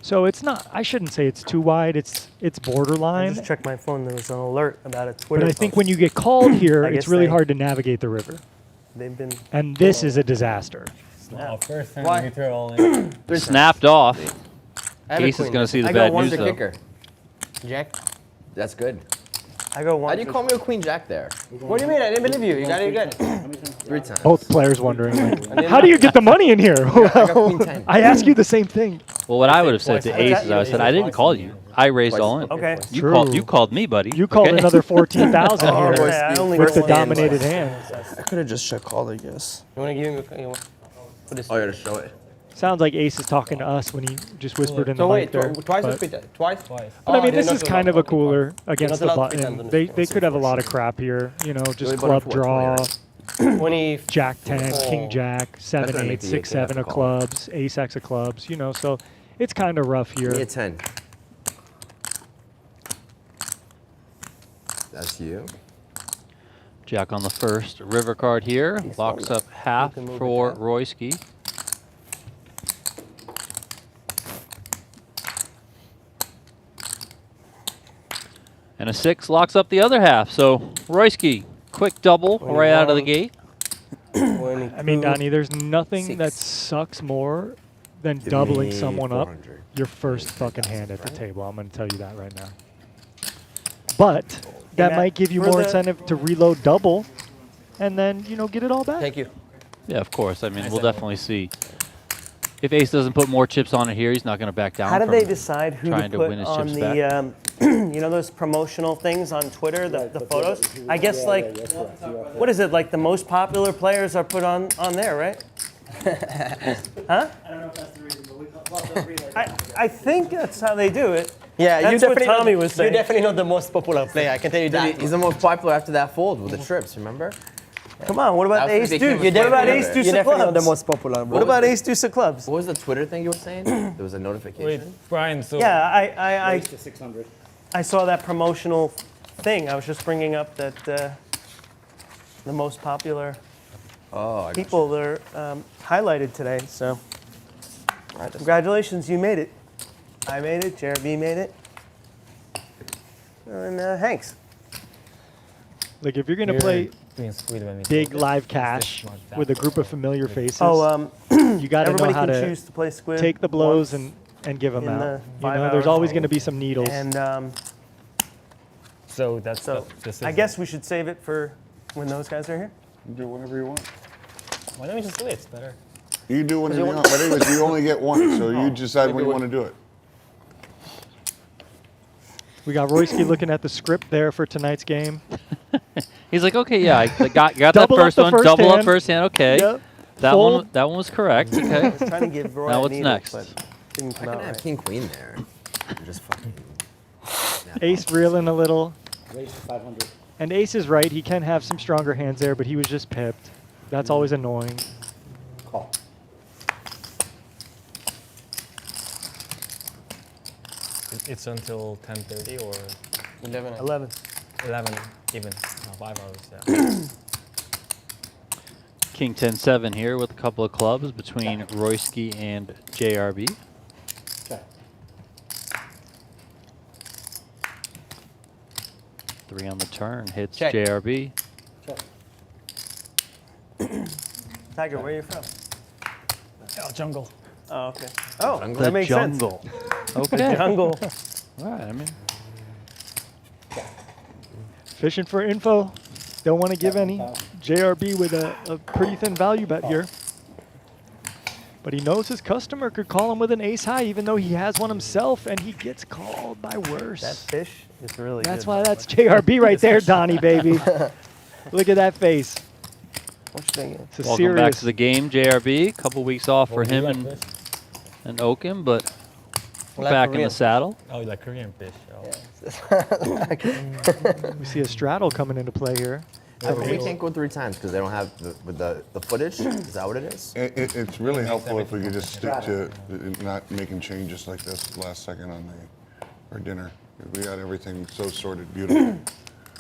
So it's not. I shouldn't say it's too wide. It's I borderline. just checked my phone. There was an alert about a Twitter But I think post. when you get called here, I it's guess really they- hard to navigate the river. They've been. And this is a disaster. Oh, first time Why? we throw all in. Snapped off. I have a Ace is queen. going to see the I bad got one news, to though. kicker. Jack. That's good. I go one. How do you call me a queen jack there? What do you mean? I didn't believe you. You got it good. 3 times. Both players wondering, like, how do you get the money in here? I got queen 10. I ask you the same thing. Well, what I would have said to Twice. Ace What's is that? I would have said, I didn't call you. I raised all in. Okay. True. You called me, buddy. You called Okay? another 14,000 Oh, here boys, I only with the rolled dominated once. hand. I could have just check called, I guess. You want to give me? What is? Oh, you gotta show it. Sounds like Ace is talking to us when he just whispered in the So mic wait, there. twice or But- three? Twice. Twice. But I Oh, mean, they're this not is allowed- kind of a okay, cooler against the Not allowed to button. pretend They on this could have a lot of crap here, you know, just Really club button for draw, 20. Jack 10, King Jack, 7 gonna 8, make the 6 8 to have 7 to of call. clubs, Ace X of clubs, you know, so it's kind of rough Give me a here. 10. That's you. Jack on the first. River card here. Locks up half can move it for down. Royski. And a 6 locks up the other half. So Royski, quick double right out of the gate. I mean, Donnie, there's nothing Six. that sucks more than doubling me someone up 400. your first fucking hand at the table. I'm going to tell you that right now. But that Matt, might give you for more the- incentive to reload double and then, you know, get it all back. Thank you. Yeah, of course. I mean, we'll definitely see. If Ace doesn't put more chips on it here, he's not going to back down. How do from they decide who to trying to put win his on chips the, back. you know, those promotional things on Twitter, the photos? I guess like, what is it? Like the most popular players are put on there, right? Huh? I don't know if that's the reason, but we love those relays. I think that's how they do it. Yeah, That's you what definitely Tommy was saying. You're definitely not the most popular player. I can tell you that. He's the most popular after that fold with the trips, remember? Come on, what about That was Ace ridiculous. Deuce? You're What about definitely Ace not Deuce You're of definitely not the clubs? most popular. What about Ace Deuce of clubs? What was the Twitter thing you were saying? There was a Wait, notification. Brian, so Yeah, Raise to 600. I saw that promotional thing. I was just bringing up that the most popular Oh, I got people that are highlighted today. So congratulations, you made it. I made it. Jeremy made it. And Hanks. Like, if you're going to you're play doing Squid when we big talk. live cash with a group of familiar faces, Oh, you got to know everybody how can to choose to play Squid. take the blows once. and give them in out. the You 5 know, there's hours. always going to be some needles. And So that's so this I is- guess we should save it for when those guys are here. Do whatever you want. Why don't we just do it? It's better. You can do whatever you want. But anyways, you only get one, so you decide when you want to do it. We got Royski looking at the script there for tonight's game. He's like, okay, yeah, I got that Double up first the one. first Double up hand. first hand. Okay. Yep. That Fold. one was correct. Okay. I was trying to give Roy Now a what's needle, next? but didn't I come can out have right. king queen there. I'm just fucking. Ace reeling a little. Raise to 500. And Ace is right. He can have some stronger hands there, but he was just pipped. That's always annoying. Call. It's until 10:30 or 11. 11 even. No, 5 hours. Yeah. King 10-7 here with a couple of clubs between Royski and JRB. Okay. 3 on the turn hits Check. JRB. Check. Tiger, where are you from? Jungle. Oh, okay. Oh, Jungle? that makes jungle. sense. Okay. Jungle. All right. I mean, Fishing for info. Don't want to give any. JRB with a pretty thin value bet here. But he knows his customer could call him with an ace high, even though he has one himself, and he gets called by worse. That fish is really That's good. why that's JRB right there, Donnie, baby. Look at that face. What you thinking? It's a welcome serious. back to the game, JRB. Couple weeks off for Oh, you him like and fish? Okin, but we're Like back in Korean. the saddle. Oh, you like Korean fish? Oh. We see a straddle coming into play here. But we can't go 3 times because they don't have the footage. Is that what it is? It's really helpful if we could just stick to not making changes like this last second on our dinner. We got everything so sorted beautifully.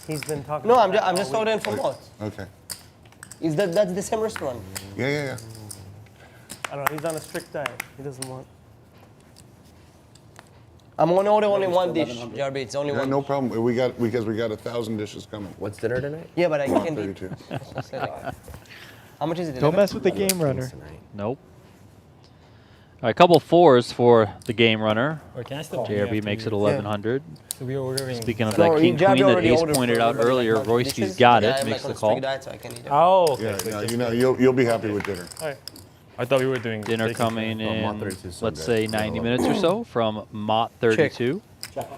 He's been talking. No, about I'm that just all week. ordering for what? Okay. Is that's the same restaurant? Yeah. I don't know. He's on a strict diet. He doesn't want. I'm gonna order only Maybe one it's dish, 1100. JRB. It's only Yeah, one. no problem. Because we got 1,000 dishes coming. What's dinner tonight? Yeah, but I can eat. 32. How much is it? Don't 11? mess with the game runner. Tonight. Nope. All right, a couple fours for the game runner. Or can I still? JRB makes it 1,100. So we are ordering. Speaking of No, that king JRB queen that already Ace ordered pointed for out everybody, earlier, like, Royski's dishes. got Yeah, it, I'm makes like on the a call. strict diet, so I can eat it. Oh, okay. Yeah, so no, it's you know, just- you'll be happy with dinner. Alright. I thought we were doing Dinner steak and coming chicken. Oh, Mott in, 32 's so let's good. say Yeah, 90 I love minutes it. or so from Mott 32. Check.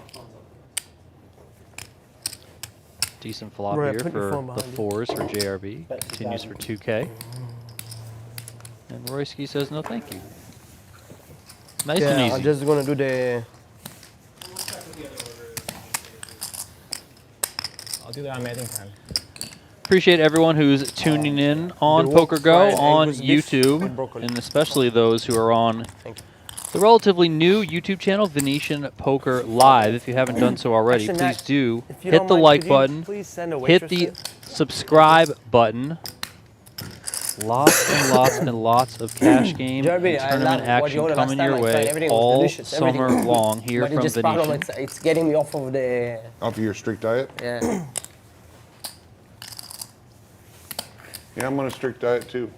Decent flop Right, here put your for phone the behind you. fours for JRB. Continues for 2K. And Royski says no thank you. Nice and Yeah, easy. I'm just gonna do the. I'll do that on mating time. Appreciate everyone who's tuning in on The Poker Go fried on Angus beef YouTube, with broccoli. and especially those who are on Thank you. the relatively new YouTube channel, Venetian Poker Live. If you haven't done so already, Actually, please Matt, do If you hit don't the mind, like could you button, Please send a hit waitress the in? subscribe button. Lots and lots and lots of cash game JRB, and I tournament love what you action ordered coming last your time. I tried way everything. It was all delicious, summer everything. long here But from just problem, Venetian. it's getting me off of the. Off of your strict diet? Yeah. Yeah, I'm on a strict diet too.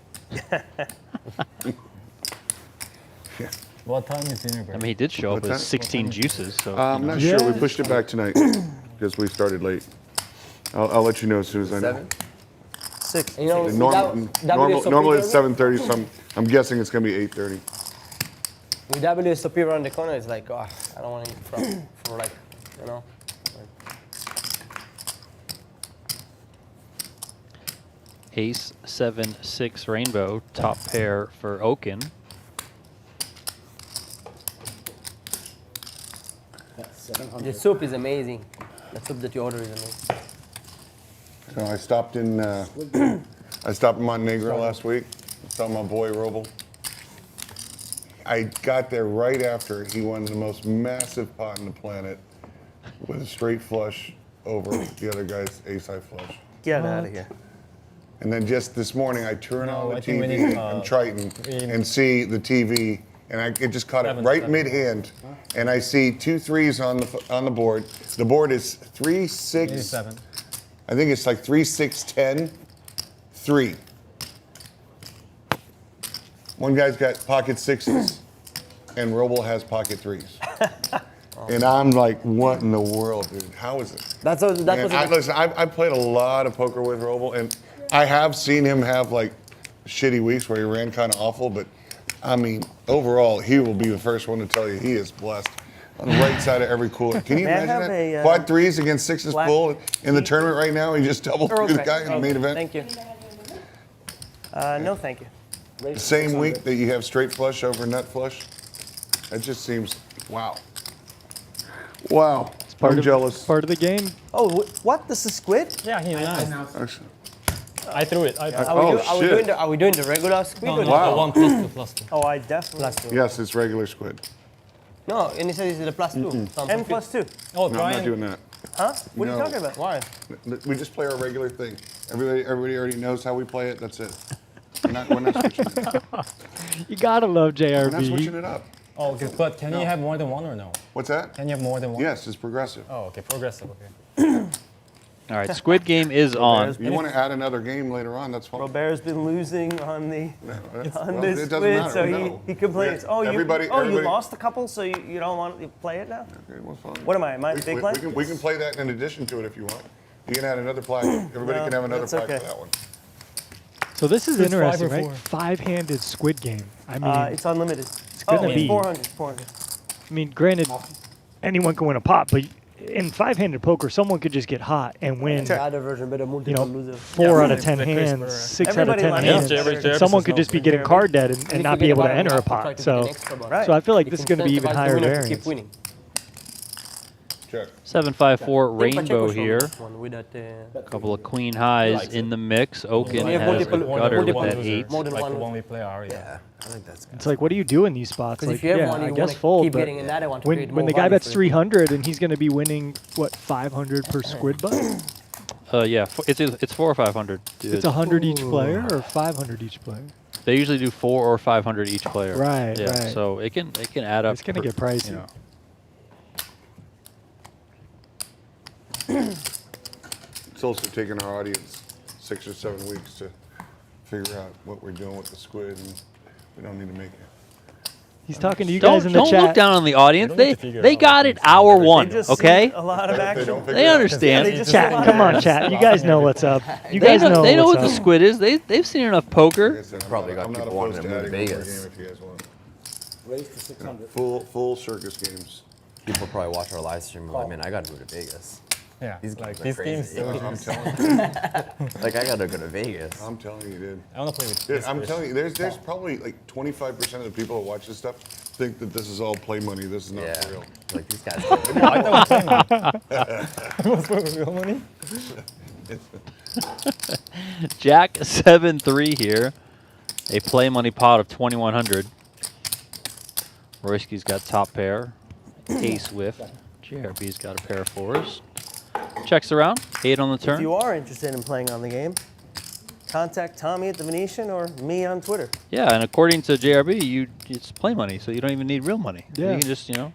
What time is dinner I break? mean, he did show up What's with that? 16 juices, so I'm not Yeah. sure. We pushed it back tonight because we started late. I'll let you know as soon as I know. 7? 6. You know, Normally it's 7:30, so I'm guessing it's gonna be 8:30. With WSOP around the corner, it's like, oh, I don't want to eat for like, you know. Ace 7-6 rainbow top pair for Okin. That's The 700. soup is amazing. The soup that you order is amazing. So I stopped in Montenegro last week. Saw my boy Robel. I got there right after he won the most massive pot on the planet with a straight flush over the other guy's ace high flush. Get out of here. And then just this morning, I turn No, on the I think we TV need, on Triton we- and see the TV, and it just caught it Seven, right seven. mid-hand, and I see 2 3s on the board. The board is 3 6. 87. I think it's like 3 6 10 3. One guy's got pocket 6s, and Robel has pocket 3s. And I'm like, what in the world, dude? How is it? That's what. That was. Listen, I played a lot of poker with Robel, and I have seen him have like shitty weeks where he ran kind of awful, but I mean, overall, he will be the first one to tell you he is blessed on the right side of every cooler. Can you May I imagine have that? a, Quad 3s against 6s black full in the tournament right now. He just doubled They're through the okay. guy in the main event. Thank you. No, thank you. The same week that you have straight flush over nut flush. That just seems wow. Wow. I'm jealous. Part of the game. Oh, what? This is Squid? Yeah, he's nice. Actually, I threw it. I shit. Are we doing the regular squid? no, or no, Wow. the 1 +2 +2. Oh, I definitely. Yes, it's regular squid. No, and he said it's the +2. So I'm M confused. plus 2. Oh, No, I'm not Brian. doing that. Huh? What are you No. talking about? Why? We just play our regular thing. Everybody already knows how we play it. That's it. We're not switching it up. You gotta love We're not switching JRB. it up. Oh, okay. But can you have more than one or no? What's that? Can you have more than one? Yes, it's progressive. Oh, okay. Progressive. Okay. All right, Squid Game is on. If you want to add another game later on, that's fine. Robert's been losing on the on Well, this it doesn't Squid, matter. so No. he complains. Yeah, Oh, you everybody- you everybody- lost a couple, so you don't want to play it now? Okay, well, fine. What am I? Am I We- big we, blind? we can play that in addition to it if you want. You can add another plaque. Everybody No, can have another that's plaque okay. for that one. So this is It's 5 or interesting, right? 4. 5-handed Squid Game. I mean, It's unlimited. it's gonna be. 400. 400. I mean, granted, anyone can win a pot, but in 5-handed poker, someone could just get hot and win. The other version, but a You multiple know, loser. 4 out of the 10 Chris hands, Burr. 6 out of Everybody 10 likes hands. Jerry Someone says could no. just be getting card dead and if you not be get able to bottom, enter you a have to try pot. to So, get an extra bar. Right. so I feel like It this is going to be even incentivizes the higher winner to variance. keep winning. Check. 754 I think Pacheco rainbow showed here. this one with that, A couple of queen highs in the mix. Okin We have has a multiple- gutter with multiple that losers. 8. More than Like one the loser. one we play already. Yeah, I think that's good. It's like, what do you do in these spots? Because Like, if you have yeah, one, I you guess want to fold, keep but getting another one to when create when more the guy value bets for you. 300 and he's going to be winning what 500 per squid butt? Yeah, it's 4 or 500. It's 100 each player or 500 each player. They usually do 4 or 500 each player. Right, Yeah, right. so it can add up. It's gonna get pricey. You know. It's also taken our audience 6 or 7 weeks to figure out what we're doing with the squid, and we don't need to make it. He's talking to you guys in the Don't chat. look down on the audience. You don't need They to figure they out got what it things hour are. one, They just okay? see a lot of They action. don't figure They it out. understand. they just Chat, see a lot come of on, action. chat. You guys know what's up. You They guys know they know what's what the up. squid is. They've seen enough Like I poker. said, I'm Probably not- got I'm not people wanting opposed to to move to adding one more Vegas. game if you guys want. Raise to 600. Full circus games. People probably watch our live stream and be like, man, I gotta go to Vegas. Yeah, These like games are these games. crazy. I'm telling you. Like, I gotta go to Vegas. I'm telling you, dude. I want to play with. Dude, this I'm fish. telling you, there's probably like 25% of the people that watch this stuff think that this is all play money. This is not Yeah. real. Like, these guys. I thought it was playing real money. Jack 7-3 here. A play money pot of 2,100. Royski's got top pair. Ace whiff. JRB's got a pair of fours. Checks around. 8 on the If you turn. are interested in playing on the game, contact Tommy at the Venetian or me on Twitter. Yeah, and according to JRB, it's play money, so you don't even need real money. Yeah. You can just, you know.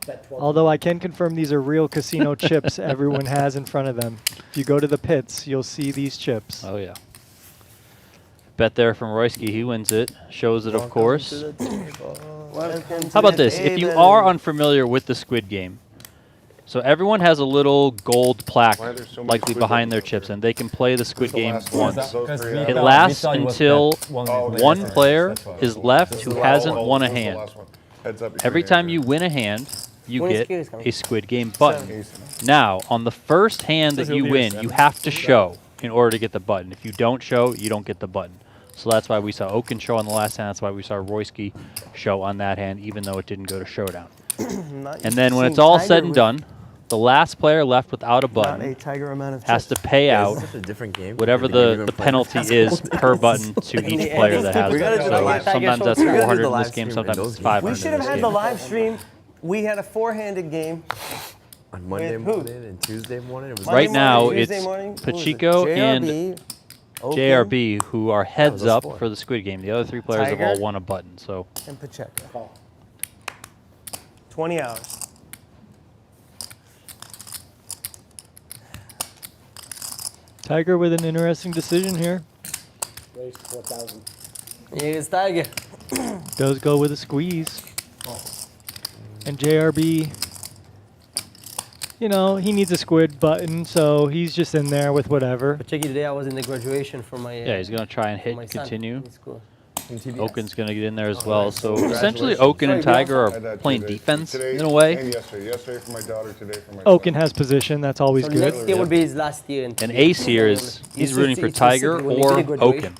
Bet 12. Although I can confirm these are real casino chips everyone has in front of them. If you go to the pits, you'll see these chips. Oh, yeah. Bet there from Royski. He wins it. Shows it, of course. How about this? If you are unfamiliar with the Squid game, so everyone has a little gold plaque Why are there so many likely Squid behind games their up chips, here? and they can play the Squid Who's the game last one? once. Those Because three we out. It thought- lasts we thought it was until bet one Oh, minute one later. player That's why. is left who hasn't won a This is the hand. last one. Heads up, Every you're time gonna you hit win a hand, you When is get Keir's coming? a Squid game button. it. Now, on the first hand that Says you he'll be win, here you 7. have to show in order to get the button. If you don't show, you don't get the button. So that's why we saw Okin show on the last hand. That's why we saw Royski show on that hand, even though it didn't go to showdown. And then when it's all said and done, the last player left without a not a button tiger amount of has to chips. pay Yeah, out it's such a different game. whatever than the game the we've been playing penalty for is past per button to In each the player end, that has we it. gotta do the So live sometimes stream. that's We gotta do 400 the in live this game, stream in sometimes those it's games. 500 We should have in had this the game. live stream. We had a four-handed game. On Monday With who? morning and Tuesday morning. It was Monday Right now, morning, Tuesday it's morning, who was it? Pacheco and JRB, Okin, JRB, who are heads those up four. for the Squid game. The other 3 players have Tiger. all won a button. So and Pacheco. Call. 20 hours. Tiger with an interesting decision here. Raise to 4,000. Here's Tiger. Does go with a squeeze. And JRB, you know, he needs a squid button, so he's just in there with whatever. But check it today. I was in the graduation for my. yeah, he's going to try and for hit my son continue. in school. Okin's going to get in there as well. So Congratulations. essentially, Okin and Tiger I had are that playing today. defense Today in a way. And yesterday. Yesterday for my daughter, today for my Okin son. has position, that's always So good. next year will be his last year. And Ace here is he's rooting for Tiger or Okin.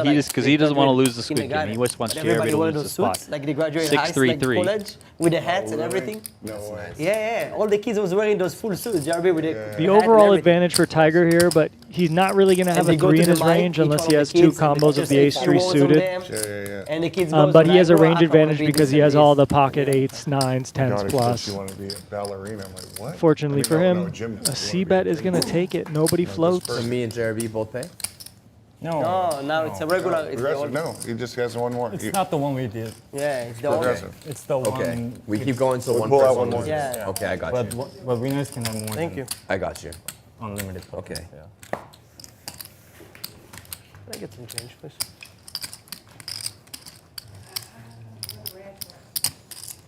He just because he doesn't want to lose the Squid game. He just wants JRB to lose the spot. Like they graduate 6-3-3. college with the hats and really? everything. No way. Yeah, yeah. All the kids was wearing those full suits. JRB with the Yeah. The hat and overall everything. advantage for Tiger here, but he's not really going to have And a they go 3 to in the his mic, range each unless one he of has the 2 kids, and they combos of just the say ace 3 three words on suited. them, Yeah, yeah, yeah. And the kids But goes he like, has a "Bro, range I wanna advantage be because this he and has this." all the pocket 8s, 9s, My 10s daughter said plus. she wanted to be a ballerina. I'm like, what? Fortunately I for mean, no, him, no, gymnast. a You C wanna be bet a is going to gymnast. take it. Nobody this floats. So me and JRB both pay? No. No, now it's a regular. It's the Progressive, old, no. He just has one more. It's You- not the one we did. yeah, it's the old. Progressive. It's the Okay. one. We keep going till We'll one pull out person one more. loses. Yeah. Okay, I got But you. but winners can have more. Thank than you. I got you. Unlimited. tokens, Okay. Yeah. Can I get some change, please?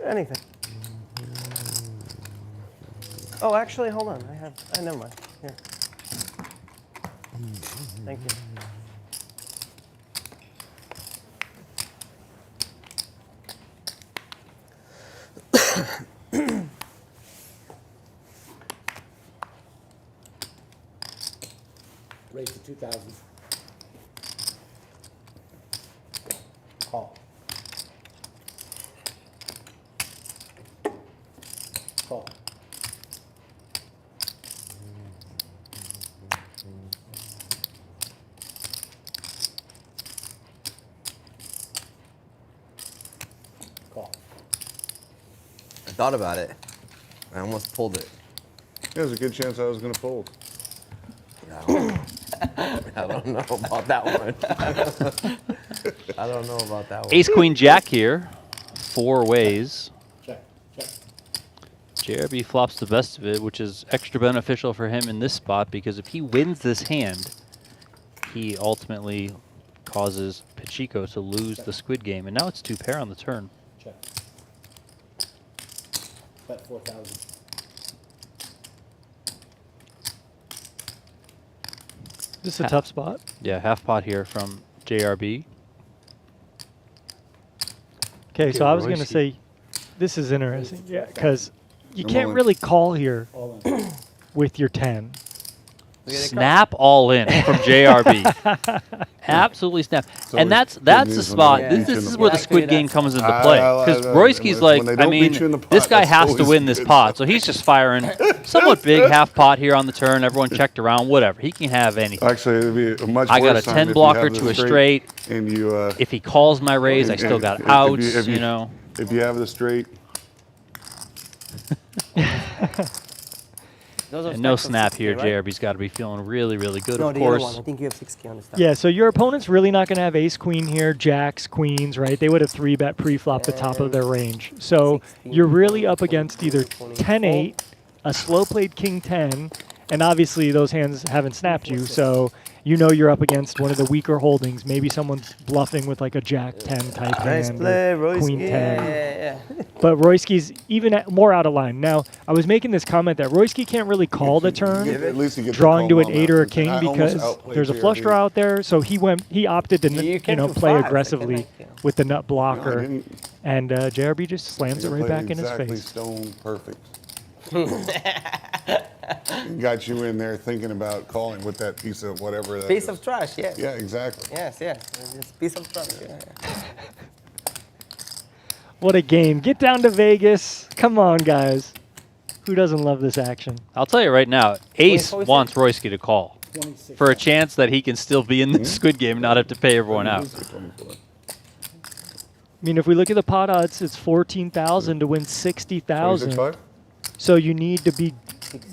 Anything. Oh, actually, hold on. Never mind. Here. Thank you. Raise to 2,000. Call. Call. Call. I thought about it. I almost pulled it. There's a good chance I was going to fold. I don't know about that one. I don't know about that one. Ace Queen Jack here, 4 ways. Check. Check. JRB flops the best of it, which is extra beneficial for him in this spot because if he wins this hand, he ultimately causes Pacheco to lose the Squid game. And now it's 2 pair on the turn. Check. Bet 4,000. This is a tough spot. Yeah, half pot here from JRB. Okay, so I was going to Royski. say, this is interesting. Yeah, because you I'm can't all in. really call here All in. with your 10. Snap all in from JRB. Absolutely snap. And always that's good the news when spot. they This, beat you this in is the where the pot. Squid game comes into I- play. I- Because I- Royski's when like, they I don't mean, beat you in the this pot, guy that's has to always win this good pot. stuff. So he's just firing somewhat big half pot here on the turn. Everyone checked around, whatever. He can have anything. Actually, it'd be a much I got worse a time 10 if you blocker have to the a straight. and you. If he calls my raise, I still got if outs, if you know. If you have the straight, Those are And no stacks of snap 6K, here. right? JRB's got to be feeling really, really good, No, of the other course. one. I think you have 6K on the stack. Yeah, so your opponent's really not going to have ace queen here, jacks, queens, right? They would have 3-bet pre-flop the top of their range. So 16, you're really up 20, against either 24. 10-8, a slow-played king-10, and obviously those hands haven't snapped you, so you know you're up against one of the weaker holdings. Maybe someone's bluffing with like a jack-10 type Nice hand, play, or Royski. queen-10. Yeah. But Royski's even more out of line. Now, I was making this comment that Royski can't really call the turn, at least you get the drawing to call an on 8 that or a one. king I almost because outplayed there's a flush JRB. draw out there. So he opted to You can do play 5, aggressively I can, with the nut No, I blocker, didn't. and JRB just slams it I right played back in his exactly face. Stone perfect. Got you in there thinking about calling with that piece of whatever that Piece is. of trash, yes. Yeah, exactly. Yes, yes. It's piece of trash. Yeah. What a game! Get down to Vegas. Come on, guys. Who doesn't love this action? I'll tell you right now, Ace what we wants Royski to call 26. for a chance that he can still be in the Squid game and not have to pay everyone out. I mean, if we look at the pot odds, it's 14,000 to win 60,000. 26.5? So you need to be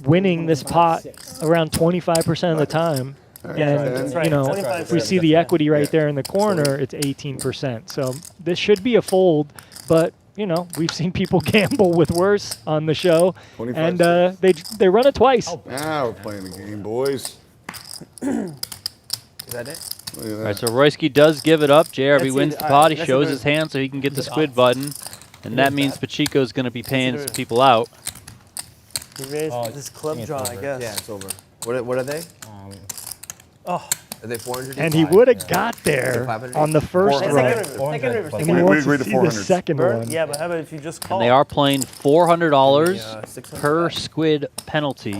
winning this pot around 25% of the time. And, That's right. you know, 25%. if we see the equity right Yeah. there in the corner, it's 18%. So this should be a fold, but, you know, we've seen people gamble with worse on the show. 25 And cents. they run it twice. Now we're playing the game, boys. Is that it? Look at All right, that. so Royski does give it up. JRB Let's see wins the- the all pot. right, He let's shows do his it. hand so he can get the Squid button. And that means Pacheco's going to be paying do some it. people out. He raised Oh, this I club think it's draw, I over. guess. Yeah, it's over. What are they? Oh, Are they 400? And he would have got there 500? on the first 400. run. Second river. Second river. And Second he We river. wants agreed to to see the 400. second one. yeah, but how about if you just call? And they are playing $400 Yeah, 600 per back. Squid penalty.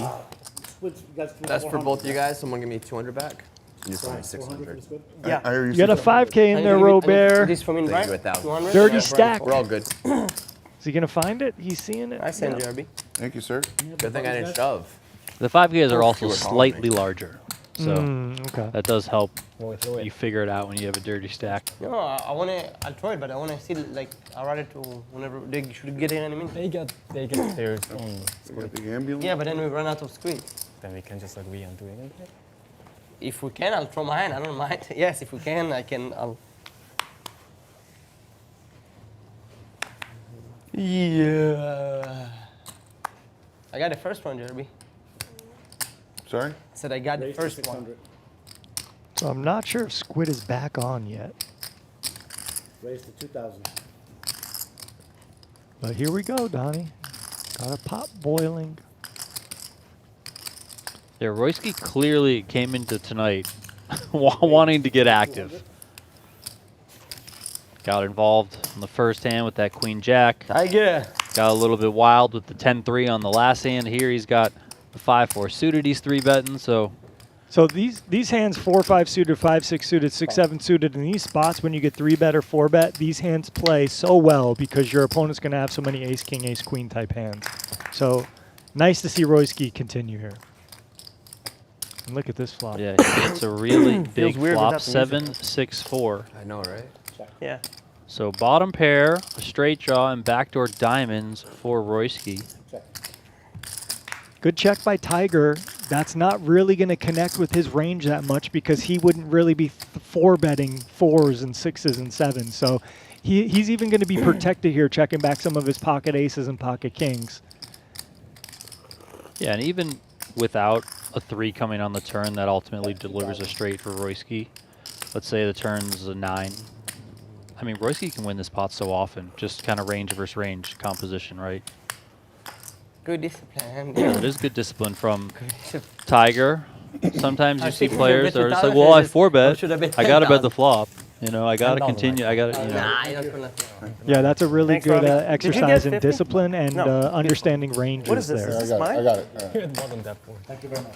Squid's- you guys do That's for 400. both of you guys. Someone give me 200 back. You just want 400 for the 600. squid? Yeah. I hear You got a 600. 5K in I there, need to give you- Robert. This from in, Thank right? you, 1,000. 200? Dirty Yeah. stack. We're all good. Is he going to find it? He's seeing it. I send Yeah. JRB. Thank you, sir. Good thing I didn't shove. The 5Ks are also you were calling slightly me. larger. So Okay. that does help Go through you it. figure it out when you have a dirty stack. No, I'll throw it, but I want to see, like, I'd rather to, whenever, they should get it in a minute. They get theirs own. We got the ambulance. Yeah, but then we run out of squid. Then we can just agree on doing it. If we can, I'll throw my hand. I don't mind. Yes, if we can, I'll. Yeah. I got the first one, JRB. Sorry? I said I got the Raise to first one. 600. So I'm not sure if Squid is back on yet. Raise to 2,000. But here we go, Donnie. Got a pot boiling. Yeah, Royski clearly came into tonight wanting to get active. Got involved in the first hand with that Queen Jack. Tiger. Got a little bit wild with the 10-3 on the last hand. Here he's got the 5-4 suited. He's 3-betting, so So these hands, 4-5 suited, 5-6 suited, 6-7 suited, in these spots when you get 3-bet or 4-bet, these hands play so well because your opponent's going to have so many ace-king, ace-queen type hands. So nice to see Royski continue here. And look at this flop. yeah, it's a really big weird flop. without the music. 7-6-4. I know, right? Yeah. So bottom pair, a straight draw, and backdoor diamonds for Royski. Check. Good check by Tiger. That's not really going to connect with his range that much because he wouldn't really be 4-betting 4s and 6s and 7s. So he's even going to be protected here, checking back some of his pocket aces and pocket kings. Yeah, and even without a 3 coming on the turn, that ultimately delivers a straight for Royski. Let's say the turn's a 9. I mean, Royski can win this pot so often. Just kind of range versus range composition, right? Good discipline. Yeah, it is good discipline from Good discipline. Tiger. Sometimes I you see think players that are just like, 50,000 well, I is- 4-bet. should have been I got to bet the 10,000. flop. You know, I got to 10,000, continue. I got to, you know. Nah, you're not gonna. Yeah, that's a really Thanks, good Robbie. Did you exercise get in 50? discipline and No. understanding ranges What is this? there. Is I this got it. mine? I got it. All right. It wasn't that poor. Thank you very much.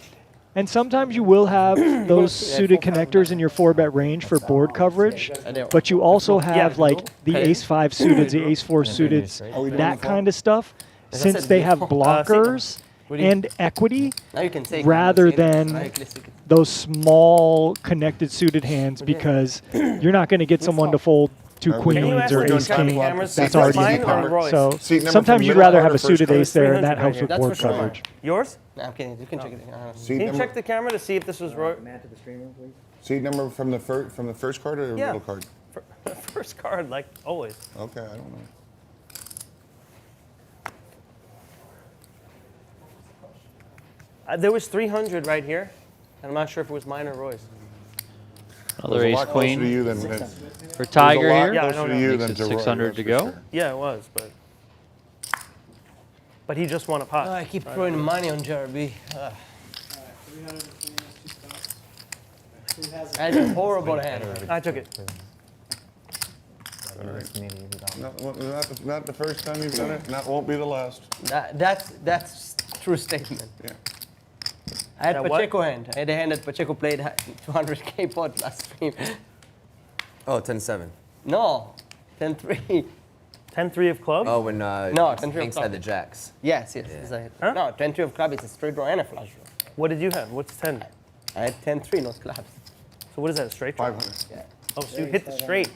And sometimes you will have those suited connectors in your 4-bet range for board coverage, but you also have like the ace-5 suited, the ace-4 suited, Are we doing that the kind of stuff. As I Since said they have before, blockers What do you- and equity, Now you can take rather them, than right, let's take it. those small connected suited hands, because you're not going to get someone to fold 2 Can you queens ask or me to ace check the king. cameras? That's Is that already in mine the or pot. Roy's? So Seat number sometimes from you'd middle rather card have or a first suited card? ace there, and 300 that helps right with here. board That's for sure. coverage. Yours? No, I'm kidding. You can check it. Seat Can you number, check the camera to see if this was Roy? Man to the stream room, please. seat number from the first card or the Yeah. middle card? First card, like always. Okay, I don't know. There was 300 right here, and I'm not sure if it was mine or Roy's. Another It was a ace lot closer to queen you than for Tiger it was a lot here. Yeah, I closer don't to know. you Makes than it to Roy, 600 that's to for go. sure. Yeah, it was, but he just won a pot. Oh, I keep throwing money on JRB. That's a horrible hand. I took it. Not the first time you've done it. That won't be the last. That's true statement. Yeah. I had That what? Pacheco hand. I had a hand that Pacheco played 200k pot last stream. Oh, 10-7. No, 10-3. 10-3 of clubs? Oh, when No, 10-3 Hanks of had the jacks. Yes, yes. Yeah. yes, I had. Huh? No, 10-3 of club. It's a straight draw and a flush draw. What did you have? What's 10? I had 10-3, not clubs. So what is that, a straight draw? 500. Yeah. Oh, so you hit the straight.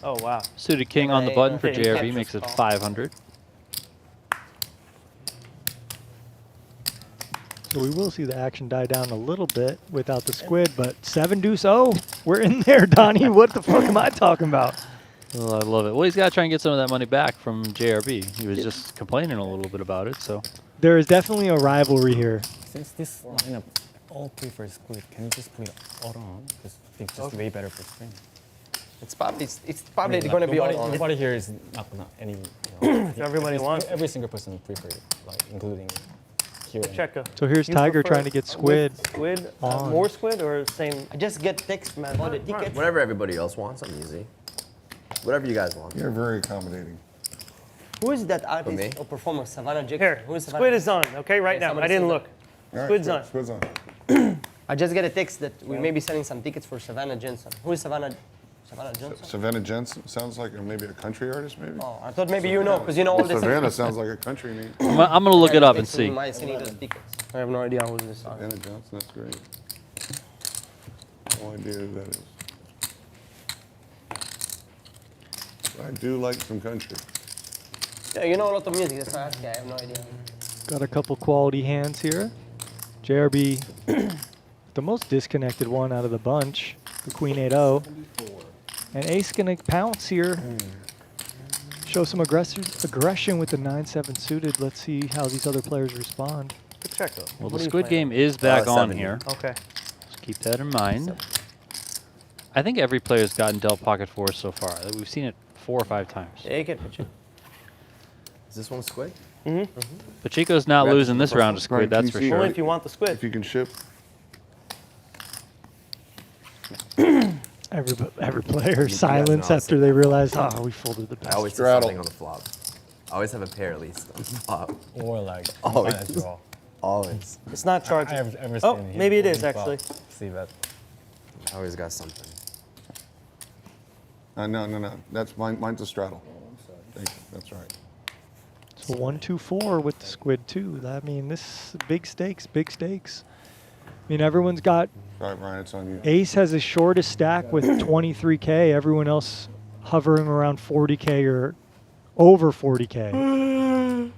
Oh, wow. Suited king on the button for Okay, JRB Tetris makes it call. 500. So we will see the action die down a little bit without the squid, but 7-deuce-0. We're in there, Donnie. What the fuck am I talking about? Well, I love it. Well, he's got to try and get some of that money back from JRB. He was just complaining a little bit about it, so. There is definitely a rivalry here. Since this lineup all prefer Squid, can you just put auto on? Because I think it's just way better for stream. It's probably going to be all on. Nobody here is not any. Everybody wants it. Every single person prefer it, like including here. Pacheco. So here's You Tiger prefer trying to get squid. Squid? on. More squid or same? I just get text man for the ticket. Whatever everybody else wants, I'm easy. Whatever you guys want. You're very accommodating. Who is that me? artist or performer? Savannah Jackson. Here, Who is squid Savannah? is on, okay, right Yeah, now. I somebody didn't said look. All right, Squid's good. on. Squid's on. I just get a text that we may be selling some tickets for Savannah Jensen. Who is Savannah Johnson? Savannah Jensen sounds like maybe a country artist, maybe. Oh, I thought maybe you know, because you know all this. Savannah sounds like a country name. I'm going to look it up and see. I have no idea who this is. Savannah Johnson, that's great. No idea who that is. I do like some country. Yeah, you know a lot of music. That's why I asked you. I have no idea. Got a couple quality hands here. JRB, the most disconnected one out of the bunch. The Queen 8-0. And Ace gonna pounce here. Show some aggression with the 9-7 suited. Let's see how these other players respond. Pacheco. Well, what the are you Squid playing? game is back on 70. here. Okay. Just keep that in mind. I think every player's gotten dealt pocket fours so far. We've seen it 4 or 5 times. Yeah, you can pitch it. Is this one Squid? Pacheco's not Grab losing this this round of Brian, Squid, can that's you for see sure. Only if you want the If squid. you can ship. Every player guys silence know after they realize, oh, we folded the I best. always have Straddle. something on the flop. I always have a pair at least on the flop. Or like Oh, finance draw. Always. It's not I charging. have ever Oh, seen him maybe it on is flop. actually. See that? I always got something. No. That's mine. Mine's a straddle. Thank you. That's right. So 1-2-4 with the squid too. I mean, this big stakes, big stakes. I mean, everyone's got All right, Brian, it's on you. Ace has his shortest stack with 23K. Everyone else hovering around 40K or over 40K.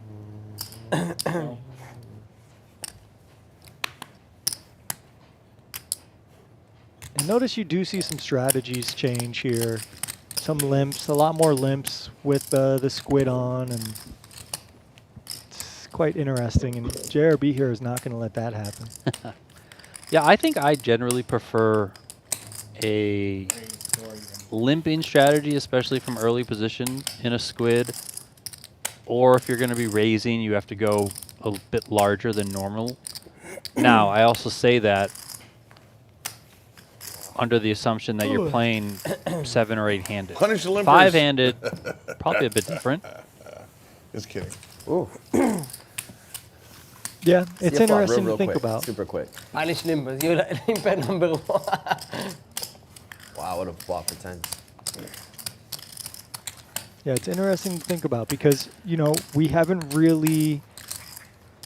And notice you do see some strategies change here. Some limps, a lot more limps with the squid on, and it's quite interesting, and JRB here is not going to let that happen. Yeah, I think I generally prefer a limping strategy, especially from early position in a squid. Or if you're going to be raising, you have to go a bit larger than normal. Now, I also say that under the assumption that you're playing 7 or 8 handed. Punish the limpers. 5-handed, probably a bit different. Just kidding. Ooh. Yeah, it's See a flop interesting real to think quick, about. Super quick. Irish limbers. You're like limper number 1. Wow, what a flop for 10. Yeah, it's interesting to think about because, you know, we haven't really,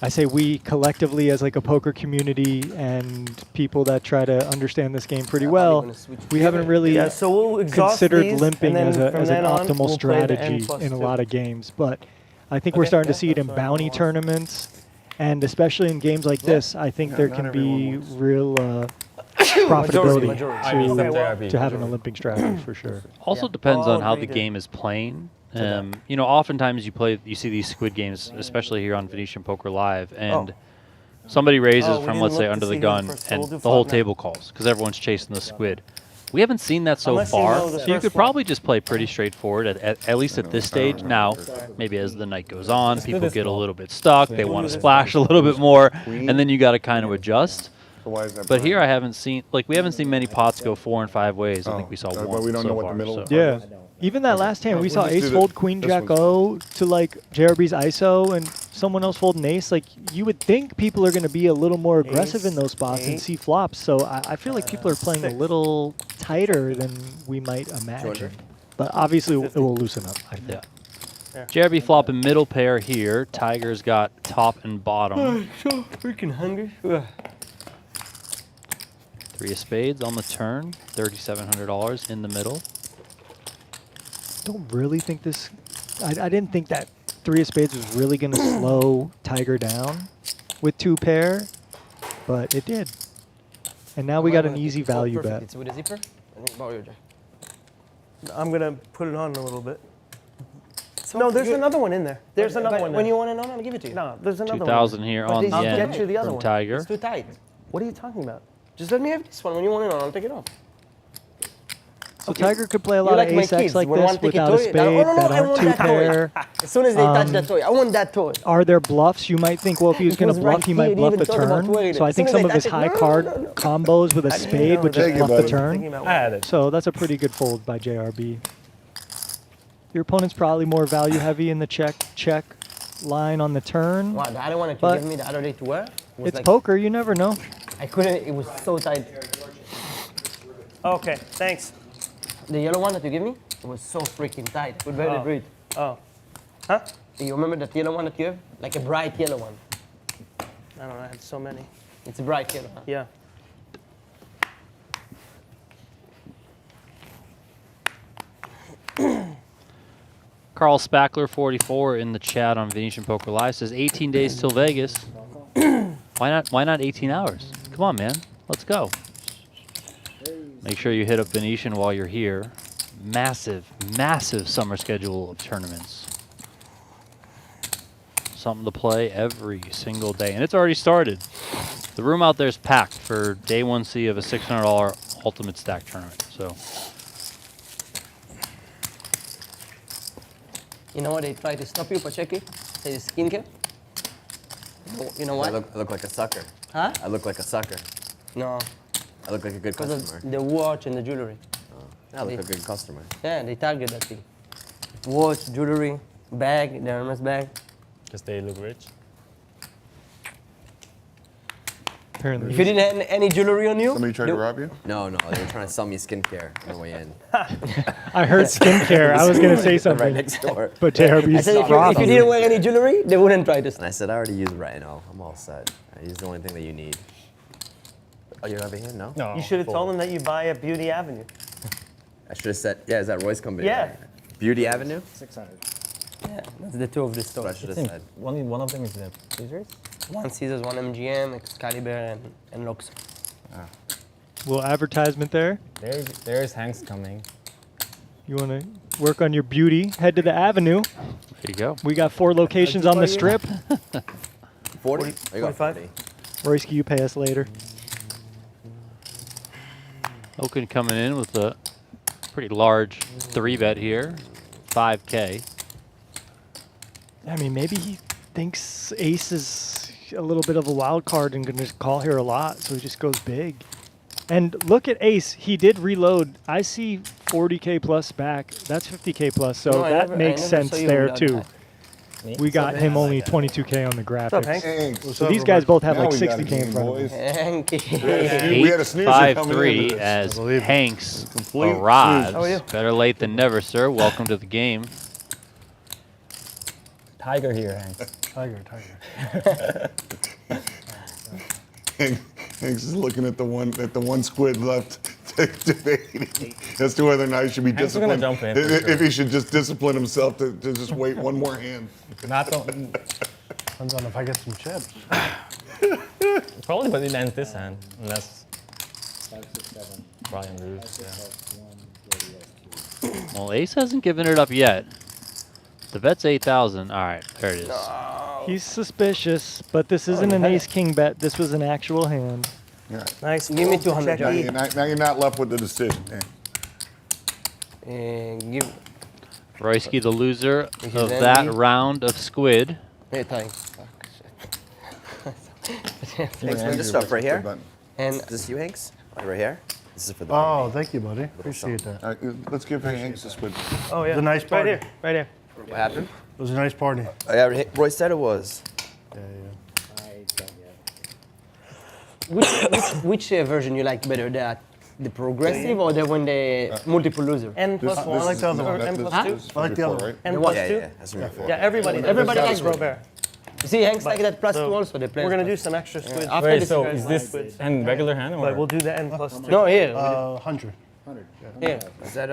I say we collectively as like a poker community and people that try to understand this game pretty well, we haven't really Yeah, so we'll exhaust considered these, limping and as, then a, from as an then on, optimal we'll play the N strategy plus in a 2. lot of games. But I think we're Okay, starting yeah, to see it in that's what I bounty want. tournaments, and especially in games like this, I think there not can be everyone wants. real profitability Majority. to having a limping strategy for sure. Also Yeah. depends Oh, on how agree the to- game is playing. You know, oftentimes you see these Squid games, especially here on Venetian Poker Live, and somebody raises Oh, we from, didn't let's say, look to under the see who gun, first, so and we'll do the whole flop now. table calls because everyone's chasing the Squid. We haven't seen that so Unless you far, know the so you first could flop. probably just play pretty straightforward, at least at this stage. Now, maybe as the night goes on, people get a little bit stuck, they want to splash a little bit more, and then you got to kind of adjust. So why is that? But here I blind? haven't seen, like, we haven't seen many pots go 4 and 5 ways. I think we saw but one we don't so know what the far, middle so. part Yeah. is. Even that last hand, we We'll saw just do ace the- fold queen this jack one's- O to like JRB's ISO and someone else fold an ace. Like you would think people are going to be a little more aggressive in those spots and eight, see flops. So I feel like people are playing a 6. little tighter than we might imagine. But obviously it will loosen up, I think. Yeah. JRB flopping middle pair here. Tiger's got top and bottom. So freaking hungry. Ugh. 3 of spades on the turn. $3,700 in the middle. Don't really think this. I didn't think that 3 of spades was really going to slow Tiger down with 2 pair, but it did. And now we got an easy value bet. It's with a zipper. I think borrow your jack. I'm going to put it on a little bit. No, there's another one in there. There's another one When there. you want it on, I'll give it to you. No, there's another 2,000 one. here But on this- the I'll end get you the other from one. Tiger. It's too tight. What are you talking about? Just let me have this one. When you want it on, I'll take it off. So Tiger could play a You lot like of my ace X kids. like When this one take without a toy, spade no, that I aren't want 2 that toy. pair. As soon as they touch that toy, I want that toy. Are there bluffs? You might think, well, if he was It going was to bluff, right he here. might He bluff even the thought about turn. waiting. So I As think soon as some of they his touch it, high no, card no, no. combos with a spade would just Thank you, bluff the buddy. turn. Thinking about So that's a pretty good fold by JRB. Your opponent's probably more value heavy in the check line on the turn. Wow, the other one that you But gave me the other day to wear was It's like, poker, you never know. I couldn't, it was so tight. Okay, thanks. The yellow one that you gave me, it was so freaking tight. Could barely Oh. breathe. Oh. Huh? Do you remember that yellow one that you have? Like a bright yellow one. I don't know. I had so many. It's a bright yellow. Huh? Yeah. Carl Spackler, 44, in the chat on Venetian Poker Live says 18 days till Vegas. Why not 18 hours? Come on, man. Let's go. Make sure you hit up Venetian while you're here. Massive, massive summer schedule of tournaments. Something to play every single day. And it's already started. The room out there is packed for day 1C of a $600 ultimate stack tournament. So You know what they try to stop you, Pacheco? Say skincare. You know I what? look like a sucker. Huh? I look like a sucker. No, I look like a good because customer. of the watch and the jewelry. I look like a good customer. Yeah, they target that thing. Watch, jewelry, bag, the Hermes bag. Because they look rich. Apparently. If you didn't have any jewelry on you, Somebody tried to rob you? No, they were trying to sell me skincare on the way in. I heard skincare. I was going to say Right something. next door. But I JRB's said if you didn't wear any jewelry, they wouldn't try this. And I said, I already use retinol. I'm all set. I use the only thing that you need. Oh, you're over here? No? No. You should have told them that you buy at Beauty Avenue. I should have said, yeah, is that Roy's company? Yeah. Right? Beauty Avenue? 600. Yeah, that's the two of the That's what I stores. should I have think said. one of them is the Caesars. One Caesars, one MGM, Excalibur, and Lux. little advertisement there. There's Hank's coming. You want to Work on your beauty. Head to the Avenue. There you go. We got 4 locations on the strip. 40? There you go, 45? 40. Royski, you pay us later. Okin coming in with a pretty large 3-bet here, 5K. I mean, maybe he thinks Ace is a little bit of a wild card and going to call here a lot, so he just goes big. And look at Ace. He did reload. I see 40K plus back. That's 50K plus, so No, I that never- makes I never sense saw you there reload too. that. We got him only 22K on the graphics. What's up, Hank? Hey, So these guys both have now like we got a 60K in game, front of boys. them. Thank you. We had a snoozer coming into 853 this. as Hanks Complete arrives. How are you? Better late than never, sir. Welcome to the game. Tiger here, Hank. Tiger. Hanks is looking at the one squid left, debating as to whether or not he should be Hanks is gonna disciplined. jump in for If he should just discipline himself to just wait one more hand. Not on, Depends on if I get some chips. probably, but it ends this hand, unless 5, 6, 7. Brian loses. Yeah. Well, Ace hasn't given it up yet. The bet's 8,000. All right, there it is. He's suspicious, but this isn't an Ace-King bet. This was an actual hand. Yeah. Nice. Give me 200, Now Johnny. you're not left with the decision. Give. Royski, the loser is of Andy. that round of Squid. Hey, thanks. Thanks for this stuff right here. And Is this you, Hanks? Right here? This is for the Oh, thank you, buddy. Appreciate that. All right, let's give Hanks a squid. Oh, yeah. It was a nice Right party. here. Right here. What happened? It was a nice party. Oh, yeah, Roy said it was. Yeah. I don't yet. which version you like better? The progressive or the one the multiple loser? N plus This 1 is- like the other or one. N this plus 2? is I like the before, other right? N plus Yeah, 2? yeah, that's before. Yeah, everybody likes Robert. You see, Hanks like that plus So, 2 also. The We're going to do some extra squids. After Wait, this so guys is like this squids. hand regular hand or? But we'll do the N plus 2. No, here. 100. 100. Here. Is that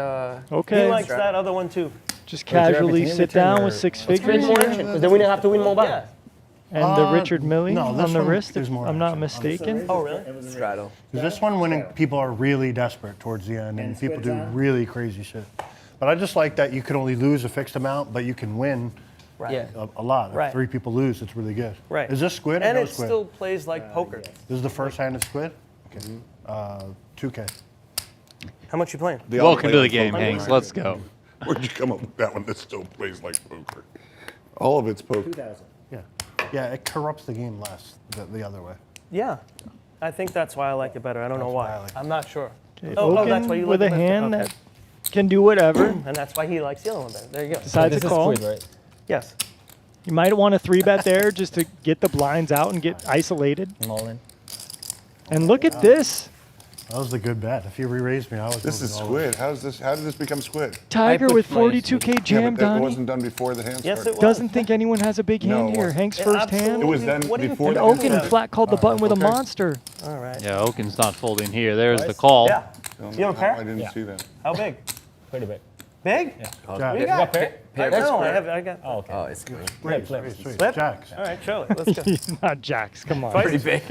He Okay, likes that other one too. just do you have a casually team sit return down or- with 6 Create figures more here. action because the winner have to win more Yeah. back. And the Richard Millie no, this on the one wrist, is if more I'm not action. mistaken. Oh, really? straddle? This one, when people are really desperate towards the end and people do really crazy shit. But I just like that you could only lose a fixed amount, but you can win Yeah. a lot. If Right. 3 people lose, it's really good. Right. Is this squid or And no it squid? still plays like poker. This is the first hand of squid? Okay. 2K. How much you playing? They all Welcome play to the like game, poker. Hanks. Let's go. Where'd you come up with that one that still plays like poker? All of it's poker. 2,000. Yeah. Yeah, it corrupts the game less the other way. Yeah. I think that's why I like it better. I don't know That's why I why. like it. I'm not sure. Okay, Oh, that's Okin why you with like a it better? hand Okay. that can do whatever. And that's why he likes the other one better. There you go. Decides this to is call. Squid, right? Yes. You might want a 3-bet there just to get the blinds out and get isolated. I'm all in. And look at this. That was the good bet. If you re-raised me, I was This is squid. How did this become squid? Tiger put with my 42K Yeah, jam, but that Donnie. wasn't done before the hand Yes, started. it was. Doesn't think anyone has a big No, hand it here. wasn't. Hank's Yeah, first hand. It was done What do you before think? the And hand Okin started. flat called the button with a okay. monster. All right. Yeah, Okin's not folding here. There's the call. Yeah. You don't care? I didn't see that. How big? Pretty big. Big? Jack. You got pair? I know. I got. Oh, okay. Oh, it's good. Sweet, sweet. Flip? Jacks. All right, show it. Let's go. He's not jacks. Come on. Twice? big.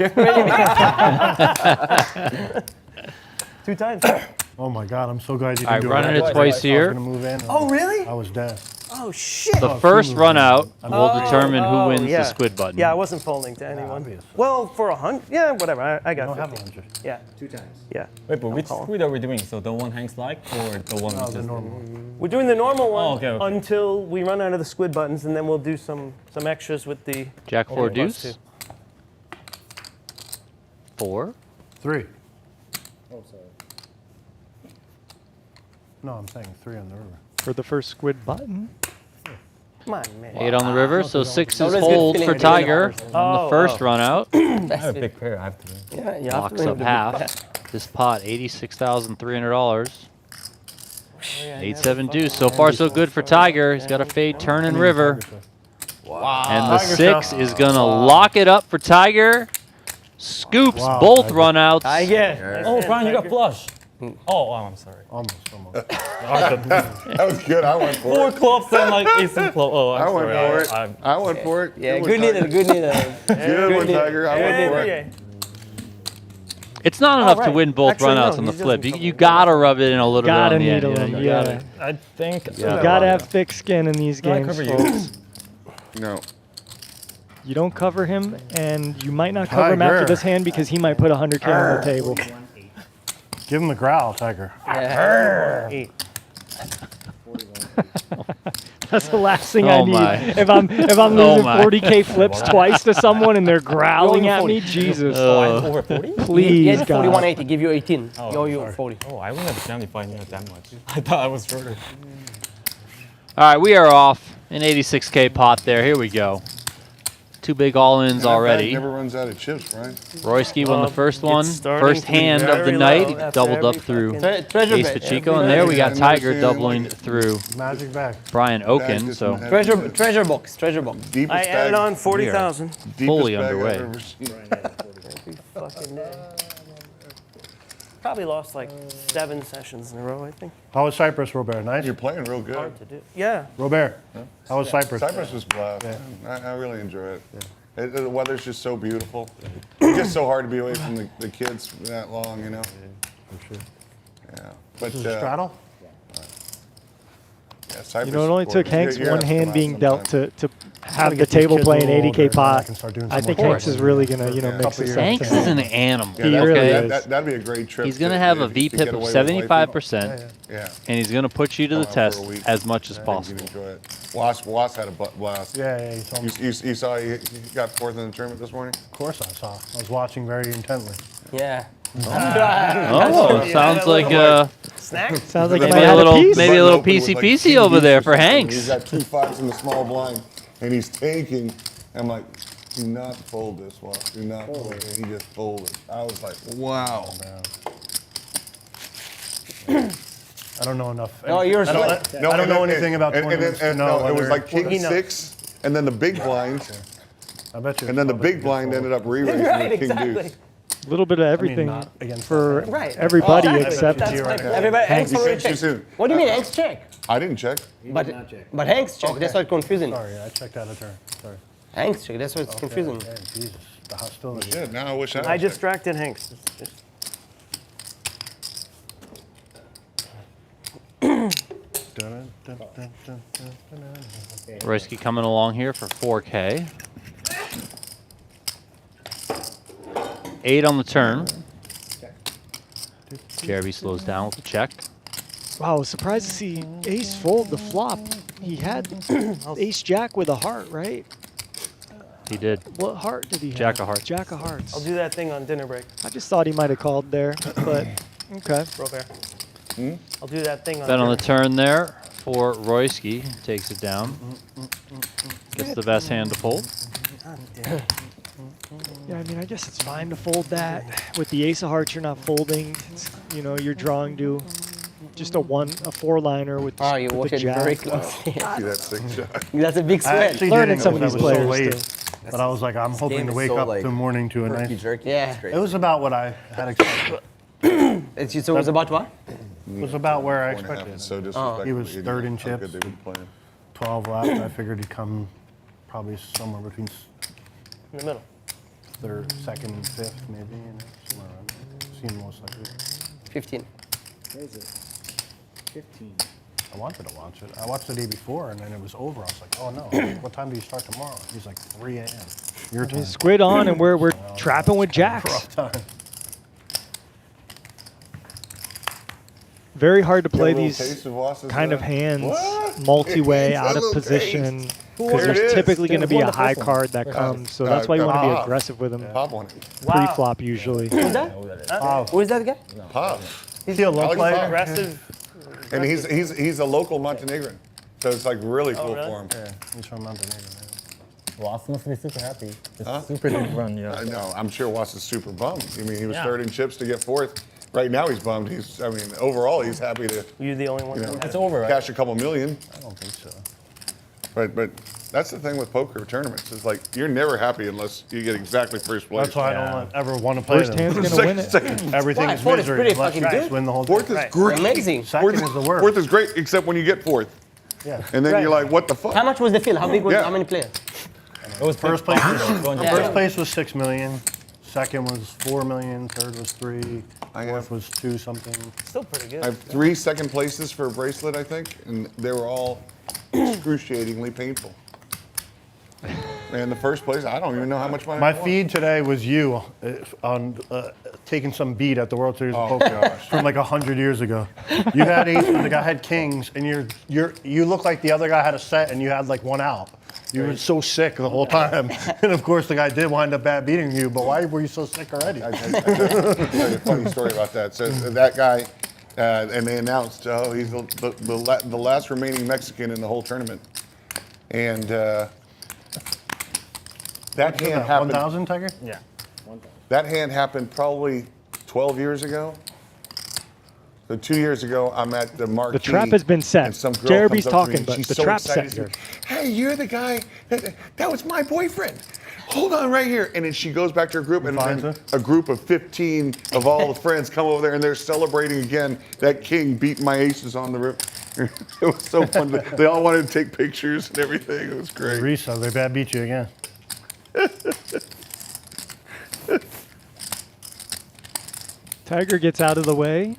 2 times. Oh my God, I'm so glad you All right, didn't do running that. it twice I was here. gonna move in. Oh, really? I was dead. Oh, shit. The first run out will determine who Oh, wins yeah. the squid button. Yeah, I wasn't folding to anyone. obvious. Well, for 100, yeah, whatever. I I got don't have 50. 100. Yeah, 2 times. yeah. Wait, but which calling. squid are we doing? So the one Hanks like or the one No, which the is normal. We're doing the normal one okay, okay. until we run out of the squid buttons, and then we'll do some extras with the Jack 4 plus deuce. 2. 4. 3. Oh, sorry. No, I'm saying 3 on the river. For the first squid button. Come on, man. 8 on the river, so 6 is Always good hold feeling for when you win Tiger numbers. on the first run out. I have a big pair. I have to win. Yeah, you have Locks to win up the half. This pot, $86,300. Yeah, 8-7 deuce. So far, so good for Tiger. He's got a fade turn and river. Wow. And the Tiger 6 shot. is going to lock it up for Tiger. Scoops Wow, both Tiger. runouts. Tiger. Oh, Brian, you got flush. Oh, I'm sorry. Almost. That was good. I went for 4 it. clubs and like ace and club. Oh, I'm I went sorry. for it. I'm- I went for it. Yeah, Good good one, needle, Tiger. good needle. Good one, Tiger. I went for Yeah. it. It's not enough to right. win both Actually, runouts no, on the he flip. doesn't You cover gotta rub it in a little Gotta bit on the needle end. him, You know, you yeah. gotta- I think You gotta have thick skin in these I games, cover you. folks. No. You don't cover him, and you might not cover him after Tiger. this hand because he might put 100K on the table. Give him the growl, Tiger. Yeah. 8. That's the last thing I Oh need. my. If I'm Oh losing my. 40K flips twice to someone and they're growling You're at me, 40. Jesus. Over 40? He Please, had God. 4180, give you 18. Oh, Yo, you sorry. 40. Oh, I wouldn't have jammed if I knew it that much. I thought I was shorter. All right, we are off. An 86K pot there. Here we go. 2 big all-ins And that bag already. never runs out of chips, right? Royski won the first It's one. starting First to be hand of the very night. low He after doubled up every through fucking- Treasure Ace bet. Pacheco. And there we got I've never Tiger seen doubling like it. through Magic bag. Brian Bag Okin. just So had- Treasure box, treasure box. Deepest I added bag- on 40,000. deepest fully bag I've underway. ever seen. Every fucking day. Probably lost like 7 sessions in a row, I think. How was Cyprus, Robert? Nice? You're playing real good. Hard to do. Yeah. Robert, how was Cyprus? Cyprus was blessed. I really enjoy it. The weather's just so beautiful. It's just so hard to be away from the kids for that long, you know? For sure. Yeah. But This is a straddle? yeah, Cyprus You know, it only is took gorgeous. Hanks You're one gonna have to hand come being out dealt sometime. to have the get these table kids a playing little 80K older, then I pot. can start doing I some think more Hanks is really gonna, you know, Yeah. mix Couple this years. up. Hanks is an animal. Yeah, He that- really that- is. That'd be a great trip. He's going to have a to VPIP get of away with 75%, Yeah. and he's going to put you to the Come out for a test week. as much as I think possible. you'd enjoy it. Was had a blast. Yeah, he told me. You saw he got fourth in the tournament this morning? Of course I saw. I was watching very intently. Yeah. Oh, sounds like Snack? Sounds like maybe he might a have little, piece. maybe a little Button open with, like, PC 2 over there deuces for or something. Hanks. He's got 2 5s in the small blind, and he's tanking. I'm like, do not fold this one. Do not fold it. And he just folded. I was like, wow. I don't know enough. No, yours. I don't, I don't know anything about and tournaments to then, know no, it was whether- like king He knows. 6, and then the big blind, I bet you. and then the it's probably big blind good ended up re-raising Right, with king exactly. deuce. A little bit of everything not against for Right. everybody Oh, except that's you right. right now. Everybody, Hanks You already said too checked. soon. What do you mean Hanks check? I didn't check. But Hanks check. That's what's confusing. Sorry, I checked out of turn. Sorry. Hanks check. That's what's confusing. Yeah, Jesus, the hostility. Shit, now I wish I I had checked. distracted Hanks. Dun, dun, dun, dun, dun, dun, dun. Royski coming along here for 4K. 8 on the turn. JRB slows down with the check. wow, I was surprised to see Ace fold the flop. He had Ace Jack with a heart, right? He did. What heart did he have? Jack of hearts. Jack of hearts. I'll do that thing on dinner break, I just thought he might have called there, but okay. Robert. I'll do that thing on Bet on the dinner. turn there for Royski. Takes it down. Gets the best hand to fold. Yeah, I mean, I guess it's fine to fold that. With the ace of hearts, you're not folding. It's, you know, you're drawing to just a 4-liner with, Oh, you with watch the it jack. very closely. See that 6 shot. That's a big I sweat. actually Learning didn't some of because these I was so players, late. But I was like, I'm hoping game to is wake so, up like, the morning to a Jerky, nice. jerky. Yeah. It's great. It was about what I had expected. So it was about what? It was about where I 4.5 expected. is so disrespectful. He was You third know in how chips. good they've been playing. 12 left. I figured he'd come probably somewhere between In the middle. third, second, and fifth, maybe. You know, somewhere around there. Seemed most likely. 15. What is it? 15. I wanted to watch it. I watched the day before, and then it was over. I was like, oh no, what time do you start tomorrow? He's like 3 a.m. Your time. Squid on, and we're trapping with jacks. Rough time. Very hard to Got a play little these taste of Wass's, kind of hands What? multi-way, It's a out of little position, taste. because There it there's is. typically going to be a Wonderful high one. card that comes. So that's why you want to be aggressive with him Pop on it. pre-flop usually. Who's that? Who is that guy? Pop. Is he a low Alex player? Pop. Aggressive. And he's a local Montenegrin. So it's like really cool really? for him. Yeah, he's from Montenegro. Ross must be super happy. It's super big run, yeah. I know. I'm sure Wass is super bummed. I mean, he was Yeah. third in chips to get fourth. Right now he's bummed. Overall he's happy to You're the only one. you know, It's over, right? cash a couple million. I don't think so. But that's the thing with poker tournaments. Is like you're never happy unless you get exactly first place. That's why I don't ever want to play First them. hand's going to win it. Second, Everything Why? is Fourth is misery. pretty Let's fucking just good. win the whole fourth thing. is great. Amazing. Second Fourth is the worst. Fourth is great, except when you get fourth. Yeah. And then you're like, what the fuck? How much was the field? How big was Yeah. How many players? It was First place was, Yeah. first place was 6 million. Second was 4 million. Third was 3. I Fourth have- was 2 something. Still pretty good. I have 3 second places for a bracelet, I think, and they were all excruciatingly painful. And the first place, I don't even know how much money. My I won. feed today was you on taking some beat at the World Series of Oh, Poker gosh. from like 100 years ago. You had aces, the guy had kings, and you look like the other guy had a set and you had like 1 out. You were so sick the whole time. And of course the guy did wind up bad beating you, but why were you so sick already? I tell you a funny story about that. So that guy, and they announced, oh, he's the last remaining Mexican in the whole tournament. And that hand happened. 1,000, Tiger? Yeah. That hand happened probably 12 years ago. So 2 years ago, I'm at the marquee. The trap has been set. And some girl Jeremy's comes up to me talking, and but she's the so trap's excited. set here. Hey, you're the guy. That was my boyfriend. Hold on right here. And then she goes back to her group, and finds then her? a group of 15 of all the friends come over there, and they're celebrating again. That king beat my aces on the rip. It was so fun. They all wanted to take pictures and everything. It was great. Risa, they bad beat you again. Tiger gets out of the way.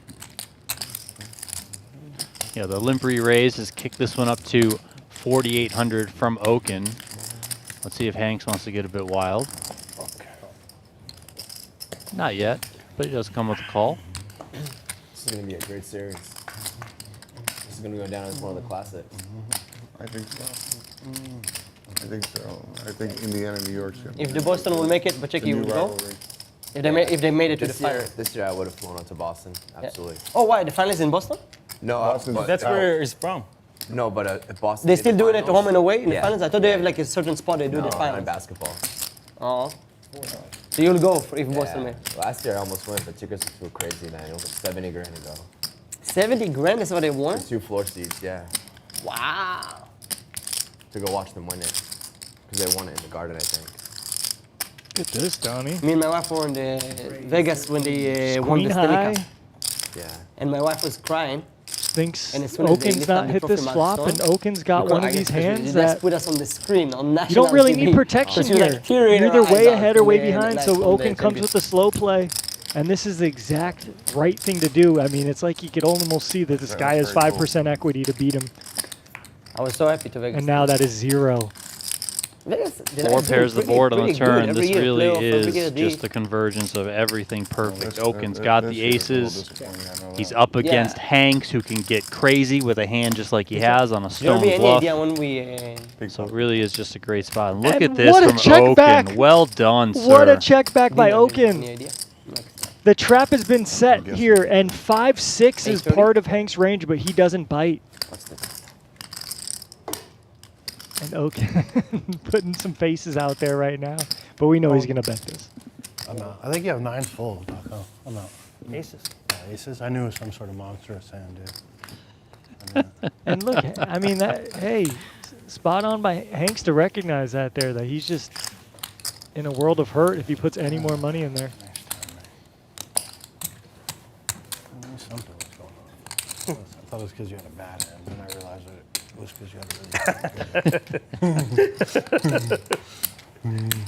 Yeah, the limpery raise has kicked this one up to 4,800 from Okin. Let's see if Hanks wants to get a bit wild. Not yet, but he does come with a call. This is going to be a great series. This is going to go down as one of the classics. I think so. I think so. I think Indiana, New York's going to If the Boston will make it, Pacheco, you new would go? rivalry. If they made it to the final. This year I would have flown out to Boston. Absolutely. Oh, why? The final is in Boston? No, Boston's but, That's where it's from. no, but at Boston. They made the still do it at finals. home and away in the Yeah. finals? I thought they have like a certain spot they do No, the not in finals. basketball. Oh. So you'll go if Boston Yeah. made. Last year I almost went, but tickets were too crazy, man. It was 70 grand to go. 70 grand is what they won? 2 floor seats, yeah. Wow. To go watch them win it. Because they won it in the Garden, I think. Get this, Donnie. Me and my wife were in the Vegas when they won Queen the Stanley high. Cup. Yeah. And my wife was crying. Thinks And as soon as they Okin's lift not up the hit trophy this mark flop, stone, and Okin's got because one I of guess these because hands they just that put us on the screen on national you don't really TV. need protection So she was, here. like, tearing You're her either way eyes out, ahead or way man, behind, and I so told Okin them, comes with the slow play. And this is the exact right thing to do. I mean, it's like you could almost see that this That guy was has very cool. 5% equity to beat him. I was so happy to Vegas. And now that is 0. Vegas, the 4 Knights doing pairs the pretty- board on the pretty good turn. every This year, really playoff, every is year, just the convergence of everything perfect. Okin's This- got this the year is a little aces. disappointing, I know He's that. up against Yeah. Hanks, who can get crazy with a hand just like he has on a Do you have stone any bluff. idea when we... Big So it fun. really is just a great spot. And look And at this what a from check Okin. back. Well done, sir. What a check back by Any Okin. idea? The trap has been set guessing. here, and 5-6 is 830? part of Hank's range, but he doesn't bite. What's the... And Okin putting some faces out there right now. But we know he's going to bet this. I'm out. I think you have 9s full, Taco. I'm out. Aces. Yeah, aces. I knew it was some sort of monstrous hand, dude. And look, I mean, hey, spot on by Hanks to recognize that there, that he's just in a world of hurt if he puts any more money in there. Nice time, man. I knew something was going on. I thought it was because you had a bad hand, then I realized that it was because you had a really bad hand.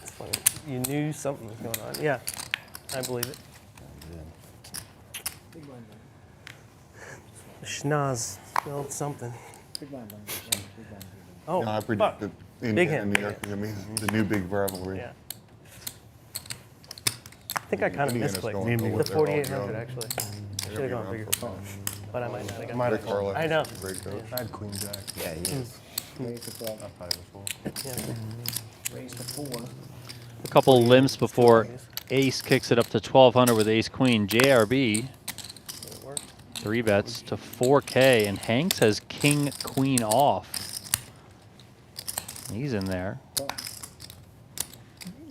It's funny. You knew something was going on. Yeah, I believe it. Schnoz spelled something. Oh, No, I fuck. predict that Big Indiana, hand. New York is going to be the new big rivalry. Yeah. I think I kind of Indiana's misclicked. going The over there all 4,800 young. actually. They're Should have gonna gone be bigger. around for fun. But I might not have Might got have Rick Carlisle I know. is a great coach. I had queen jack. Yeah, he is. Raise the 12. That probably was full. Yeah. Raise the 4. A couple limps before Ace kicks it up to 1,200 with Ace Queen. JRB, 3 bets to 4K, and Hanks has King Queen off. He's in there.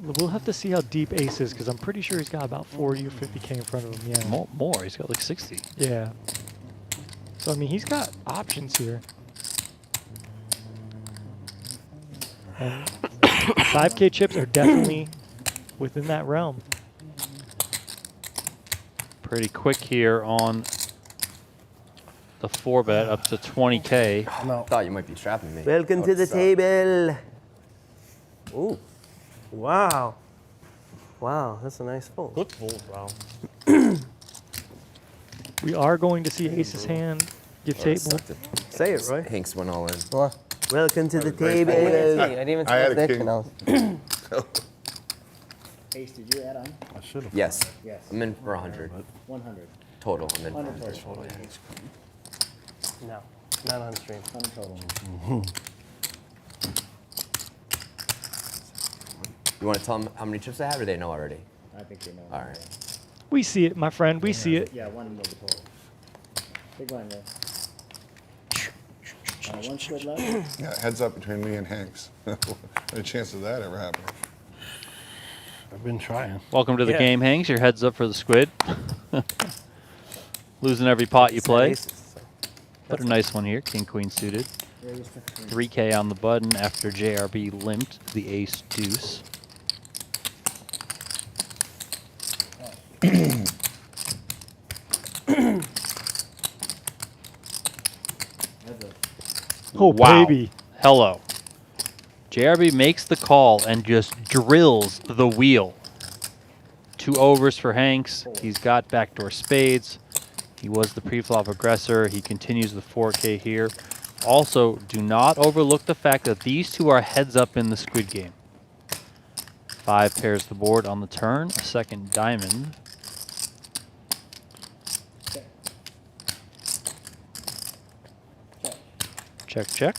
We'll have to see how deep Ace is, because I'm pretty sure he's got about 40 or 50K in front of him. Yeah. More. He's got like 60. Yeah. So, I mean, he's got options here. And 5K chips are definitely within that realm. Pretty quick here on the 4-bet up to 20K. I'm out. Thought you might be trapping me. Welcome That to the would suck. table. Ooh. Wow. Wow, that's a nice fold. Good fold, wow. We are going to see Ace's hand give table. Sucked it. Say it, Roy. Hanks went all in. What? Welcome to the Great table. fold. I didn't even I had see a the king. now. Ace, did you add on? I should have. Yes. Yes. I'm in for 100 100. total. I'm in for 100 100 total. total. Yeah. No, not on stream. 100 total. You want to tell them how many chips I have, or they know already? I think they know. All right. We see it, my friend. We see it. Yeah, one was the total. Big blind there. One squid left. Yeah, heads up between me and Hanks. Any chance of that ever happening? I've been trying. Welcome to the Yeah. game, Hanks. Your heads up for the Squid. Losing every pot you play. But a nice one here. King Queen suited. 3K on the button after JRB limped the ace deuce. Oh, Wow. baby. Hello. JRB makes the call and just drills the wheel. 2 overs for Hanks. He's got backdoor spades. He was the pre-flop aggressor. He continues the 4K here. Also, do not overlook the fact that these two are heads up in the Squid game. 5 pairs the board on the turn. A second diamond. Check, check.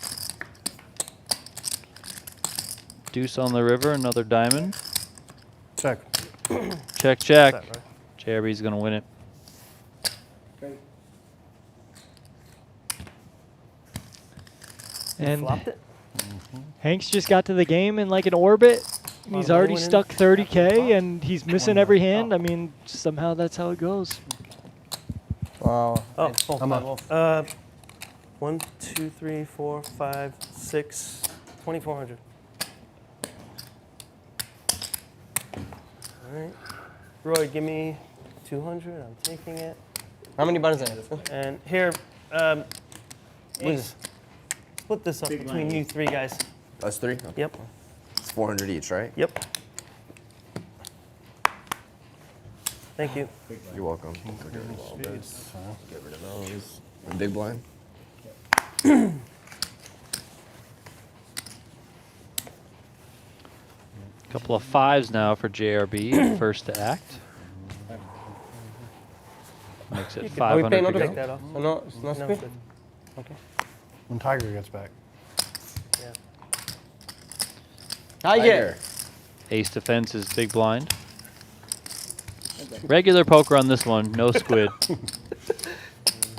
Deuce on the river, another diamond. Check. Check, check. JRB's going to win it. Great. And Flopped it? Hanks just got to the game in like an orbit. And he's Well, already winning stuck after 30K, and he's missing every hand. I mean, somehow that's how it goes. Wow. Oh, I'm up. 1, 2, 3, 4, 5, 6, 2,400. All right. Roy, give me 200. I'm taking it. How many buttons are there? And here, Ace, split this up Big between blind. you 3 guys. Us 3? Okay. Yep. It's 400 each, right? Yep. Thank you. You're welcome. Get rid of all this. Get rid of those. And big blind? Couple of 5s now for JRB. First to act. Makes it Are we 500 playing to auto go. Take that off. No, it's not No, split. it's good. Okay. When Tiger gets back. Yeah. Tiger. Ace defense is big blind. Regular poker on this one, no Squid.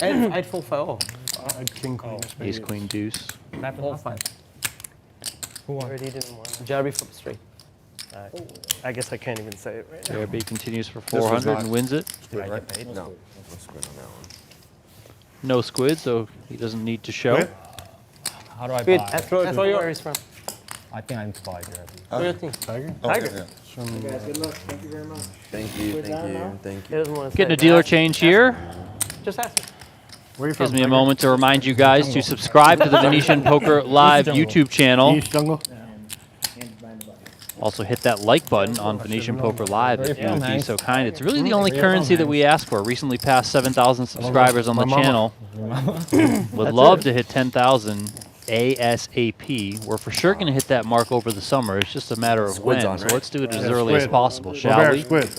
I'd full 5. I had king queen. Ace queen deuce. Full 5. Already didn't want it. Jerry flip straight. I guess I can't even say it right now. JRB continues for was 400 not- and wins it. Squid, right? No. No squid on that one. No Squid, so he doesn't need to show. Squid? How do I Wait, buy? throw That's where your he's from. I think I need to buy JRB. throw your thing. Tiger? Okay, Tiger. yeah. Hey guys, good luck. Thank you very much. Thank you, Squid down now? thank He you. doesn't want to Getting a say dealer it. change here. Just ask me. Where are you from? Gives me a Tiger? moment to remind you guys to subscribe to the Venetian Poker Live YouTube channel. East Jungle? And behind the button. Also hit that like button on Venetian Poker Live if you would be Nice. so kind. It's really the only currency that we ask for. Recently passed 7,000 subscribers on the My mama. channel. Would love to hit 10,000 ASAP. We're for sure going to hit that mark over the summer. It's just a matter of Squid's when. on, So right? let's do it as Yeah, early as Squid. possible, shall Robert, we? Squid.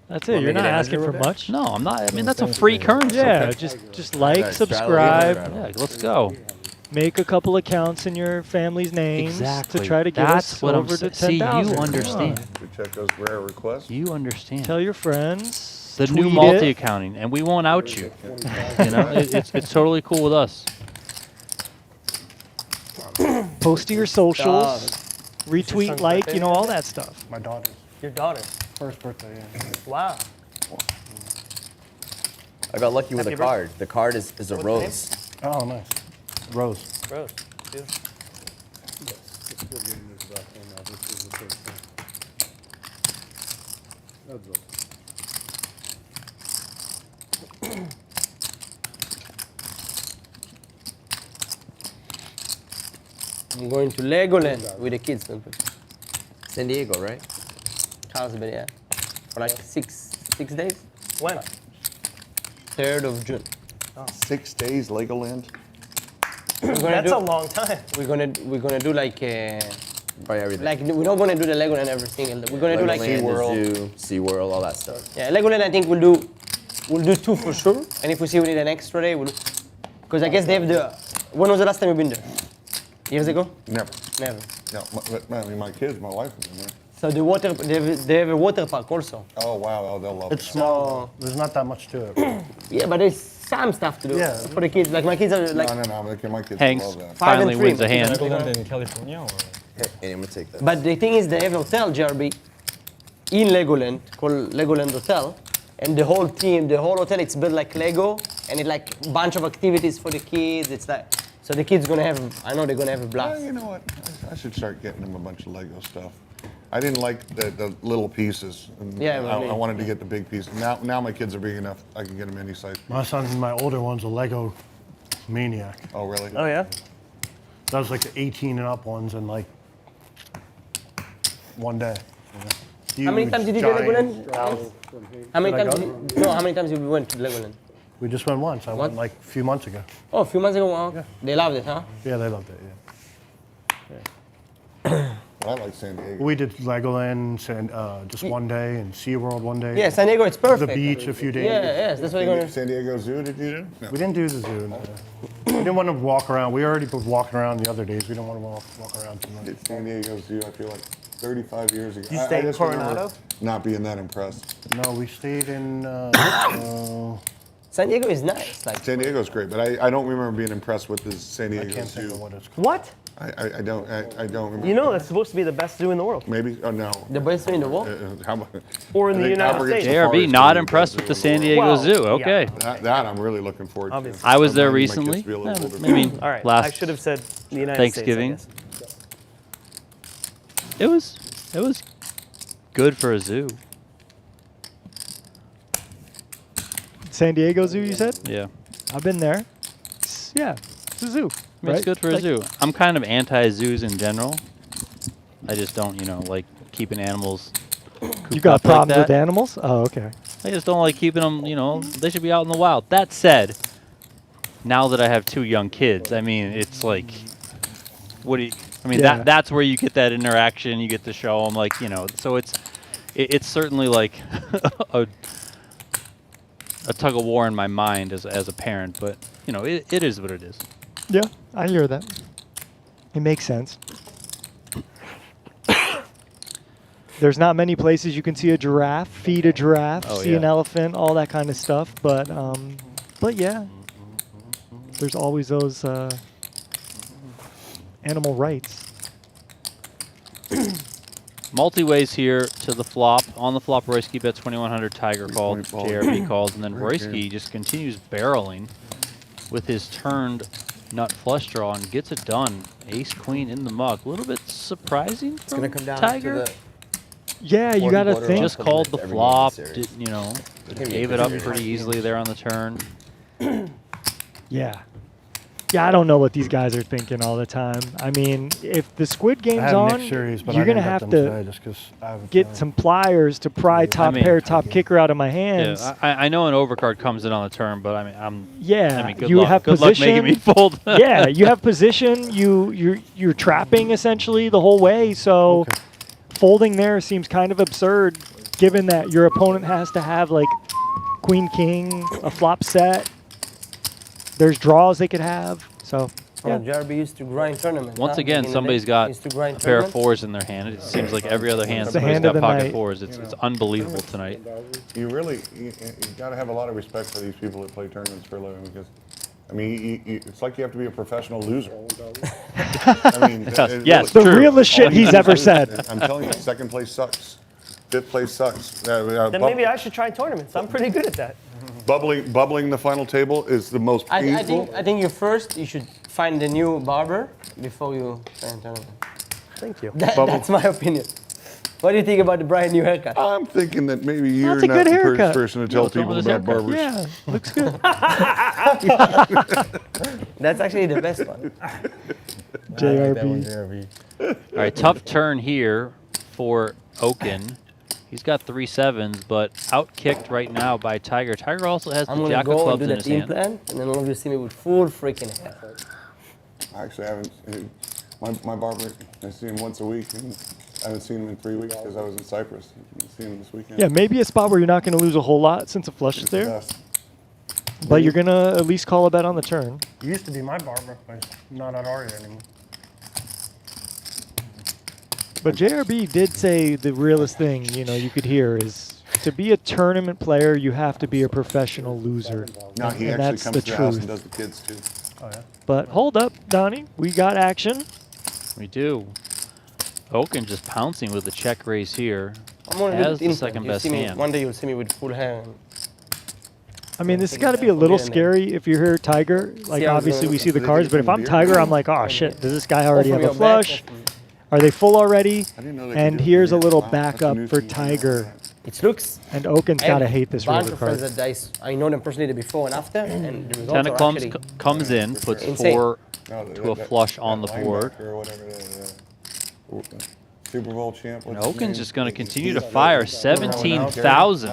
That's it. You're make not it asking for Andrew much. No, I'm not. I mean, that's a free currency. Yeah, just like, Right, subscribe, straddle. Yeah, let's go. make a couple accounts in your family's names Exactly. to try to get That's us what I'm over to saying. See, you 10,000. Come understand. on. We check those rare requests. You understand. Tell your friends. The new tweet multi-accounting, and we won't out you. You know, it's totally cool with us. it, post to your socials, retweet, son's like, birthday you know, all that stuff. My daughter's Your daughter. first birthday, yeah. Wow. I got lucky with Happy a card. The card is a What's the name? rose. Oh, nice. Rose. Rose. Beautiful. I'm going to Legoland with the kids. San Diego, right? Carlsbad, yeah. For like six days. When? 3rd of June. 6 days Legoland. That's a long time. We're gonna do like Buy everything. like we're not gonna do the Legoland every single day. We're gonna do like Legoland, the zoo, SeaWorld, all that stuff. yeah, Legoland. I think we'll do 2 for sure. And if we see we need an extra day, we'll do. Because I guess they have the. When was the last time you've been there? Years ago? Never. Never. No, I mean, my kids, my wife was in there. So the water, they have a water park also. Oh, wow. Oh, they'll love It's it. small. There's not that much to it. Yeah, but there's some stuff to do Yeah. for the kids. Like my kids are like. No, my kids Hanks love that. 5 and finally 3, wins a my kids hand. are- Legoland in California or? Hey, I'm gonna take that. But the thing is, they have a hotel, JRB, in Legoland, called Legoland Hotel. And the whole team, the whole hotel, it's built like Lego. And it's like a bunch of activities for the kids. It's like, so the kids gonna have, I know they're gonna have a blast. You know what? I should start getting them a bunch of Lego stuff. I didn't like the little pieces. And Yeah, I wanted to get the big pieces. Now my kids are big enough. I can get them any size. My son, my older one's a Lego maniac. Oh, really? Oh yeah. Does like the 18 and up ones in like one day. How many Huge, times did you go to giant. Legoland? How many Did I times? go? No, how many times you went to Legoland? We just went once. I went like a few months ago. Oh, a few months ago. Wow. They loved it, huh? Yeah, they loved it. I like San Diego. We did Legoland just one day and SeaWorld one day. Yeah, San Diego, it's perfect. The beach a few days. Yeah, yes, that's what they're gonna. San Diego Zoo, did you do? No. We didn't do the zoo. No. We didn't want to walk around. We already were walking around the other days. We don't want to walk around too much. Did San Diego Zoo, I feel like 35 years ago. You I stayed in just remember Coronado? not being that impressed. No, we stayed in. San Diego is nice. Like, San Diego's great, but I don't remember being impressed with the San I Diego can't think Zoo. of what it's called. What? I don't remember. You know that's supposed to be the best zoo in the world, Maybe? Oh, no. the best thing in the world. How about? or in I the think United Albuquerque States. Safari JRB is not probably the impressed best with the zoo in San the Diego Well, Zoo. yeah. Okay. That I'm really looking forward to. Obviously. I was there My kids recently. be a little older. I mean, All right. I last should have said the United Thanksgiving. States. it was good for a zoo. San Diego Zoo, you said? Yeah. I've been there. Yeah, it's a zoo. I mean, it's right? good for a Like- zoo. I'm kind of anti-zoos in general. I just don't, like keeping animals cooped You got up like problems with that. animals? Oh, okay. I just don't like keeping them, they should be out in the wild. That said, now that I have 2 young kids, I mean, it's like, Yeah. that's where you get that interaction, you get to show them, like, so it's certainly like a tug of war in my mind as a parent, but, it is what it is. Yeah, I hear that. It makes sense. There's not many places you can see a giraffe, feed a giraffe, Oh, see an yeah. elephant, all that kind of stuff. But yeah, there's always those animal rights. Multi-ways here to the flop. On the flop, Royski bet 2,100, Tiger called, JRB called, and then Royski just continues barreling with his turned nut flush draw and gets it done. Ace Queen in the muck. A little bit surprising It's from gonna come down Tiger. to the. Yeah, you Fourth got to quarter think. line. Just called the Every game in the flop. series. Gave it up pretty easily there on the turn. Yeah. Yeah, I don't know what these guys are thinking all the time. I mean, if the Squid I game's had on, mixed series, but you're I going to didn't bet have them to today just 'cause I have a get feeling. some pliers to pry top mean, pair, top kicker out of my hands. Yeah, I know an overcard comes in on the turn, but Yeah, good you luck. have Good luck making me position. fold. Yeah, you have position. You're trapping essentially the whole way. So Okay. folding there seems kind of absurd, given that your opponent has to have like Queen King, a flop set. There's draws they could have. So Oh, yeah, JRB used to grind tournaments. Once huh? again, Back in the somebody's day. got Used to grind a pair of tournaments. 4s in their hand. It seems like every other hand It's the somebody's hand got of the pocket night. 4s. It's unbelievable tonight. You got to have a lot of respect for these people that play tournaments for a living because, I mean, it's like you have to be a professional loser. I mean, it Yes, the true. realest shit he's ever said. I'm telling you, second place sucks. Fifth place sucks. Then maybe I should try tournaments. I'm pretty good at that. Bubbling the final table is the most painful. I think you should find a new barber before you play a tournament. Thank you. That's my opinion. What do you think about the brand new haircut? I'm thinking that maybe you're That's a not good the first haircut. person to tell what's wrong people with his about haircut? barbers. Yeah, looks good. That's actually the best one. JRB. JRB. All right, tough turn here for Okin. He's got 3 sevens, but outkicked right now by Tiger. Tiger also has I'm the gonna jack of go and clubs do in the his team hand. plan, and then all of you see me with full freaking head. I actually haven't. My barber, I see him once a week, and I haven't seen him in 3 weeks because I was in Cyprus. I see him this weekend. Yeah, maybe a spot where you're not going to lose a whole lot since a flush is It's the there, best. but you're going to at least call a bet on the turn. He used to be my barber, but he's not at Aria anymore. But JRB did say the realest thing, you know, you could hear is to be a tournament player, you have to be a professional loser. No, he and actually that's comes the to the house and truth. does the kids too. Oh yeah. But hold up, Donnie, we got action. We do. Okin just pouncing with the check raise here. I'm gonna do Has team the plan. second You'll best see me- hand. One day you'll see me with full hand. I mean, this has got to be a little scary if you're here, Tiger. Like, See how it's obviously, going. we see the Did they cards, get but if some I'm beer? Tiger, I'm like, oh, shit, does this guy already have Or from a your back, flush? or from- Are they full already? I didn't know they could And do it here's a from little here. Wow, that's a backup new for thing. Tiger. It looks. And Okin's got to hate this bunch river of friends card. that dice. I know them personally the before and after, and the results 10 are of clubs actually comes in, puts insane. 4 No, to a flush on the board. linebacker or whatever Super Bowl champ. And what's his Okin's name? just going to continue to He's- fire Huh? 17,000.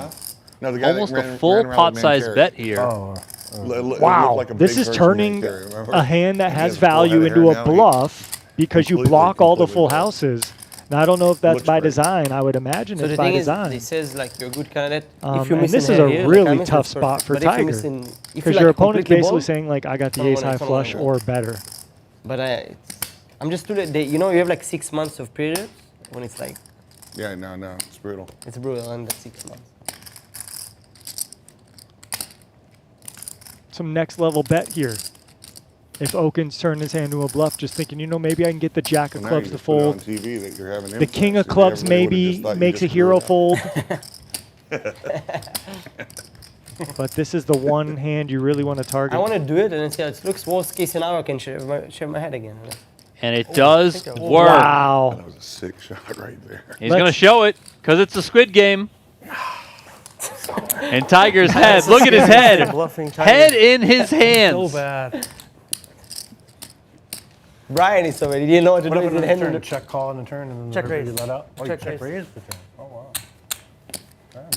No, the guy that Almost ran- a ran full around with pot-sized Mancari. bet here. Oh. Wow, Like a this big is version of turning Mancari, remember? a hand that He has has full value head of into hair a now. bluff because you Completely- block all the completely full bluff. houses. Now, I don't know if that's Looks by great. design. I would imagine So it's the by thing is, design. it says like you're a good candidate. And if you miss this in is a here, like really I miss, tough it's spot perfect. for But if you Tiger. miss in- if you Because like your opponent's completely basically ball, saying, like, I got the Don't ace wanna- high don't flush wanna or better. But I'm just doing it. You know, you have like 6 months of period when it's like Yeah, no, it's brutal. it's brutal, and that's 6 months. Some next level bet here. If Okin's turned his hand to a bluff, just thinking, you know, maybe I can get the jack of Now clubs you to just put it on fold. TV that you're having The king of influence, and clubs everybody would've maybe just thought you makes a just blew hero it out. fold. But this is the one hand you really want to target. I want to do it and then see how it looks. Worst case scenario, I can shave my head again. And it does think I- work. Wow. That was a sick shot right there. He's going to show it because it's a Squid game. And Tiger's head. Look at his head. Bluffing Tiger. Head in his So hands. bad. Brian is already. He didn't know what to What do. happened He on the didn't turn? handle Check call on the turn and then Check the river raise. you let out? Oh, Check you check raise. raise the turn. Oh, wow.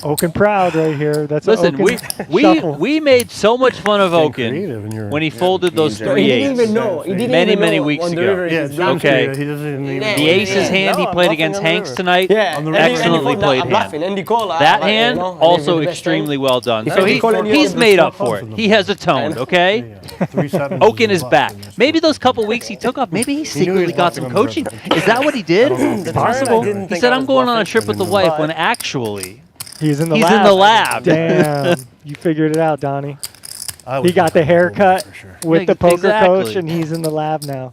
Okin proud right here. That's Listen, an Okin we shuffle. we made so much fun of Getting Okin creative in your- when he folded those he He 3 didn't eights. even know. He didn't Many, even many know weeks on the ago. river Yeah, he's it's bluffing. Okay. He doesn't even Yeah. The know. aces hand he No, I'm played bluffing against on the Hanks river. tonight. Yeah, On the and river. he- and he Excellently called, played I'm bluffing, hand. and he called, That you hand know, and also he did the best extremely thing. well done. He So said he called it he's the made top up for clubs it. in the He has atoned, okay? Yeah. 3 sevens Okin is bluff back. in this Maybe one. those couple weeks he took off, maybe he knew he secretly was got some bluffing on the coaching. river. Is that what he did? I don't know if The he turn, I Possible. didn't He think said, I I'm was going on a bluffing. trip with the But- wife when actually He's in the he's lab. in the lab. Damn. You figured it out, Donnie. I He was got the bluffing on haircut for sure. with the poker Exactly. coach, and he's in the lab now.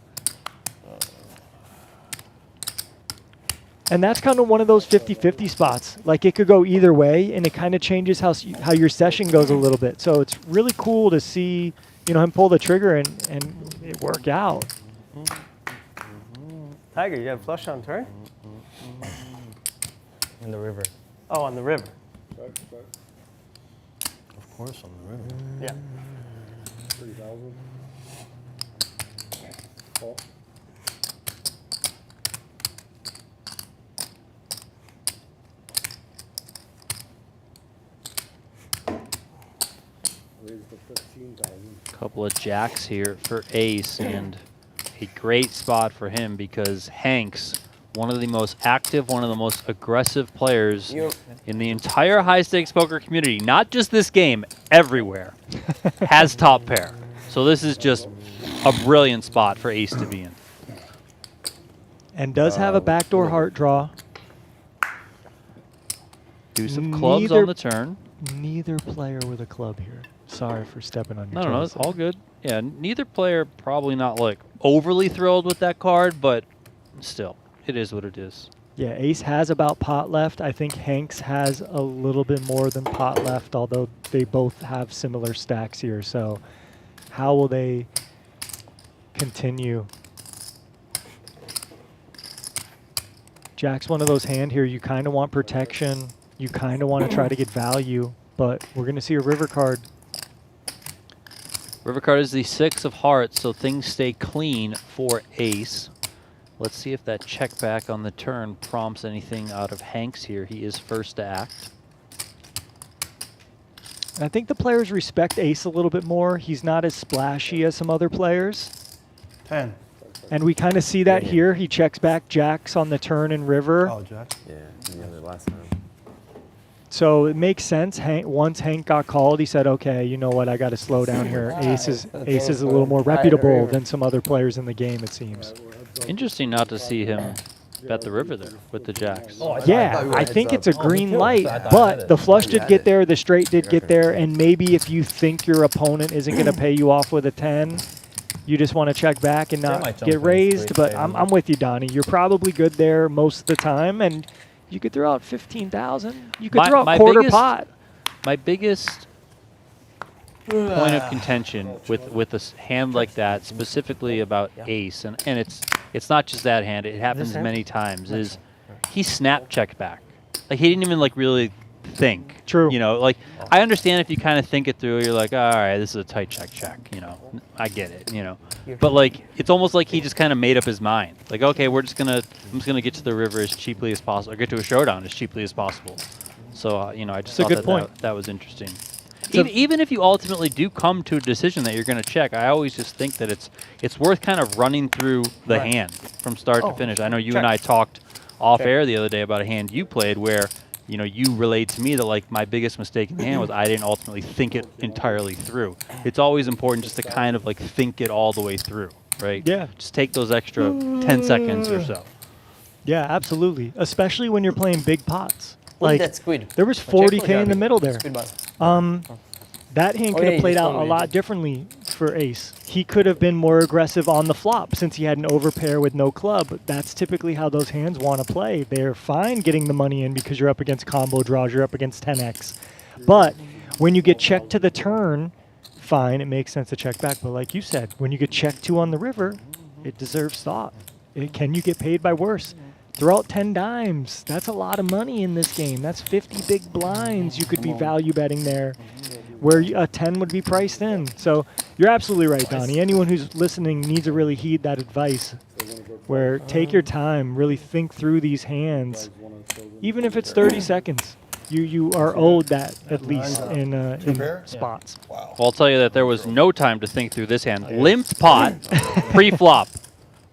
And that's kind of one of those 50-50 spots. Like, it could go either way, and it kind of changes how your session goes a little bit. So it's really cool to see, you know, him pull the trigger and it work out. Tiger, you have flush on turn? In the river. Oh, on the river. Of course, on the river. Yeah. 3,000. Call. Raise the 15,000. Couple of jacks here for Ace, and a great spot for him because Hanks, one of the most active, one of the most aggressive players You- in the entire high-stakes poker community, not just this game, everywhere, has top pair. So this is just a brilliant spot for Ace to be in. And does have a backdoor heart draw. Deuce of clubs Neither- on the turn. Neither player with a club here. Sorry for stepping on your No, toes. it's all good. Yeah, neither player probably not like overly thrilled with that card, but still, it is what it is. Yeah, Ace has about pot left. I think Hanks has a little bit more than pot left, although they both have similar stacks here. So how will they continue? Jack's one of those hand here. You kind of want protection. You kind of want to try to get value, but we're going to see a river card. River card is the 6 of hearts, so things stay clean for Ace. Let's see if that check back on the turn prompts anything out of Hanks here. He is first to act. And I think the players respect Ace a little bit more. He's not as splashy as some other players. 10. And we kind of see that here. He checks back jacks on the turn and river. Oh, Jack. Yeah, you did it last time. So it makes sense. Once Hank got called, he said, okay, you know what, I got to slow down here. Ace is a little more reputable than some other players in the game, it seems. Interesting not to see him bet the river there with the jacks. Yeah, I think it's a green light, but the flush did get there, the straight did get there, and maybe if you think your opponent isn't going to pay you off with a 10, you just want to check back and not get raised. But I'm with you, Donnie. You're probably good there most of the time, and you could throw out 15,000. You could throw out quarter pot. My biggest point of contention with a hand like that, specifically about Ace, and it's not just that hand. It happens many times. Is he snap checked back? Like he didn't even like really think. True. You know, like I understand if you kind of think it through. You're like, all right, this is a tight check. You know, I get it. You know, but like it's almost like he just kind of made up his mind. Like, okay, I'm just gonna get to the river as cheaply as possible, or get to a showdown as cheaply as possible. So you know, I just thought that was interesting. Even if you ultimately do come to a decision that you're going to check, I always just think that it's worth kind of running through the hand from start to finish. I know you and I talked off air the other day about a hand you played where, you know, you relayed to me that like my biggest mistake in the hand was I didn't ultimately think it entirely through. It's always important just to kind of like think it all the way through, right? Yeah. Just take those extra 10 seconds or so. Yeah, absolutely. Especially when you're playing big pots. Like that squid. There was 40K in the middle there. Squid bot. That hand could have played out a lot differently for Ace. He could have been more aggressive on the flop since he had an overpair with no club. That's typically how those hands want to play. They're fine getting the money in because you're up against combo draws, you're up against 10x. But when you get checked to the turn, fine, it makes sense to check back. But like you said, when you get checked to on the river, it deserves thought. Can you get paid by worse? Throw out 10 dimes. That's a lot of money in this game. That's 50 big blinds you could be value betting there, where a 10 would be priced in. So you're absolutely right, Donnie. Anyone who's listening needs to really heed that advice, where take your time, really think through these hands. Even if it's 30 seconds, you are owed that at least in spots. Wow. Well, I'll tell you that there was no time to think through this hand. Limped pot, pre-flop.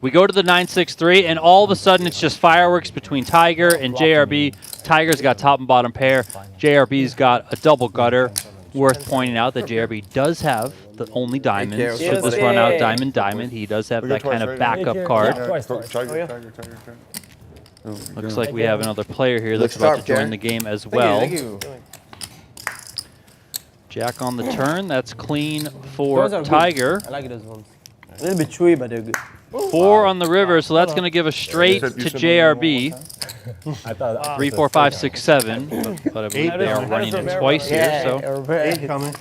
We go to the 9-6-3, and all of a sudden it's just fireworks between Tiger and JRB. Tiger's got top and bottom pair. JRB's got a double gutter. Worth pointing out that JRB does have the only diamonds for this run out, diamond. He does have that kind of backup card. Tiger. Looks like we have another player here that's about to join the game as well. Thank you. Jack on the turn. That's clean for Those are good. Tiger. I like those ones. A little bit chewy, but they're good. 4 on the river, so that's going to give a straight to JRB. 3, 4, 5, 6, 7. But I believe they are running it twice here, so 8 coming.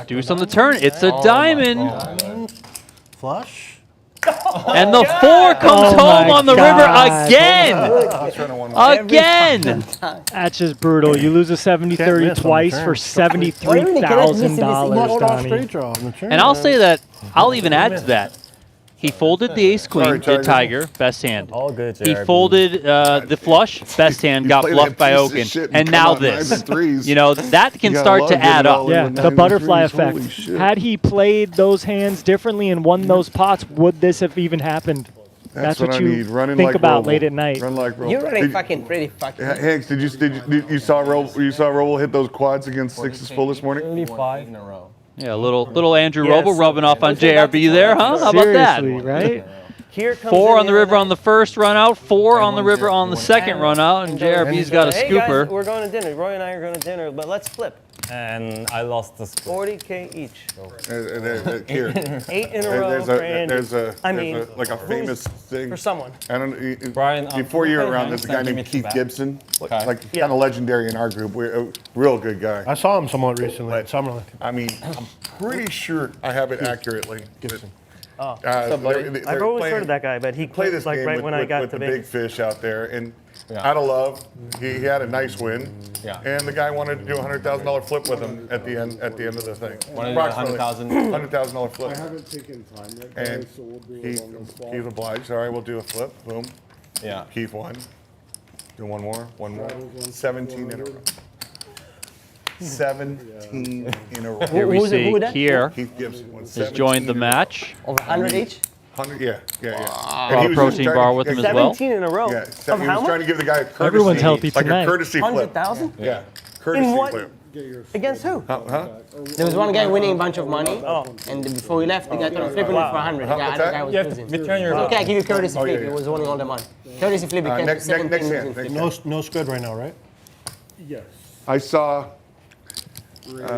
deuce on the turn. It's a diamond. Diamond. Flush. And the 4 comes home on the river again. Again. That's just brutal. You lose a 70-30 twice for $73,000, Donnie. And I'll say that, I'll even add to that. He folded the ace-queen, did Tiger, best hand. All good, He JRB. folded the flush, best hand, got played bluffed by that piece of Okin. shit and And come now out 9s this. and 3s. You know, that can You gotta start love to getting add it up. all in Yeah, with the 9s and butterfly 3s. Holy effect. shit. Had he played those hands differently and won those pots, would this have even happened? That's what I you need. Running think like about Roble. late at night. Run like Roble. You're running Did- fucking pretty fucking. Hanks, did you saw Roble hit those quads against Sixes full this morning? Only 5 in a row. Yeah, little Andrew Yes. Roble rubbing off on JRB there, huh? How about that? Seriously, right? Here comes 4 on the river other on the first run out, 4 on the river on the second run out, and JRB's got a Hey scooper. guys, we're going to dinner. Roy and I are going to dinner, but let's flip. And I lost the score. 40K each. Here. 8 in a row for Andy. There's a who's- famous thing. For someone. I don't. Brian, before you were okay, around, there's a guy give me named two Keith back. Gibson, Okay. like Yeah. kind of legendary in our group. We're a real good guy. I saw him somewhat recently at Summerlin. I mean, I'm pretty sure I have it accurately. Gibson. Oh, I've always heard of that guy, but he Play quit this like game right with, when I with, got with to the big Vegas. fish out there, and Yeah. out of love, he had a nice win. Yeah. And the guy wanted to do a $100,000 flip with him at the end of the thing. Wanted to do a $100,000? $100,000 I flip. haven't taken time yet, guys, And so we'll do he, it on the spot. he's obliged. All right, we'll do a flip. Boom. Yeah. Keith won. Do one more. One more. Travels on 17 in a row. 17 in a row. Here we Who's it- who see that? Keir Keith Gibson won has 17 joined the in a row. match. Over 100 each? 100, yeah. And Brought he a was protein trying bar to- with him as yeah, well. 17 in a row. Yeah, Of he how was trying to much? give the guy a courtesy. Everyone's healthy like tonight. a courtesy flip. 100,000? Yeah, courtesy what? flip. Get your Against who? Huh? There was one guy winning a bunch of money, Oh. and before we left, the guy tried to flip it for 100. The What's other that? guy was You have losing. to return your Okay, I give you courtesy Oh, yeah, flip. yeah. He was winning all the money. Courtesy flip, he came to Next 17 hand. losing. Next No Squid right now, right? Yes. I saw Raise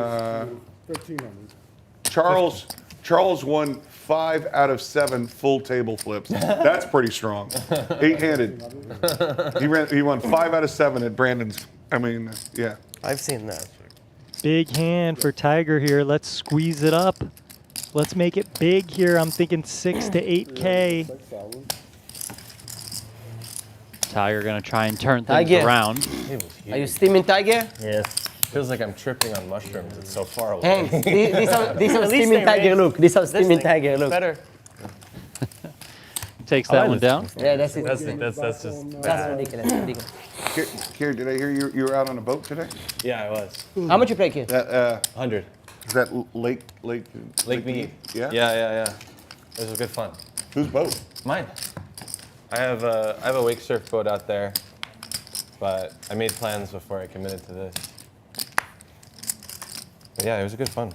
1,500. Charles won 5 out of 7 full table flips. That's pretty strong. 8-handed. He won 5 out of 7 at Brandon's. I mean, yeah. I've seen that. Big hand for Tiger here. Let's squeeze it up. Let's make it big here. I'm thinking 6 to 8K. 6,000. Tiger going to try and turn things Tiger. around. Are you steaming Tiger? Yes. Feels like I'm tripping on mushrooms. It's so far away. Hanks, this how least steaming they Tiger raised look. This how This steaming thing, Tiger look. better. Takes that one down. Yeah, that's it. That's just That's ridiculous. ridiculous. Kier, did I hear you were out on a boat today? Yeah, I was. How much you play, kid? 100. Is that Lake Mead. Yeah? Yeah. It was good fun. Whose boat? Mine. I have a wake surf boat out there, but I made plans before I committed to this. But yeah, it was a good fun.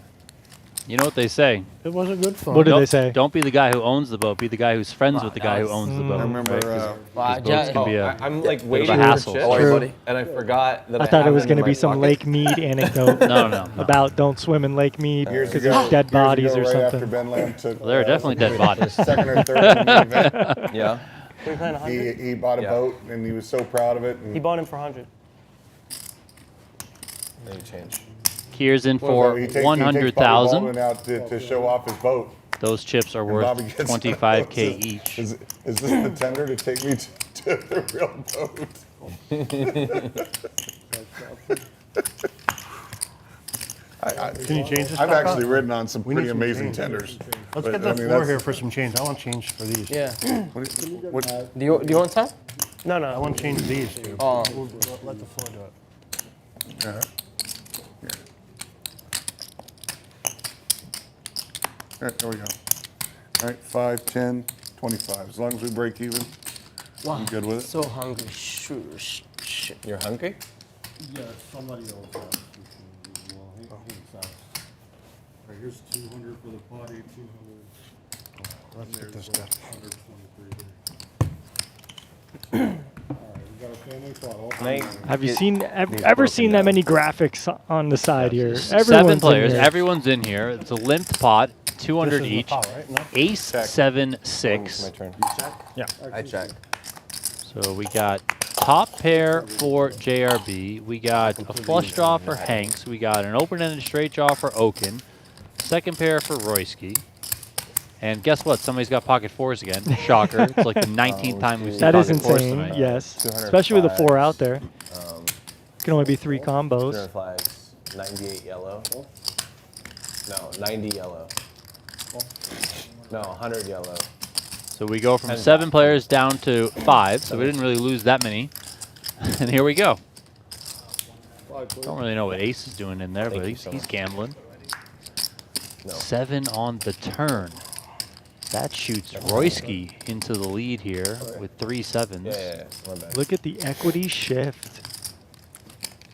You know what they say? It wasn't good fun. What did Don't- they say? Don't be the guy who owns the boat. Be the guy who's friends with the guy who owns the boat. I remember. right? 'Cause Wow, these boats can be a I'm like bit of waiting a for hassle. shit, True. and I forgot that I thought it was going going to be some Lake Mead anecdote No. about don't swim in Lake Mead Years because ago, there's dead bodies or right after something. Ben Lamb took. There are definitely dead bodies. Second or third in the event. Yeah. We playing 100? He bought a Yeah. boat and he was so proud of it. And He bought him for 100. Then you change. Keir's in what was for that? He takes Bobby 100,000. Baldwin out to show off his boat. Those chips are And worth Bobby gets 25K those. each. Is this the tender to take me to the real boat? Can you change this? I've back actually up? ridden on some We need pretty some amazing change. tenders. Let's but, get the I mean, floor that's- here for some change. I want change for these. Yeah. What, Do you want some? No, I no. want to change these. Too. Oh. Let the floor do it. Here. All right, there we go. All right, 5, 10, 25. As long as we break even, Wow. I'm good with it. So hungry. Shit. You're hungry? Yeah, somebody else asked as well. Hanks asked. All right, here's 200 for the pot, 1,800. Let's get this There's done. 123 there. All right, we got a family pot. All Nice. Have you seen ever seen that many graphics on the side here? Seven Everyone's in players. here. Everyone's in here. It's a limped pot, 200 This is the each. pot, right? No? Ace, Check. 7, It's 6. my turn. I check. So we got top pair for JRB. We got a flush draw for Hanks. We got an open-ended straight draw for Okin. Second pair for Royski. And guess what? Somebody's got pocket fours again. Shocker. It's like the 19th time we've seen That is pocket fours insane. tonight. Yes, 200 especially with the 4 out there. Um, Can only be 3 200 combos. flags. 98 yellow. No, 90 yellow. No, 100 yellow. So we go from And 7 players down to 5. So we didn't really lose that many. And here we go. Don't really know what Ace is doing in there, Thank but you he's, so he's much. gambling. No. 7 on the turn. That shoots Royski into the lead here with 3 sevens. Yeah. My bad. Look at the equity shift.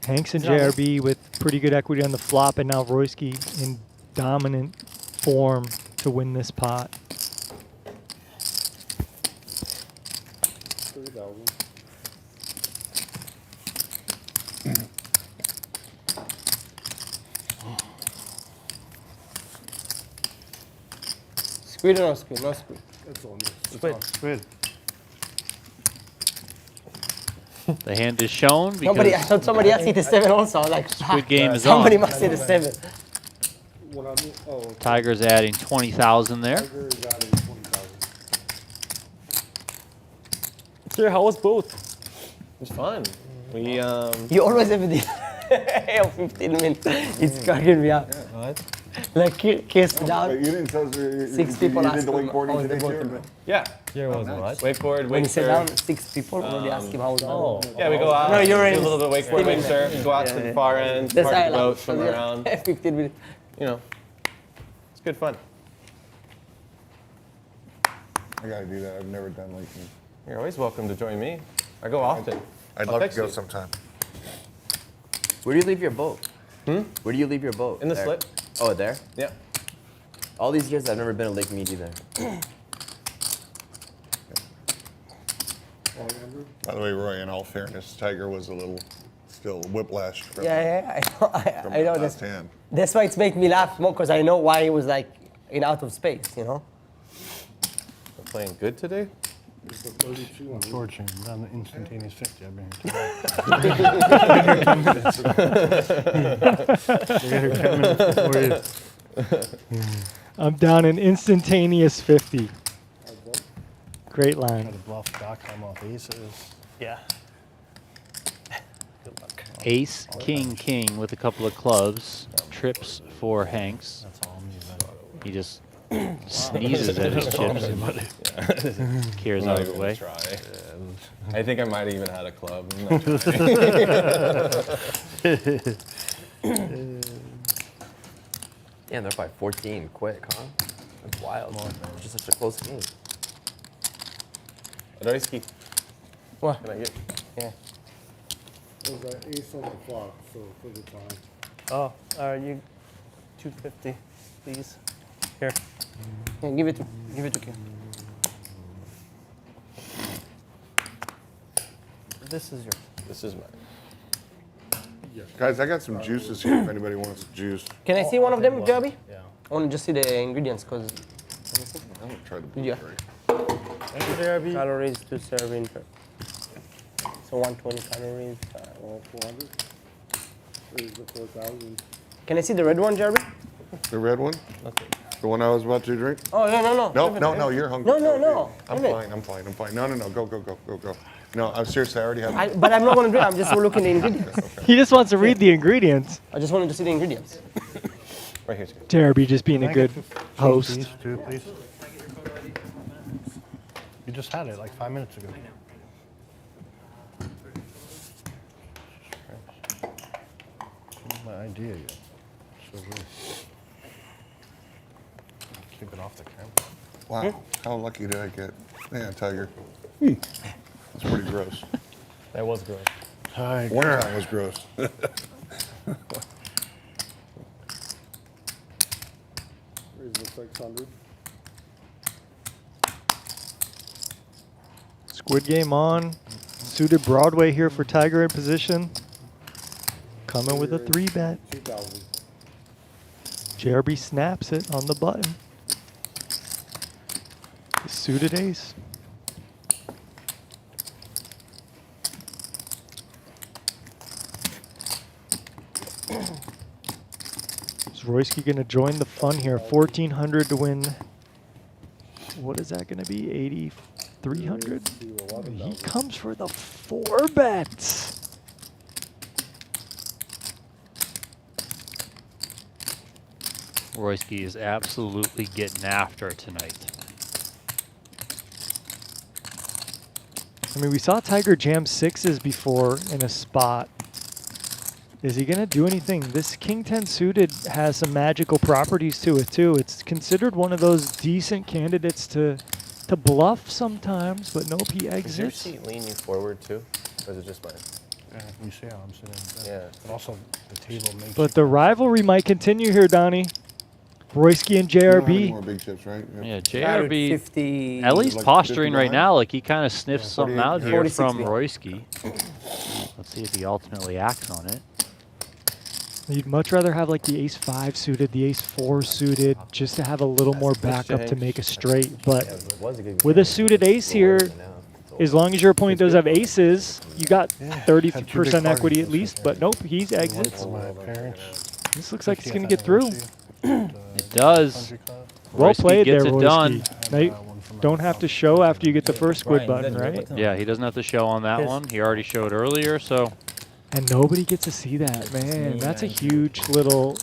Hanks and JRB with pretty good equity on the flop, and now Royski in dominant form to win this pot. 3,000. Squid or no squid? No squid. It's on this. Squid. Squid. The hand is shown Somebody, I because thought somebody else hit a 7 also. I was like, Squid game is somebody on. must hit a 7. What I mean, oh, okay. Tiger's adding 20,000 there. Tiger is adding Sure, how was both? It's fun. We You always have a deal of 15 minutes. It's cracking me up. what? Like kiss down. Wait, you didn't tell us Six people you ask did the him wakeboarding how was the today boat. too? Yeah. Here was what? Wakeboard, When he wake sat surf. down, 6 people already asked him how was the boat. Yeah, we go out. No, you're do in a little bit of wakeboard, wake surf, go out to the far end, That's park the island. boat, swim around. 15 minutes. You know, it's good fun. I gotta do that. I've never done Lake Mead. You're always welcome to join me. I go often. I'd I'll love to text go you. sometime. Where do you leave your boat? Where do you leave your boat? In the There. slip. Oh, there? Yeah. All these years I've never been to Lake Mead either. By the way, Roy, in all fairness, Tiger was a little still whiplashed from, Yeah, from I know. the last That's, hand. that's why it's make me laugh more because I know why he was like in out of space, you know? I'm playing good today. It's a 32 on Torching, done the instantaneous 50. I've been here 10 minutes before you. I'm down an instantaneous 50. Great line. Try to bluff.com off aces. Yeah. Good luck. Ace, king, king with a couple of clubs. Trips for Hanks. That's all me. Then. He just sneezes at his chips. Keir's out of the way. Try. I think I might have even had a club. I'm not trying. Yeah, they're by 14 quick, huh? That's wild. It's just such a close game. Royski, What? can I get? Yeah. There's an ace on the flop, so for the time. Oh, you 250, please. Here. Yeah, give it to Kim. This is your. This is mine. Guys, I got some juices here if anybody wants juice. Can I see one of them, Jerby? Yeah. I want to just see the ingredients because I'm gonna try the Yeah. blueberry. calories to serving. So 120 calories. All 400. There's the 4,000. Can I see the red one, Jerby? The red one? The one I was about to drink? Oh, yeah, no. No, you're hungry. No. I'm fine. No, go. No, I'm seriously, I already have. But I'm not going to drink. I'm just looking at the ingredients. He just wants to read the ingredients. I just wanted to see the ingredients. Right here. JRB just being a good host. These two, please. You just had it like 5 minutes ago. My idea yet. So good. Keep it off the camera. Wow, how lucky did I get? Yeah, Tiger. That's pretty gross. That was good. One time was gross. There's the 600. Squid game on. Suited Broadway here for Tiger in position. Coming with a 3-bet. 2,000. JRB snaps it on the button. The suited ace. Is Royski going to join the fun here? 1,400 to win. What is that going to be? 8,300? He comes for the 4-bet. Royski is absolutely getting after it tonight. I mean, we saw Tiger jam 6s before in a spot. Is he going to do anything? This King 10 suited has some magical properties to it, too. It's considered one of those decent candidates to bluff sometimes, but nope, he Does your exits. seat lean you forward too? Or is it just mine? Yeah, you see how I'm sitting. Yeah. But also, the table makes But the rivalry might continue here, Donnie. Royski and You don't have any JRB. more big chips, right? Yeah, JRB 50. at least Like posturing right 59? now like he kind of sniffs something out 48, here 40, from 60. Royski. Let's see if he ultimately acts on it. You'd much rather have like the ace 5 suited, the ace 4 suited, just to have a little more backup to make a straight. But with a suited ace here, as long as your opponent does have aces, you got Had two 30% big equity parties at least. But nope, he's exits. For my parents. This looks like it's going to get through. It does. Well Royski played gets there, it done. Royski. Now, don't have to show after you get the first squid button, right? Yeah, he doesn't have to show on that one. He already showed earlier, so. And nobody gets to see that, man. That's a huge little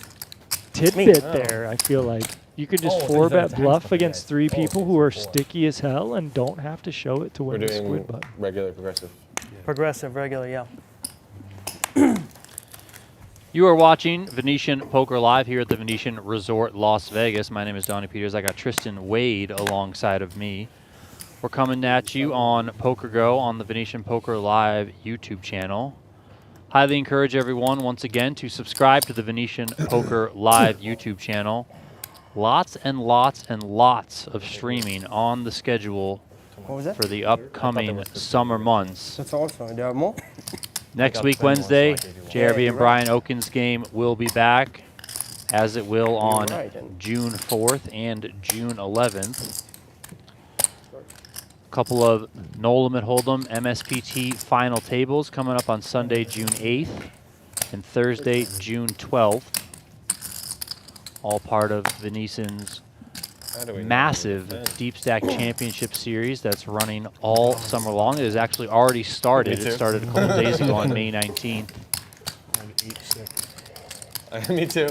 tidbit there, I feel like. You could just 4-bet bluff against 3 people who are sticky as hell and don't have to show it to We're win the doing squid button. regular, progressive. Progressive, regular, yeah. You are watching Venetian Poker Live here at the Venetian Resort Las Vegas. My name is Donnie Peters. I got Tristan Wade alongside of me. We're coming at you on Poker Go on the Venetian Poker Live YouTube channel. Highly encourage everyone once again to subscribe to the Venetian Poker Live YouTube channel. Lots and lots and lots of streaming on the schedule What was that? for the upcoming summer months. That's also. There are more? Next week, Wednesday, JRB and Brian Okin's game will be back, as it will on June 4th and June 11th. A couple of no limit hold'em MSPT final tables coming up on Sunday, June 8th and Thursday, June 12th. All part of Venetian's massive Deep Stack Championship Series that's running all summer long. It has actually already started. It started a couple days ago on May 19th. Me too.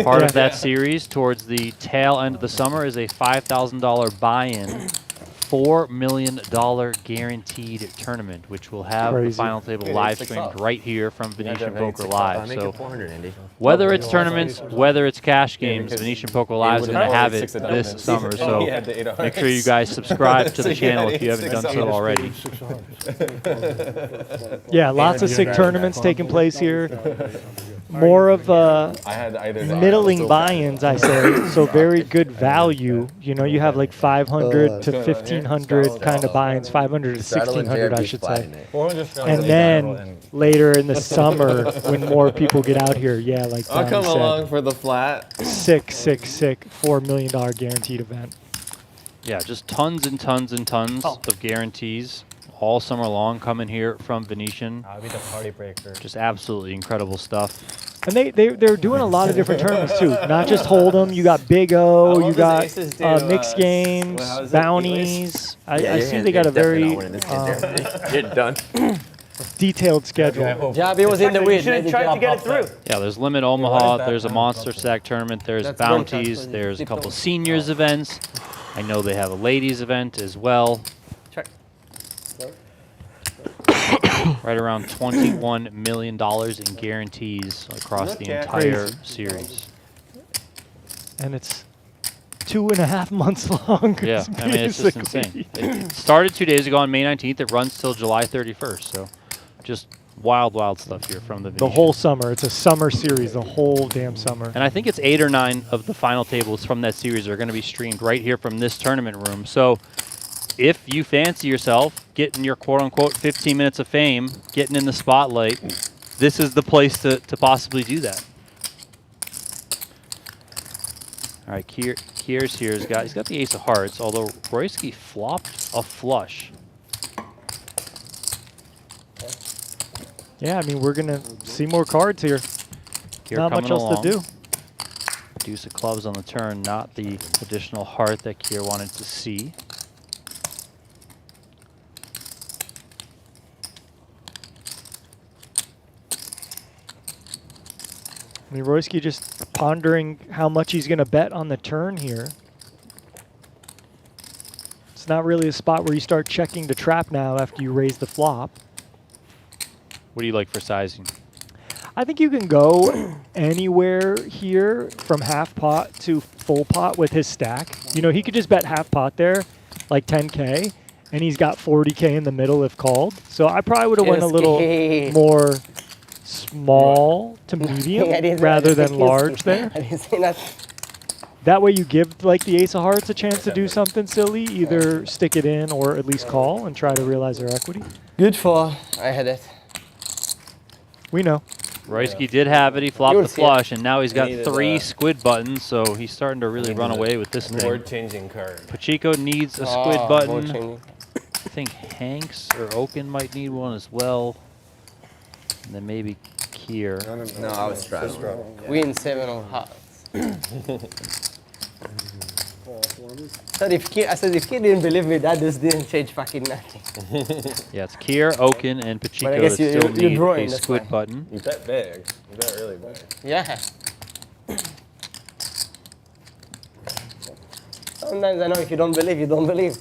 Part of that series towards the tail end of the summer is a $5,000 buy-in, $4 million guaranteed tournament, which will have the final table live streamed right here from Venetian Poker Live. So whether it's tournaments, whether it's cash games, Venetian Poker Live is going to have it this summer. So make sure you guys subscribe to the channel if you haven't done so already. Yeah, lots of sick tournaments taking place here. More of middling buy-ins, I say. So very good value. You know, you have like 500 to 1,500 kind of buy-ins, 500 to 1,600, I should say. And then later in the summer, when more people get out here, yeah, like I'll come said, along for the flat. sick $4 million guaranteed event. Yeah, just tons and tons and tons of guarantees all summer long coming here from Venetian. I'll be the party breaker. Just absolutely incredible stuff. And they're doing a lot of different tournaments too. Not just Hold'em. You got Big O. You got mixed games, bounties. I see they got a very done. detailed schedule. Javi was in the win. You should have tried to get it through. Yeah, there's Limit Omaha. There's a Monster Stack tournament. There's bounties. There's a couple seniors events. I know they have a ladies event as well. Right around $21 million in guarantees across the entire series. And it's 2.5 months long. Yeah, I mean, it's just insane. It started 2 days ago on May 19th. It runs till July 31st. So just wild, wild stuff here from the Venetian. The whole summer. It's a summer series, the whole damn summer. And I think it's 8 or 9 of the final tables from that series are going to be streamed right here from this tournament room. So if you fancy yourself getting your quote-unquote 15 minutes of fame, getting in the spotlight, this is the place to possibly do that. All right, Keir's here. He's got the ace of hearts, although Royski flopped a flush. Yeah, I mean, we're going to see more cards here. Keir Not much else to do. Deuce of clubs on the turn, not the additional heart that Keir wanted to see. I mean, Royski just pondering how much he's going to bet on the turn here. It's not really a spot where you start checking the trap now after you raise the flop. What do you like for sizing? I think you can go anywhere here from half pot to full pot with his stack. You know, he could just bet half pot there, like 10K, and he's got 40K in the middle if called. So I probably would have went a little more small to medium rather than large there. I didn't see that. That way you give like the ace of hearts a chance to do something silly, either stick it in or at least call and try to realize their equity. Good for. I had it. We know. Royski did have it. He flopped the flush, and now he's got 3 squid buttons, so he's starting to really run away with this thing. Board-changing card. Pacheco needs a squid button. I think Hanks or Okin might need one as well. And then maybe Keir. No, I was trying. Queen 7 of hearts. call for me. I said, if Keir didn't believe me, that just didn't change fucking nothing. Yeah, it's Keir, Okin, and Pacheco But I that guess still you're need drawing, a that's squid why. button. You bet big. You bet really big. Yeah. Sometimes I know if you don't believe, you don't believe.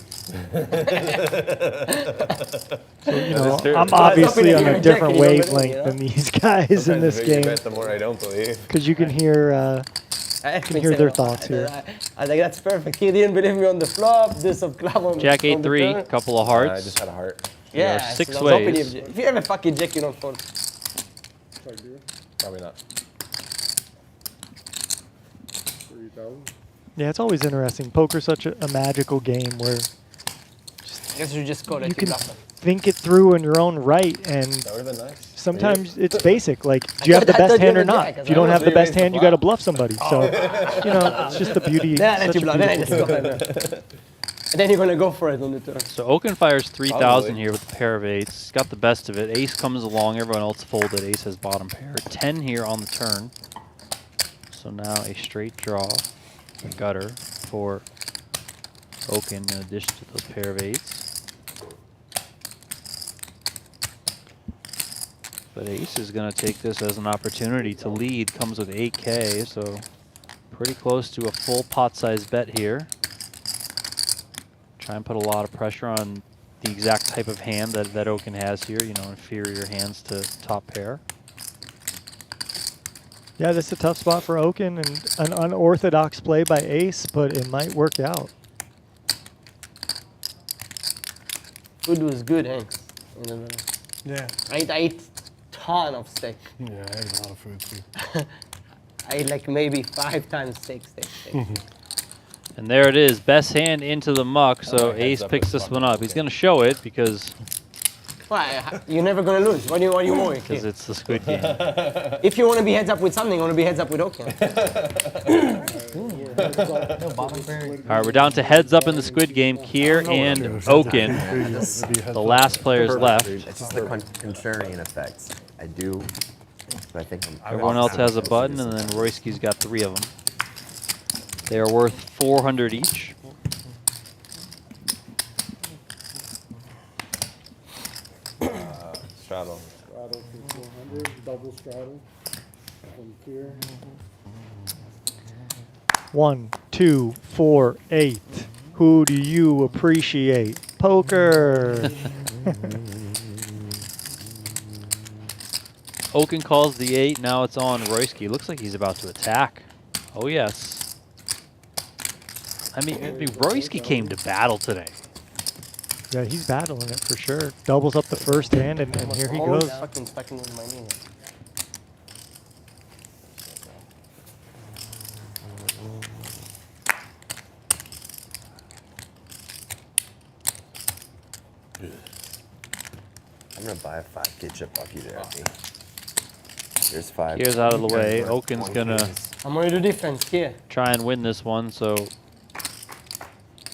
You know, true. I'm Well, obviously it's on not a gonna different get you, you know? wavelength than these guys in Sometimes this the bigger you game bet, the more I don't believe. because you can hear I can hear their thoughts here. I was like, that's perfect. He didn't believe me on the flop. This of club on Jack on the 8-3, turn. couple of I hearts. just had a heart. Yeah, are six so I was hoping ways. If you have a fucking jack, you don't fold. Check here. Probably not. 3,000. Yeah, it's always interesting. Poker's such a magical game where I guess you just call it. you can bluff. think it through in your own right, and That would have been nice. sometimes it's basic. Like, do you have the I thought best you hand or had a not? jack, If you don't have the you best raised the hand, you got to flop. bluff somebody. So, you know, it's just the beauty. Then I let such you a bluff. Then I beautiful just game. go. And then you're gonna go for it on the turn. So Okin fires 3,000 Probably. here with a pair of eights. He's got the best of it. Ace comes along. Everyone else folded. Ace has bottom pair. 10 here on the turn. So now a straight draw, a gutter for Okin in addition to those pair of eights. But Ace is going to take this as an opportunity to lead. Comes with 8K, so pretty close to a full pot size bet here. Try and put a lot of pressure on the exact type of hand that Okin has here, you know, inferior hands to top pair. Yeah, this is a tough spot for Okin and an unorthodox play by Ace, but it might work out. Food was good, Hanks. Yeah. I ate ton of steak. Yeah, I ate a lot of food too. I ate like maybe 5 times steak. And there it is, best hand into the muck, so heads Ace up picks is this fun. one up. He's going to show it because Why? You're never gonna lose. What do you want? it's the Squid game. If you want to be heads up with something, you want to be heads up with Okin. All right, we're down to heads up in the Squid game. Keir and Okin, the last players left. It's just the contrarian effects. I do, but I think I'm. Everyone else has a button, and then Royski's got 3 of them. They are worth 400 each. Straddle. Straddle for 400. Double straddle. From here. 1, 2, 4, 8. Who do you appreciate? Poker. Okin calls the 8. Now it's on Royski. Looks like he's about to attack. Oh, yes. I mean Royski came to battle today. Yeah, he's battling it for sure. Doubles up the first hand, and here he Always goes. fucking fucking with my knee. I'm gonna buy a 5K chip off you there, Andy. Here's 5. Keir's out of the way. Here's Okin's 20 going to keys. I'm gonna do defense here. try and win this one, so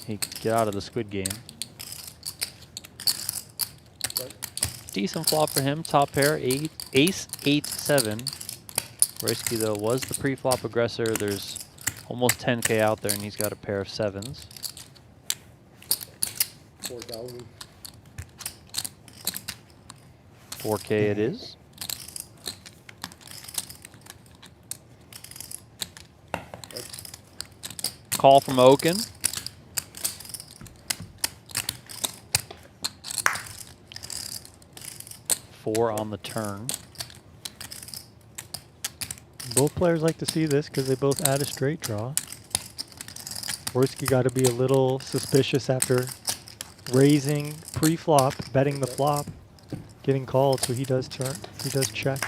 he can get out of the Squid game. Decent flop for him. Top pair, ace 8-7. Royski though was the pre-flop aggressor. There's almost 10K out there, and he's got a pair of 7s. 4,000. 4K it is. Call from Okin. Four on the turn. Both players like to see this because they both add a straight draw. Royski got to be a little suspicious after raising pre-flop, betting the flop, getting called, so he does turn. He does check.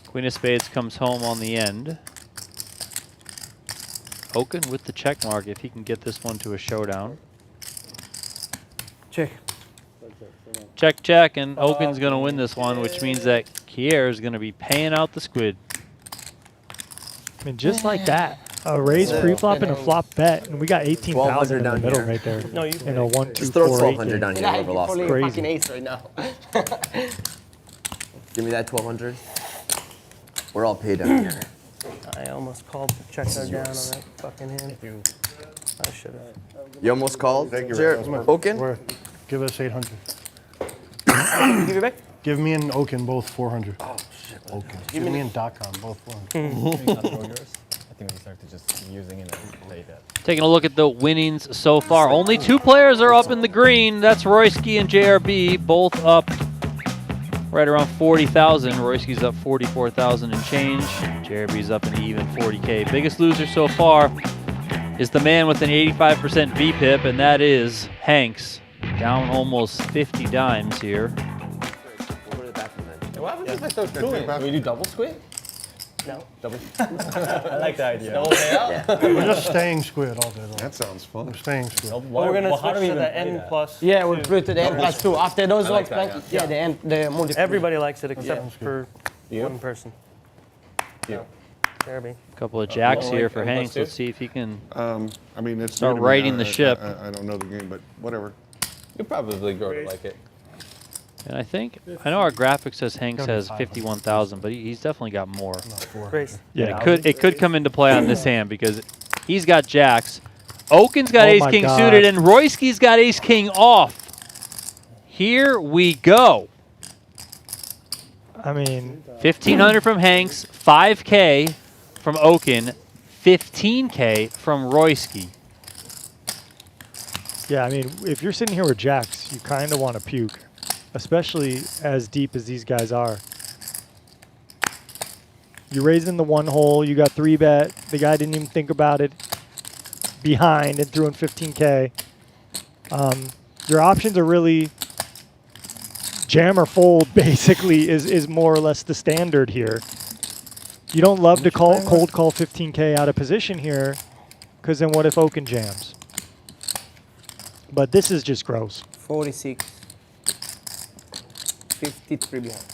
Queen of Spades comes home on the end. Okin with the check mark if he can get this one to a showdown. Check. Check, check, and Okin's going to win this one, which means that Keir is going to be paying out the Squid. I mean, just like that, a raise pre-flop and a flop bet, and we got 18,000 in the down middle here. right there. No, you In a 1, 2, Just throw 4, 8 1,200 game. down here. Yeah, Whoever you're lost. probably Crazy. fucking ace right now. Give me that 1,200. We're all paid down here. I almost called the checker down on that fucking hand. I should have. You almost called? Thank you, Jared, Ralph. Okin? Worth. Give us 800. Give it back. Give me and Okin both 400. Oh, shit. Give me and Docon both 400. I think we started just using it and play that. Taking a look at the winnings so far. Only 2 players are up in the green. That's Royski and JRB, both up right around 40,000. Royski's up 44,000 and change. JRB's up an even 40K. Biggest loser so far is the man with an 85% VPIP, and that is Hanks. Down almost 50 dimes here. We'll go to the bathroom then. What happens if I start doing? Can we do double squid? No. Double. I like the idea. Double payout? We're just staying Squid all day long. That sounds fun. We're staying Squid. We're gonna how do switch we to even the play N that? plus. Yeah, we'll put it to the N plus 2. After those I ones, like that, yeah, the multiple. Everybody likes it except Yeah. for You? one person. You. Jeremy. Couple of jacks well, here like for N plus Hanks. 2? Let's see if he can. I mean, it's Start new to me. righting the I- ship. I don't know the game, but whatever. You probably grow to like it. And I think, I know our graphic says Hanks Gotta be has 500. 51,000, but he's definitely got more. Grace. Yeah, it could come into play on this hand because he's got jacks. Okin's got Oh ace my king God. suited, and Royski's got ace king off. Here we go. I mean, 1,500 from Hanks, 5K from Okin, 15K from Royski. yeah, I mean, if you're sitting here with jacks, you kind of want to puke, especially as deep as these guys are. You raised in the 1 hole, you got 3-bet. The guy didn't even think about it behind and threw in 15K. Your options are really jam or fold, basically, is more or less the standard here. You don't love to cold call 15K out of position here, because then what if Okin jams? But this is just gross. 46. 53 behind.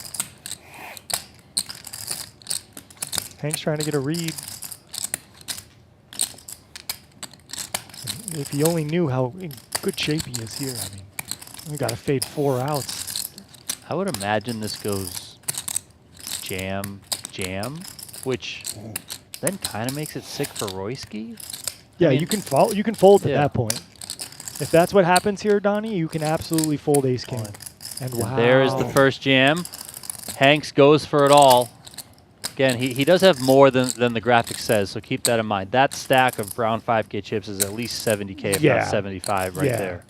Hank's trying to get a read. If he only knew how in good shape he is here, I mean, we got to fade 4 outs. I would imagine this goes jam, jam, which then kind of makes it sick for Royski. Yeah, I mean, you can fold at yeah. that point. If that's what happens here, Donnie, you can absolutely fold ace king. And wow. There is the first jam. Hanks goes for it all. Again, he does have more than the graphic says, so keep that in mind. That stack of brown 5K chips is at least 70K, if Yeah. not 75 right Yeah. there.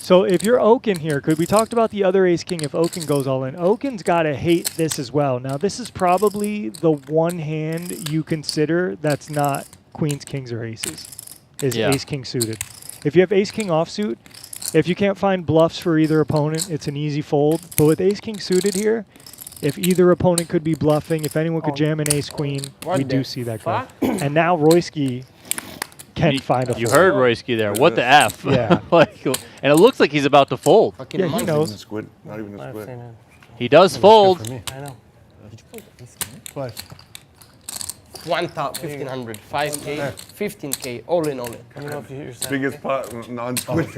So if you're Okin here, because we talked about the other ace king if Okin goes all in, Okin's got to hate this as well. Now, this is probably the one hand you consider that's not queens, kings, or aces, is Yeah. ace king suited. If you have ace king offsuit, if you can't find bluffs for either opponent, it's an easy fold. But with ace king suited here, if either opponent could be bluffing, if anyone could jam an ace queen, What we the do see that go. fuck? And now Royski can find a You fold. heard Royski there. What the F? Yeah. Like, and it looks like he's about to fold. Fucking Yeah, he monkey. knows. Not even a squid. Not even a I've squid. seen it. He does fold. I know. Twice. 1,500, 5K, 15K, all in, all in. Let me know if you hear yourself. Biggest pot non-squid.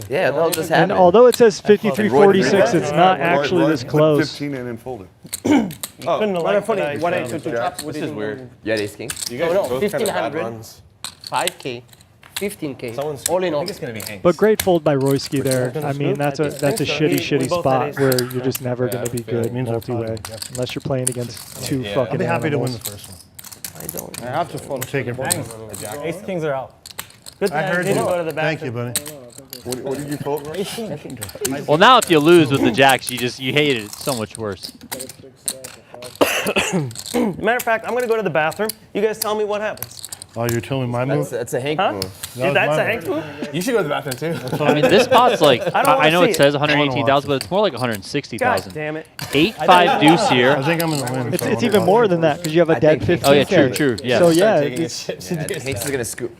Yeah, they'll just And happen. although it says 53-46, it's not Roy- actually Roy this put close. 15 in and folded. Couldn't have liked What what I I what I found. took to Jack. trap This with is it. weird. You had ace king? You guys No, both kind of bad 1500. runs. 5K, 15K, Someone's- all in, I all. think it's gonna be Hanks. But great fold by Royski there. gonna I mean, scoop? that's I a think so. shitty We both had spot ace. where you're just never Yeah, going to be I feel good it. Means I'm multi-way fine, yeah. unless you're playing against two Yeah. fucking I'll be happy to win animals. the first one. I don't. I have to fold. Take it. Ace kings are out. Good thing I heard didn't you. go to the Thank you, bathroom. buddy. What did you fold? Roy? Well, now if you lose with the jacks, you hate it. It's so much worse. Matter of fact, I'm gonna go to the bathroom. You guys tell me what happens. Oh, you're telling me my move? That's a Hank Huh? move. was That's my a Hank move? You should go to the bathroom too. I mean, this pot's like, don't I wanna know see it it. says I don't 118,000, wanna but it's more like God 160,000. damn it. 8-5 deuce here. I think I'm going to win. It's, so it's I'm even gonna- more than that because you have a dead think- 15K. Oh, yeah, true, yes. So, yeah, Taking it's, his Yeah, Hanks is gonna scoop.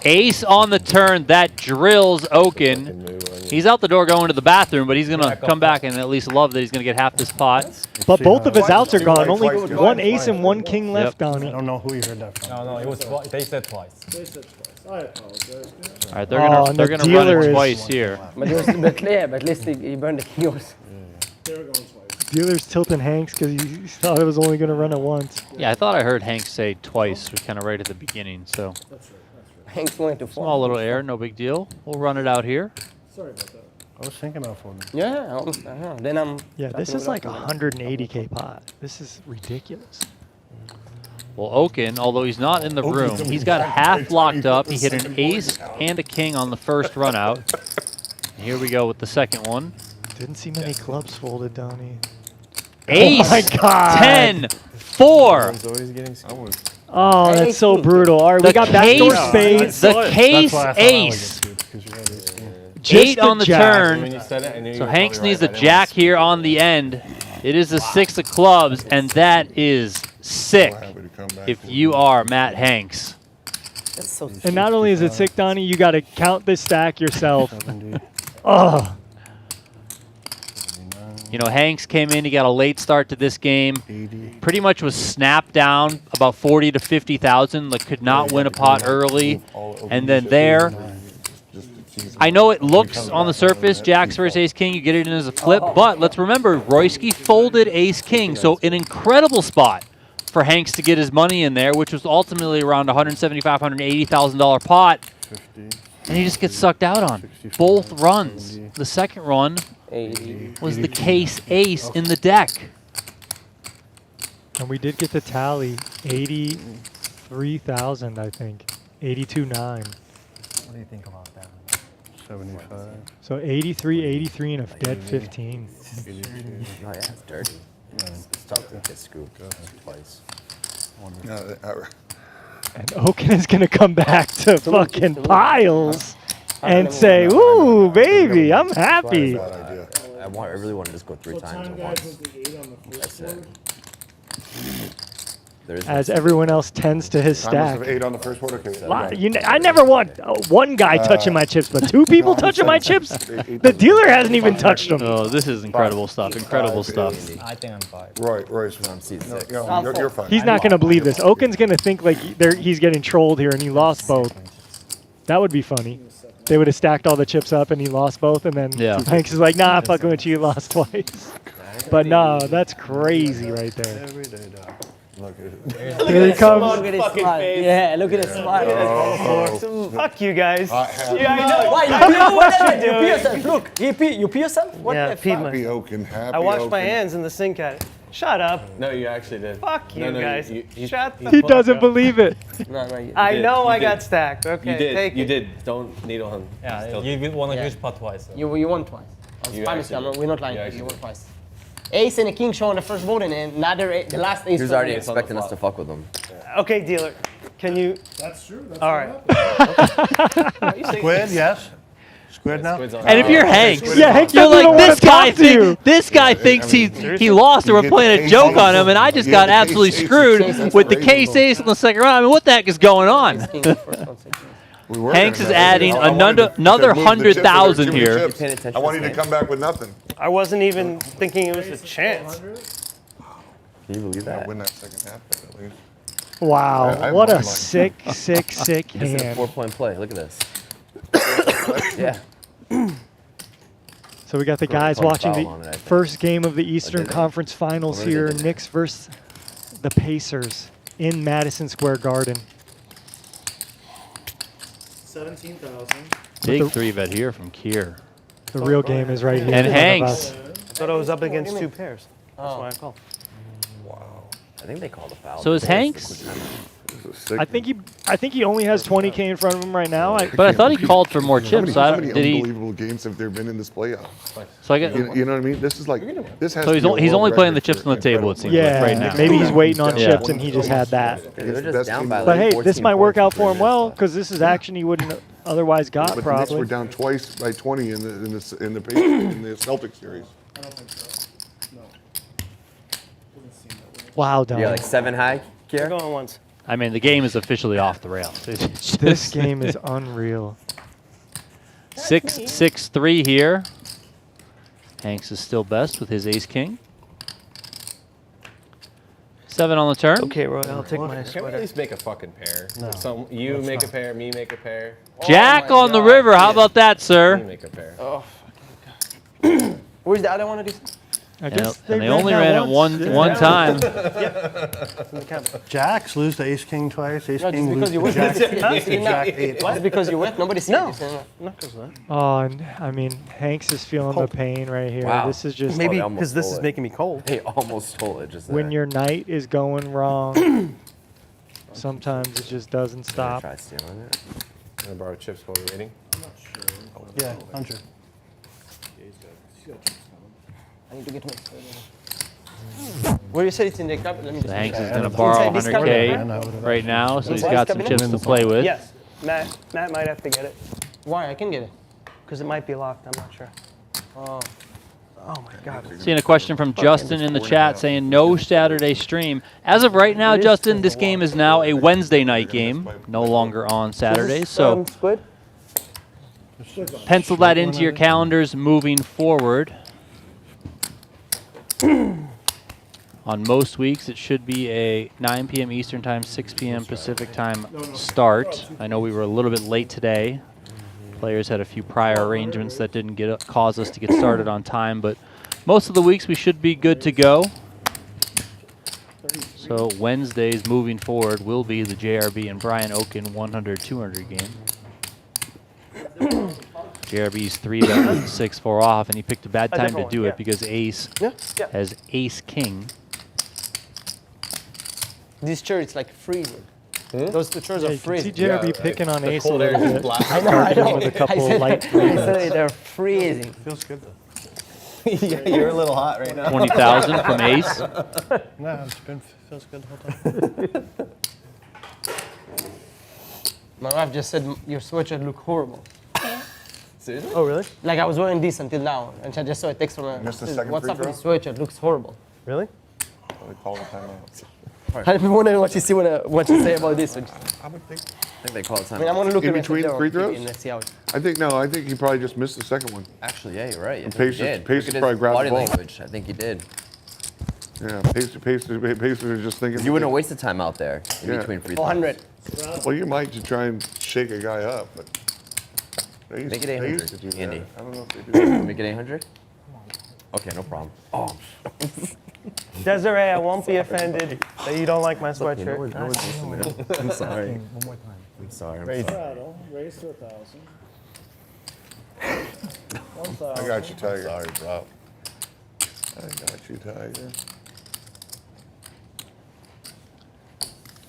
Ace on the turn. That drills Okin. He's out the door going to the bathroom, but he's going to come back and at least love that he's going to get half this pot. but both of his Twice. outs are gone. Only Twice. one ace and one king left, I Donnie. don't know who you heard that from. No, it was they said twice. I apologize. All right, they're Oh, gonna and they're the gonna run dealer it is- twice here. But, it was, but yeah, but at least he burned the yours. They were going twice. Dealer's tilting Hanks because he thought it was only going to run it once. Yeah, I thought I heard Hank say twice, kind of right at the beginning. So Hank's going to small little error, no big deal. We'll run it out here. Sorry about that. I was thinking about folding. Yeah, then I'm. Yeah, this is like a 180K pot. This is ridiculous. Well, Okin, although he's not in the room, he's got half locked up. He hit an ace and a king on the first run out. And here we go with the second one. Didn't see many clubs folded, Donnie. Ace, Oh my God. 10, 4. Everyone's always getting screwed. Oh, that's so brutal. All right, we got backdoor spades. The case ace. 8 on the When turn. you said it, I knew you So were Hanks probably needs right. a I didn't jack want here on the end. It is a 6 of clubs, and that is sick Happy to come back if for you are Matt Hanks. That's so. And not only is it sick, Donnie, you got to count this stack yourself. 70, Oh, You know, Hanks came in, he got a late start to this game. 80. Pretty much was snapped down about 40 to 50,000, like could not win a pot early. And then there, I know it looks on the surface, Jacks versus Ace King, you get it in as a flip, but let's remember, Royski folded Ace King, so an incredible spot for Hanks to get his money in there, which was ultimately around $175,000, $180,000 pot, 50. and he just gets sucked out on both runs. The second run 80. was the case ace in the deck. and we did get the tally. 83,000, I think. 82.9. What do you think about that? 75. So 83, 83, and a dead 15. Oh yeah, it's dirty. It's tough to get scooped twice. And Okin is going to come back to fucking piles and say, ooh, baby, I'm happy. Bad idea. I really want to just go 3 So times time at guys once. with the 8 on the first That's it. board. There is As everyone else tends to his Timeless stack. of 8 on the first board. Okay. I never want one guy touching my chips, but 2 people touching my chips? The dealer hasn't even touched them. Oh, this is incredible stuff, incredible stuff. I think I'm 5. Roy's I'm seat no, 6. no, you're fine. He's not going to believe this. Okin's going to think like he's getting trolled here and he lost both. That would be funny. They would have stacked all the chips up and he lost both, and then Yeah. Hanks is like, nah, I'm fucking with you, you lost twice. But no, that's crazy right there. Everyday dog. Look at it. Here he comes. Look at his smile. Yeah, look at his smile. Fuck you guys. Why you pee yourself? Look, you pee yourself? What Yeah, the peed fuck? my- Happy Okin. Happy I washed my Okin. hands in the sink at it. Shut up. No, you actually did. Fuck you No, guys. you- Shut the He fuck doesn't up. believe it. No, no, you. I did, know you I did. got stacked. Okay, You did. take You it. did. Don't needle him. Yeah, Still- you won a Yeah. huge pot twice. So. You won twice. You Promise you, actually we're not lying. did. You You actually won did. twice. Ace and a king show on the first board, and then the last ace. Who's for already me. expecting us to fuck with him? Okay, dealer. Can you? That's true. That's All what right. happened. Squid, yes. Squid now. Squid's on. And if you're Hanks, Yeah, Hanks you're doesn't like, even wanna this guy, talk to you. this guy thinks he lost, or You we're get playing the a ace joke ace on him, and I just you got get the absolutely ace ace screwed ace with the ace case ace in the second round. I mean, what the heck is going on? King, first one, second. We were Hanks gonna is have it. adding I wanted another- to another move the chips with 100,000 too many here. chips. Paying attention I to wanted this to game? come back with nothing. I wasn't even thinking it was a chance. Can you believe I that? win that second half at least. Wow, I what a won mine. sick This is a hand. 4-point play. Look at this. Yeah. So we got the Throw a guys total watching foul on it, I the think. first game of the Eastern did they? Conference Finals Or did here. they? Knicks versus the Pacers in Madison Square Garden. 17,000. Big the- 3-bet here from Keir. The real game is right here. And in front of Hanks. us. I thought I was up against 2 pairs. That's why I called. I think they called a foul. So is This Hanks? I think he only has 20K in front of him right now. But I thought he called for more How chips. many, So I how don't, many did he? unbelievable games have there been in this playoff? So I get. You know what I mean? This is like this has. So to he's be a only, he's world only playing the record chips on the for table. It seems Yeah, like right now. maybe he's waiting on Yeah. chips and he just had that. They're It's the just best down team by in But like hey, 14 this might work points out for for him this well stuff. because this is action he wouldn't otherwise got But the Knicks probably. were down twice by 20 in the Celtics series. I don't think so. No. Doesn't seem that way. Wow, Don. Yeah, like 7 high, We're Kier? going once. I mean, the game is officially off the rails. It's just This game is unreal. 6-6-3 here. Hanks is still best with his ace king. 7 on the turn. Okay, Roy, I'll take my Can we at sweater. least make a fucking pair? Some you make a pair, me make a pair. Jack on the river. How about that, We sir? make a pair. Where's the other one of these? I And, guess and they only ran it once. one time. Jacks lose to ace king twice. Ace No, just king lose because you to win. jack, Jack jack eight. What's because you win? Nobody sees No. this. Not because of that. Oh, and I mean, Hanks is feeling the pain right here. Wow. This is just Maybe they almost because this stole is it. making me cold. He almost stole it just when there. your night is going wrong. Sometimes it just doesn't stop. Try stealing it. I'm gonna borrow chips while we're waiting. Yeah, 100. I need to get my. Where you said it's in the cabinet? Let me just. Hanks is check. going to borrow Inside this 100K right now, so he's Inside got this some cabinet? chips to play with. Yes. Matt might have to get it Why? I can get it. because it might be locked. I'm not sure. Oh. Oh my God. Seeing a question from Justin in the chat saying no Saturday stream. As of right now, Justin, this game is now a Wednesday night game, no longer on Saturdays. So Squid. pencil that into your calendars moving forward. On most weeks, it should be a 9 p.m. Eastern Time, 6 p.m. Pacific Time start. I know we were a little bit late today. Players had a few prior arrangements that didn't cause us to get started on time, but most of the weeks we should be good to go. So Wednesdays moving forward will be the JRB and Brian Okin 100-200 game. JRB's 3-bet with 6-4 off, and he picked a bad time to different do one, it because Ace Yeah. has Ace King. This chair, it's like freezing. Those two chairs Yeah, are you can see freezing. JRB picking on Ace a cold little air bit. just I know, I know. With a couple I light said they're freezing. Feels good though. Yeah, you're a little hot right now. 20,000 from Ace. Nah, feels good the whole time. My wife just said your sweatshirt look horrible. Seriously? Oh really? Like I was wearing this until now, and I just saw a text from her. Missed the says, second What's free up with throw? this sweatshirt? Looks horrible. Really? They call the timeout. I've been wondering what you see what you say about this. I would think. I think they call it time. I mean, I'm gonna look In at it between there free on TV throws? and let's see how it. I think he probably just missed the second one. Actually, yeah, you're right. I think Pacers- he did. Pacers Look at his probably grabbed the body ball. language. I think he did. Yeah, Pacers are just thinking. You wouldn't waste the time out there in Yeah. between free throws. 400. Well, you might to try and shake a guy up, but. They Make it they 800, to do that. Andy. I don't know if they do. Make it 800? Okay, no problem. Oh, Desiree, I won't be offended that you don't like my sweatshirt. I'm sorry. I'm sorry. I'm sorry. Rattle, raise to 1,000. 1,000. I got you, Tiger. Sorry, bro. I got you, Tiger.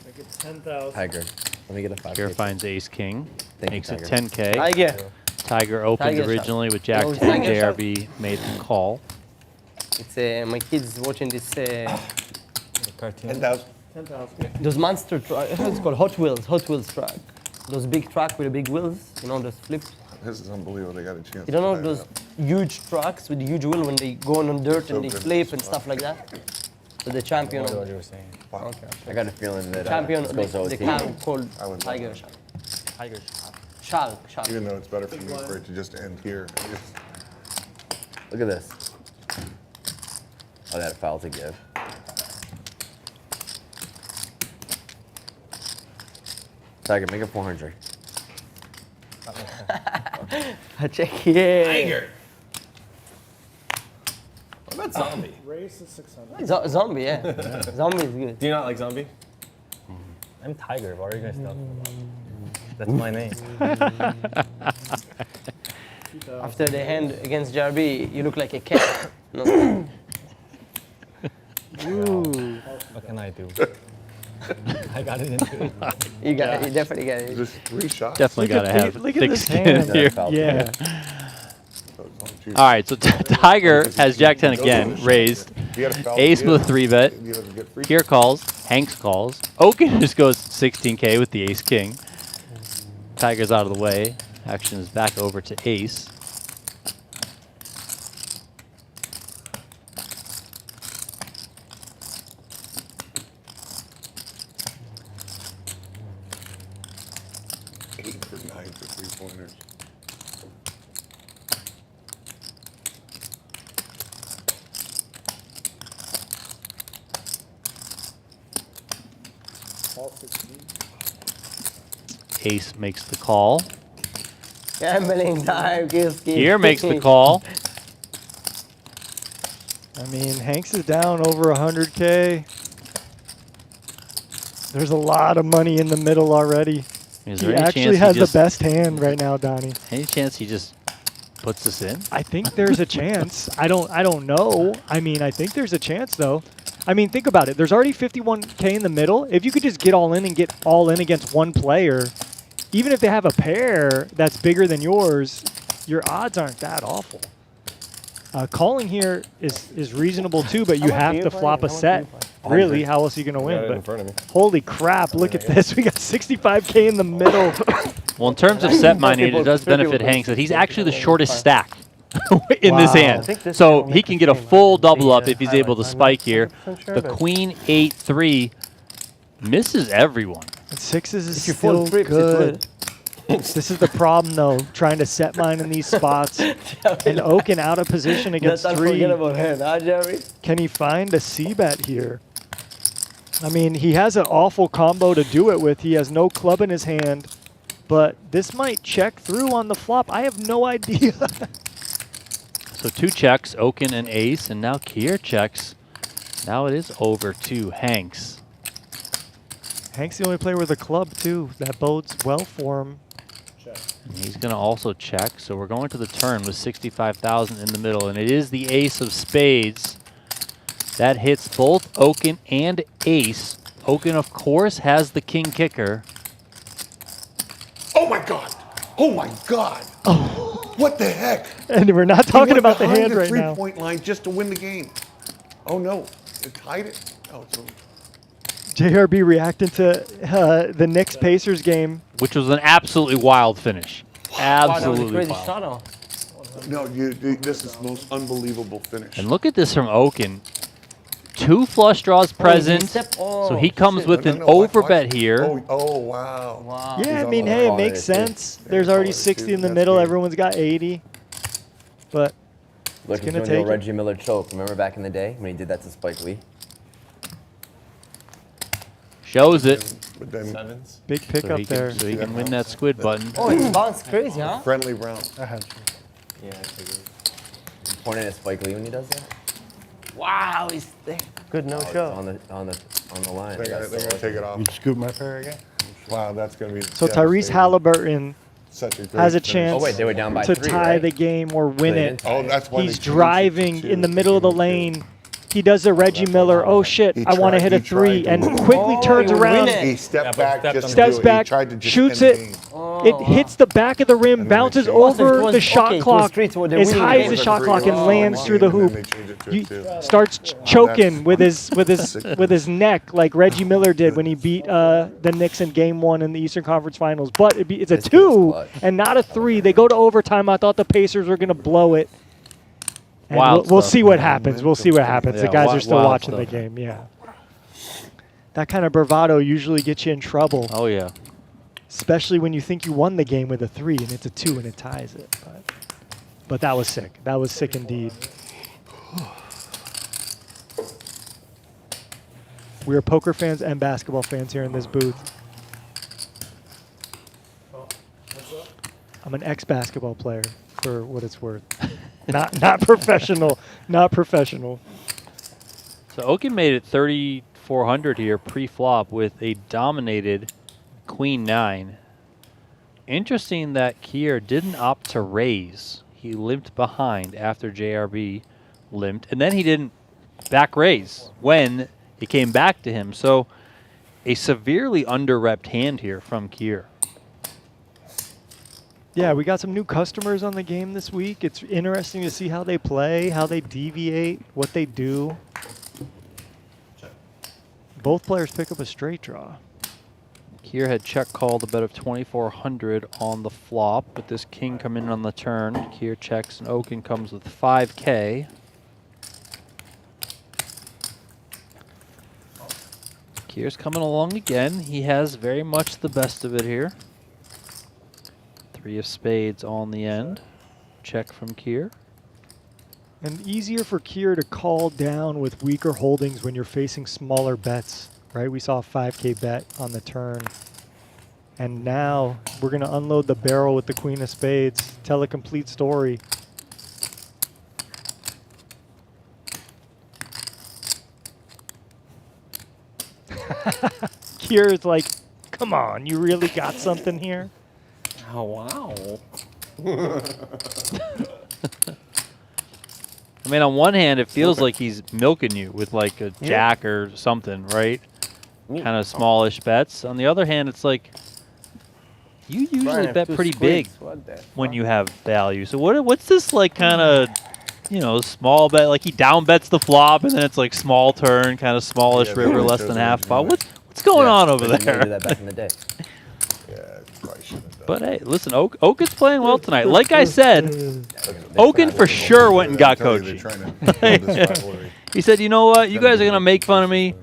Make it 10,000. Tiger. Let me get a 5. Here finds Ace King. Thank you, Makes it Tiger. 10K. Tiger. Tiger opened Tiger shot. originally with Jack Oh, 10. Tiger shot. JRB made the call. It's my kids watching this. Cartoon. 10,000. 10,000. Those monster truck. It's called Hot Wheels truck. Those big truck with the big wheels. You know those flips. This is unbelievable. They got a chance. You don't know to tie it those up. huge trucks with the huge wheel when they go on dirt So and they good. flip and stuff like that. So the champion, What you were saying. I got a feeling that champion, this goes the OT. car called I would love Tiger that. Shark. Tiger. Shark. Even though it's better for me for it to just end here. I just- Look at this. Oh, that foul to give. Tiger, make it 400. Check, yeah. What about zombie? Raise to 600. Zombie, yeah. Zombie is good. Do you not like zombie? I'm Tiger. What are you guys talking about? That's my name. After the hand against JRB, you look like a cat. No. What can I do? I got it into it. You got it. You definitely got it. Just 3 shots. Definitely got to have look at thick this skin hand. here. Foul to Yeah. give. So it's only two. All right, so Tiger has Jack 10 again, raised. You got a foul Ace to with a give. 3-bet. You don't get free. Here calls. Hanks calls. Okin just goes 16K with the Ace King. Tiger's out of the way. Action is back over to Ace. Eight for 9 for 3-pointers. All 16. Ace makes the call. Gambling time, Gilski. Here makes the call. I mean, Hanks is down over 100K. There's a lot of money in the middle already. Is He there any actually chance has he the just, best hand right now, Donnie. Any chance he just puts this in? I think there's a chance. I don't know. I mean, I think there's a chance though. I mean, think about it. There's already 51K in the middle. If you could just get all in and get all in against one player, even if they have a pair that's bigger than yours, your odds aren't that awful. Calling here is reasonable too, but you have to flop a set. Really, how else are you going to Got win? it in But front of me. holy crap, look at this. We got 65K in the middle. Well, in terms of set mining, it does benefit Hanks that he's actually the shortest stack in this Wow. hand. I think this So will he make can the get a game. full The, double up if he's able to highlights. I'm spike not here. 100% sure, The but- queen 8-3 misses everyone. And sixes is If you still fold trips, good. This is the problem though, trying to set mine in these spots. And Okin out of position That's against 3. unforgettable hand, huh, Jerry? Can he find a C-bet here? I mean, he has an awful combo to do it with. He has no club in his hand, but this might check through on the flop. I have no idea. So 2 checks, Okin and ace, and now Keir checks. Now it is over to Hanks. Hank's the only player with a club too. That bodes well for him. And he's going to also check. So we're going to the turn with 65,000 in the middle, and it is the ace of spades. That hits both Okin and ace. Okin, of course, has the king kicker. Oh my God! Oh my God! What the heck? And we're not He talking went about the behind hand right now. three-point line just to win the game. Oh no! It tied it. Oh, it's over. JRB reacting to the Knicks Pacers game. Which was an absolutely wild finish. Wow, that was a Absolutely crazy wild. shot off. No, this is the most unbelievable finish. And look at this from Okin. 2 flush draws present, so he comes with an overbet here. Oh wow! Wow. Yeah, I He's mean, on the hey, it ball makes there, too. sense. There's already That's 60 in the good. middle. Everyone's got 80. But Look, he's gonna doing the take it. Reggie Miller choke. Remember back in the day when he did that to Spike Lee? Shows it, But then Sevens. big pickup there. so he can win that squid button. Oh, it bounced crazy, huh? friendly round. Yeah, I figured. You pointing at Spike Lee when he does that? Wow, he's there. Good no Oh, it's show. on the line. They're gonna take it off. You scoop my pair again? Wow, that's gonna be. So Tyrese devastating. Halliburton Such a great has a finish. chance Oh wait, they were down by to 3, tie right? the game or win They it. didn't tie Oh, it. that's why He's they changed it to driving 2. in the middle of the lane. He does the Reggie Miller. Oh shit! He I want to tried- hit a he tried 3 to and win. quickly turns you around, win it. He stepped back just steps to do it. back, He tried to just shoots end it. the game. It hits the back of the rim, And then they bounces changed it. over It was- the shot okay, it was clock three to- they're as winning high the as the game. shot clock and Oh, lands wow. through the And then hoop. they changed it to He a 2. starts choking that's- with his neck like Reggie Miller did when he beat the Knicks in Game 1 in the Eastern Conference Finals. But it's a This kid is 2 clutch. and not a 3. They go to overtime. I thought the Pacers were going to blow it. And Wild we'll stuff. see what happens. We'll see what happens. The Yeah, guys are still wild watching the stuff. game. Yeah. That kind of bravado usually gets you in trouble, Oh yeah. especially when you think you won the game with a 3 and it's a 2 and it ties it. But that was sick. That was sick indeed. We are poker fans and basketball fans here in this booth. I'm an ex-basketball player, for what it's worth. not professional. Not professional. So Okin made it 3,400 here pre-flop with a dominated Queen 9. Interesting that Keir didn't opt to raise. He limped behind after JRB limped, and then he didn't back raise when it came back to him. So a severely under-repped hand here from Keir. Yeah, we got some new customers on the game this week. It's interesting to see how they play, how they deviate, what they do. Both players pick up a straight draw. Keir had check called a bet of 2,400 on the flop, with this king coming in on the turn. Keir checks and Okin comes with 5K. Keir's coming along again. He has very much the best of it here. 3 of spades on the end. Check from Keir. And easier for Keir to call down with weaker holdings when you're facing smaller bets, right? We saw a 5K bet on the turn. And now we're going to unload the barrel with the queen of spades, tell a complete story. Keir is like, come on, you really got something here? Oh, wow. I mean, on one hand, it feels like he's milking you with like a jack or something, right? Kind of smallish bets. On the other hand, it's like you usually bet pretty big when you have value. So what's this like kind of, you know, small bet? Like he down bets the flop and then it's like small turn, kind of smallish river, less than half pot. What's going on over They did there? that back in the day. Yeah, probably shouldn't have done But hey, listen, Okin's playing well tonight. Like I said, Okin for sure went and got Tell you they're coaching. trying to build this rivalry. He said, "You know what? You guys are gonna make fun of me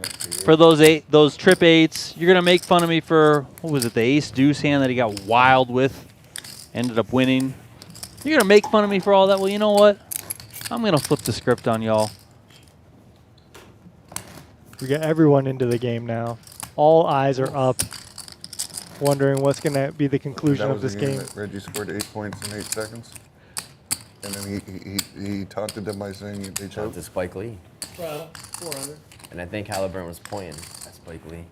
for those trip eights. You're gonna make fun of me for what was it, the ace deuce hand that he got wild with, ended up winning. You're gonna make fun of me for all that. Well, you know what? I'm gonna flip the script on y'all. We got everyone into the game now. All eyes are up, wondering what's going to be the conclusion That of was this the game game. that Reggie scored 8 points in 8 seconds. And then he taunted them by saying they Shout out choked. to Spike Lee. 400. And I think Halliburton was pointing at Spike Lee.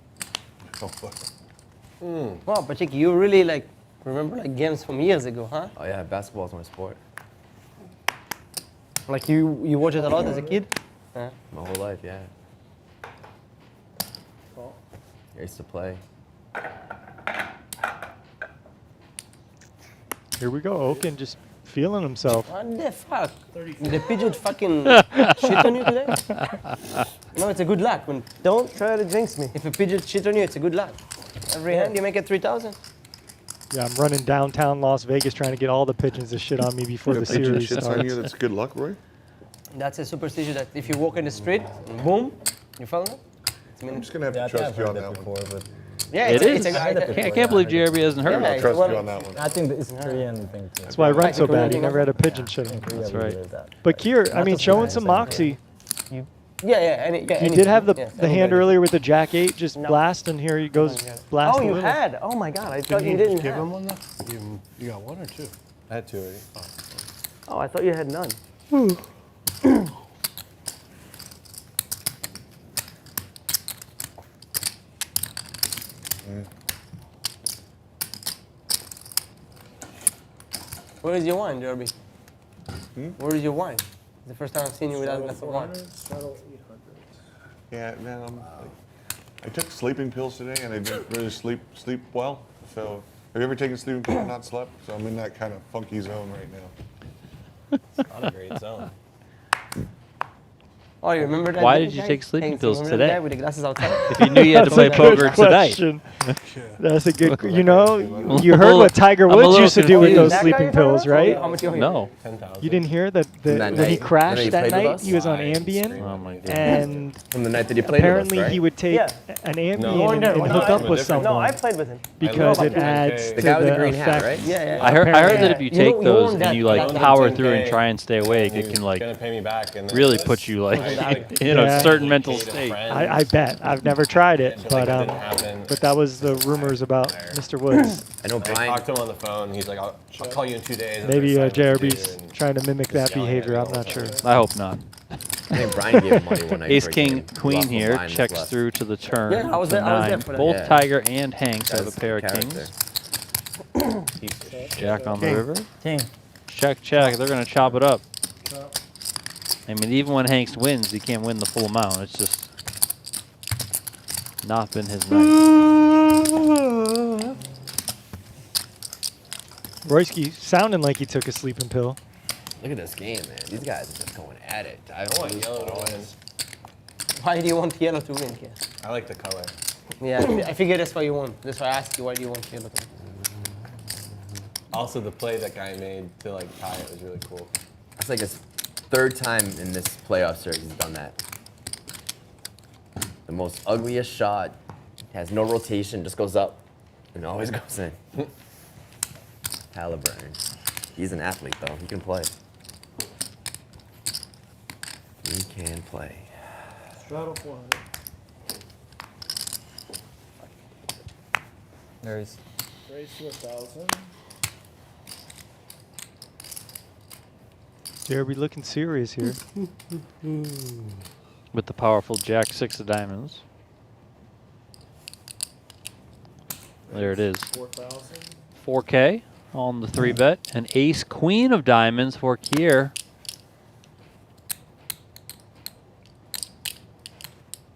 Wow, Pacheco, you really like remember like games from years ago, huh? Oh yeah, basketball is my sport. Like you watch it a lot as a kid? My whole life, yeah. I used to play. Here we go. Okin just feeling himself. What the fuck? Did the pigeon fucking shit on you today? No, it's a good luck. Don't try to jinx me. If a pigeon shit on you, it's a good luck. Every hand you make it 3,000. Yeah, I'm running downtown Las Vegas trying to get all the pigeons to shit on me before the If a pigeon series shits on you, starts. that's good luck, Roy. That's a superstition that if you walk in the street, and boom, you follow me? I'm just going to have to trust you on that one. Yeah, It is. It's I can't believe JRB hasn't heard Yeah, of it. I'll it's trust one- you on that one. I think it's Korean thing too. That's why I ranked so Korean bad. He game, never huh? had a pigeon shit on him. That's right. But Keir, I mean, showing some moxie. Yeah. He did have the any hand bet. earlier with the jack 8, just blast, and here he goes blast Oh, a you little. had? Oh my God, I thought Didn't you he didn't give have. him one though? You got one or two? I had 2 already. Oh, I thought you had none. Where is your wine, Derby? Where is your wine? It's the first time I've seen you without a glass of wine. Saddle 800. Yeah, man, I took sleeping pills today, and I didn't really sleep well. So, have you ever taken sleeping pills and not slept? So I'm in that kind of funky zone right now. It's not a great zone. Oh, you remember that? Why guy? did you take sleeping Thanks, pills remember that today? guy with the glasses outside? If you knew you had to play That's a good poker tonight. question. That's a good. You know, you heard little- what Tiger I'm a Woods little used to do with confused. those That guy sleeping you're talking pills, about? right? How much you No. 10,000. You didn't hear that From that when he night? When crashed he that played with night, us? he was on Why? Ambien, Oh my god. and From the night that he played apparently with us, right? he would take Yeah. an No. Ambien and No, hook up I'm a with different- No, I someone played with him. because I it know. adds The to guy with the the green hat, effect. right? Yeah. I heard that if you You take know- you those own and you that- like that power 10K, through and try and stay awake, He's it can like gonna pay me back, and then really this- put you like I- in a Yeah. certain mental paid a state. friend. I bet. I've never tried it, So, but like, it didn't happen. that was the rumors about Mr. Woods. I know I Brian. talked to him on the phone. He's like, "I'll call you in 2 days." Maybe after I sign with the JRB's dude," and trying to mimic just that yelling at behavior. me I'm all the not sure. time. I hope not. I think Brian gave him money one night. Ace for a King game. Queen Lost when here Brian was checks left. through to the turn. Yeah, I was to there- I was there 9. for that. Both Yeah. Tiger and Hanks have a That's pair of character. kings. Jack on the King. river. King. Check. They're gonna chop it up. I mean, even when Hanks wins, he can't win the full amount. It's just not been his night. Royski sounding like he took a sleeping pill. Look at this game, man. These guys are just going at it. I I want yellow to win. Why do you want yellow to win, Keir? I like the color. Yeah, I figure that's why you won. That's why I asked you why do you want yellow to win. Also, the play that guy made to like tie it was really cool. That's like his third time in this playoff series he's done that. The most ugliest shot, has no rotation, just goes up and always goes in. Halliburton. He's an athlete though. He can play. He can play. Straddle 400. There's Raise to 1,000. JRB looking serious here. With the powerful Jack 6 of diamonds. There it is. 4,000. 4K on the 3-bet. An ace queen of diamonds for Keir.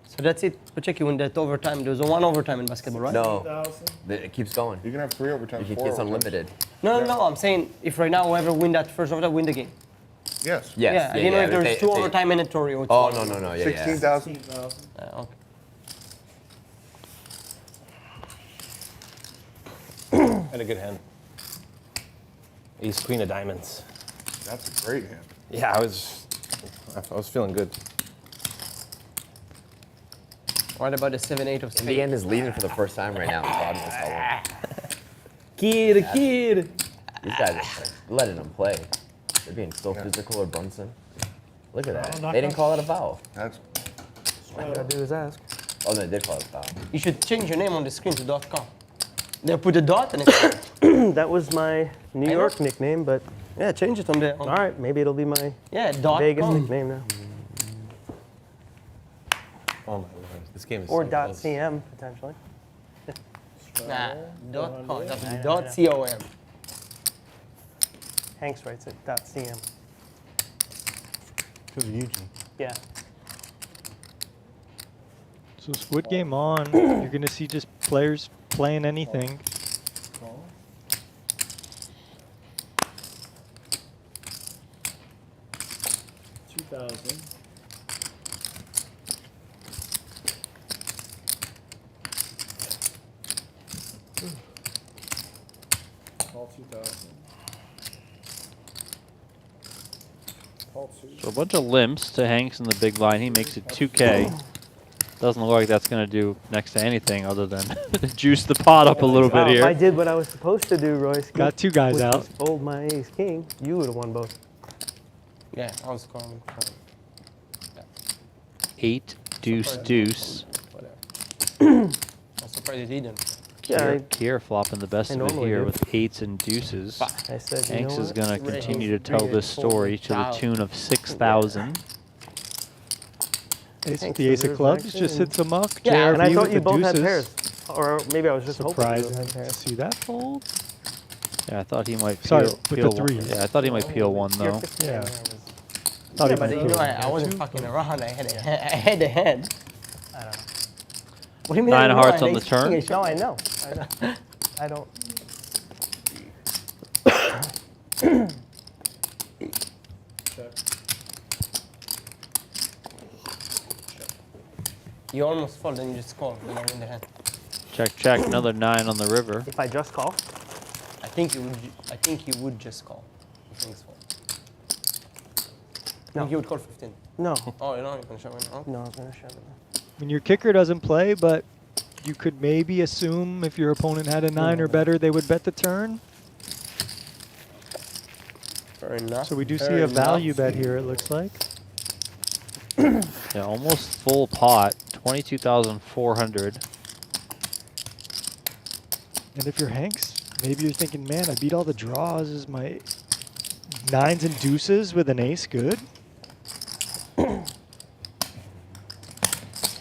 So that's it. Pacheco, when that overtime, there's a 1 overtime in basketball, right? No, 1,000. it keeps going. You can have 3 overtime, 4 It's overtimes. unlimited. No. I'm saying if right now whoever win that first overtime win the game. Yes. Yes. Yeah. I didn't know if there's 2 overtime mandatory or 2. Oh, no. Yeah, 16,000. 16,000. Okay. Had a good hand. Ace queen of diamonds. That's a great hand. Yeah, I was feeling good. What about the 7-8 of In spades? the end, is leading for the first time right now. God knows how long. Kid. These guys are letting them play. They're being so physical or Brunson. Look at that. They didn't call it a foul. That's All you gotta do is ask. Oh, no, they did call it a foul. You should change your name on the screen to .com. They put a dot and it's That was my New York nickname, but yeah, change it on there. all right, maybe it'll be my Yeah, dot Vegas com. nickname now. Oh my lord, this game is Or so dot close. .cm, potentially. Nah, dot com. Dot com. Hanks writes it, .cm. Because of Eugene. Yeah. So Squid Game on. You're going to see just players playing anything. Call. $2,000. Call 2,000. Call 2. So a bunch of limps to Hanks in the big line. He makes it 2K. Doesn't look like that's going to do next to anything other than juice the pot up a little bit Wow, if I here. did what I was supposed to do, Royce. Got 2 guys which out. was fold my ace king, you would have won both. Yeah, I was calling. 8, deuce, deuce. I'm surprised he didn't. Yeah, Keir flopping the best I of it normally here do. with 8s and deuces. I said, you Hanks know is what? going to Right. continue to tell Bring it this forward. story to the Wow. tune of 6,000. Ace with Hanks the ace of deserves clubs action. just hits a muck. Yeah, And I JRB thought with you the both had deuces. pairs. Or maybe I was just hoping you Surprising would have to pairs. see that fold. Yeah, I thought he might Sorry, peel, with the peel one. threes. Yeah, I thought he might peel one Your though. 15 Yeah. there was- Thought he But might you know, peel I one wasn't too. fucking around. I had a hand. I don't know. What do you mean? 9 I of know? hearts I on the think- turn. No, I know. I don't. Check. You almost fold, then you just call. Then I win the hand. Check, check. Another 9 on the river. If I just call, I think you would. I think you would just call. I think so. I think you would call 15. no. Oh, you know, you can show me now. No, I was going to shove it. I mean, your kicker doesn't play, but you could maybe assume if your opponent had a 9 or better, they would bet the turn. Fair enough. So we do see Fair a value enough. bet here, it looks like. Yeah, almost full pot. 22,400. And if you're Hanks, maybe you're thinking, man, I beat all the draws. Is my 9s and deuces with an ace good?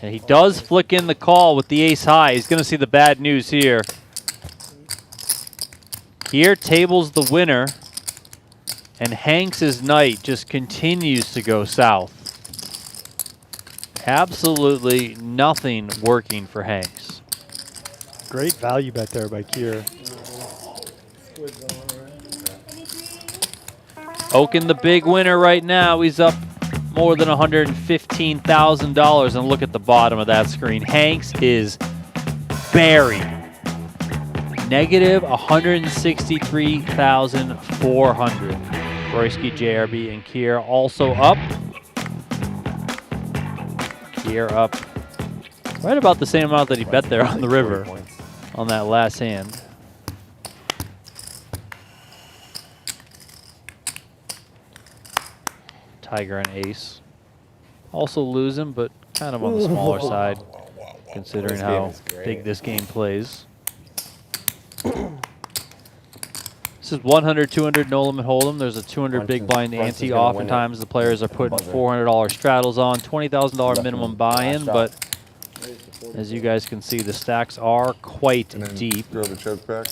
And he does flick in the call with the ace high. He's going to see the bad news here. Here tables the winner. And Hanks's night just continues to go south. Absolutely nothing working for Hanks. Great value bet there by Keir. Squid's on, right? Okin the big winner right now. He's up more than $115,000. And look at the bottom of that screen. Hanks is buried. Negative 163,400. Royski, JRB, and Keir also up. Keir up right about the same amount that he bet there on the river on that last hand. Tiger and ace. Also losing, but kind of on the smaller side, considering This game how is great. big this game plays. This is 100, 200, no limit hold'em. There's a 200 big blind Brunson's ante. gonna win Oftentimes it. the players are putting Buzzer. $400 straddles on, $20,000 minimum buy-in, but As you guys can see, the stacks are quite And then deep. throw the choke back.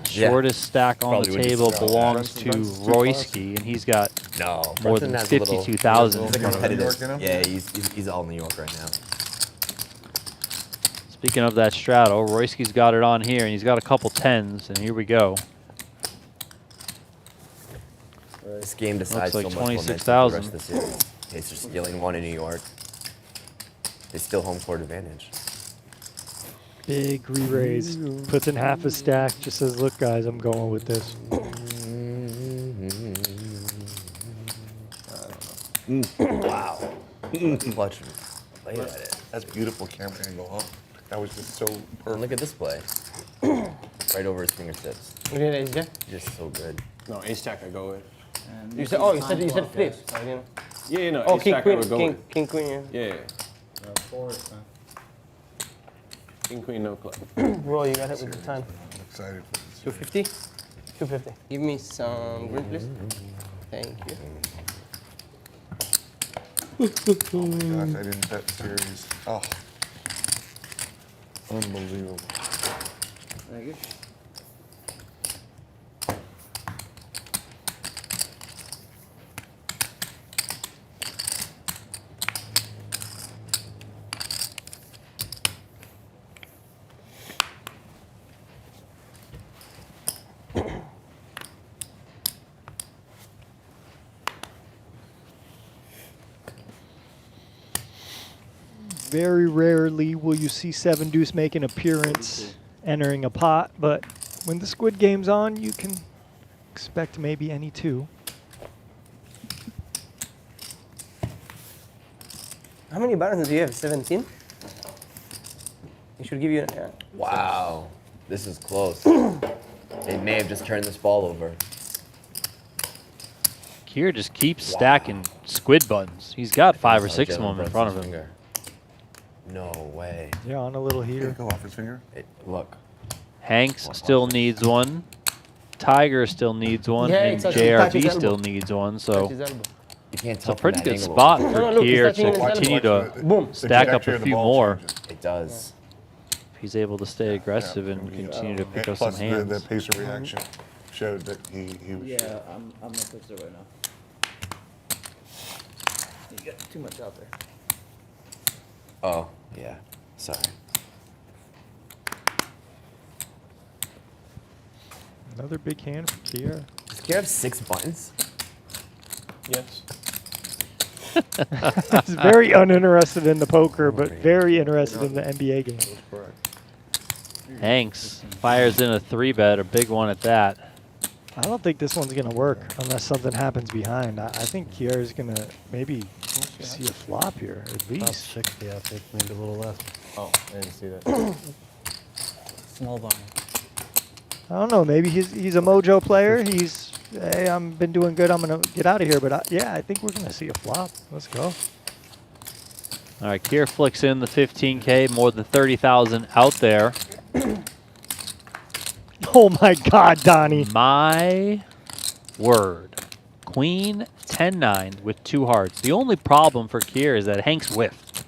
Shortest stack on Probably the would just table throw it. belongs to Brunson too Royski, and he's got No. more Brunson than has a little- 52,000. He's like New York competitive. in him? Yeah, he's all New York right now. Speaking of that straddle, Royski's got it on here, and he's got a couple tens, and here we go. This game decides like so much momentum for the 26,000. rest of the series. Pacers stealing one in New York. They still home court advantage. Big re-raise. Puts in half a stack. Just says, look, guys, I'm going with this. Wow. Clutch. Play at it. That's beautiful camera angle, huh? That was just so And perfect. look at this play. Right over his fingertips. Really, is there? Just so good. No, ace jack I go with. You said, oh, you said flips. I didn't. Yeah, no, Oh, ace king jack I queen, would go with. king queen. Yeah. Yeah, Forest, man. king queen no club. Roy, you got hit with the time. I'm excited for this. 250. 250. Give me some green, please. Thank you. Oh my gosh, I didn't bet series. Oh. Unbelievable. Thank you. Very rarely will you see 7 deuce make an appearance entering a pot, but when the Squid game's on, you can expect maybe any 2. How many buttons do you have? 17? He should give you an. Wow. This is close. They may have just turned this ball over. Keir just keeps stacking Squid buttons. He's got 5 or Saw 6 of Jalen them in front of Brunson's him. finger. No way. Yeah, on a little heater. Go off his finger. Look. Hanks still needs one. Tiger still needs one. Yeah, and it's actually touch his JRB elbow. still needs one. Touch So his elbow. You can't it's tell a from pretty that good angle. spot No, for no, look, he's Keir touching to his elbow. continue to Boom. stack up trajectory a of the few ball more. changes. It does. If he's able to stay aggressive and continue to pick up some Plus, hands. the pacer reaction showed that he was. Yeah, I'm gonna fix it right now. You got too much out there. Oh, yeah. Sorry. Another big hand for Keir. Does Keir have 6 buttons? Yes. He's very uninterested in the poker, but very interested in the NBA game. Hanks fires in a 3-bet, a big one at that. I don't think this one's going to work unless something happens behind. I think Keir is going to maybe see a flop here, at About least. 60, I think, maybe a little less. Oh, I didn't see that. Small blind. I don't know. Maybe he's a mojo player. He's, hey, I've been doing good. I'm going to get out of here. But yeah, I think we're going to see a flop. Let's go. All right, Keir flicks in the 15K, more than 30,000 out there. Oh my God, Donnie. My word. Queen 10-9 with 2 hearts. The only problem for Keir is that Hanks whiffed.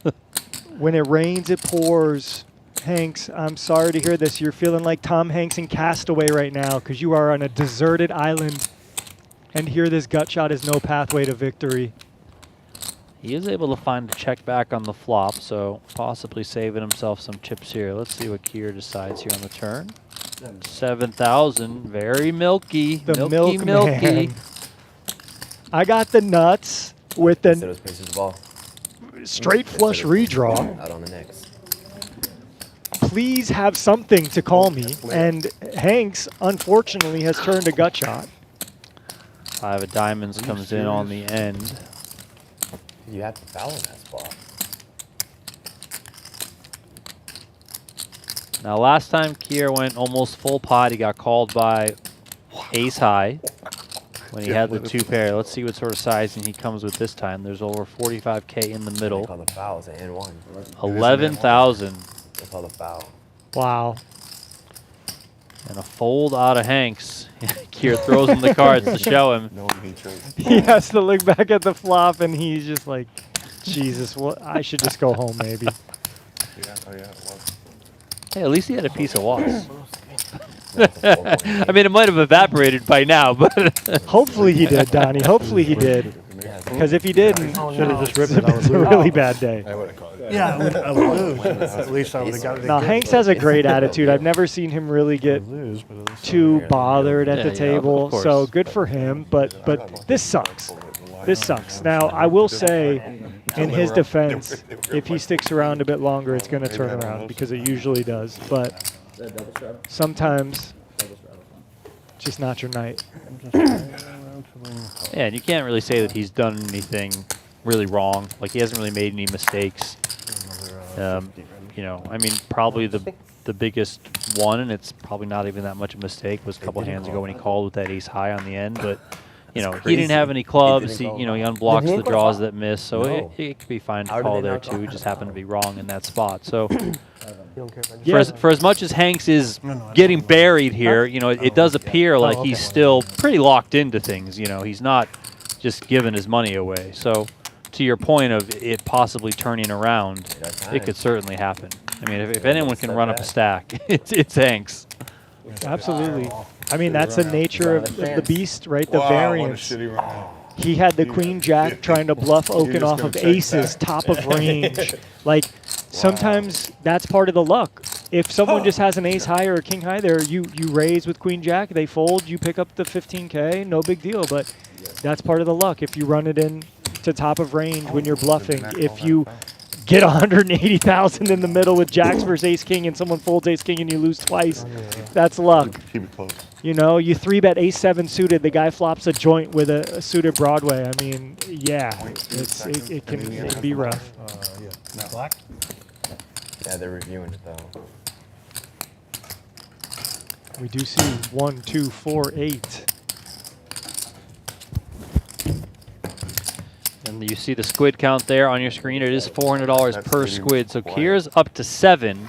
When it rains, it pours. Hanks, I'm sorry to hear this. You're feeling like Tom Hanks in Castaway right now because you are on a deserted island. And here this gut shot is no pathway to victory. He is able to find a check back on the flop, so possibly saving himself some chips here. Let's see what Keir decides here on the turn. 7,000, very milky. The milky, milky. I got the nuts with Instead the of Pacers ball. straight flush redraw. Out on the Knicks. Please have something to call me. And Hanks, unfortunately, has turned a gut shot. 5 of diamonds comes in on the end. You have to foul in that spot. Now, last time Keir went almost full pot, he got called by ace high when he had the 2 pair. Let's see what sort of sizing he comes with this time. There's over 45K in the They middle. call the fouls and 1. 11,000 They call the foul. Wow. and a fold out of Hanks. Keir throws him the cards to show him. No he chose. He has to look back at the flop, and he's just like, Jesus, what? I should just go home, maybe. Yeah, oh yeah, it was. Hey, at least he had a piece of was. I mean, it might have evaporated by now, but Hopefully he did, Donnie. Hopefully he did. Because if he didn't, Should have just ripped it. I would it's a lose. really bad day. I would have called it. Yeah, I would lose. At least I would have got it. Now, again. Hanks has a great attitude. I've never seen him really get Lose, but at least too bothered at Yeah, the yeah, of table. course. So good for him. But this sucks. This sucks. Now, I will say, in his defense, if he sticks around a bit longer, it's going to turn around because it usually does. But That double straddle? sometimes, Double straddle fun. just not your night. yeah, and you can't really say that he's done anything really wrong. Like, he hasn't really made any mistakes. You know, I mean, probably the biggest one, and it's probably not even that much of a mistake, was a couple hands ago when he called with that ace high on the end. But, you know, he didn't have any clubs. He, you know, he unblocks the draws that miss. So it could be fine to call there, too. He just happened to be wrong in that spot. So for as much as Hanks is getting buried here, you know, it does appear like he's still pretty locked into things. You know, he's not just giving his money away. So to your point of it possibly turning around, it could certainly happen. I mean, if anyone can run up a stack, it's Hanks. Absolutely. I mean, that's the nature of the beast, right? The Wow, what a variance. shitty round. He had the queen jack trying to bluff Okin just off gonna of check aces, that. top of range. Like, sometimes that's part of the luck. If someone just has an ace high or a king high there, you raise with queen jack, they fold, you pick up the 15K, no big deal. But that's part of the luck. If you run it in to top of range when you're bluffing, if you get 180,000 in the middle with jacks versus ace king and someone folds ace king and you lose twice, that's luck. Keep it close. You know, you 3-bet ace-7 suited, the guy flops a joint with a suited Broadway. I mean, yeah, it can be rough. Black? Yeah, they're reviewing it though. We do see 1, 2, 4, 8. And you see the squid count there on your screen. It is $400 That's per getting squid. So quiet. Keir's up to 7,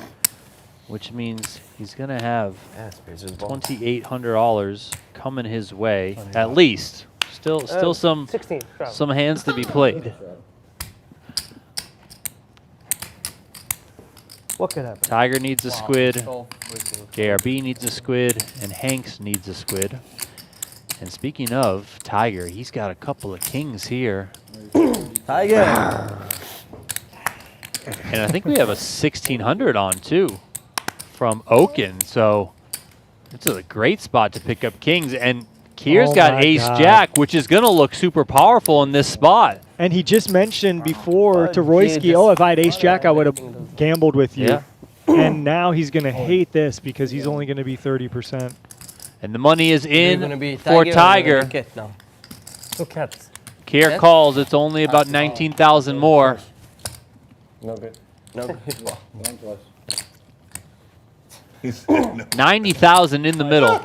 which means he's going to have Yeah, it's Pacers ball. $2,800 coming his way, at least. Still some 16. some hands to be played. What could happen? Tiger needs a squid, JRB needs a squid, and Hanks needs a squid. And speaking of Tiger, he's got a couple of kings here. Tiger. And I think we have a 1600 on too from Okin. So it's a great spot to pick up kings. And Keir's Oh got my ace God. jack, which is going to look super powerful in this spot. And he just mentioned before to Oh, Royski, Jesus. oh, if I had ace jack, I would have gambled with you. Yeah. And now he's going to hate this because he's only going to be 30%. And the money is You're gonna in be for Tiger or you're Tiger. gonna be Cat now? Two cats. Keir Yes. calls. It's only about 19,000 more. No good. No. One plus. He said no. 90,000 in the middle.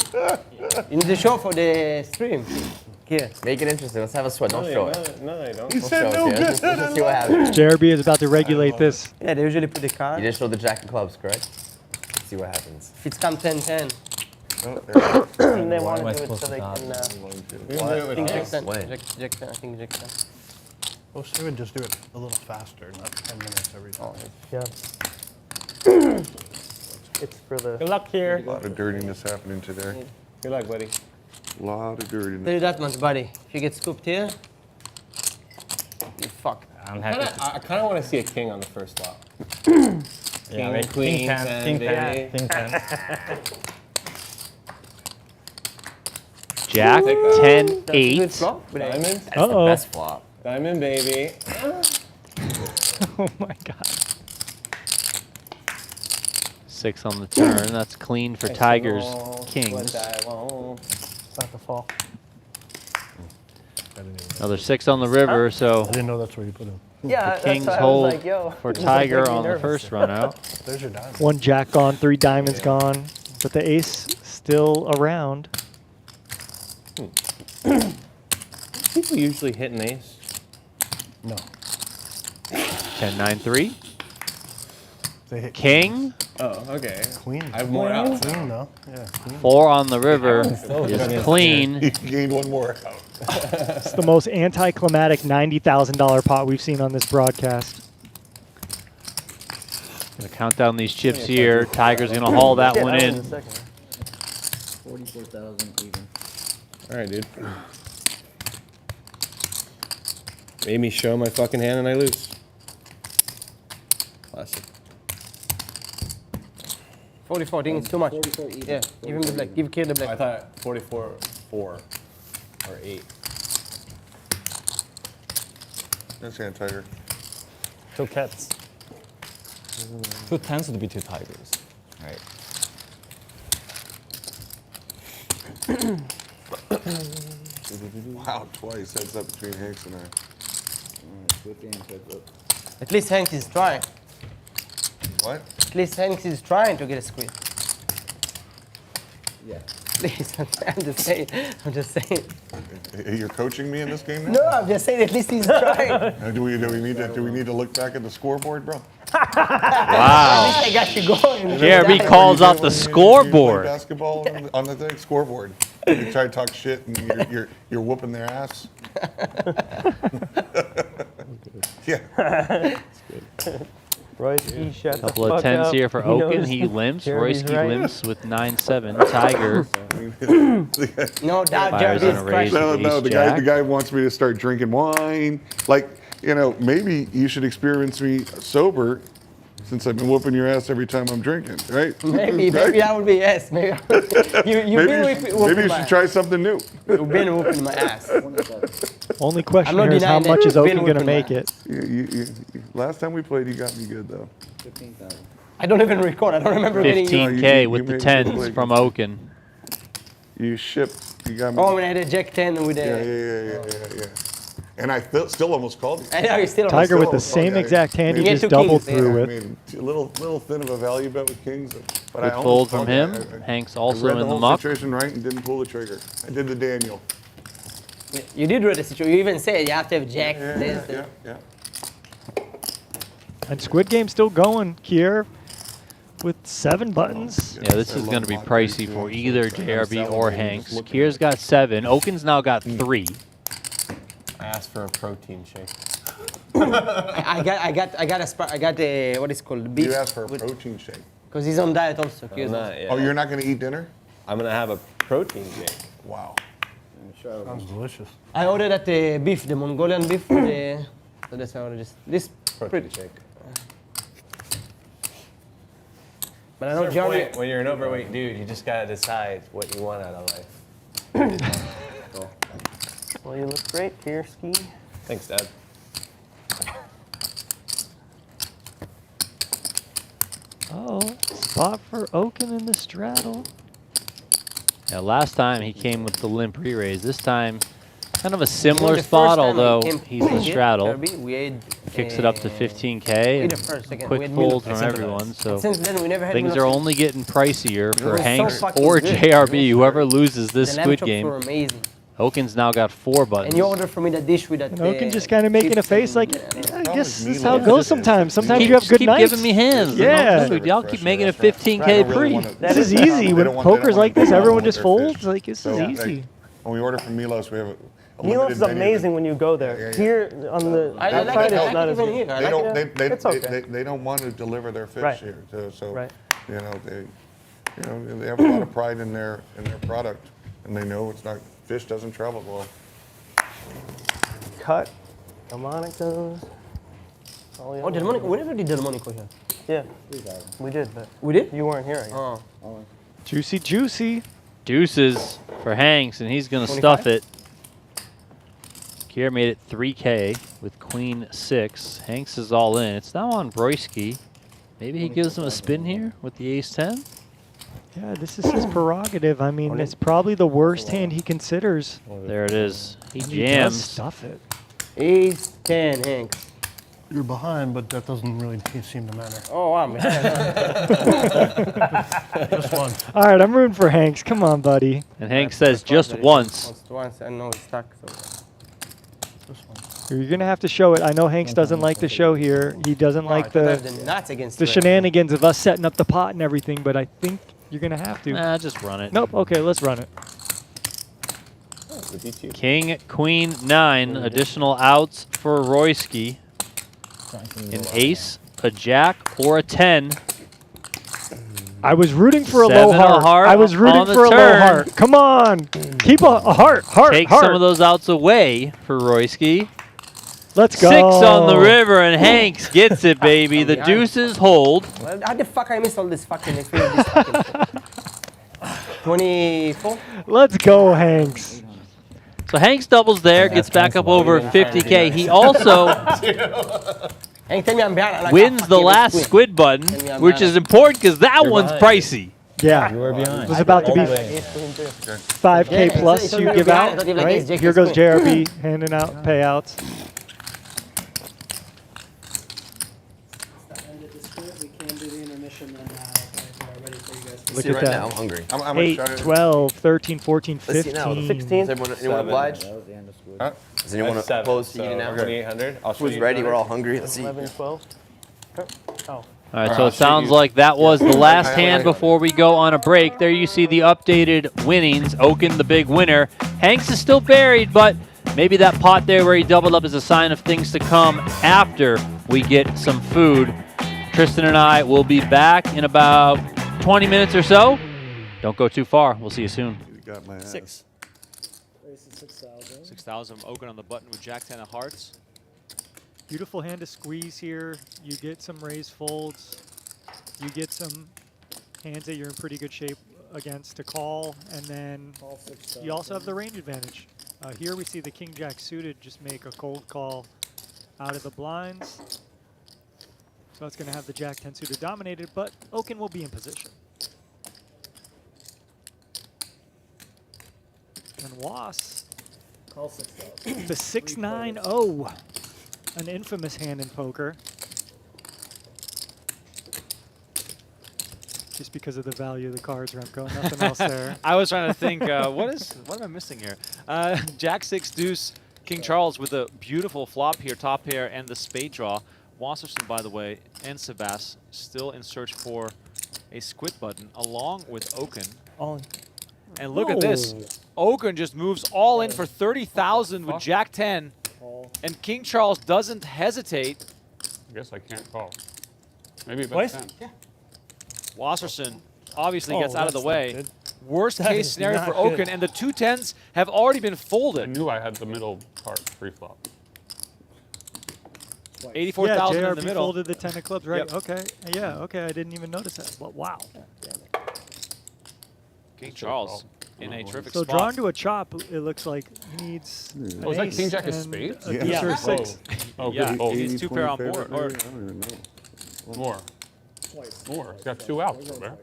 You need to show for the stream. Here. Make it interesting. Let's have a sweat. Don't show it. No, I don't. He Don't said show no it. good. Let's just see what happens. JRB is about to regulate this. Yeah, they usually put the card. You just showed the jack of clubs, correct? Let's see what happens. If it's come 10-10. Oh, there. And they want am I to do it supposed so to they dodge? can. We can do it with King Hanks. Jack 10. When? Jack 10. I think Jack 10. Well, they would just do it a little faster, not 10 minutes every time. Yeah. It's for the. Good luck here. A lot of dirtiness happening today. Good luck, buddy. A lot of Tell you dirtiness. that much, buddy. If you get scooped here, you fucked. I'm happy. I kind of want to see a king on the first flop. Yeah, King, queen, King 10, 10, King 10, baby. King 10. Jack, Take that. 10, Good 8. flop. But Diamond. That's the Uh-oh. best flop. Diamond, baby. Oh, my God. 6 on the turn. That's clean for Tiger's kings. It's not the fall. Another 6 on the river, so I didn't know that's where you put him. Yeah, the kings that's why I hold was like, yo. for this is like Tiger making me on the nervous. first run out. There's your diamond. 1 jack gone, 3 diamonds gone. But the ace still around. People usually hit an ace. No. 10, 9, 3. They hit King, Oh, okay. queen. I have more outs. Queen, no? Yeah, queen. 4 on the river is clean. He gained one more out. It's the most anticlimactic $90,000 pot we've seen on this broadcast. Gonna count down these chips here. Tiger's gonna haul that one in. 44,000 even. All right, dude. Made me show my fucking hand and I lose. Classic. 44, I think it's too much. 44 even. Yeah, give him the black. Give Keir the black. I thought 44, 4 or 8. That's hand Tiger. 2 cats. 2 tens would be 2 tigers. Right. Wow, twice. That's up between Hanks and I. Good game, heads up. At least Hanks is trying. What? At least Hanks is trying to get a squid. Yeah. Please, I'm just saying. I'm just saying. You're coaching me in this game now? No, I'm just saying. At least he's trying. Do we need to look back at the scoreboard, bro? Wow. At least I got you going. JRB calls out the You play scoreboard. basketball on the thing, scoreboard. You try to talk shit and you're whooping their ass. Yeah. Royski shut Couple the of fuck tens up. here for He Okin. knows He limps. Jeremy's Royski right. limps with 9-7. Tiger. No doubt, Fires Jeremy on is a raise. crushing. No, the Ace-jack. guy wants me to start drinking wine. Like, maybe you should experience me sober since I've been whooping your ass every time I'm drinking, right? Maybe Right? that would be yes. Maybe you've been whooping Maybe you my should ass. try something new. You've been whooping my ass. Only question I'm not here is how denying much that is you've Okin been going to whipping make my it? Last time we played, you got me good, though. 15,000. I don't even record. I don't remember getting you. 15K you with the made me tens play from against- Okin. You shipped. You got me. Oh, when I had a Jack 10 with Yeah. a. And I still almost called you. I know you're still on Tiger with the Still almost same called you. exact hand he You get just 2 doubled kings, through I with. mean, a little thin of a value bet with kings, but I Good almost fold from called you. him. Hanks I also read in the whole muck. situation right and didn't pull the trigger. I did the Daniel. You did read the situation. You even said you have to have Jack. this, that. Yeah. And Squid Game's still going here with 7 buttons. Yeah, this is going to be pricey for either JRB or Hanks. Keir's got 7. Okin's now got 3. I asked for a protein shake. I got the what is it called? Beef. You asked for a protein shake. Because he's on diet also. I'm not, yeah. Oh, you're not going to eat dinner? I'm gonna have a protein shake. Wow. Sounds delicious. I ordered at the beef, the Mongolian beef. So that's why I ordered this. Protein shake. But I know At a Jeremy. point, when you're an overweight dude, you just gotta decide what you want out of life. Well, you look great, Kierski. Thanks, Dad. Oh, spot for Okin in the straddle. Yeah, last time he came with the limp re-raise. This time, kind of a Well, similar the first spot, time I although came he's the here, straddle. Jeremy, we had, Kicks it up to 15K. we And the first, second, we quick had folds Milo. from everyone. So Since then, we never had things Milo. are only getting pricier for was so Hanks fucking or good. JRB. Whoever loses this The lamb Squid chops game. were amazing. Okin's now got 4 buttons. And you ordered for me that dish with that. And Okin just kind of making a face like, I guess this is how it Milo. goes sometimes. Sometimes you have Just good keep nights. giving me hands. Yeah. Dude, y'all keep making it I 15K don't really pre. wanna- This is They don't easy. When want- poker's like this, they don't everyone want just their folds. fish. Like, this So, is like, easy. when we order from Milos, we have a Milos is limited menu. amazing when you go there. Yeah, yeah. Here on the I that like side it. I is like not it as even good. here. I They like don't. it. It's okay. They don't want to deliver their fish Right. here. So Right. you know they have a lot of pride in their product, and they know it's not fish doesn't travel well. Cut. Delmonico's. Oh, Delmonico. We never did Delmonico here. Yeah, we did, but We did? you weren't here. I guess. Oh. Juicy, juicy. Deuces for Hanks, and he's going to 25? stuff it. Keir made it 3K with Queen 6. Hanks is all in. It's now on Royski. Maybe he gives him a spin here with the Ace-10. Yeah, this is his prerogative. I mean, it's probably the worst hand he considers. There it is. He And he does jams. stuff it. Ace 10, Hanks. You're behind, but that doesn't really seem to matter. Oh, wow, man. Just one. All right, I'm rooting for Hanks. Come on, buddy. And Hanks says just once. Once, I know it's stuck. So. You're going to have to show it. I know Hanks doesn't like the show here. He doesn't like the nuts against the shenanigans of us setting up the pot and everything, but I think you're going to have to. Nah, just run it. Nope. Okay, let's run it. King, Queen, 9. Additional outs for Royski. An ace, a jack, or a 10. I was rooting for a 7 low of heart. heart I was rooting on the for a low turn. heart. Come on. Keep a heart. Take some of those outs away for Royski. Let's go. 6 on the river, and Hanks gets it, baby. The deuces hold. Well, how the fuck I missed all this fucking experience? This fucking 24? Let's go, Hanks. So Hanks doubles there, gets back up over 50K. He also Hank, tell me I'm behind. Like, wins the last squid button, which is important because that one's pricey. Yeah. You were behind. It was about to be 5K plus you give out. Right? Here goes JRB handing out payouts. Look See at right that. now, I'm hungry. How much 8, shot is it? 12, 13, 14, Let's see now. 15. 16. Is anyone obliged? That was the end of Squid. Huh? Is anyone That's 7, opposed to so eating now? 2,800. I'll show Who's you ready? We're 800. all hungry. Let's see. 11, 12. Oh. All right, so it sounds like that was the last hand before we go on a break. There you see the updated winnings. Okin, the big winner. Hanks is still buried, but maybe that pot there where he doubled up is a sign of things to come after we get some food. Tristan and I will be back in about 20 minutes or so. Don't go too far. We'll see you soon. You got my ass. 6,000 Okin on the button with Jack 10 of hearts. Beautiful hand to squeeze here. You get some raised folds. You get some hands that you're in pretty good shape against to call. And then you also have the range advantage. Here we see the King Jack suited just make a cold call out of the blinds. So it's going to have the Jack 10 suited dominated, but Okin will be in position. And Was, the 6-9-0, an infamous hand in poker. Just because of the value of the cards, Remco, nothing else there. I was trying to think, what am I missing here? Jack 6 deuce, King Charles with a beautiful flop here, top pair, and the spade draw. Wasserson, by the way, and Sebas still in search for a squid button, along with Okin. All in. And look at this. Okin just moves all in for 30,000 with Jack 10, and King Charles doesn't hesitate. I guess I can't call. Maybe about 10. Yeah. Wasserson obviously gets out of the that's way. not good. Worst That case is scenario not for good. Okin, and the 2 10s have already been I folded. knew I had the middle part pre-flop. 84,000 yeah, in the JRB middle. folded the 10 of clubs, right? Yep. Okay, yeah, okay, I didn't even notice that, but wow. King Charles in a terrific So spot. drawn to a chop, it looks like he needs an Oh, is that ace King Jack of and spades? a Yeah. deuce or a Oh, 6. oh, Yeah, good. Oh, he's 2 pair on board. Or I don't even know. more. More. He's got 2 outs over there.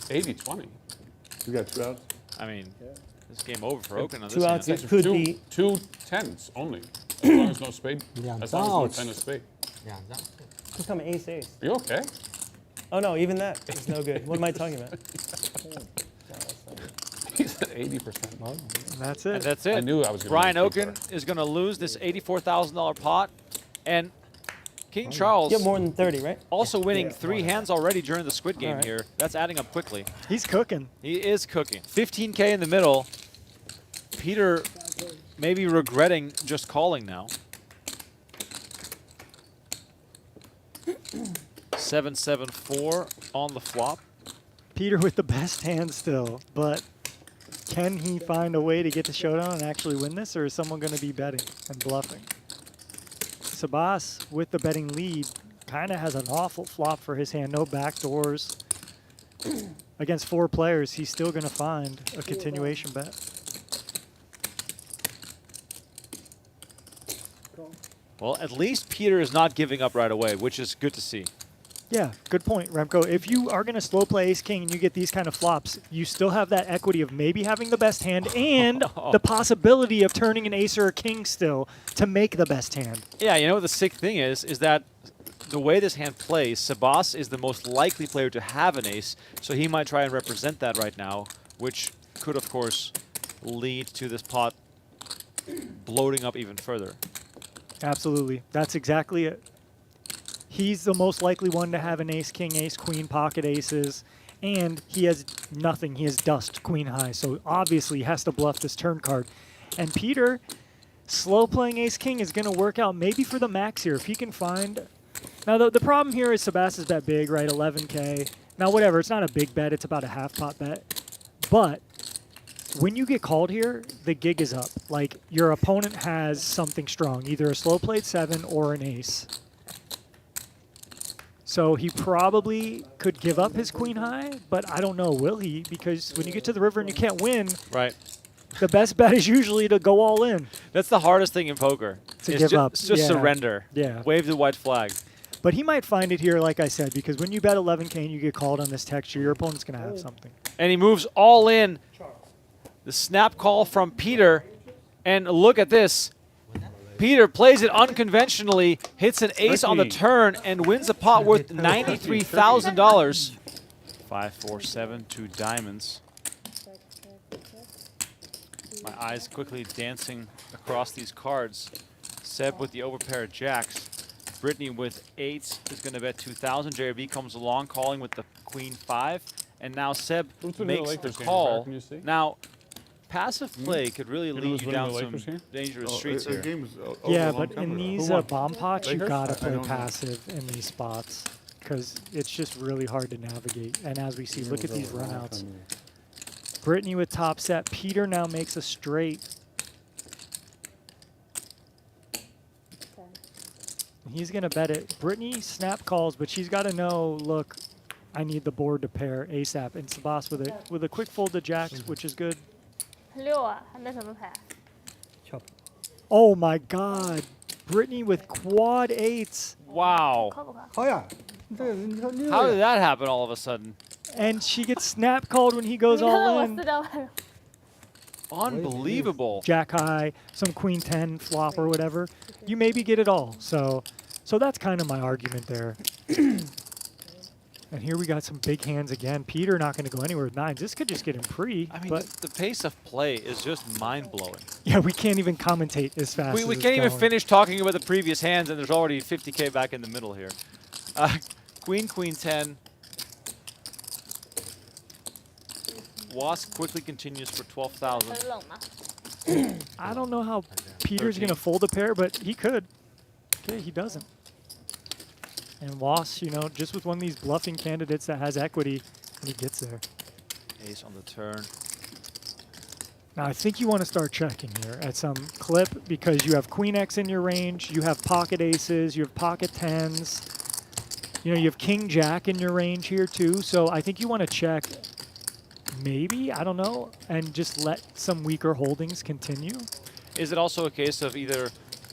80-20. You got 2 outs? I mean, this is game over for Okin on this 2 outs hand. that could two, be. 2 10s only. As long as no spade. As long as no 10 of spade. Who's coming? Ace, ace. Are you okay? Oh no, even that is no good. What am I talking about? He's at 80%. And that's it. And that's it. I knew I was going to Brian Okin is going to lose this $84,000 pot, and King Charles You have more than 30, right? also winning 3 hands already during the Squid game Alright. here. That's adding up quickly. He's cooking. He is cooking. 15K in the middle. Peter maybe regretting just calling now. 7-7-4 on the flop. Peter with the best hand still, but can he find a way to get to showdown and actually win this, or is someone going to be betting and bluffing? Sebas with the betting lead kind of has an awful flop for his hand. No backdoors. Against 4 players, he's still going to find a continuation bet. Well, at least Peter is not giving up right away, which is good to see. Yeah, good point, Remco. If you are going to slow play ace-king and you get these kind of flops, you still have that equity of maybe having the best hand and the possibility of turning an ace or a king still to make the best hand. Yeah, you know what the sick thing is that the way this hand plays, Sebas is the most likely player to have an ace, so he might try and represent that right now, which could, of course, lead to this pot bloating up even further. Absolutely. That's exactly it. He's the most likely one to have an ace-king, ace-queen, pocket aces, and he has nothing. He has dust, queen high, so obviously he has to bluff this turn card. And Peter, slow playing ace-king is going to work out maybe for the max here. If he can find Now, the problem here is Sebas is bet big, right? 11K. Now, whatever. It's not a big bet. It's about a half pot bet. But when you get called here, the gig is up. Like, your opponent has something strong, either a slow played 7 or an ace. So he probably could give up his queen high, but I don't know, will he? Because when you get to the river and you can't win, Right. the best bet is usually to go all in. That's the hardest thing in poker. To is give up. It's just Yeah. surrender. Yeah. Wave the white flag. But he might find it here, like I said, because when you bet 11K and you get called on this texture, your opponent's going to have something. And he moves all in. The snap call from Peter. And look at this. Peter plays it unconventionally, hits an ace on the turn, and wins a pot worth $93,000. 5, 4, 7, 2 diamonds. My eyes quickly dancing across these cards. Seb with the overpair of jacks. Brittany with 8s is going to bet 2,000. JRB comes along, calling with the queen 5. And now Seb makes the call. Now, passive play could really lead you down some dangerous streets here. Yeah, but in these bomb pots, you got to play passive in these spots because it's just really hard to navigate. And as we see, look at these runouts. Brittany with top set. Peter now makes a straight. He's going to bet it. Brittany snap calls, but she's got to know, look, I need the board to pair ASAP. And Sebas with a quick fold to jacks, which is good. 6啊，还没什么牌。 Oh my God. Brittany with quad 8s. Wow. 靠不靠？ 好呀，这个你 How did that happen all of a sudden? And she gets snap called when he goes 你看 all 我 in. 4张牌。 Unbelievable. Jack high, some queen 10 flop or whatever. You maybe get it all. So that's kind of my argument there. And here we got some big hands again. Peter not going to go anywhere with 9s. This could just get him pre. I mean, but the pace of play is just mind-blowing. yeah, we can't even commentate as fast as We it's can't even going. finish talking about the previous hands, and there's already 50K back in the middle here. Queen, queen 10. Wasp quickly continues for 12,000. 很冷吗？ I don't know how Peter's going to fold a pair, but he could. Okay, he doesn't. And Wass, you know, just with one of these bluffing candidates that has equity, and he gets there. Ace on the turn. Now, I think you want to start checking here at some clip because you have Queen X in your range, you have pocket aces, you have pocket 10s, you know, you have King Jack in your range here too. So I think you want to check maybe, I don't know, and just let some weaker holdings continue. Is it also a case of either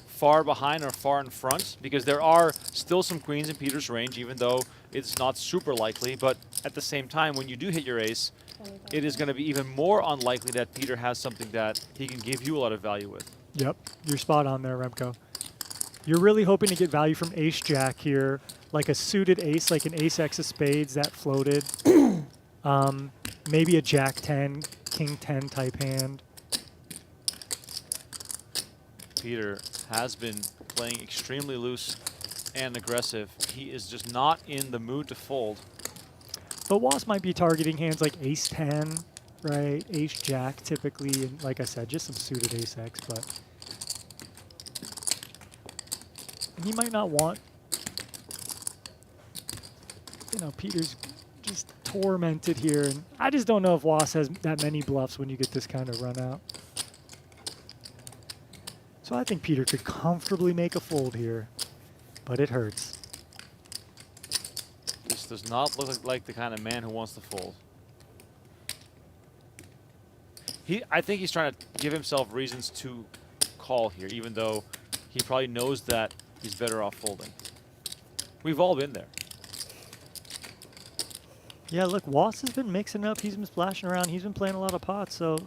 far behind or far in front? Because there are still some queens in Peter's range, even though it's not super likely. But at the same time, when you do hit your ace, it is going to be even more unlikely that Peter has something that he can give you a lot of value with. Yep, you're spot on there, Remco. You're really hoping to get value from Ace Jack here, like a suited ace, like an Ace X of spades that floated. Maybe a Jack 10, King 10 type hand. Peter has been playing extremely loose and aggressive. He is just not in the mood to fold. But Wasp might be targeting hands like Ace 10, right? Ace Jack typically, and like I said, just some suited Ace X, but he might not want, you know, Peter's just tormented here. And I just don't know if Wasp has that many bluffs when you get this kind of run out. So I think Peter could comfortably make a fold here, but it hurts. This does not look like the kind of man who wants to fold. I think he's trying to give himself reasons to call here, even though he probably knows that he's better off folding. We've all been there. Yeah, look, Wasp has been mixing up. He's been splashing around. He's been playing a lot of pots, so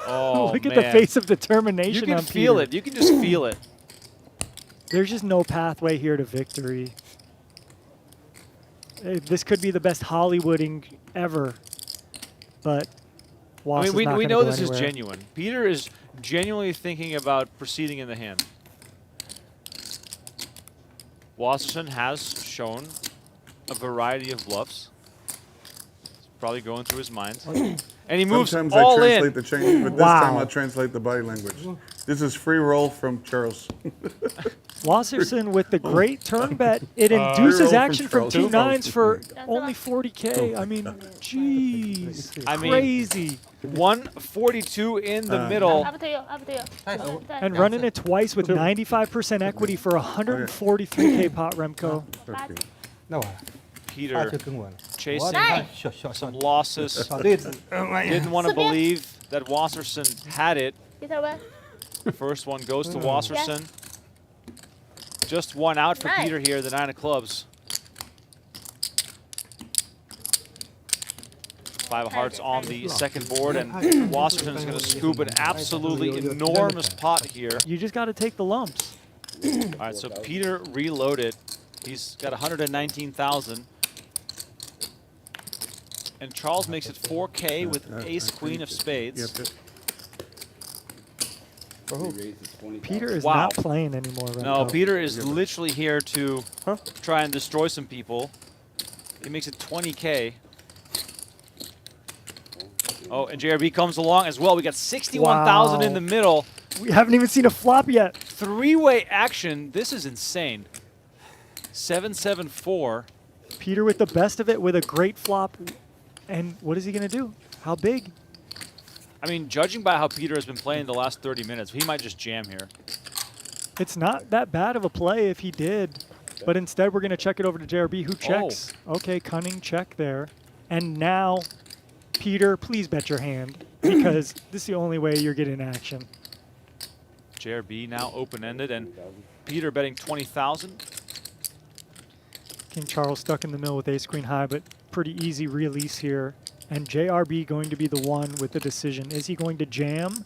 Oh, look at man. the face of determination You can on feel Peter. it. You can just feel it. There's just no pathway here to victory. This could be the best Hollywooding ever, but Wasp I is mean, not we gonna know go this anywhere. is genuine. Peter is genuinely thinking about proceeding in the hand. Wasserson has shown a variety of bluffs. It's probably going through his mind. And he moves Sometimes all I translate in. the change, but this time I'll translate the body language. This is free roll from Charles. Wasserson with the great turn bet. It induces action from two nines for only 40K. I mean, jeez. I mean, crazy. 142 in the middle. Up to you. Up to you. And running it twice with 95% equity for 143K pot, Remco. Peter chasing some losses. Didn't want to believe that Wasserson had it. First one goes to Wasserson. Just one out for Peter here, the 9 of clubs. 5 of hearts on the second board, and Wasserson is going to scoop an absolutely enormous pot here. You just got to take the lumps. All right, so Peter reloaded. He's got 119,000. And Charles makes it 4K with ace queen of spades. Peter is not playing anymore right now. No, Peter is literally here to try and destroy some people. He makes it 20K. Oh, and JRB comes along as well. We got 61,000 in the middle. We haven't even seen a flop yet. Three-way action. This is insane. 7-7-4. Peter with the best of it with a great flop. And what is he going to do? How big? I mean, judging by how Peter has been playing the last 30 minutes, he might just jam here. It's not that bad of a play if he did. But instead, we're going to check it over to JRB, who checks. Okay, cunning check there. And now, Peter, please bet your hand, because this is the only way you're getting action. JRB now open-ended, and Peter betting 20,000. King Charles stuck in the middle with ace queen high, but pretty easy release here. And JRB going to be the one with the decision. Is he going to jam?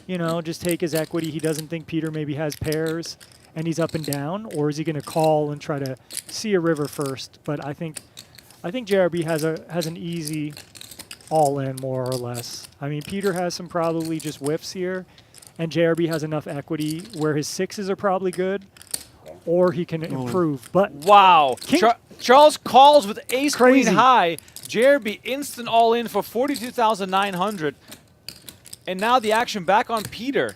You know, just take his equity. He doesn't think Peter maybe has pairs and he's up and down, or is he going to call and try to see a river first? But I think JRB has an easy all-in more or less. I mean, Peter has some probably just whiffs here, and JRB has enough equity where his sixes are probably good, or he can improve. But wow, Charles calls with ace queen high. JRB instant all in for 42,900, and now the action back on Peter.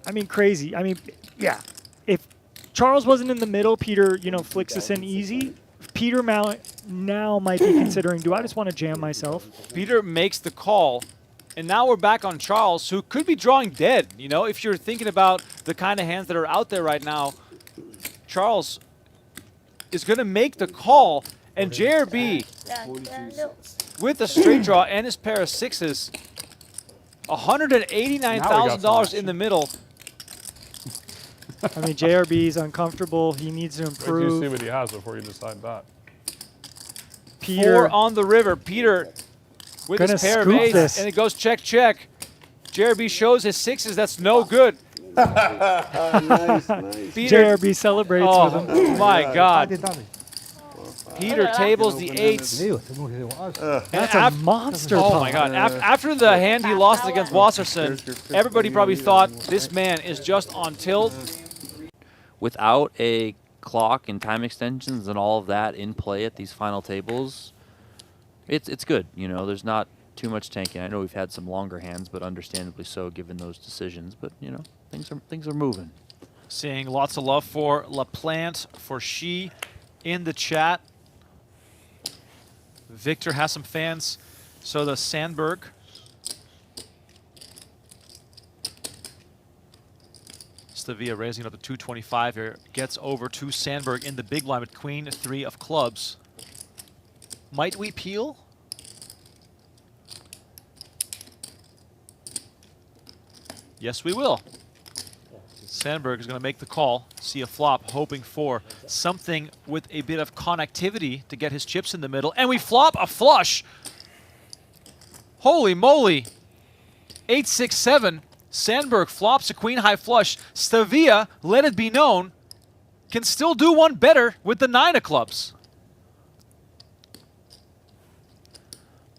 I mean, crazy. I mean, yeah. If Charles wasn't in the middle, Peter, you know, flicks this in easy. Peter now might be considering, do I just want to jam myself? Peter makes the call, and now we're back on Charles, who could be drawing dead. You know, if you're thinking about the kind of hands that are out there right now, Charles is going to make the call, and JRB with the straight draw and his pair of sixes, $189,000 in the middle. I mean, JRB is uncomfortable. He needs to improve. You see what he has before you decide that. Peter 4 on the river. Peter with his pair of aces, and it goes check, check. JRB shows his sixes. That's no good. Nice. Peter, JRB celebrates with him. Oh my God. Peter tables the eights. That's a monster. Oh my God. After the hand he lost against Wasserson, everybody probably thought this man is just on tilt. Without a clock and time extensions and all of that in play at these final tables, it's good. You know, there's not too much tanking. I know we've had some longer hands, but understandably so given those decisions. But you know, things are moving. Seeing lots of love for LaPlante, for She in the chat. Victor has some fans. So does Sandberg. Stavia raising up to 225 here. Gets over to Sandberg in the big blind with queen 3 of clubs. Might we peel? Yes, we will. Sandberg is going to make the call, see a flop, hoping for something with a bit of connectivity to get his chips in the middle. And we flop a flush. Holy moly. 8-6-7. Sandberg flops a queen high flush. Stavia, let it be known, can still do one better with the 9 of clubs.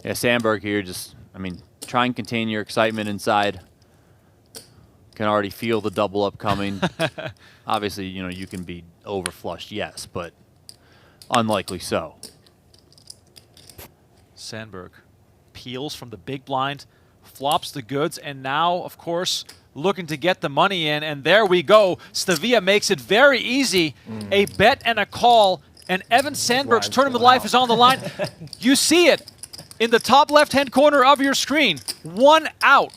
Yeah, Sandberg here just, I mean, try and contain your excitement inside. Can already feel the double up coming. Obviously, you know, you can be over flushed, yes, but unlikely so. Sandberg peels from the big blind, flops the goods, and now, of course, looking to get the money in, and there we go. Stavia makes it very easy. A bet and a call, and Evan Sandberg's tournament life is on the line. You see it in the top left-hand corner of your screen. 1 out.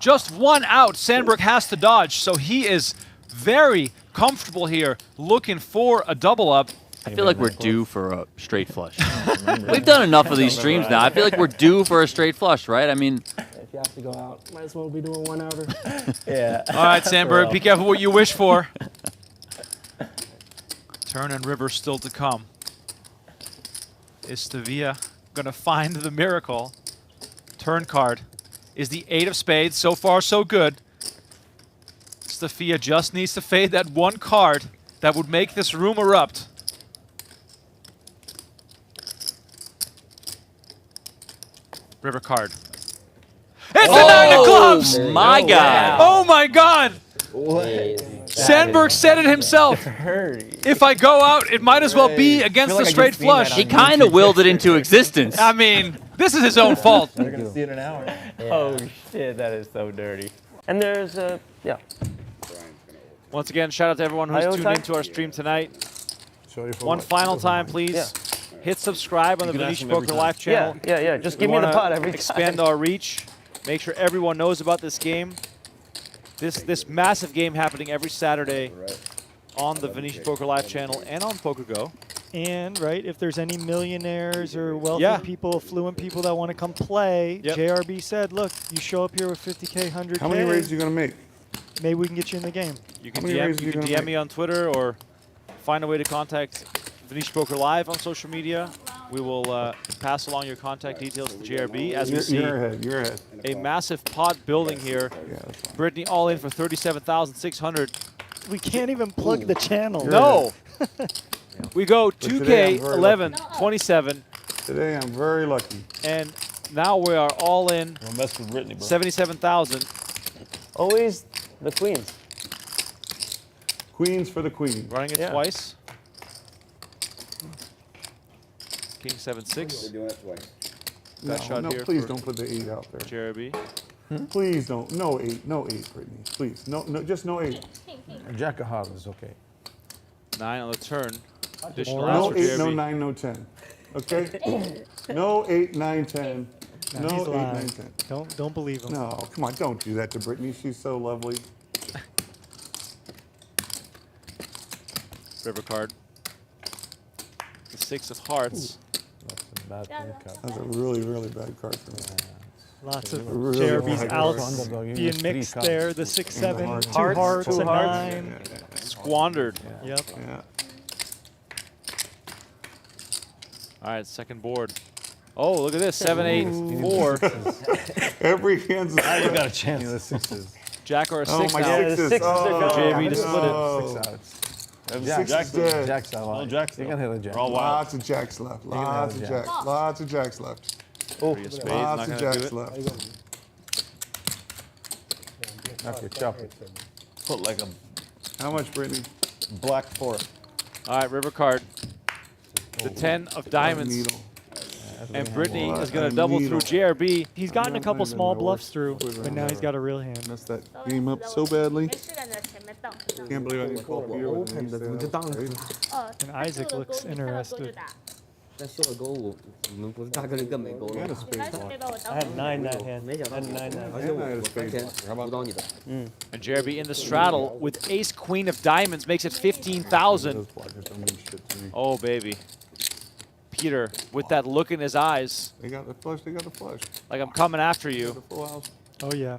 Just 1 out Sandberg has to dodge, so he is very comfortable here, looking for a double up. I feel like we're due for a straight flush. We've done enough of these streams now. I feel like we're due for a straight flush, right? I mean, If you have to go out, might as well be doing 1 outer. All right, Sandberg, be careful what you wish for. Turn and river still to come. Is Stavia going to find the miracle? Turn card is the 8 of spades. So far, so good. Stavia just needs to fade that 1 card that would make this room erupt. River card. It's the 9 of clubs! My God. Oh my God! Sandberg said it himself. If I go out, it might as well be against the straight flush. he kind of willed it into existence. I mean, this is his own fault. We're going to see it in an hour. Oh shit, that is so dirty. And there's yeah. Once again, shout out to everyone who's tuned into our stream tonight. One final time, please. Hit subscribe on the Venetian Poker Live channel. Yeah. Just give me the pot every time. Expand our reach. Make sure everyone knows about this game. This massive game happening every Saturday on the Venetian Poker Live channel and on PokerGo. And, right, if there's any millionaires or wealthy people, affluent people that want to come play, JRB said, look, you show up here with 50K, 100K. How many raises are you going to make? Maybe we can get you in the game. You can DM me on Twitter or find a way to contact Venetian Poker Live on social media. We will pass along your contact details to JRB as we see You're ahead. a massive pot building here. Brittany all in for 37,600. We can't even plug the channel. No. We go 2K, 11, 27. Today I'm very lucky. And now we are all in 77,000. Always the queens. Queens for the queen. Running it twice. King 7-6. We're doing it twice. That shot No, here. please don't put the 8 out there. JRB. Please don't. No 8, Brittany. Please, no, just no 8. Jack of hearts is okay. 9 on the turn. Additional No outs for 8, JRB. no 9, no 10. Okay? No 8, 9, 10. No 8, 9, 10. Don't believe him. No, come on, don't do that to Brittany. She's so lovely. River card. The 6 of hearts. That's a really, really bad card for me. Lots of Really JRB's hard outs card. being mixed there. The 6-7, 2 Hearts, hearts, two a hearts. 9. Squandered. Yep. Yeah. All right, second board. Oh, look at this. 7, 8, 4. Every hand's You got a chance. The sixes. Jack or a 6 Oh, my now. sixes. sixes are Oh, gone. JRB to split it. no. Six outs. Jack's dead. Jack's out. No jacks. You can hit a jack. Lots of jacks left. Lots of jack. jacks. Lots of jacks left. Three of spades, not Lots of gonna jacks do it. left. Okay, chop it. Put like a How much, Brittany? black 4. All right, river card. The 10 of diamonds. Needle. And Brittany What is going a to double needle. through JRB. He's gotten a couple Not even small my bluffs worst through, quiver but now ever. he's got a real hand. Messed that game up so badly. 没事的，你前面荡。 Can't believe I didn't call Peter with an ace there. That was crazy. 哦， And Isaac looks 看到勾就 interested. 打。但秀了勾，我们不是大概率更没勾 You had a 了。 spade 但是 block. 没把我 I 当 had 成 9 that hand. 没想 I 到 had 9 that 而 hand. 且我 I had a 我 spade 发现 block. 辅导你的。 And JRB in the straddle with ace queen of diamonds makes it 15,000. Those blockers don't mean shit to me. Oh, baby. Peter with that look in his eyes, They got the flush. They got the flush. like I'm coming after The you. full house. Oh, yeah.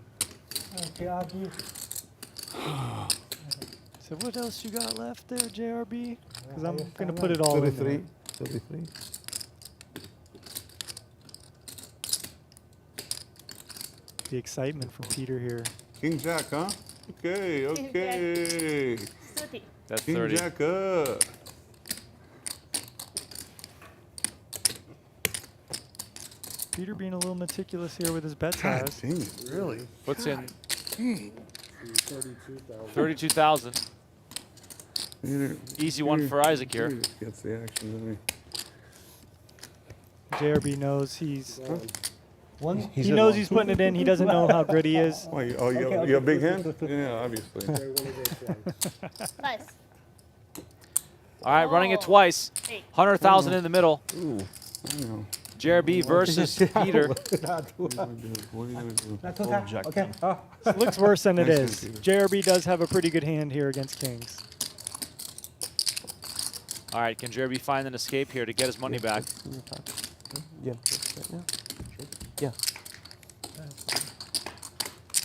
So what else you got left there, JRB? Because I'm going to put it all in 33. there. 33. The excitement from Peter here. King Jack, huh? Okay, okay. 30。 That's King 30. Jack up. Peter being a little meticulous here with his bet God size. dang it, really? Puts in Dang. 32,000. Peter- Easy one Peter- for Isaac here. Peter gets the action, doesn't JRB knows he's He knows he's putting it in. He doesn't know how good he is. Oh, you have a big hand? Yeah, obviously. Nice. All right, running it twice. 100,000 in the middle. JRB versus Peter. It looks worse than it is. JRB does have a pretty good hand here against kings. All right, can JRB find an escape here to get his money back? Yeah.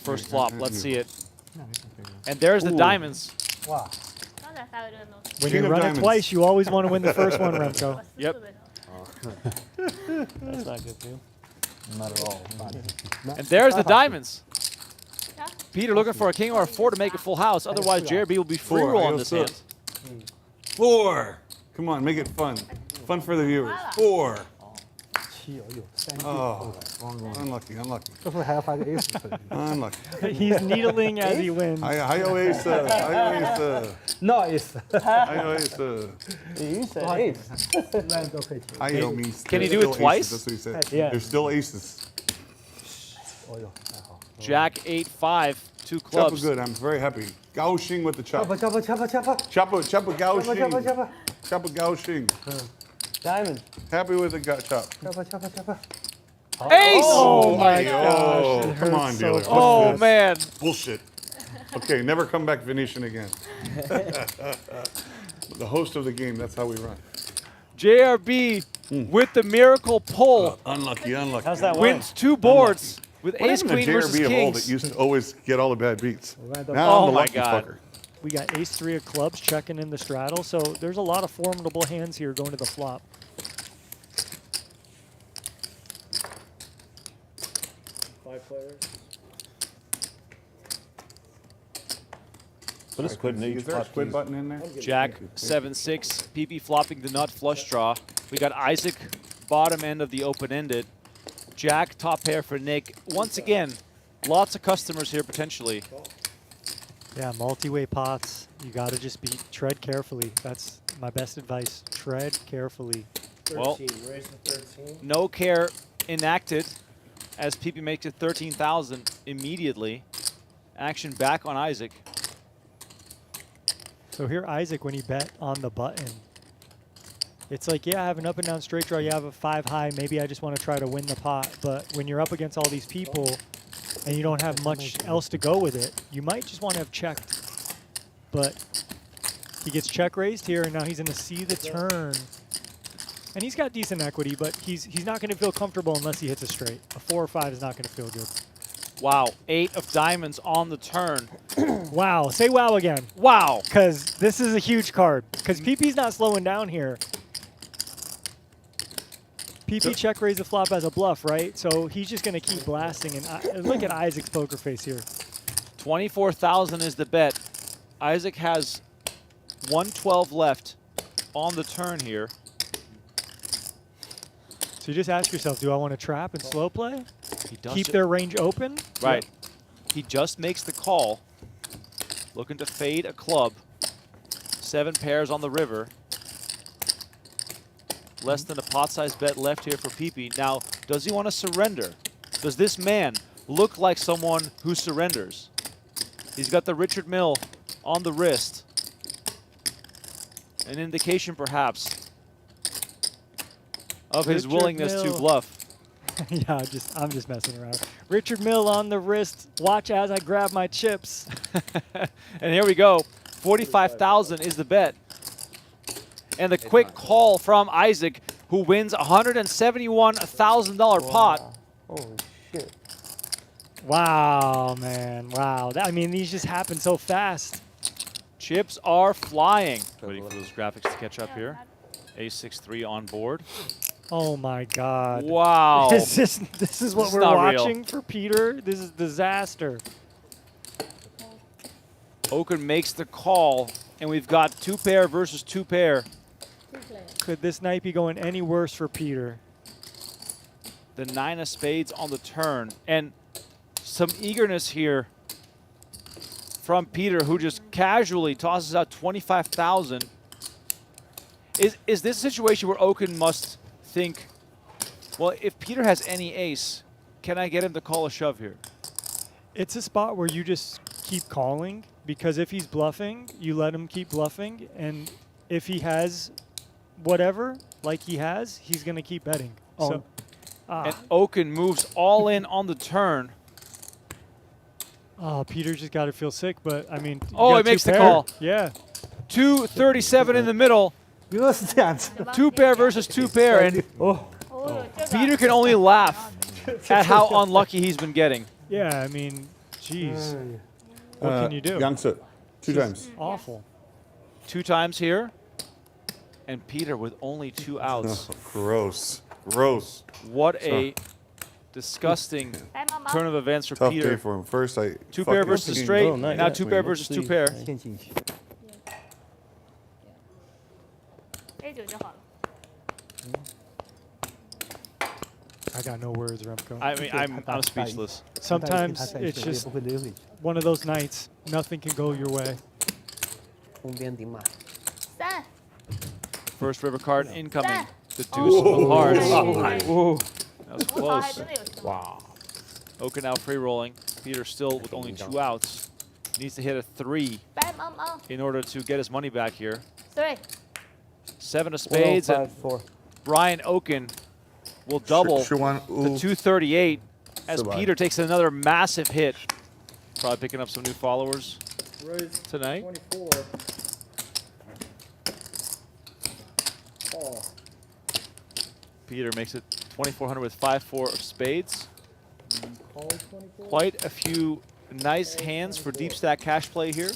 First flop, let's see it. And there's the diamonds. Wow. When you run it twice, you always want to win the first one, Remco. Yep. That's not good too. Not at all. And there's the diamonds. Peter looking for a king or a 4 to make a full house. Otherwise, JRB will be free roll on this hand. 4. Come on, make it fun. Fun for the viewers. 4. Oh, unlucky. Unlucky. He's needling as he wins. Hi-yo ace. No, it's. Hi-yo ace. You said ace. Hi-yo means Can he do still it twice? Aces. That's what he said. Yeah. There's still aces. Jack 8-5, 2 Chopper clubs. good. I'm very happy. Gauching with the chop. Chopper gauching. Chopper gauching. Diamond. Happy with the chop. Ace! Oh my Oh, gosh. come on, so dealer. Oh, What's this? man. Bullshit. Okay, never come back Venetian again. The host of the game, that's how we run. JRB with the miracle pull Unlucky. How's that wins 2 boards with What ace happened queen to versus JRB of old that kings. used to always get all the bad beats? Now Oh I'm the my lucky God. fucker. We got ace 3 of clubs checking in the straddle, so there's a lot of formidable hands here going to the flop. But it's Squid Is there a squid button in there? Jack 7-6, PP flopping the nut flush draw. We got Isaac bottom end of the open-ended. Jack top pair for Nick. Once again, lots of customers here potentially. Yeah, multi-way pots. You got to just tread carefully. That's my best advice. Tread carefully. Well, no care enacted as PP makes it 13,000 immediately. Action back on Isaac. So here, Isaac, when he bet on the button, it's like, yeah, I have an up and down straight draw. You have a 5 high. Maybe I just want to try to win the pot. But when you're up against all these people and you don't have much else to go with it, you might just want to have checked. But he gets check raised here, and now he's going to see the turn. And he's got decent equity, but he's not going to feel comfortable unless he hits a straight. A 4 or 5 is not going to feel good. Wow, 8 of diamonds on the turn. Wow, say wow again. Wow. Because this is a huge card. Because PP's not slowing down here. PP check raise the flop as a bluff, right? So he's just going to keep blasting. And look at Isaac's poker face here. 24,000 is the bet. Isaac has 112 left on the turn here. So you just ask yourself, do I want to trap and slow play? He does Keep their range open? Right. He just makes the call. Looking to fade a club. 7 pairs on the river. Less than a pot-sized bet left here for PP. Now, does he want to surrender? Does this man look like someone who surrenders? He's got the Richard Mill on the wrist. An indication, perhaps, of his Richard willingness to Mill. bluff. Yeah, I'm just messing around. Richard Mill on the wrist. Watch as I grab my chips. And here we go. 45,000 is the bet. And the quick call from Isaac, who wins $171,000 pot. Holy shit. Wow, man. Wow. I mean, these just happen so fast. Chips are flying. Waiting for those graphics to catch up here. A6-3 on board. Oh, my God. Wow. This is what we're not real. watching for Peter? This is disaster. Okin makes the call, and we've got 2 pair versus 2 pair. Could this night be going any worse for Peter? The 9 of spades on the turn. And some eagerness here from Peter, who just casually tosses out 25,000. Is this a situation where Okin must think, well, if Peter has any ace, can I get him to call a shove here? It's a spot where you just keep calling, because if he's bluffing, you let him keep bluffing, and if he has whatever, like he has, he's going to keep betting. So, And Okin moves all in on the turn. Oh, Peter just got to feel sick, but I mean. Oh, he makes the call. Yeah. 237 in the middle. 2 pair versus 2 pair, and Peter can only laugh at how unlucky he's been getting. Yeah, I mean, jeez. What can you do? Youngster, 2 times. Awful. 2 times here, and Peter with only 2 outs. Gross. Gross. What a disgusting turn of events for Tough Peter. day for him. First, I 2 pair versus straight, now 2 pair versus 2 pair. A9就好了。 I got no words, Remco. I mean, I'm speechless. Sometimes it's just one of those nights. Nothing can go your way. 3。 First river card incoming. The deuce of hearts. Ooh, that was close. Wow. Okin now free rolling. Peter still with only 2 outs. Needs to hit a 3 in order to get his money back here. 3. 7 of spades, and Brian Okin will double the 238 as Peter takes another massive hit. Probably picking up some new followers tonight. 24. Peter makes it 2,400 with 5-4 of spades. Quite a few nice hands for deep stack cash play here.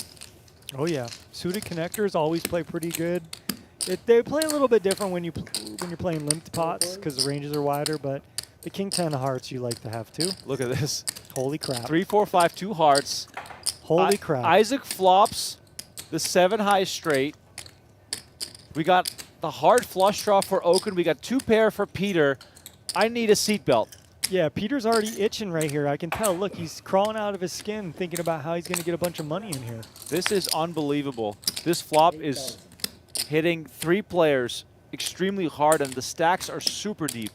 Oh yeah, suited connectors always play pretty good. They play a little bit different when you're playing limped pots because the ranges are wider, but the king 10 of hearts you like to have too. Look at this. Holy crap. 3, 4, 5, 2 hearts. Holy crap. Isaac flops the 7 high straight. We got the hard flush draw for Okin. We got 2 pair for Peter. I need a seatbelt. Yeah, Peter's already itching right here. I can tell. Look, he's crawling out of his skin thinking about how he's going to get a bunch of money in here. This is unbelievable. This flop is hitting 3 players extremely hard, and the stacks are super deep.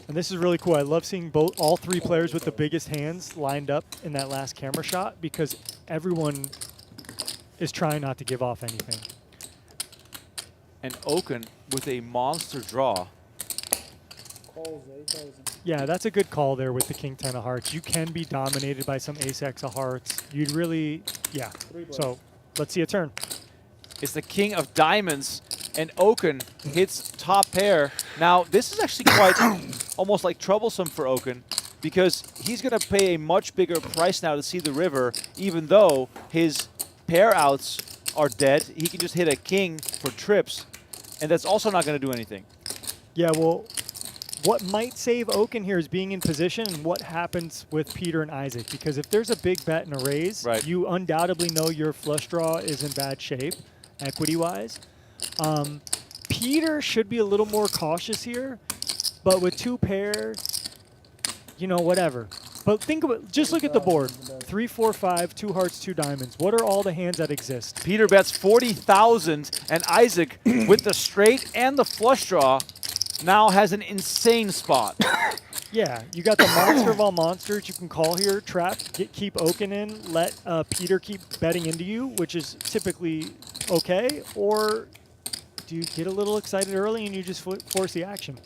And this is really cool. I love seeing all 3 players with the biggest hands lined up in that last camera shot because everyone is trying not to give off anything. And Okin with a monster draw. Yeah, that's a good call there with the king 10 of hearts. You can be dominated by some ace x of hearts. You'd really, yeah. So let's see a turn. It's the king of diamonds, and Okin hits top pair. Now, this is actually quite almost like troublesome for Okin because he's going to pay a much bigger price now to see the river, even though his pair outs are dead. He can just hit a king for trips, and that's also not going to do anything. Yeah, well, what might save Okin here is being in position and what happens with Peter and Isaac. Because if there's a big bet and a raise, you undoubtedly know your flush draw is in bad shape, equity-wise. Peter should be a little more cautious here, but with 2 pair, you know, whatever. But think about, just look at the board. 3, 4, 5, 2 hearts, 2 diamonds. What are all the hands that exist? Peter bets 40,000, and Isaac, with the straight and the flush draw, now has an insane spot. Yeah, you got the monster of all monsters. You can call here, trap, keep Okin in, let Peter keep betting into you, which is typically okay, or do you get a little excited early and you just force the action?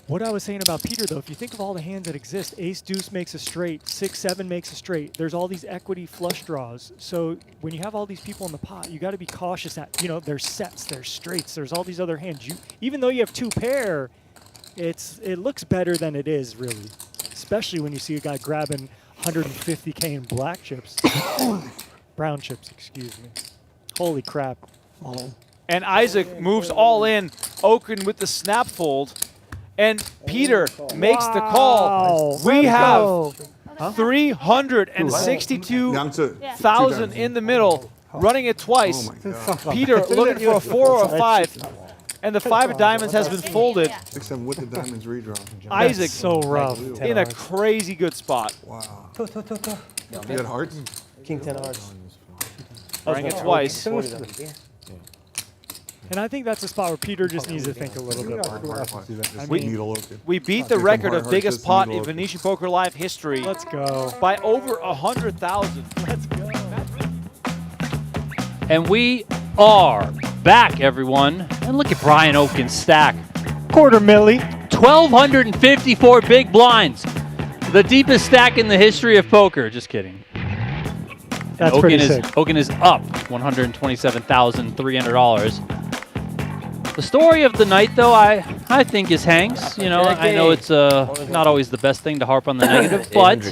What I was saying about Peter, though, if you think of all the hands that exist, ace deuce makes a straight, 6, 7 makes a straight. There's all these equity flush draws. So when you have all these people in the pot, you got to be cautious that, you know, there's sets, there's straights, there's all these other hands. Even though you have 2 pair, it looks better than it is, really. Especially when you see a guy grabbing 150K in black chips. Brown chips, excuse me. Holy crap. And Isaac moves all in. Okin with the snap fold. And Peter makes the call. We have 362,000 in the middle, running it twice. Peter looking for a 4 or a 5. And the 5 of diamonds has been folded. 6, 7 with the diamonds redraw. Isaac so rough. In a crazy good spot. Wow. You got hearts? King 10 of hearts. Running it twice. And I think that's a spot where Peter just needs to think a little bit more. We beat the record of biggest pot in Venetian Poker Live history. Let's go. By over 100,000. Let's go. And we are back, everyone. And look at Brian Okin's stack. Quarter milli. 1,254 big blinds. The deepest stack in the history of poker. Just kidding. That's Okin pretty is, sick. Okin is up $127,300. The story of the night, though, I think is Hanks. You know, I know it's not always the best thing to harp on the negative, but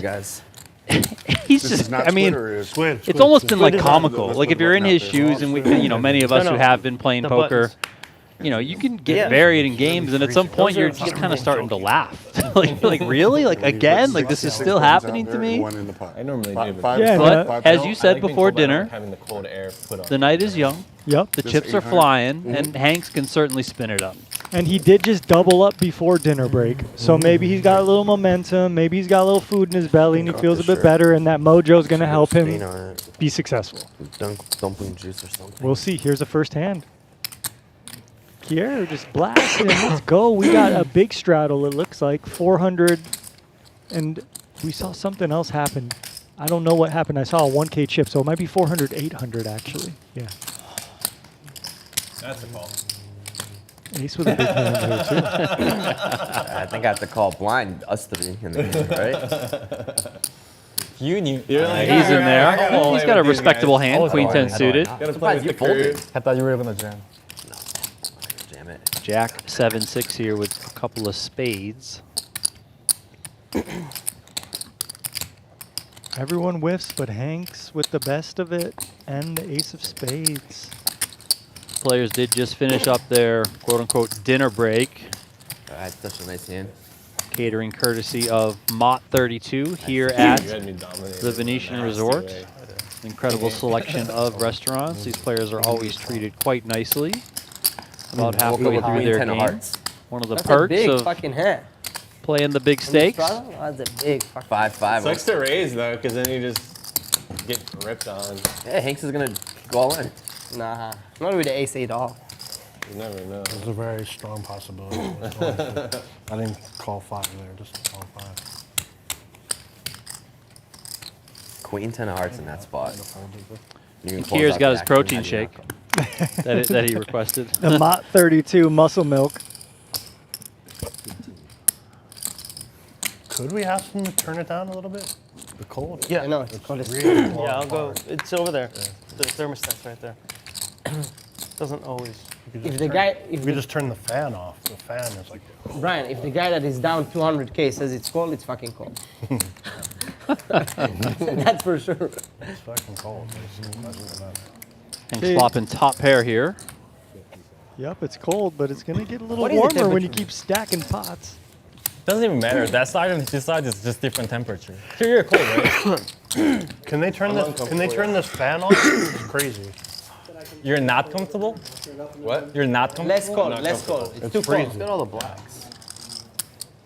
he's just, I mean, it's almost been like comical. Like if you're in his shoes, and we, you know, many of us who have been playing poker, you know, you can get varied in games, and at some point you're just kind of starting to laugh. like really? Like again? Like this is still happening to me? I normally do, But as you said before dinner, having the cold air put on. the night is young. Yep. The chips are flying, and Hanks can certainly spin it up. And he did just double up before dinner break. So maybe he's got a little momentum. Maybe he's got a little food in his belly and he feels a bit better. And that mojo's going to help him be successful. Dumpling juice or something. We'll see. Here's a first hand. Keir just blasting. Let's go. We got a big straddle, it looks like. 400. And we saw something else happen. I don't know what happened. I saw a 1K chip. So it might be 400, 800 actually. Yeah. That's a call. Ace with a big hand here too. I think I have to call blind us three in the game, right? You knew. He's in there. He's got a respectable hand, Queen 10 suited. Surprised you folded. I thought you were gonna jam. Jam it. Jack 7-6 here with a couple of spades. Everyone whiffs, but Hanks with the best of it and the ace of spades. Players did just finish up their quote-unquote dinner break. That's such a nice hand. Catering courtesy of Mott 32 here at the Venetian Resort. Incredible selection of restaurants. These players are always treated quite nicely. About halfway through their game. One of the perks big of fucking hand. playing the big stakes. That's a big fucking 5-5. Sucks to raise though, because then you just get ripped on. Yeah, Hanks is gonna go all in. Nah, not with the ace 8 off. You never know. There's a very strong possibility. I didn't call 5 there, just call 5. Queen 10 of hearts in that spot. Keir's got his protein shake that he requested. The Mott 32 muscle milk. Could we ask them to turn it down a little bit? The cold? Yeah, I know. It's cold. Really Yeah, cold. I'll go. It's over there. The thermostat's right there. Doesn't always. If the guy, if We the, just turn the fan off. The fan is like. Brian, if the guy that is down 200K says it's cold, it's fucking cold. That's for sure. It's fucking cold. Hanks flopping top pair here. Yep, it's cold, but it's going to get a little What is the warmer when you temperature? keep stacking pots. Doesn't even matter. That side and this side is just different temperature. Here you're cold, right? Can they turn this? Can they turn this fan off? It's crazy. You're not comfortable? What? You're not comfortable? Less cold, less cold. It's too cold. Look at all the blacks.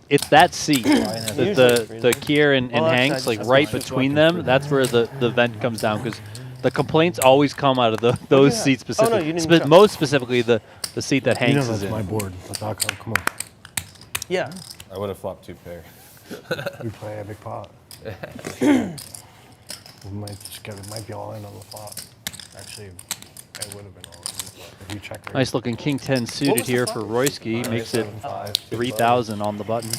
It's that seat, the Keir and Hanks, like right between them. That's where the vent comes down because the complaints always come out of those seats specifically. you didn't try. Most specifically the seat that You Hanks know is that's in. my board. Come on. Yeah. I would have flopped 2 pair. We play a big pot. We might just get. It might be all in on the flop. Actually, it would have been all in. If you check. Nice looking King 10 suited here for Royski. Makes it 3,000 on the button.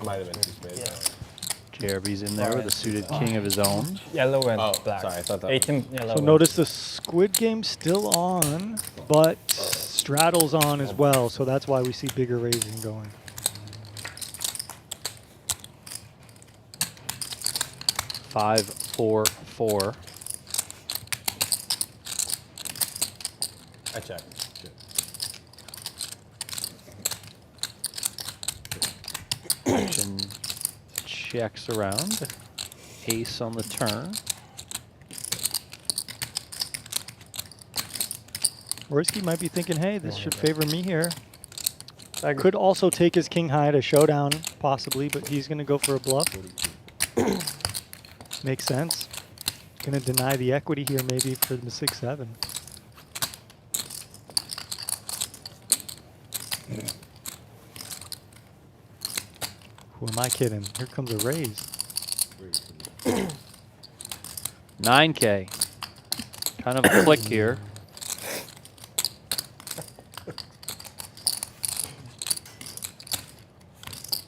Might have been 2 spades. JRB's in there with a suited king of his own. Yellow and Oh, black. sorry, I thought that 18 yellow. So notice the Squid game's still on, but straddle's on as well, so that's why we see bigger raising going. Five, 4, 4. I checked. Action checks around. Ace on the turn. Royski might be thinking, hey, this should favor me here. Could also take his king high to showdown, possibly, but he's going to go for a bluff. Makes sense. Going to deny the equity here maybe for the 6-7. Who am I kidding? Here comes a raise. 9K. Kind of a click here.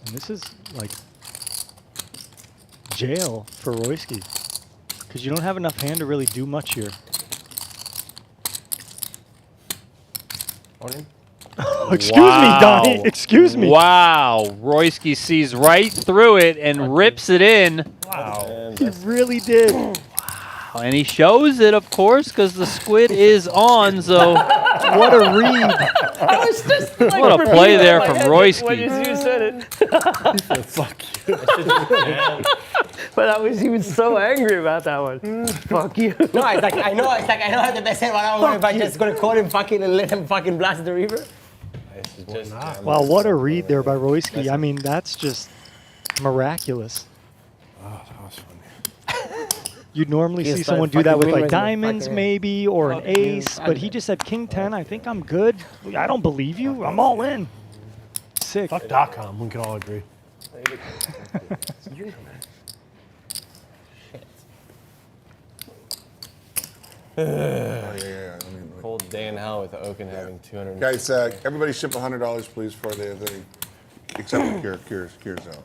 And this is like jail for Royski. Because you don't have enough hand to really do much here. Excuse me, Donnie. Excuse me. Wow. Royski sees right through it and rips it in. Wow. He really did. Wow. And he shows it, of course, because the squid is on. So what a read. I was just like, what a play there from Royski. When you said it. He said, fuck you. But he was so angry about that one. Fuck you. No, it's like I know how the best hand. If I just gonna call him fucking and let him fucking blast the river. Wow, what a read there by Royski. I mean, that's just miraculous. Oh, that was funny. You'd normally see someone do that with like diamonds maybe or an ace, but he just said king 10. I think I'm good. I don't believe you. I'm all in. Sick. Fuck .com. We can all agree. Cold day in hell with Okin having 200. Guys, everybody ship $100, please, for the except for Keir's out.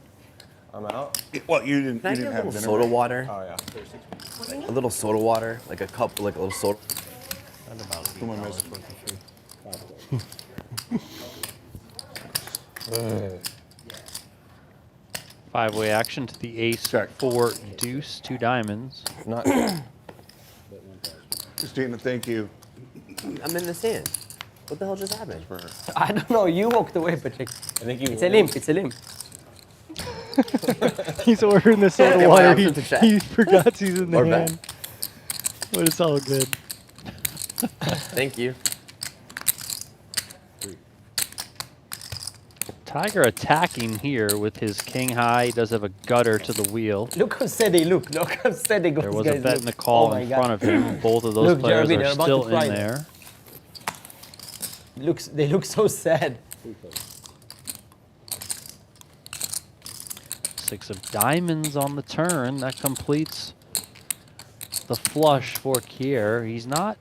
I'm out. Well, you didn't Can I get a have little dinner. soda water? Oh yeah. A little soda water, like a cup, like a little soda. Who am I missing? 5-way action to the ace. Check. 4 deuce, 2 diamonds. Not. Christina, thank you. I'm in the sand. What the hell just happened? I don't know. You walked away, Pacheco. I think you. It's a limp. It's a limp. He's ordering the soda Am I water. opposite to check? He forgot he's in the Or hand. back. But it's all good. Thank you. Tiger attacking here with his king high. He does have a gutter to the wheel. Look how steady. Look how steady There those was a guys bet look. in the call Oh my in God. front of him. Both of those Look, players Jeremy, are they're about still to fly in there. there. They look so sad. 6 of diamonds on the turn. That completes the flush for Keir. He's not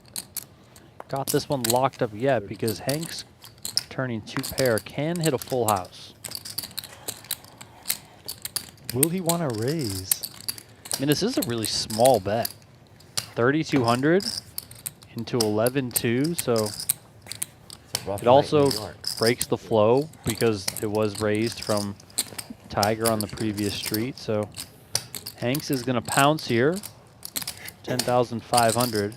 got this one locked up yet because Hank's turning 2 pair can hit a full house. Will he want to raise? I mean, this is a really small bet. 3,200 into 11-2, so it also breaks the flow because it was raised from Tiger on the previous street. So Hanks is going to pounce here. 10,500.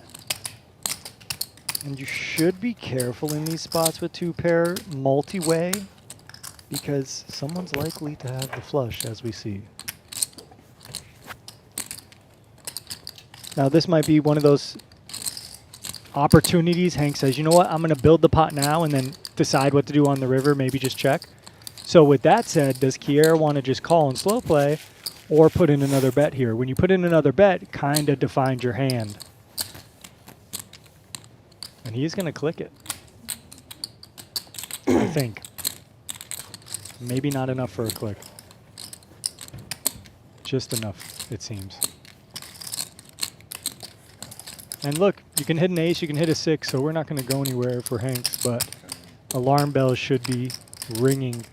And you should be careful in these spots with 2 pair multi-way because someone's likely to have the flush, as we see. Now this might be one of those opportunities. Hank says, you know what, I'm going to build the pot now and then decide what to do on the river, maybe just check. So with that said, does Keir want to just call and slow play or put in another bet here? When you put in another bet, it kind of defines your hand. And he's going to click it. I think. Maybe not enough for a click. Just enough, it seems. And look, you can hit an ace, you can hit a 6, so we're not going to go anywhere for Hanks, but alarm bells should be ringing.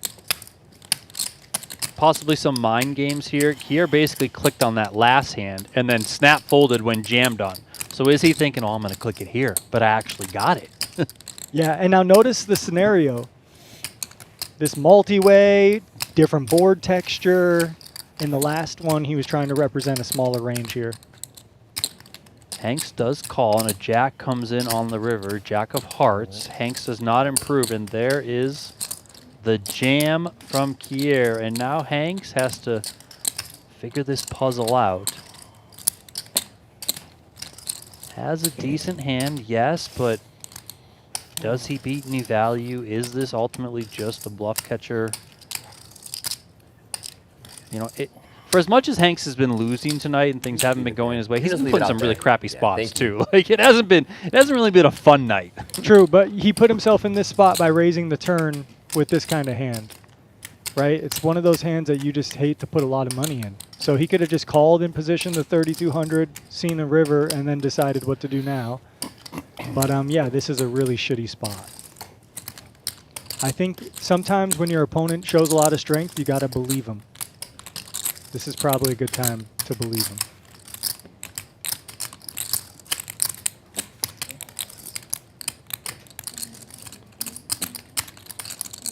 Possibly some mind games here. Keir basically clicked on that last hand and then snap folded when jammed on. So is he thinking, oh, I'm going to click it here, but I actually got it. Yeah, and now notice the scenario. This multi-way, different board texture. In the last one, he was trying to represent a smaller range here. Hanks does call, and a jack comes in on the river. Jack of hearts. Hanks does not improve, and there is the jam from Keir. And now Hanks has to figure this puzzle out. Has a decent hand, yes, but does he beat any value? Is this ultimately just a bluff catcher? You know, for as much as Hanks has been losing tonight and things haven't been going his way, he's been put in some really crappy spots too. Like it hasn't really been a fun night. True, but he put himself in this spot by raising the turn with this kind of hand. right? It's one of those hands that you just hate to put a lot of money in. So he could have just called in position the 3,200, seen the river, and then decided what to do now. But yeah, this is a really shitty spot. I think sometimes when your opponent shows a lot of strength, you got to believe him. This is probably a good time to believe him.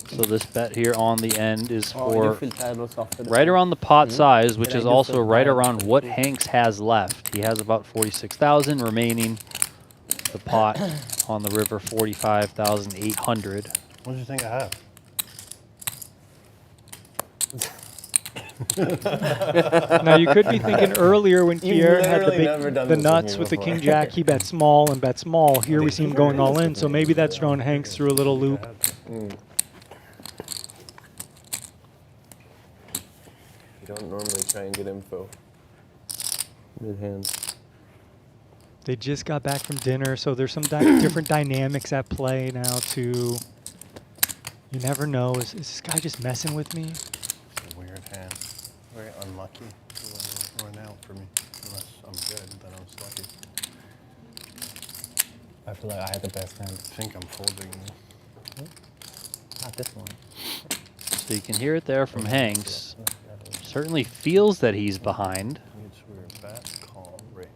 So this bet here on the end is Oh, I do for feel tired also after the right around the pot size, which And I is do also feel right tired around after what the- Hanks has left. He has about 46,000 remaining. The pot on the river, 45,800. What do you think I have? Now you could be thinking earlier when You've Keir had literally never done the this with nuts me with the before. king jack, he bet small and bet small. Here we see him going all in, so maybe that's throwing Hanks through a little loop. You don't normally try and get info. Mid hand. They just got back from dinner, so there's some different dynamics at play now too. You never know. Is this guy just messing with me? It's a weird hand. Very unlucky to run out for me. Unless I'm good, then I'm just lucky. I feel like I had the best hand. I think I'm folding. Not this one. So you can hear it there from Hanks. Certainly feels that he's behind. It's weird. Bet, call, raise.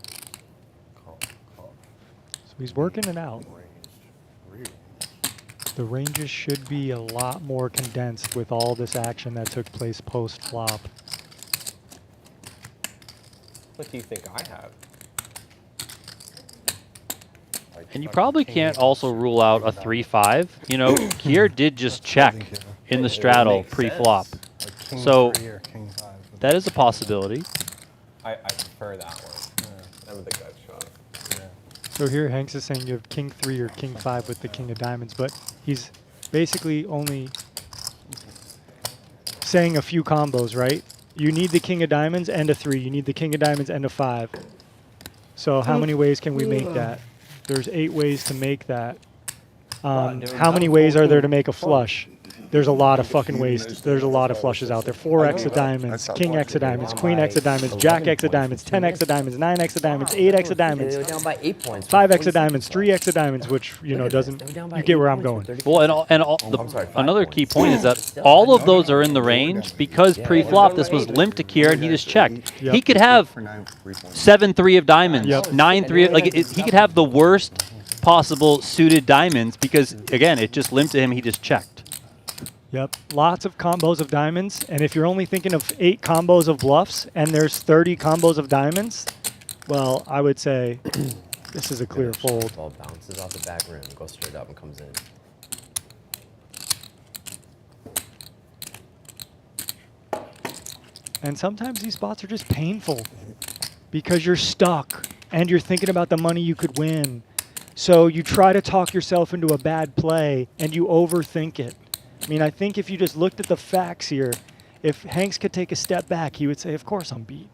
Call, call. So he's working it out. Raised. The ranges should be a lot more condensed with all this action that took place post-flop. What do you think I have? And you probably can't also rule out a 3-5. You know, Keir did just check in the straddle pre-flop. So that is a possibility. I prefer that one. That was a gut shot. So here Hanks is saying you have king 3 or king 5 with the king of diamonds, but he's basically only saying a few combos, right? You need the king of diamonds and a 3. You need the king of diamonds and a 5. So how many ways can we make that? There's 8 ways to make that. How many ways are there to make a flush? There's a lot of fucking ways. There's a lot of flushes out there. 4x of diamonds, king x of diamonds, queen x of diamonds, jack x of diamonds, 10x of diamonds, 9x of diamonds, 8x of diamonds, They were down by 8 points. 5x of diamonds, 3x of diamonds, which, you know, doesn't, you get where I'm going. Well, another key point is that all of those are in the range because pre-flop this was limp to Keir and he just checked. Yep. He could have 7-3 of diamonds, Yep. 9-3, like he could have the worst possible suited diamonds because, again, it just limped to him, he just checked. Yep, lots of combos of diamonds, and if you're only thinking of 8 combos of bluffs and there's 30 combos of diamonds, well, I would say this is a clear fold. Ball bounces off the back rim, goes straight up and comes in. And sometimes these spots are just painful because you're stuck and you're thinking about the money you could win. So you try to talk yourself into a bad play and you overthink it. I mean, I think if you just looked at the facts here, if Hanks could take a step back, he would say, of course I'm beat.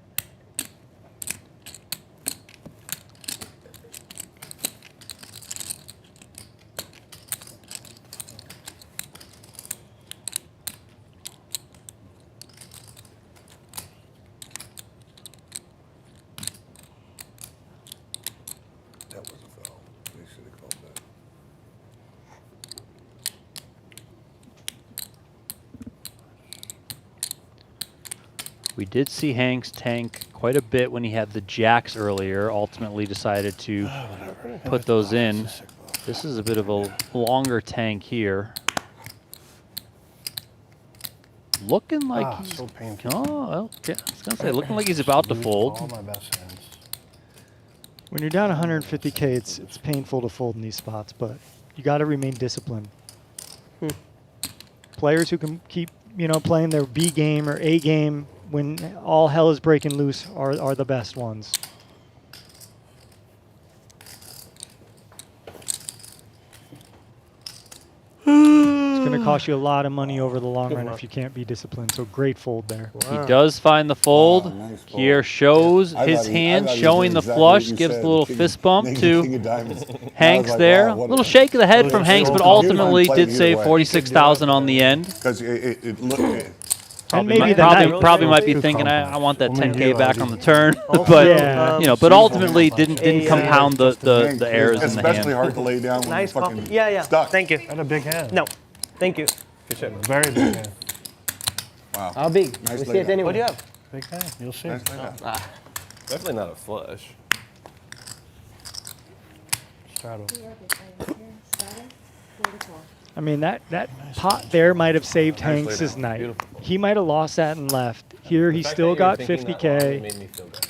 That was a foul. They should have called that. We did see Hanks tank quite a bit when he had the jacks earlier, ultimately decided to put those in. This is a bit of a longer tank here. Looking like he's, so painful. oh, okay. I was gonna say, looking like he's about to All fold. my best hands. When you're down 150K, it's painful to fold in these spots, but you got to remain disciplined. Players who can keep, you know, playing their B game or A game when all hell is breaking loose are the best ones. It's going to cost you a lot of money over the long run if you can't be disciplined. So great fold there. He does find the fold. nice fold. Here shows I his thought he- hand, I thought he was showing doing the exactly flush, what you gives said, the little king- fist bump king to of diamonds. And I was Hanks like, there. wow, A what little shake of the head what from a Hanks, fold. but You ultimately played did either save way. 46,000 on the end. Because it looked. And maybe the Probably, night. probably might be Too thinking, I want that compromised. 10K back on the turn, Also, but Yeah. you know, but ultimately didn't compound the Hanks, errors in the especially hand. hard to lay down when Nice you're call. fucking Yeah, yeah. stuck. Thank you. Had a big hand. No, thank you. Very big hand. Wow. How big? Nice we see laydown. it anyway. What do you have? Big hand. You'll see. Nice laydown. Definitely not a flush. Straddle. I mean, that pot there might have saved Nice Hanks' laydown. night. Beautiful. He might have lost that and left. Here, he The fact still that you were got thinking that long 50K, made me feel good.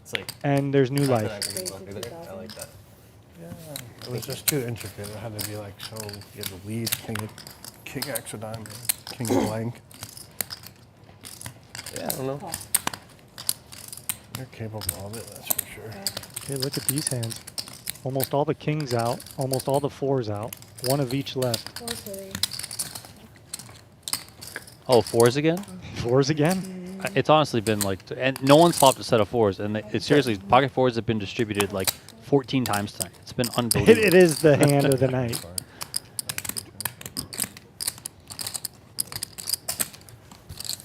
It's like and there's new I life. can go through there. I like that. It was just too intricate. It had to be like so. You had the lead, king X of diamonds, king of blank. Yeah, I don't know. You're capable of it, that's for sure. Okay, look at these hands. Almost all the kings out, almost all the fours out. One of each left. Oh, fours again? Fours again? It's honestly been like, and no one's flopped a set of fours, and it seriously, pocket fours have been distributed like 14 times tonight. It's been unbelievable. It is the hand of the night.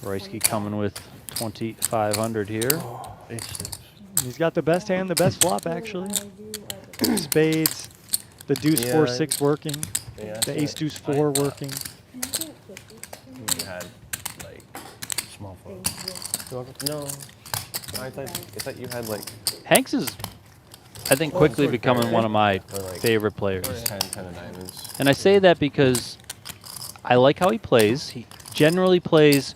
Royski coming with 2,500 here. He's got the best hand, the best flop actually. Spades, the deuce Yeah. 4-6 working, Yeah, the ace deuce 4 working. You had like Small fold. No. I thought you had like Hanks is, I think, quickly becoming one of my favorite players. 10 of diamonds. And I say that because I like how he plays. He generally plays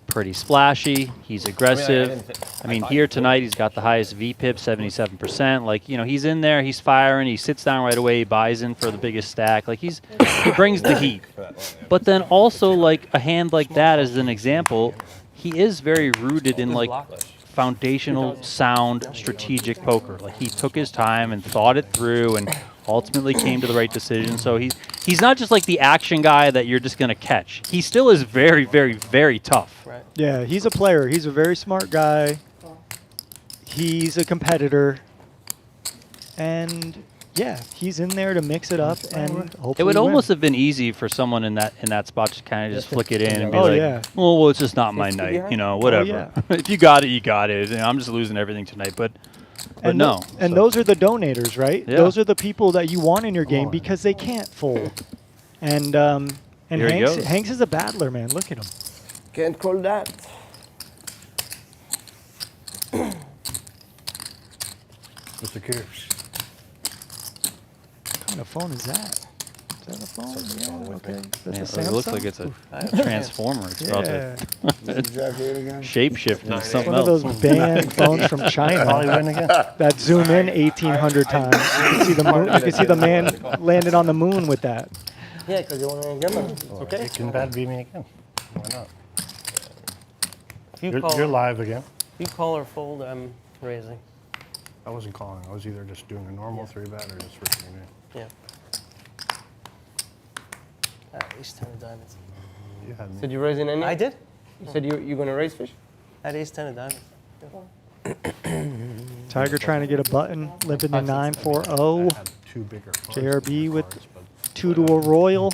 pretty splashy. He's aggressive. I mean, here tonight he's got the highest VPIP, 77%. Like, you know, he's in there, he's firing, he sits down right away, he buys in for the biggest stack. Like, he brings the heat. But then also, like, a hand like that as an example, he is very rooted in, like, foundational, sound, strategic poker. Like, he took his time and thought it through and ultimately came to the right decision. So he's not just like the action guy that you're just going to catch. He still is very, very, very tough. Right. Yeah, he's a player. He's a very smart guy. He's a competitor. And yeah, he's in there to mix it up and hopefully It would win. almost have been easy for someone in that spot to kind of just flick it in and be Oh, like, yeah. well, it's just not my night, you know, whatever. yeah. If you got it, you got it. You know, I'm just losing everything tonight, but And no. And those are the donators, right? Yeah. Those are the people that you want in your game because they can't fold. And Here he goes. Hanks is a battler, man. Look at him. Can't call that. Mr. Keir. What kind of phone is that? Is that a phone? Yeah, okay. That's Yeah, a it looks Samsung? like it's a transformer. It's about Yeah. to shape shift into something One of else. those banned phones from China that zoom in 1,800 times. You can see the moon. You can see the man landed on the moon with that. Yeah, because you want to get them. Okay. You can bad beat me again. Why not? If you You're, call, you're live again. If you call or fold, I'm raising. I wasn't calling. I was either just doing a normal 3-bet or just ripping it. Yeah. At least 10 of diamonds. You had me. Said you raising any? I did. You said you're going to raise fish? At ace 10 of diamonds. Tiger trying to get a button, limping to 9-4-0. I had two bigger cards, JRB bigger with cards, but 2 to a royal.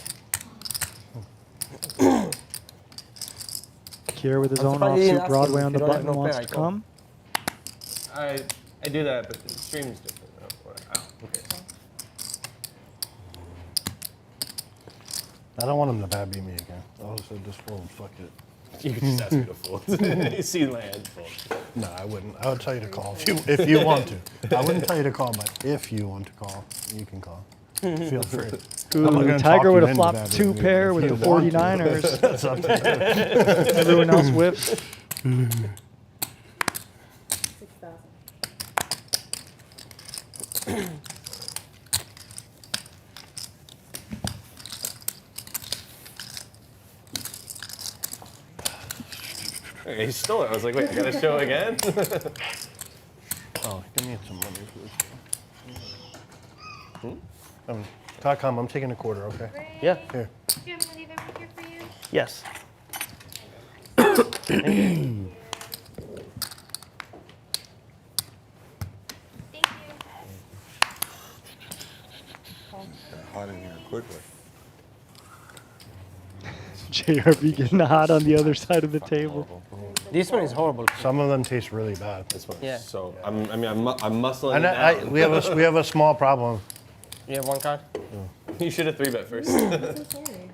Keir with his own surprised he didn't offsuit ask Broadway him on if the you don't have button no wants pair, to I call. come. I do that, but the stream's different. Okay. I don't want him to bad beat me again. I also just fold. Fuck it. You could just ask me to fold. You see my hand fold. No, I wouldn't. I would tell you to call if you want to. I wouldn't tell you to call, but if you want to call, you can call. Feel free. I'm not Ooh, gonna Tiger talk would you have into flopped bad 2 beating me. pair If with you the want to. 49ers. That's up to you. Everyone else whips. Okay, he stole it. I was like, wait, I gotta show again? Oh, give me some money for this. .com, I'm taking a quarter, okay? Yeah. Here. Do you have money there? Yes. Hot in here quickly. JRB getting hot on the other side of the table. This one is horrible. Some of them taste really bad. This one. Yeah. So I'm muscling And it down. we have a small problem. You have one card? You should have 3-bet first.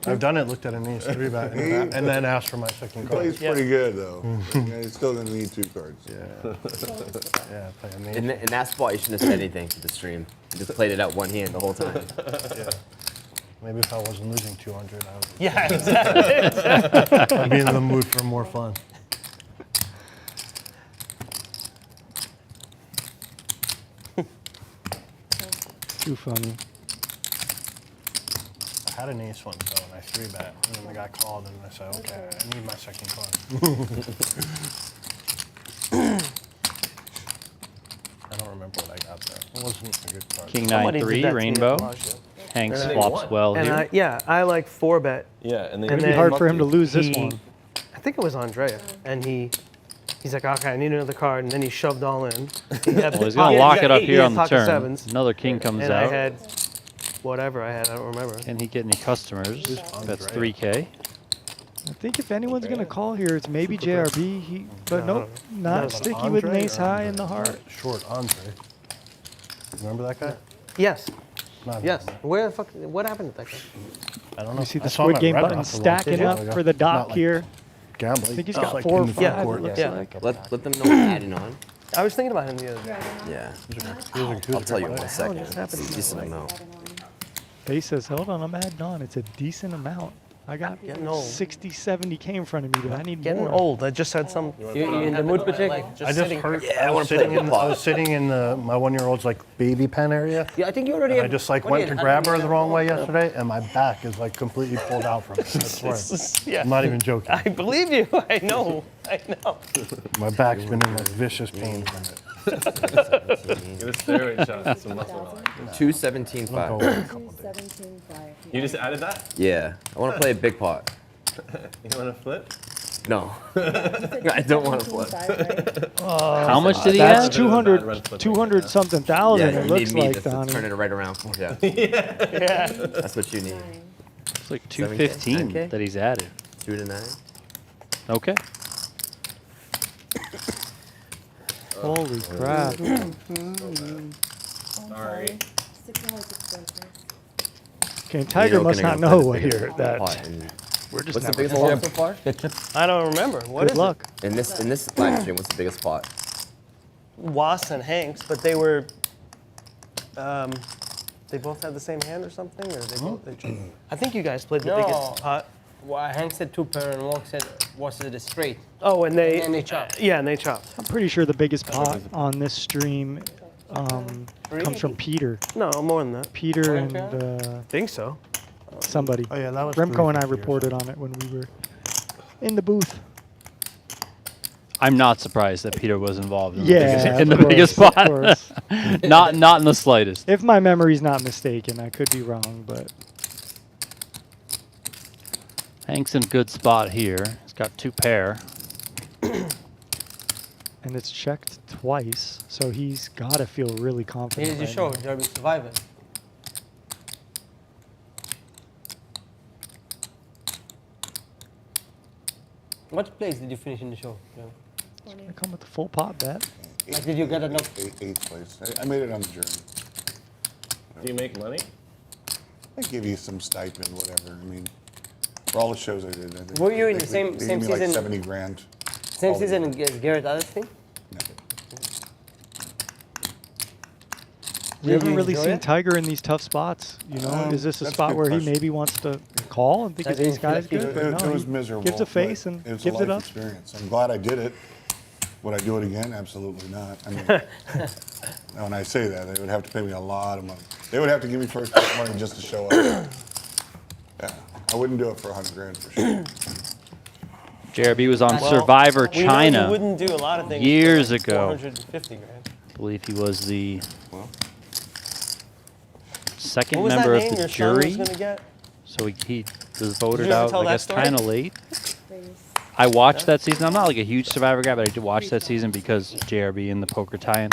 I've done it, looked at an ace 3-bet, and then asked for my second card. Plays pretty good though. He's still gonna need 2 cards. Yeah, play an ace. In that spot, you shouldn't have said anything to the stream. You just played it out one hand the whole time. Yeah. Maybe if I wasn't losing 200, I would. Yeah, exactly. I'd be in the mood for more fun. Too funny. I had an ace one, so and I 3-bet, and then the guy called, and I said, okay, I need my second card. I don't remember what I got there. It wasn't a good card. King Somebody did 9-3, that to me at rainbow. Bellagio. Hanks And then flops what? well And here. I like 4-bet. Yeah, and then And It'd be then hard for him to lose this he- one. I think it was Andrea, and he's like, okay, I need another card, and then he shoved all in. He had Well, he's pocket- going to lock he it had up eight- here he on had the pocket turn. sevens, Another king comes and out. I had whatever I had, I don't remember. Can he get any customers? That's 3K. I think if anyone's going to call here, it's maybe JRB. But No, nope, no. not But sticky with an Andre ace or high in the heart. Short Andre. Remember that guy? Yes, Not yes. him. Where the fuck? What happened to that guy? I don't know. You see I the saw him Squid at Game Red button Rock a long stacking time up ago. for the Not dock like here. Gambling. I think he's Just got like 4 or in the 5. food court. It looks Yeah. like. Let them know what's adding on. I was thinking about him the other day. Yeah. He was a I'll tell you in good 1 player. second. what's happening? It's a decent amount. Base says, hold on, I'm adding on. It's a decent amount. I got Getting old. 60, 70K in front of me, but I need Getting more. old. I just had some. You in the mood, Pacheco? Like, I just heard. Yeah, I I wanna was play sitting the in. pot. I was sitting in my 1-year-old's like baby pen area. Yeah, I think you already And I have. just like what went do to you- grab her the wrong way yesterday, and my back is like completely pulled out from it. I swear. Yeah. I'm not even joking. I believe you. I know. I know. My back's been in like vicious pain from it. Get a steroid shot. Get some muscle on it. 217.5. 17.5. You just added that? Yeah. I want to play a big pot. You want to flip? No. I don't want to flip. How much did he That's add? 200 something thousand, Yeah, it you looks need me like, to Donnie. turn it right around for you. Yeah. That's what you need. It's like 215 9K? that he's added. 2 to 9. Okay. Holy crap. Sorry. Okay, Tiger must not know what here. That We're just what's the never biggest told. pot so far? I don't remember. What Good is luck. In this live stream, what's the biggest pot? it? Was and Hanks, but they were. They both had the same hand or something, or they both. I think you guys played the No. biggest pot. Well, Hank said 2 pair and Walk said was it a straight. Oh, and they. And they chopped. Yeah, and they chopped. I'm pretty sure the biggest pot on this stream comes from Peter. No, more than that. Peter and Think so. somebody. Oh yeah, that was. Remco and I 350 or reported on it when we were in the booth. I'm not surprised that Peter was involved in Yeah, the of biggest course, pot. of course. not in the slightest. If my memory's not mistaken, I could be wrong, but Hank's in a good spot here. He's got 2 pair. and it's checked twice, so he's got to feel really confident. Here's the right show, now. Derby Survivor. What place did you finish in the show? Derby? I come with the full pot bet. Like, did you get enough? Eighth place. I made it on the journey. Do you make money? I give you some stipend, whatever. I mean, for all the shows I did, I think Were you in they- the same- they same gave me like season? 70 grand. Same all season together. as Garrett Addison? No. We haven't you really enjoy seen it? Tiger in these tough spots. You know, is this a That's a spot good where he question. maybe wants to call and think his Tiger ace guy's feel good? like But It no, was he miserable. gives a face but and it was gives a it life up. experience. I'm glad I did it. Would I do it again? Absolutely not. I mean, when I say that, they would have to pay me a lot of money. They would have to give me first prize money just to show up. Yeah, I wouldn't do it for 100 grand for sure. JRB was on Well, Survivor we know China you wouldn't do a lot of things for years like ago. 450 grand. I believe he was the What second was member that of name the your son was jury. gonna get? So he was voted you ever out, tell I that guess, story? kind of late. I watched that season. I'm not like a huge Survivor guy, but I did watch that season because JRB and the poker tie-in.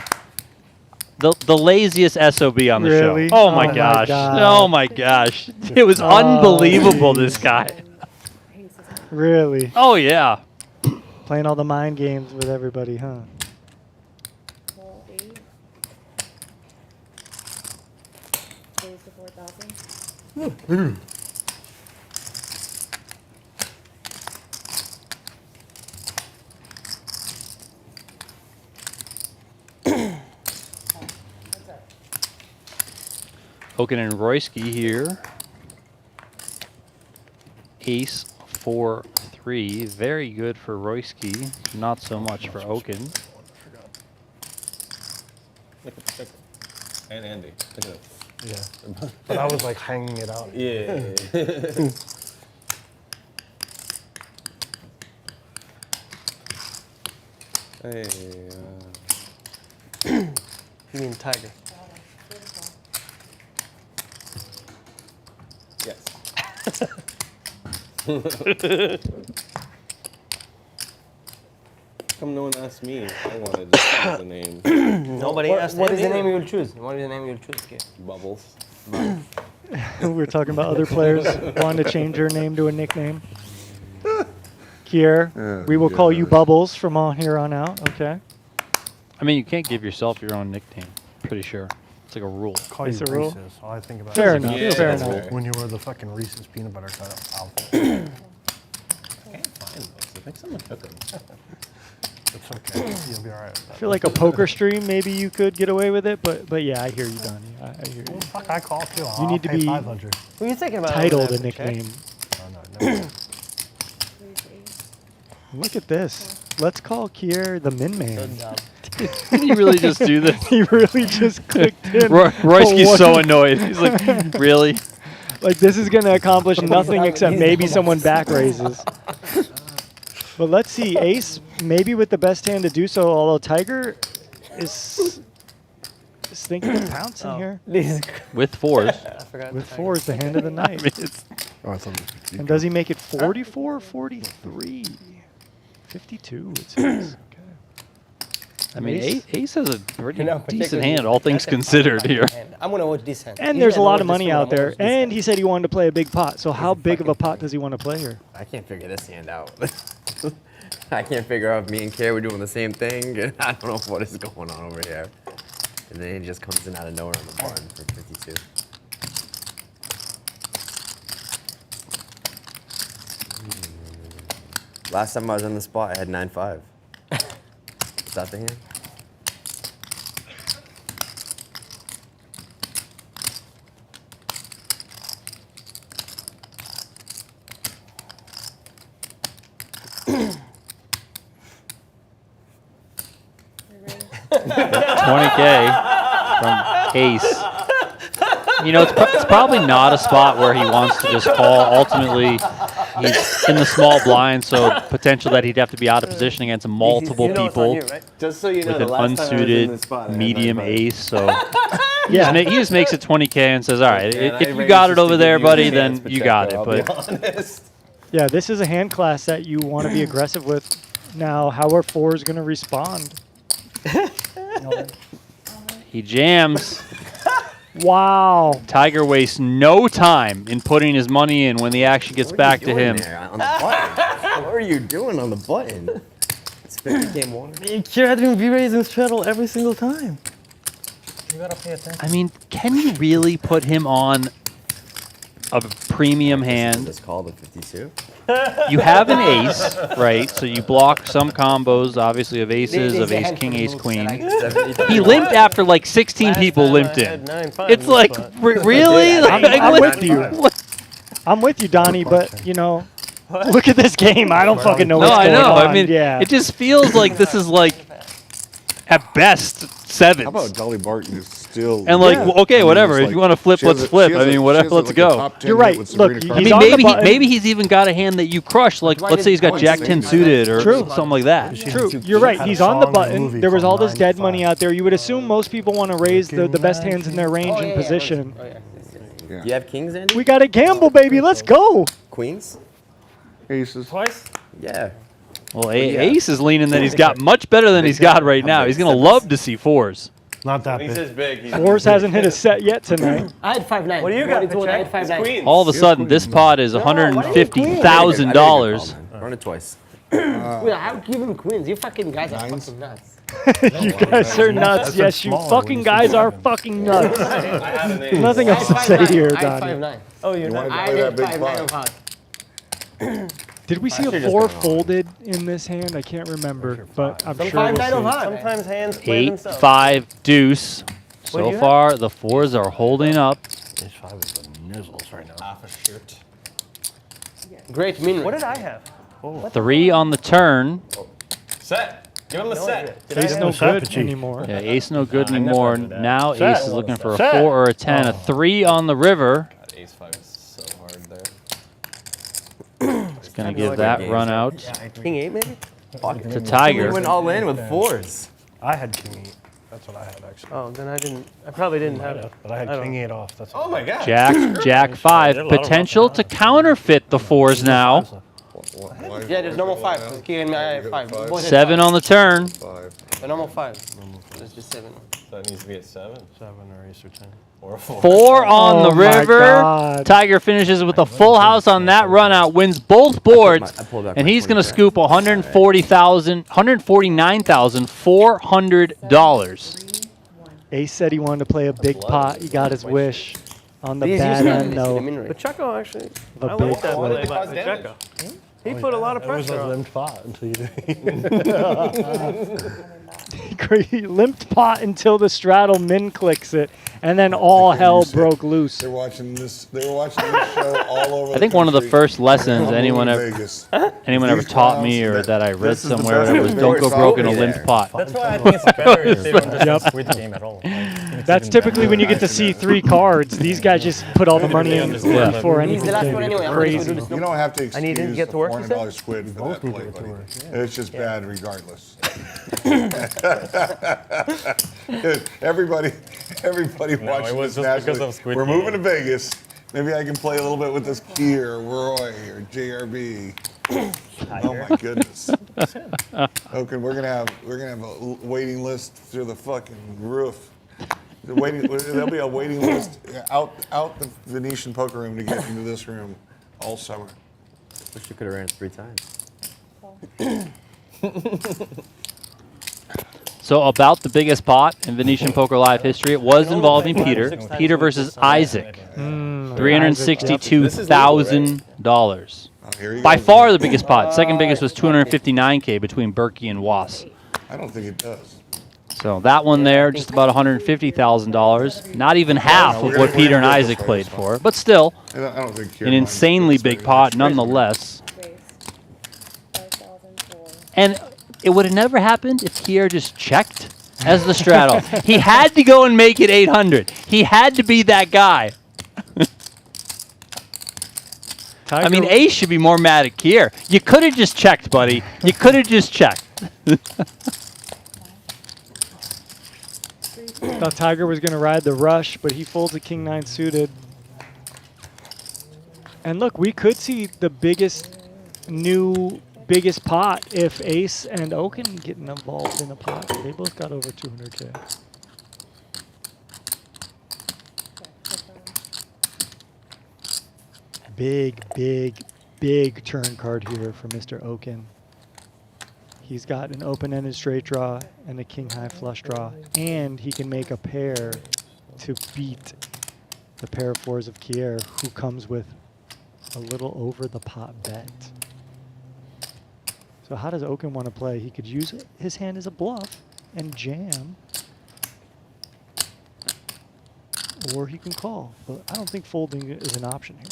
The laziest SOB on the Really? show. Oh, Oh my my gosh. God. Oh my gosh. It was unbelievable, this guy. Really? Oh yeah. Playing all the mind games with everybody, huh? Call 8. Raise to 4,000. Okin and Royski here. Ace 4-3. Very good for Royski. Not so much for Okin. And Andy. Look at Yeah. But I was like hanging it out. Yeah. Hey. You mean Tiger? Yes. Come no one asked me. I wanted to choose the name. Nobody asked. What is the name you will choose? What is the name you will choose? Okay. Bubbles. We were talking about other players wanting to change their name to a nickname. Kier, we will call you Bubbles from on here on out, okay? I mean, you can't give yourself your own nickname. Pretty sure. It's like a rule. Call you It's a rule? Reese's. All I think about Fair is enough, Yeah, fair that's enough. fair. when you were the fucking Reese's peanut butter cup outfit. Make someone cook them. It's okay. You'll be all right. I feel like a poker stream, maybe you could get away with it, but yeah, I hear you, Donnie. I hear you. Fuck, I call too. You need to pay be 500. Who are you thinking about? titled over a there, Pacheco? nickname. No. Raise 8. Look at this. Let's call Kier the Min Man. Good job. Did you really just do this? He really just clicked in. Royski's for so one- annoyed. He's like, really? Like, this is going to accomplish nothing except maybe someone back raises. But let's see. Ace, maybe with the best hand to do so, although Tiger is thinking of pouncing here. With fours. I forgot. With 4 is the hand of the night. Oh, I thought And does he make it 44 or 43? 52, it says. Okay. I mean, Ace has a pretty You know, Pacheco decent did- hand, all things that's a considered fine here. hand. I'm gonna watch this hand. And Usually there's I a lot watch of this money one, out I'm gonna there. watch this And hand. he said he wanted to play a big pot. So how big of a pot does he want to play here? I can't figure this hand out. I can't figure out if me and Keir were doing the same thing. And I don't know what is going on over here. And then it just comes in out of nowhere on the button for 52. Last time I was on the spot, I had 9-5. Is that the hand? $20K from Ace. You know, it's probably not a spot where he wants to just call. Ultimately, he's in the small blind, so potential that he'd have to be out of position against multiple You know it's on people you, right? Just so you know, with the an last time I was in unsuited this spot, I had medium 9-5. ace. So Yeah. he just makes it 20K and says, all right, And if I you raised got it just to over give there, you a buddy, chance, then you got it. Pacheco, I'll But be honest. Yeah, this is a hand class that you want to be aggressive with. Now, how are 4s going to respond? he jams. Wow. Tiger wastes no time in putting his money in when the action gets What are back you to doing him. there on the button? What are you doing on the button? It's 50 game one. Kier had to be raising straddle every single time. You gotta pay attention. I mean, can you really put him on a premium hand? It's called a 52. You have an ace, right? So you block some combos, obviously, of aces, of ace, king, ace, queen. He limped after like 16 people limped in. It's like, really? I'm with you. I'm with you, Donnie, but, you know, look at this game. I don't fucking know No, what's I going know. on. I mean, yeah. it just feels like this is like, at best, sevens. How about Dolly Barton is still? And like, Yeah. well, okay, I mean, whatever. it's If like- you want to flip, she has let's a- flip. she I has a- mean, she whatever. has Let's like a go. top 10 You're hit right. with Look, Sabrina he's I Carpenter. mean, on the maybe button. maybe he's even got a hand that you crush. Like, let's say he's got Jack 10 suited or True. something like that. True. You're right. He's on the button. There was all this dead money out there. You would assume most people want to raise the best hands in their range and position. Do you have kings, Andy? We got to gamble, baby. Let's go. Queens? Aces. Twice? Yeah. Well, Ace is leaning that he's got much better than he's got right now. He's going to love to see fours. Not that When he says big, he's Fours hasn't hit a set yet tonight. I had 5-9. What do you got, I had Pacheco? 5-9. queens. All of a sudden, this pot is $150,000. Run it twice. Wait, how give him queens? You fucking guys are fucking nuts. You guys are nuts. Yes, you fucking guys are fucking nuts. I have an ace. Nothing else to say here, I had Donnie. 5-9. Oh, you're You not. want to I play had that big 5-9 on pot? pot. Did we see a should've 4 just gone all in. folded in this hand? I can't remember, but I'm Some sure we'll 5-9 on see. pot. Sometimes hands play 8, themselves. 5, deuce. do So you have? far, the fours are holding up. Ace 5 is the nizzles right now. Half a shirt. Great min. What did I have? 3 on the turn. Set. Give him a set. Ace no Set, good Pacheco. anymore. Yeah, ace no good anymore. Now Set. Ace is looking for a Set. 4 or a 10. A 3 on the river. God, ace 5 is so hard there. It's going to give that run out King 8 maybe? to Tiger. We went all in with fours. I had king 8. That's what I had actually. Oh, then I didn't. I probably didn't have it. But I had king 8 off. That's Oh my God. Jack 5. Potential to counterfeit the fours now. Yeah, there's normal 5. Because King and I have 5. Both had 7 on the turn. 5. The normal 5. Let's just 7. So it needs to be at 7 7 or ace or 10. or a 4. 4 on Oh the my river. God. Tiger finishes with a full house on that run out, wins both boards, I pulled back and my he's going to 20 scoop $149,400. Ace said he wanted to play a big pot. He got his wish on the These bad usually end, the though. min rate. Pacheco actually. The I big like that flip. play by Pacheco. He put a lot of It was pressure a on. limped pot until you did. He limped pot until the straddle min clicks it, and then all hell broke loose. They're watching this. They were watching this show all over. I think one of the first lessons I'm anyone moving to ever Vegas. ever taught me or that I read This is the somewhere best was don't go resort broke in a there. limped pot. That's why I think it's better if they don't just Yep. Squid game at all. That's typically when you get to see 3 cards. These guys just put all the money in Yeah. before He's anything. the last one anyway. I'm gonna Crazy. do this. You don't have to I need excuse to get the to work, you said? $400 squid for that play, buddy. It's just bad regardless. Dude, everybody watching was this just because nationally. of Squid We're Game. moving to Vegas. Maybe I can play a little bit with this Keir, Roy, or JRB. Oh my goodness. Okay, we're gonna have a waiting list through the fucking roof. There'll be a waiting list out the Venetian Poker room to get into this room all summer. Wish you could have ran it 3 times. So about the biggest pot in Venetian Poker Live history, it was involving Peter. Peter versus Isaac. $362,000. Here you By go. far the biggest pot. Second biggest was $259K between Berkey and Was. I don't think it does. So that one there, just about $150,000. Not even half of what Peter and Isaac played for, but still I don't think Keir an minds insanely this big very pot much. nonetheless. Raise. 5,004. And it would have never happened if Keir just checked as the straddle. He had to go and make it 800. He had to be that guy. I mean, Ace should be more mad at Keir. You could have just checked, buddy. You could have just checked. Thought Tiger was going to ride the rush, but he folds a king 9 suited. And look, we could see the biggest pot if Ace and Okin getting involved in a pot. They both got over 200K. Big turn card here for Mr. Okin. He's got an open-ended straight draw and a king-high flush draw, and he can make a pair to beat the pair of fours of Keir, who comes with a little over-the-pot bet. So how does Okin want to play? He could use his hand as a bluff and jam, or he can call. But I don't think folding is an option here.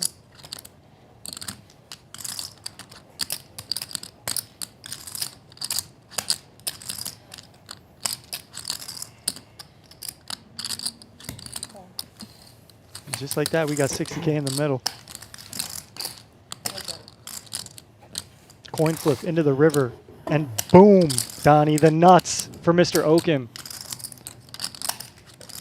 Just like that, we got 60K in the middle. Coin flip into the river, and boom, Donnie, the nuts for Mr. Okin.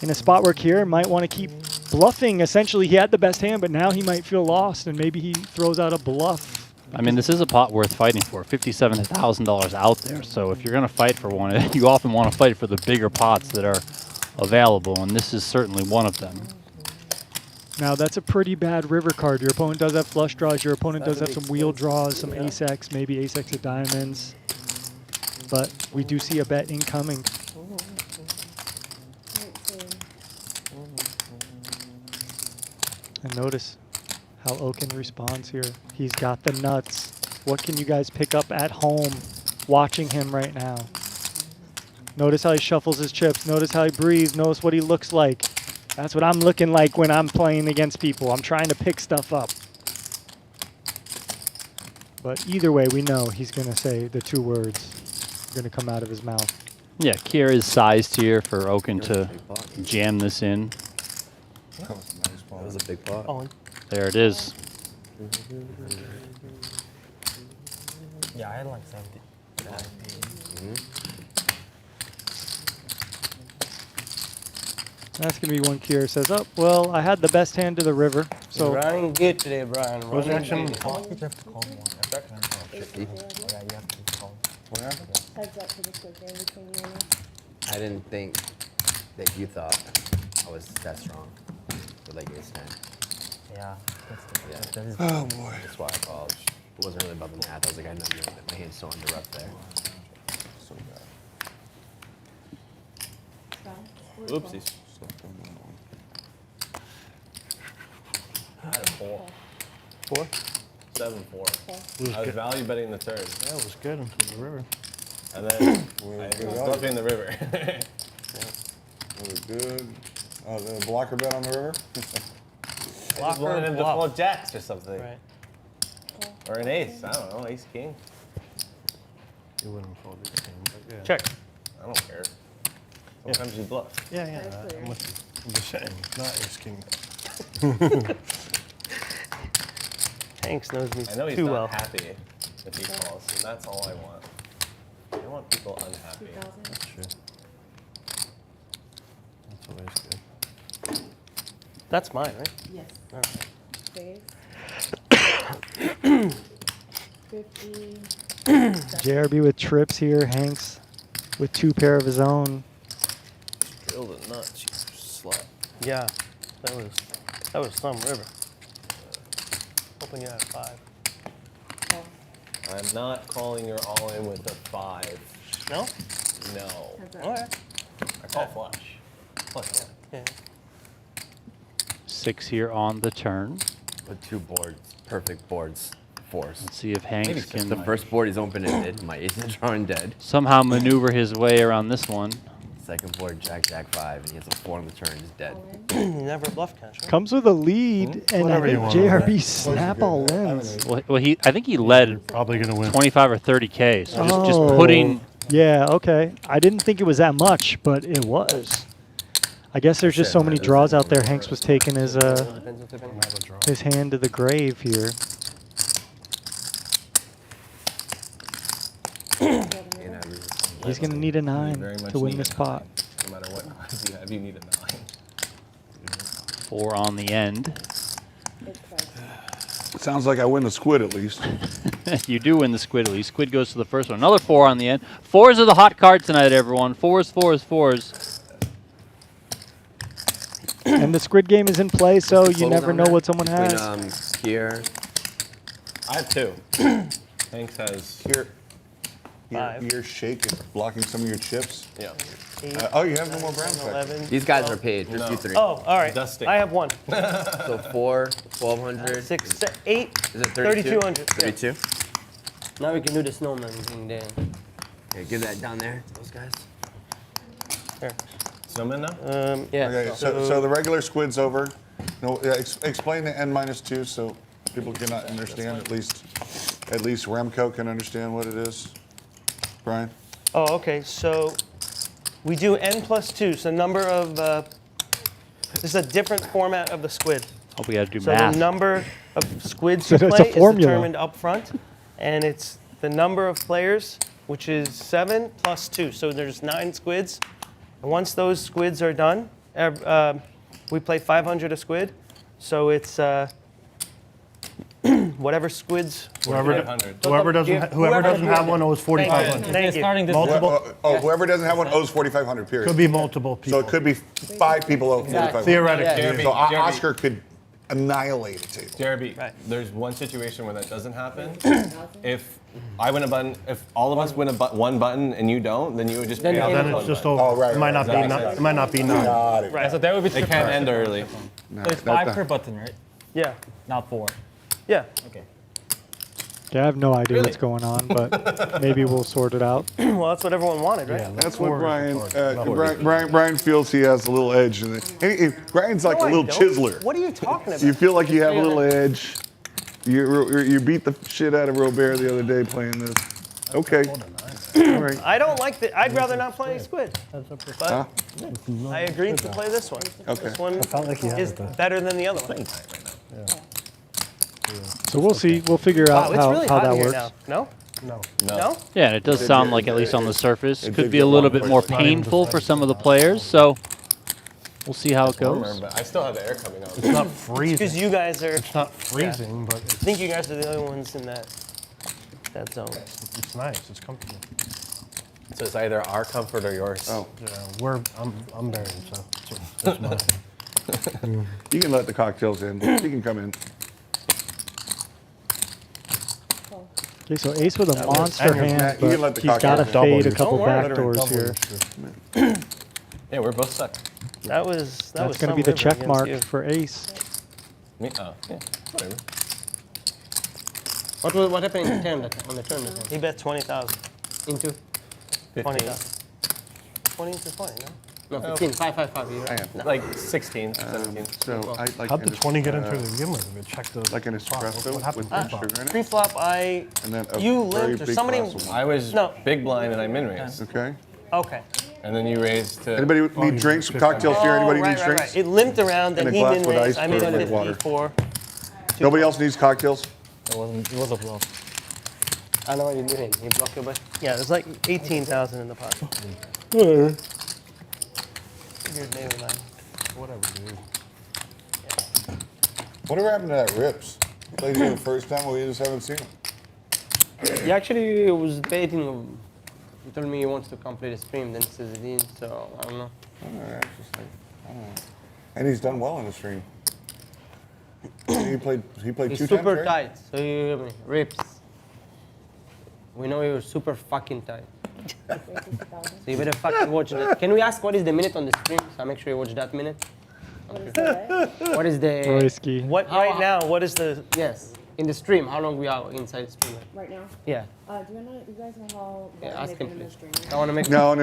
In a spot where Keir might want to keep bluffing, essentially, he had the best hand, but now he might feel lost, and maybe he throws out a bluff. I mean, this is a pot worth fighting for. $57,000 out there. So if you're going to fight for one, you often want to fight for the bigger pots that are available, and this is certainly one of them. Now, that's a pretty bad river card. Your opponent does have flush draws. Your opponent does have some wheel draws, some ace-x, maybe ace-x of diamonds. But we do see a bet incoming. And notice how Okin responds here. He's got the nuts. What can you guys pick up at home watching him right now? Notice how he shuffles his chips. Notice how he breathes. Notice what he looks like. That's what I'm looking like when I'm playing against people. I'm trying to pick stuff up. But either way, we know he's going to say the two words going to come out of his mouth. Yeah, Keir is sized here for Okin to jam this in. That was a big pot. There it is. Yeah, I had like 70. That's going to be one Keir says, oh, well, I had the best hand to the river. So Running good today, Brian. What's Running action? good. 50. Heads up for the Squid game between you and me. I didn't think that you thought I was that strong with like ace 10. Yeah. Yeah. Oh boy. That's why I called. It wasn't really about the math. I was like, I know that my hand's so under rough there. So bad. Oopsies. I had a 4. 4? 7-4. Was I was good. value betting the turn. Yeah, it was good until the river. And then I was bluffing the river. Was it good? Oh, the blocker bet on the river? I just wanted him to bluff. pull jacks or something. Right. Or an ace. I don't know. Ace king. You wouldn't fold this game, but yeah. Check. I don't care. Sometimes you bluff. Yeah, I'm with you. I'm just saying, not ace king. Hanks knows me I know he's too not well. happy if he calls, and that's all I want. I want people unhappy. 2,000. That's true. That's always good. That's mine, right? Yes. All right. Save. 50. JRB with trips here. Hanks with 2 pair of his own. Drilled it nuts, you slut. Yeah, that was some river. Hoping you had a 5. I'm not calling your all in with a 5. No? No. All right. I call flush. Flush, yeah. Yeah. 6 here on the turn. With 2 boards, perfect boards, 4s. Let's see if Hanks can The first board is open-ended. My ace is drawing dead. somehow maneuver his way around this one. Second board, jack, jack 5, and he has a 4 on the turn. He's dead. You never bluff catch, right? Comes with a lead, and I Whatever you think want. JRB snap all wins. Well, I think he led Probably going to win. 25 or 30K. So just Oh. putting. Yeah, okay. I didn't think it was that much, but it was. I guess there's just so many draws out there. Hanks was taking his hand to the grave here. He's going to need a 9 to win this pot. No matter what cards you have, you need a 9. 4 on the end. Sounds like I win the squid at least. You do win the squid at least. Squid goes to the first one. Another 4 on the end. 4s are the hot card tonight, everyone. 4s, 4s, 4s. And the squid game is in play, so you never know what someone has. Here. I have 2. Hanks has. Your shake is blocking some of your chips. Yeah. Oh, you have no more brown 11. These guys are paid. Just No. you 3. Oh, all right. Dusting. I have 1. So 4, 1,200. 6, 8. Is it 32? 3,200. 32? Now we can do the snowman thing there. Yeah, give that down there to those guys. Here. Snowman now? Yeah. Okay, so the regular squid's over. No, yeah, explain the n-2 so people can understand at least Remco can understand what it is. Brian? Oh, okay. So we do n+2. So number of. This is a different format of the squid. Oh, we got to do So math. the number of squids So to it's a play is formula. determined up front, and it's the number of players, which is 7 + 2. So there's 9 squids. And once those squids are done, We play 500 a squid, so it's whatever squids. Whoever Whoever doesn't have one owes 4,500. Thank you. Starting this Multiple. Whoever doesn't have one owes 4,500. Period. Could be multiple people. So it could be 5 people owe 4,500. Theoretically. So Oscar could annihilate a table. Jeremy, there's one situation where that doesn't happen. If I win a button, if all of us win one button and you don't, then you would just pay out Then the it's just button. over. It might not be. It might not be none. Got it. Yeah, so that would be It triple. can't end early. So it's 5 per button, right? Yeah. Not 4. Yeah. Okay. Yeah, I have no idea what's going on, but maybe we'll sort it out. Well, that's what everyone wanted, right? That's what Brian feels he has a little edge in it. Brian's like No, a I little don't. chiseler. What are you talking about? You feel like you have a little edge. You beat the shit out of Robert the other day playing this. Okay. All right. I don't like the. I'd rather not play Squid. But I agreed to play this one. Okay. This one like you had is it, better than the other one. So we'll see. We'll figure out Wow, it's really how hot that here works. now. No? No? Yeah, and it does sound like, at least on the surface, it could did be a get little warm bit more quickly. painful for some of the players. So we'll see how it Warmer, goes. but I still have the air coming on. It's not Because freezing. you guys are. It's not freezing, but I think you guys are the only ones in that zone. it's nice. It's comfortable. So it's either our comfort or yours. Oh. Yeah, I'm buried, so it's mine. You can let the cocktails in. You can come in. Okay, so Ace with a monster And your hand, back- you can let but the he's got to cocktails double fade a your- couple Don't worry. backdoors here. Yeah, we're both stuck. That was That's going to be the check mark for Ace. Me? Oh, yeah. Whatever. What happened in the turn? On the turn? He bet 20,000. Into? 20,000. 20 to 20, no? No, 15. 5. You're right. Like 16, 17. So I like How'd the 20 get into the game with? Check the. like an espresso What happened? with sugar in it. Pre-flop, And then a you very limped or big somebody. glass of wine. I was No. big blind and I min raised. Okay. Okay. And then you raised to. Anybody need drinks, cocktails here? Anybody right, needs right, drinks? right. It limped around, And and a he glass min with raised. ice I made or a with water. 54. Nobody else needs cocktails? It was a bluff. I know what you're doing. You block your bet. Yeah, there's like 18,000 in the pot. Whatever. Figured maybe like. Whatever, dude. Whatever happened to that Rips? Played here the first time, we just haven't seen him. He actually was debating. He told me he wants to come play the stream, then he says he didn't, so I don't know. I don't know. And he's done well in the stream. He played He's 2 super times, right? tight, so you hear me. Rips. We know you're super fucking tight. So you better fucking watch it. Can we ask what is the minute on the stream? So I make sure you watch that minute. What is the Royski. What right now? What is the? Yes, in the stream. How long we are inside the stream? Right now? Yeah. Do you guys know how Yeah, long ask they've him, been in the please. stream? I want to make No.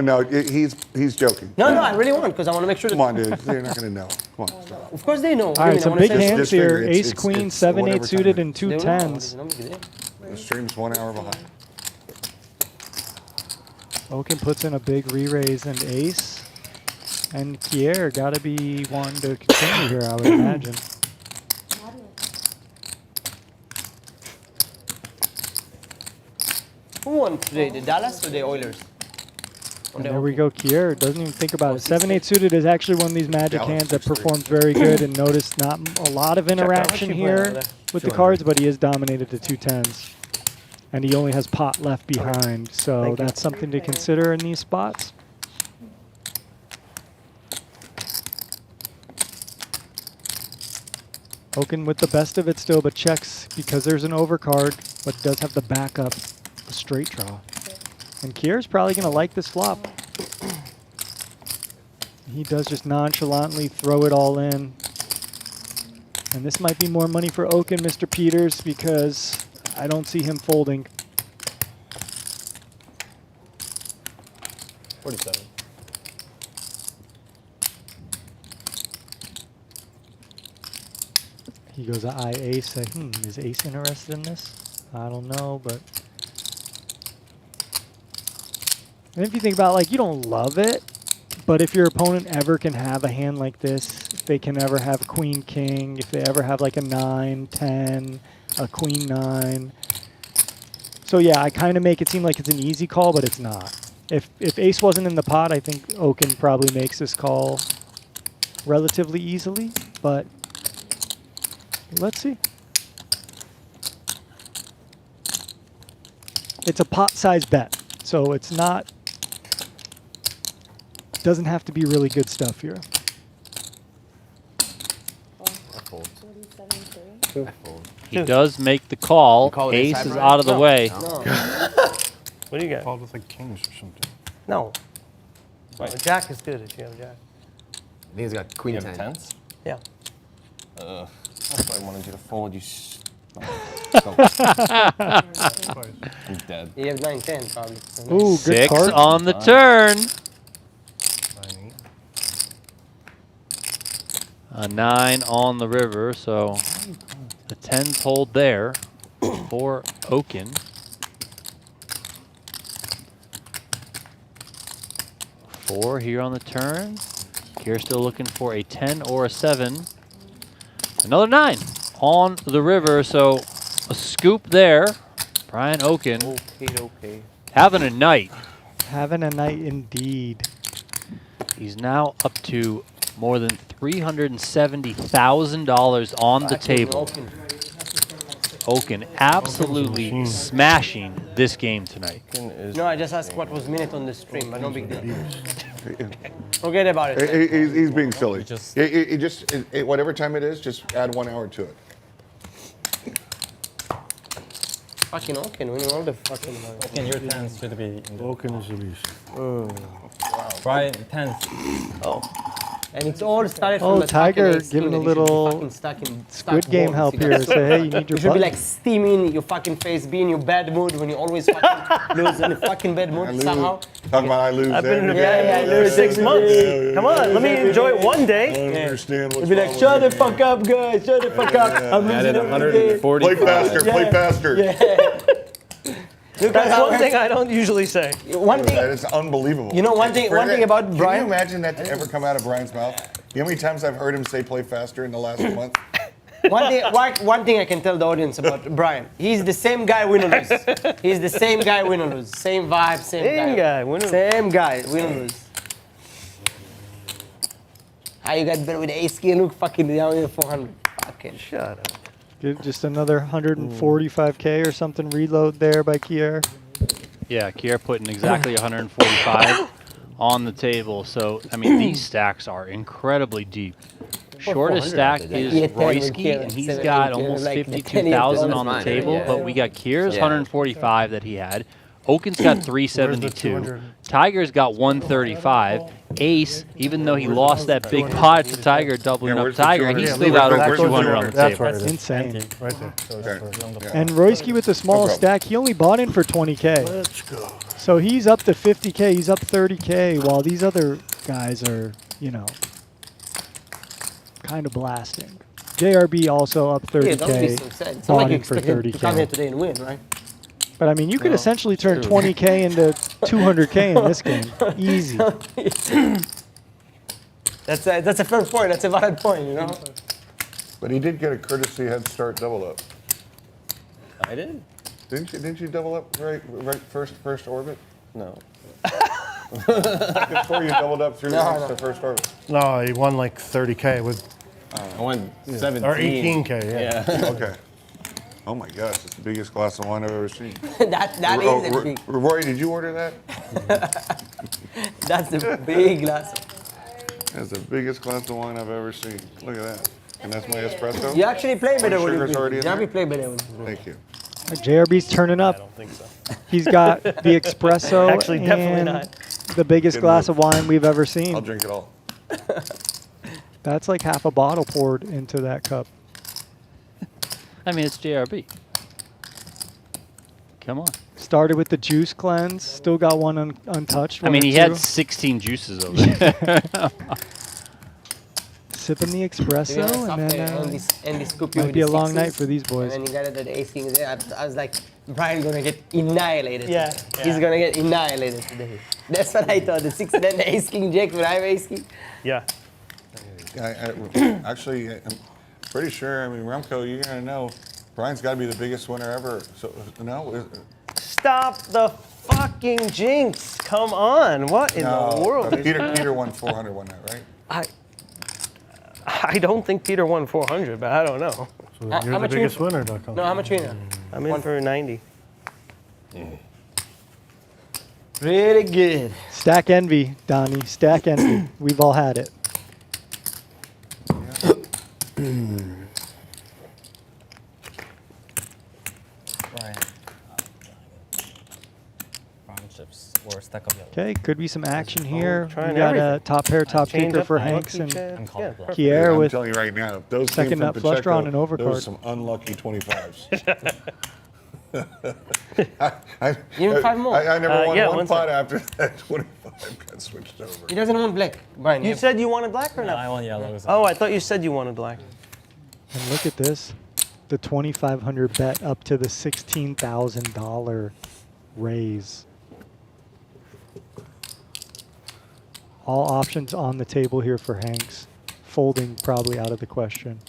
He's joking. No, I really want because I want to make sure that. Come on, dude. They're not going to know. Come on. Stop. Of course they know. All right, some big hands Just here. figure Ace, it's- queen, it's 7, 8 whatever suited, time and 2 They will know. 10s. No big deal. The stream's 1 hour behind. Okin puts in a big re-raise and Ace. And Keir got to be one to continue here, I would imagine. Who won today? The Dallas or the Oilers? And there we go, Keir doesn't even think about it. 7, 8 suited is actually one of these magic Dallas hands that 6-3. performs very good, and notice not a lot of interaction Check out. How much you playing here over there? with the cards, but he is dominated to 2 10s. And he only has pot left behind, so Thank you. that's something to consider in these spots. Okin with the best of it still, but checks because there's an overcard, but does have the backup, the straight draw. And Keir's probably going to like this flop. He does just nonchalantly throw it all in. And this might be more money for Okin, Mr. Peters, because I don't see him folding. 47. He goes to eye Ace, say, is Ace interested in this? I don't know, but... And if you think about it, like, you don't love it, but if your opponent ever can have a hand like this, if they can ever have queen, king, if they ever have like a 9, 10, a queen 9. So yeah, I kind of make it seem like it's an easy call, but it's not. If Ace wasn't in the pot, I think Okin probably makes this call. relatively easily, but let's see. It's a pot-sized bet, so it's not, doesn't have to be really good stuff here. He does make the call. Ace is out of the way. What do you got? Called with like kings or something. No. Well, Jack is good if you have Jack. I think he's got queen You have 10. tens? Yeah. That's why I wanted you to fold. You. I'm dead. You have 9-10 probably. Ooh, good 6 card. on the turn. 9-8. A 9 on the river, so the 10s hold there for Okin. 4 here on the turn. Keir still looking for a 10 or a 7. Another 9 on the river, so a scoop there. Brian Okin Okay. having a night. Having a night indeed. He's now up to more than $370,000 on the table. Okin absolutely smashing this game tonight. No, I just asked what was minute on the stream, but no big deal. Forget about it. He's being silly. Whatever time it is, just add 1 hour to it. Fucking Okin, winning all the fucking money. Okin, your tens should be in the Okin is a beast. Brian, tens. Oh. And it's all started Oh, from the Tiger fucking ace giving king a that you should be little fucking stuck in Squid Game help You here. gotta- Say, hey, you need your You should be button. like steaming your fucking face, be in your bad mood when you always fucking lose in a fucking bad I mood lose. somehow. Talking about I lose. I've been in a every bad day. Yeah, mood yeah, for 6 months. Come on, let me enjoy it one I day. don't understand what's You'll be like, wrong shut with the fuck up, guys, shut the fuck up. I'm Added losing every day. 140. Play faster, play Yeah. faster. That's one thing I don't usually say. One thing, That is unbelievable. You know, one thing about Can Brian. you imagine that to ever come out of Brian's mouth? You know how many times I've heard him say play faster in the last month? One thing I can tell the audience about Brian. He's the same guy, win or lose. He's the same guy, win or lose. Same vibe, Same guy, win or lose. Same guy, win or lose. How you got better with the ace king? Look fucking down here 400. Fucking Shut up. Get just another 145K or something reload there by Keir. Yeah, Keir putting exactly 145 on the table. So, I mean, these stacks are incredibly deep. Shortest stack is Yeah, 10 with Royski, Keir, and he's 7, got 8, almost like the 52,000 10 on the is fine, table, yeah. but we got Keir's Yeah. 145 that he had. Okin's got 372. 200? Tiger's got 135. Ace, even though he lost that big pot to Tiger, doubling Yeah, up where's the Tiger, 200? he Yeah, still where's got the- over where's the 200 on the 200? That's table. where it is. Insane. Empty, right there. Okay. And Royski with the small problem. stack, he only bought in for 20K. Let's go. So he's up to 50K, he's up 30K, while these other guys are, you know, kind of blasting. JRB also up Yeah, don't be 30K, so sad. It's not bought like you in for expected to come here 30K. today and win, right? But I mean, you could essentially turn 20K into 200K in this game. Easy. That's a fair point. That's a valid point, you know? But he did get a courtesy head start double up. I did? Didn't you double up right first orbit? No. Before you doubled up through No. the first orbit. No, he won like 30K with, I won 17. or 18K, yeah. Okay. Oh my gosh, it's the biggest glass of wine I've ever seen. that is a big. Roy, did you order that? That's a big glass. That's the biggest glass of wine I've ever seen. Look at that. And that's my espresso? You actually play better when you Sugar's already in drink. there? JRB play better when you drink. Thank you. JRB's turning up. I don't think so. He's got the espresso Actually, definitely and not. the biggest Good glass move. of wine we've ever I'll seen. drink it all. That's like half a bottle poured into that cup. I mean, it's JRB. Come on. Started with the juice cleanse, still got one untouched. I one mean, or he two. had 16 juices over there. Sipping the espresso, and then Andy scoop you might with be the a long sixes, night for these boys. And then you got it at the ace king there. I was like, Brian gonna get annihilated. Yeah, He's yeah. gonna get annihilated today. That's what I thought. The six, then the ace king jack, when I have ace king. Yeah. Actually, I'm pretty sure, I mean, Remco, you're going to know, Brian's got to be the biggest winner ever. So, no? Stop the fucking jinx. Come on. What in the world? Peter won 400 one night, right? I don't think Peter won 400, but I don't know. So How you're the much biggest you- winner, Duck. No, how much you in? I'm in for 90. Really good. Stack envy, Donnie. Stack envy. We've all had it. Right. Round chips or stack of yellow. Okay, could be some action here. We trying got a everything. top pair, top Changed kicker up for my Hanks lucky and chance. I'm calling Yeah, it bluff. perfect. Pierre I'm with telling you right now, if those second came from nut flush draw and an Pacheco, those overcard. are some unlucky 25s. Even 5 more. I never won yeah, one one pot after that 25 got switched over. He doesn't want black. Brian, You said you wanted black or No, no? I want yellow. Oh, I thought you said you wanted black. And look at this. The 2,500 bet up to the $16,000 raise. All options on the table here for Hanks. Folding probably out of the question.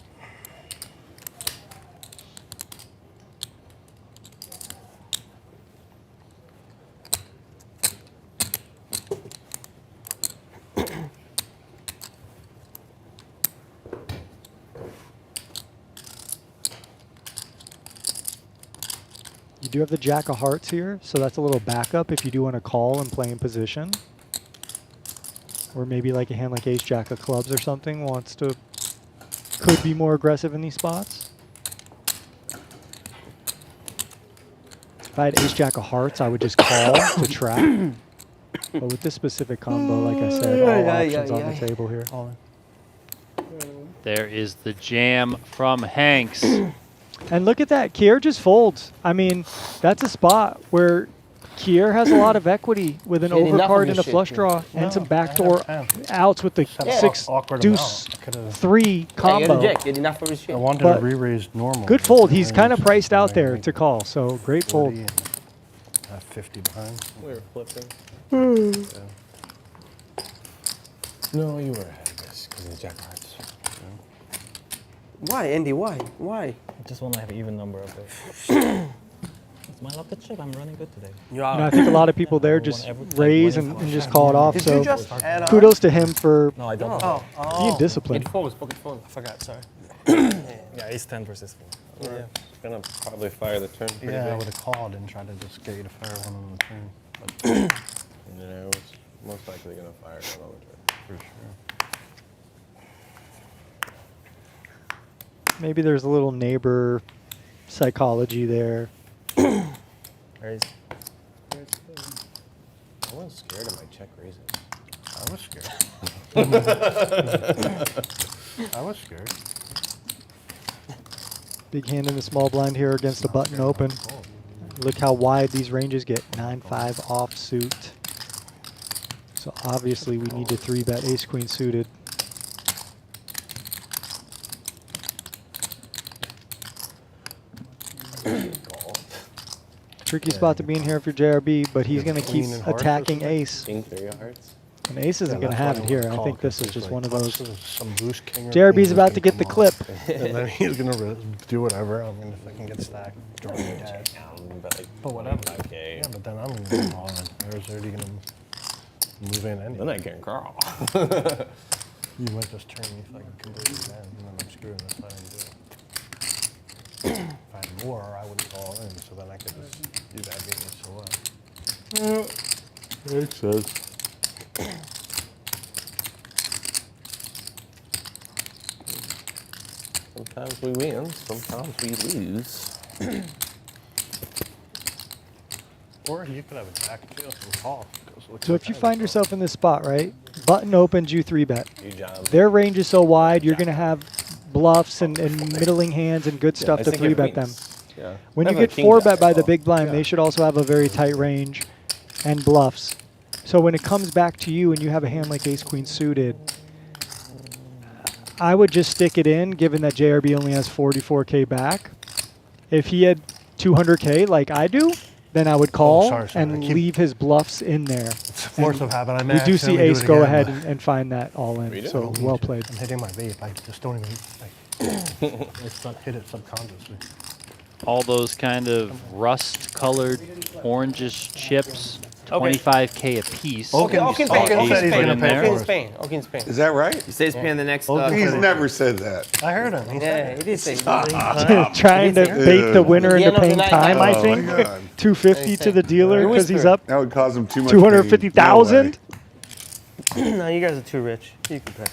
You do have the Jack of Hearts here, so that's a little backup if you do want to call and play in position. Or maybe like a hand like Ace Jack of Clubs or something could be more aggressive in these spots. If I had Ace Jack of Hearts, I would just call to trap. But with this specific combo, like I said, all options on the table here. There is the jam from Hanks. And look at that. Keir just folds. I mean, that's a spot where Keir has a lot of equity with an He had enough of overcard your and a shit, flush yeah. draw and No, some I backdoor have 10. outs with the Yeah. 6 Awkward deuce amount. I could've- 3 Yeah, you combo. had a jack. You had enough of his shit. I wanted But to re-raise normal. Good fold. He's And kind of then priced out there make to call, so great 40 fold. and have 50 behind. We were flipping. No, you were ahead of us because of the jack of hearts. Why, Andy? Why? Why? I just want to have an even number of it. It's my lucky chip. I'm running good today. You know, I think a lot of people there just raise and just call it off. Did So you just add on? kudos to him for No, I don't. being disciplined. It folds, pocket fold. I forgot, sorry. Yeah, ace 10 versus 4. We're gonna probably fire the turn pretty Yeah, I big. would have called and tried to just get you to fire one on the turn. And then I was most likely gonna fire one on the turn. For sure. Maybe there's a little neighbor psychology there. Raise. I was scared of my check raises. I was scared. I was scared. Big hand in the small blind here against the button open. Look how wide these ranges get. 9-5 offsuit. So obviously we need to 3-bet ace queen suited. Tricky spot to be in here for JRB, but he's going to keep Queen and hearts or attacking something? ace. King 3 of hearts. And ace isn't going to have it here. I think this is just one of those. Some boost king or JRB's queen about can to get come the off. clip. And then he's going to do whatever. I mean, if I can get stacked, draw the dad. But like, But whatever. 5K. Yeah, but then I'm going to go all in. There's already going to move in anyway. Then I can crawl. You might just turn me fucking completely down, and then I'm screwing this side and do it. If I had more, I wouldn't go all in, so then I could just do that game so well. Makes sense. Sometimes we win, sometimes we lose. Or you could have a jack too and call. So if you find yourself in this spot, right? Button opens, you 3-bet. You jam. Their range is so wide, you're going to have bluffs and middling hands and good stuff I to think you have 3-bet them. queens. Yeah. When I you have a get king 4-bet jack by as the well. big blind, they should also have a very tight range and bluffs. So when it comes back to you and you have a hand like ace queen suited, I would just stick it in, given that JRB only has 44K back. If he had 200K like I do, then I would call sorry, and I keep- leave his bluffs in there. It's a force of habit. I may We do see accidentally ace it go again, ahead but and find that all in. We do. So well played. I'm hitting my vape. I just don't even hit it subconsciously. All those kind of rust-colored orangish chips 25K a piece. Okin said he's gonna pay for it. Okin Spain. Is that right? He says paying the next. He's never said that. I heard him. He Yeah, said it is. Trying to bait the winner The into end of the paying night, time, I Oh, think. my God. 250 to the dealer You because he's whisper. up That would cause him too much. 250,000. No, you guys are too rich. You can pay.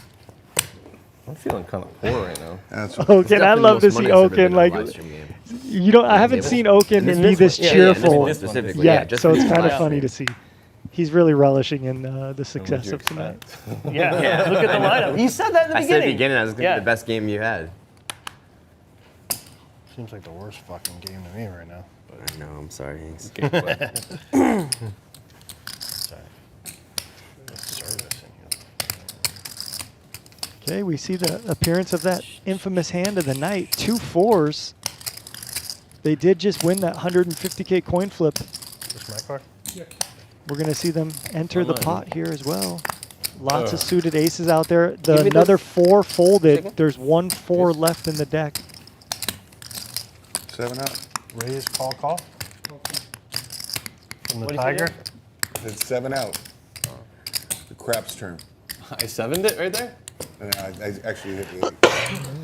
I'm feeling kind of poor right now. That's Okin, I love to see Okin like. You don't. I haven't seen Okin be this cheerful specifically. yet, just so for it's this kind of one. funny to see. He's really relishing in the success of tonight. Yeah, look at the lineup. You said that in the I said at the beginning, I was going to be the best game you had. Seems like the worst fucking game to me right now. I know, I'm sorry. Hanks. Sorry. Service in here. Okay, we see the appearance of that infamous hand of the night. 2 4s. They did just win that 150K coin flip. This my card? We're going to see them enter the pot here as well. Lots Oh. of suited aces out there. Give me Another this. 4 folded. Second. There's 1 4 left in the deck. 7 out. Raise, call. From the What did you Tiger. It's 7 out. The craps turn. I 7'd it right there. And I actually hit the 8.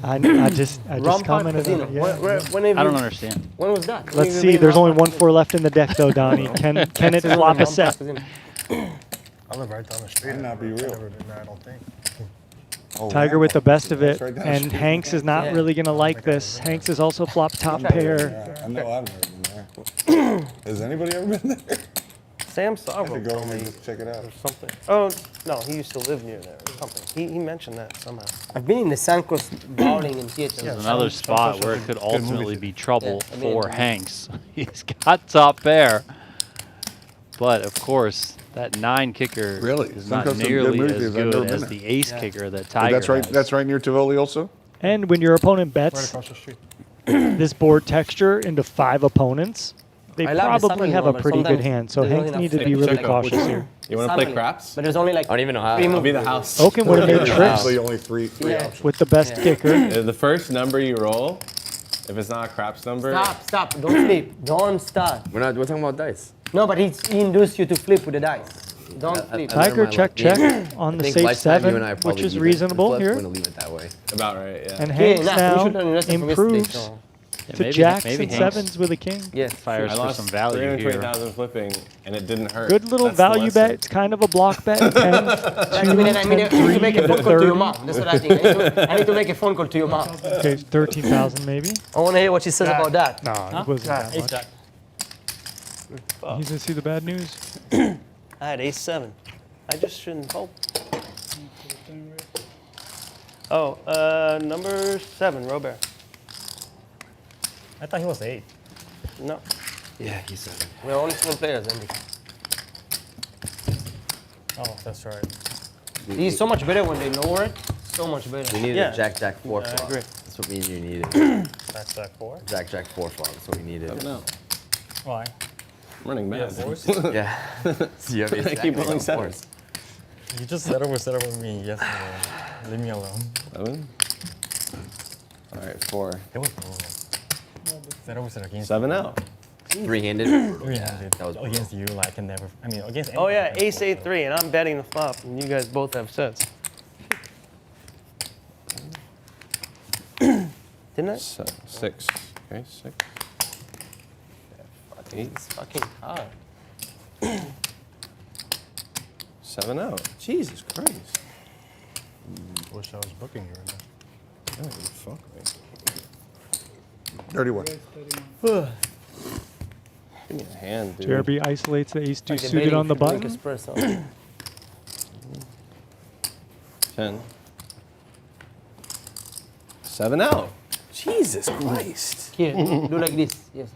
I just commented on it. Yeah. I don't understand. When was that? Let's see. There's only 1 4 left in the deck, though, Donnie. Can it flop a set? I live right down the street. Might not be real. I've never been there, I don't think. Oh, Tiger wow. with the best of it, That's right down the and street. Hanks is not really going to like this. Hanks is also flop top pair. Yeah, I know I've never been there. Has anybody ever been there? Sam I have to Sovereign go told home and me just check it out. or something. Oh, no, he used to live near there or something. He mentioned that somehow. I've been in the Sancros bowling in theater. There's another spot where it could ultimately be trouble Yeah, I mean, for Hanks. He's got top pair. But, of course, that 9 kicker Really? is Some not custom nearly good as movies, I've never good been as there. the ace kicker that But Tiger that's right. has. That's right near Tivoli also. And when your opponent Right bets across the street. this board texture into 5 opponents, they I love the probably summon have a one, but pretty good sometimes hand. So there's Hanks not need to enough be really Pacheco. cautious here. You want to play craps? But there's only like I don't even know how. three I'll moves. be the house. Okin would have made trips Actually, only three Yeah. options. with the best kicker. The first number you roll, if it's not a craps number, Stop. Don't flip. Don't start. We're talking about dice. No, but he induced you to flip with the dice. Don't flip. Tiger check on I the think safe lifetime, you and I 7, are probably which is even. reasonable We're here. going to leave it that way. about right, yeah. And Okay, Hanks nah, we now should learn a lesson from yesterday, improves so- Yeah, to maybe- jacks maybe and Hanks 7s with a king. Yes. fires I for lost some value here. 320,000 flipping, and it didn't hurt. Good little That's the value lesson. bet. It's kind of a block bet. 10, 2, I need to 3, make a phone call to your 30. mom. That's what I think. I need to make a phone call to your mom. Okay, 13,000 maybe. I want to hear what she says about that. No, it wasn't that Ace much. Jack. He's gonna see the bad news. I had ace 7. I just shouldn't hope. Oh, number 7, Robert. I thought he was 8. No. Yeah, he said it. We're only 4 players, Andy. Oh, that's right. He's so much better when they lower it. So much better. We needed Yeah. a Jack 4 I flop. agree. That's what me and you needed. That's Jack 4. Jack 4 flop. That's what we needed. No, Why? I'm running mad. Yeah. So you have ace I jack keep on rolling fours. 7s. You just settle with me yesterday. Leave me alone. 7? All right, 4. It was settle with against 7 out. 3-handed. Yeah, That was against you. Like, I can never. I mean, against. Oh, yeah, anyone. ace 8-3, and I'm betting the flop, and you guys both have sets. Didn't I? 6. Okay, 6. 8. It's fucking hard. 7 out. Jesus Christ. Wish I was booking you right now. Oh, you fuck me. 31. Give me a hand, dude. JRB isolates the ace 2 Like suited debating on the if you drink button. espresso. 10. 7 out. Jesus Christ. Here, do like this. Yes.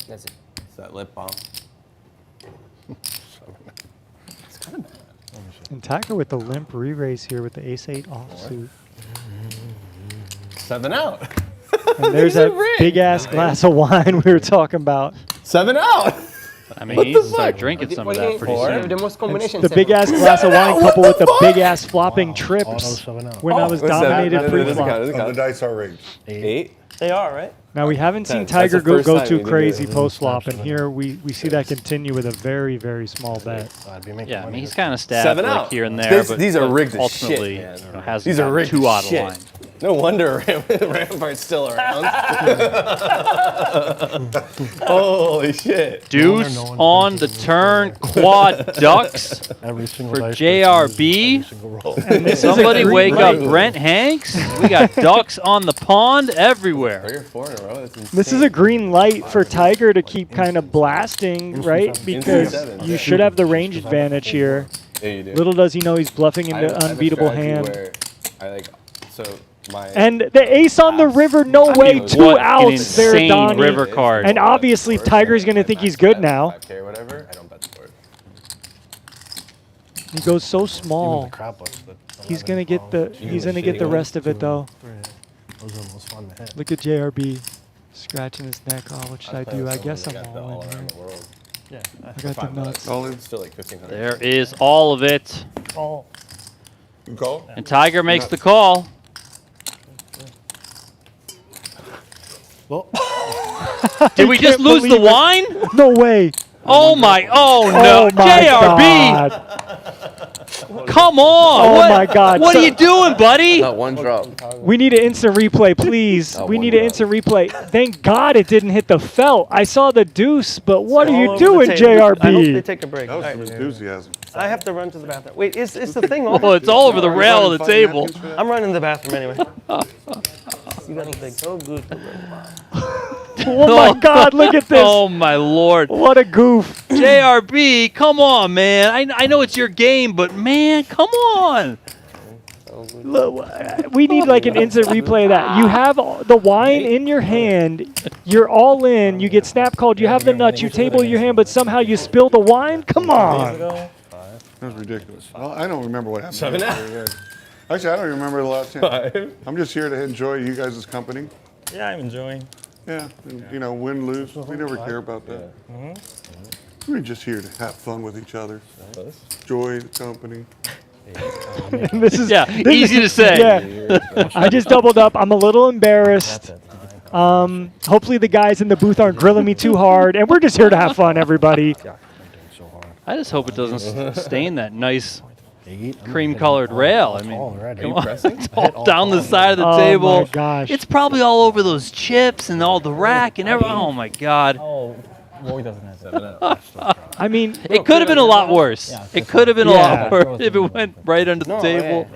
That's it. It's that lip balm. It's kind of bad. And Tiger with the limp re-raise here with the ace 8 offsuit. 7 out. And there's that big ass glass of wine we were talking about. 7 out. I mean, he needs to start drinking some of that pretty soon. The most combination. The big ass glass of wine coupled with the big ass flopping trips Auto 7 out. when I was What's that? dominated No, free doesn't count, flop. doesn't Oh, the count. dice are rigged. 8. They are, right? Now we haven't seen That's the Tiger go first time too we did crazy it. post flop, and here we see that continue with a very, very small bet. I'd be making Yeah, I money mean, he's here. kind of stabbed 7 like out. here and there, These are rigged as ultimately, shit, man. you know, hasn't These are gotten rigged too as out of shit. line. No wonder Rampart's still around. Holy shit. Deuce on the turn, quad ducks Every single for dice JRB. every single roll. And this is a Somebody green wake up light. Brent Hanks. We got ducks on the pond 3 everywhere. or 4 in a row. That's insane. This is a green light for Tiger to keep kind of blasting, right? Because sevens. you should have the range advantage here. Yeah, you do. Little does he know he's bluffing I have- into I have a unbeatable strategy hand. where I like so my And the ace on the river, no way, mean, 2 what an outs there, insane Donnie. river card. And obviously Tiger's going to think he's good now. 5K or whatever. I don't bet the board. He goes so Even small. the crapless, the He's 11, going to get 12, the rest of it though. Those are the most fun to hit. Look at JRB scratching his neck. Oh, what should I do? I guess I'm got the all all in here. around the world. Yeah. I got the nuts. All in. Still like 1,500. There is all of it. Oh. You call? And Tiger makes the call. Well, Did we just can't lose the believe it. wine? No way. Oh my, oh no, Oh my JRB. God. Come on. Oh what, my God. What So- are you doing, buddy? Not one drop. We need an instant replay, please. We need an instant replay. Thank God it didn't hit the felt. I saw the deuce, but what are All you over doing, the table. I hope they JRB? take a break. That was All some right. enthusiasm. I have to run to the bathroom. Wait, is the thing over? Oh, it's all over the rail of the table. I'm running to the bathroom anyway. You got anything so good. Oh my God, look at this. Oh my Lord. What a goof. JRB, come on, man. I know it's your game, but man, come on. Look, we need like an instant replay of that. You have the wine in your hand. You're all in. You get snap called. You have the nuts. You table your hand, but somehow you spill the wine? Come on. That's ridiculous. Well, I don't remember what happened. 7 out. Actually, I don't remember the last time. 5. I'm just here to enjoy you guys' company. Yeah, I'm enjoying. Yeah, and, you know, win, lose. We never care about that. We're just here to have fun with each other. Enjoy the company. This is easy to say. Yeah. I just doubled up. I'm a little embarrassed. Hopefully the guys in the booth aren't grilling me too hard, and we're just here to have fun, everybody. I just hope it doesn't stain that nice cream-colored rail. I mean, come on. It's all down the side of the Oh table. my gosh. It's probably all over those chips and all the rack and everything. Oh my God. Oh, Roy doesn't have that. I mean, It could have been a lot worse. It could have been a Yeah. lot worse if it went right under the table.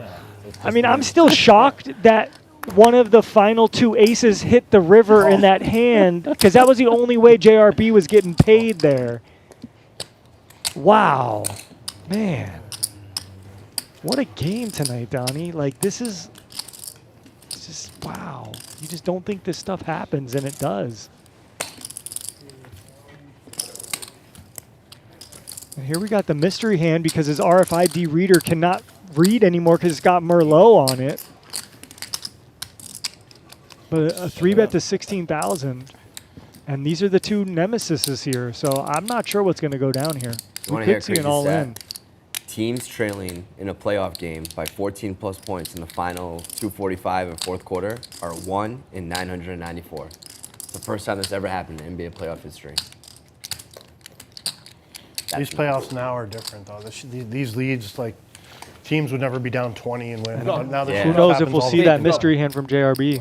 I mean, I'm still shocked that one of the final 2 aces hit the river in that hand, because that was the only way JRB was getting paid there. Wow. Man. What a game tonight, Donnie. Like, this is just, wow. You just don't think this stuff happens, and it does. And here we got the mystery hand because his RFID reader cannot read anymore because it's got Merlot on it. But a 3-bet to 16,000. And these are the 2 nemesises here, so I'm not sure what's going to go down here. You want We to hear could see crazy an all-in. stat? Teams trailing in a playoff game by 14 plus points in the final 245 and fourth quarter are 1 in 994. It's the first time this ever happened in NBA playoff history. These playoffs now are different, though. These leads, like, teams would never be down 20 and win. Now this Who stuff knows if happens we'll all see the that time. mystery hand from JRB.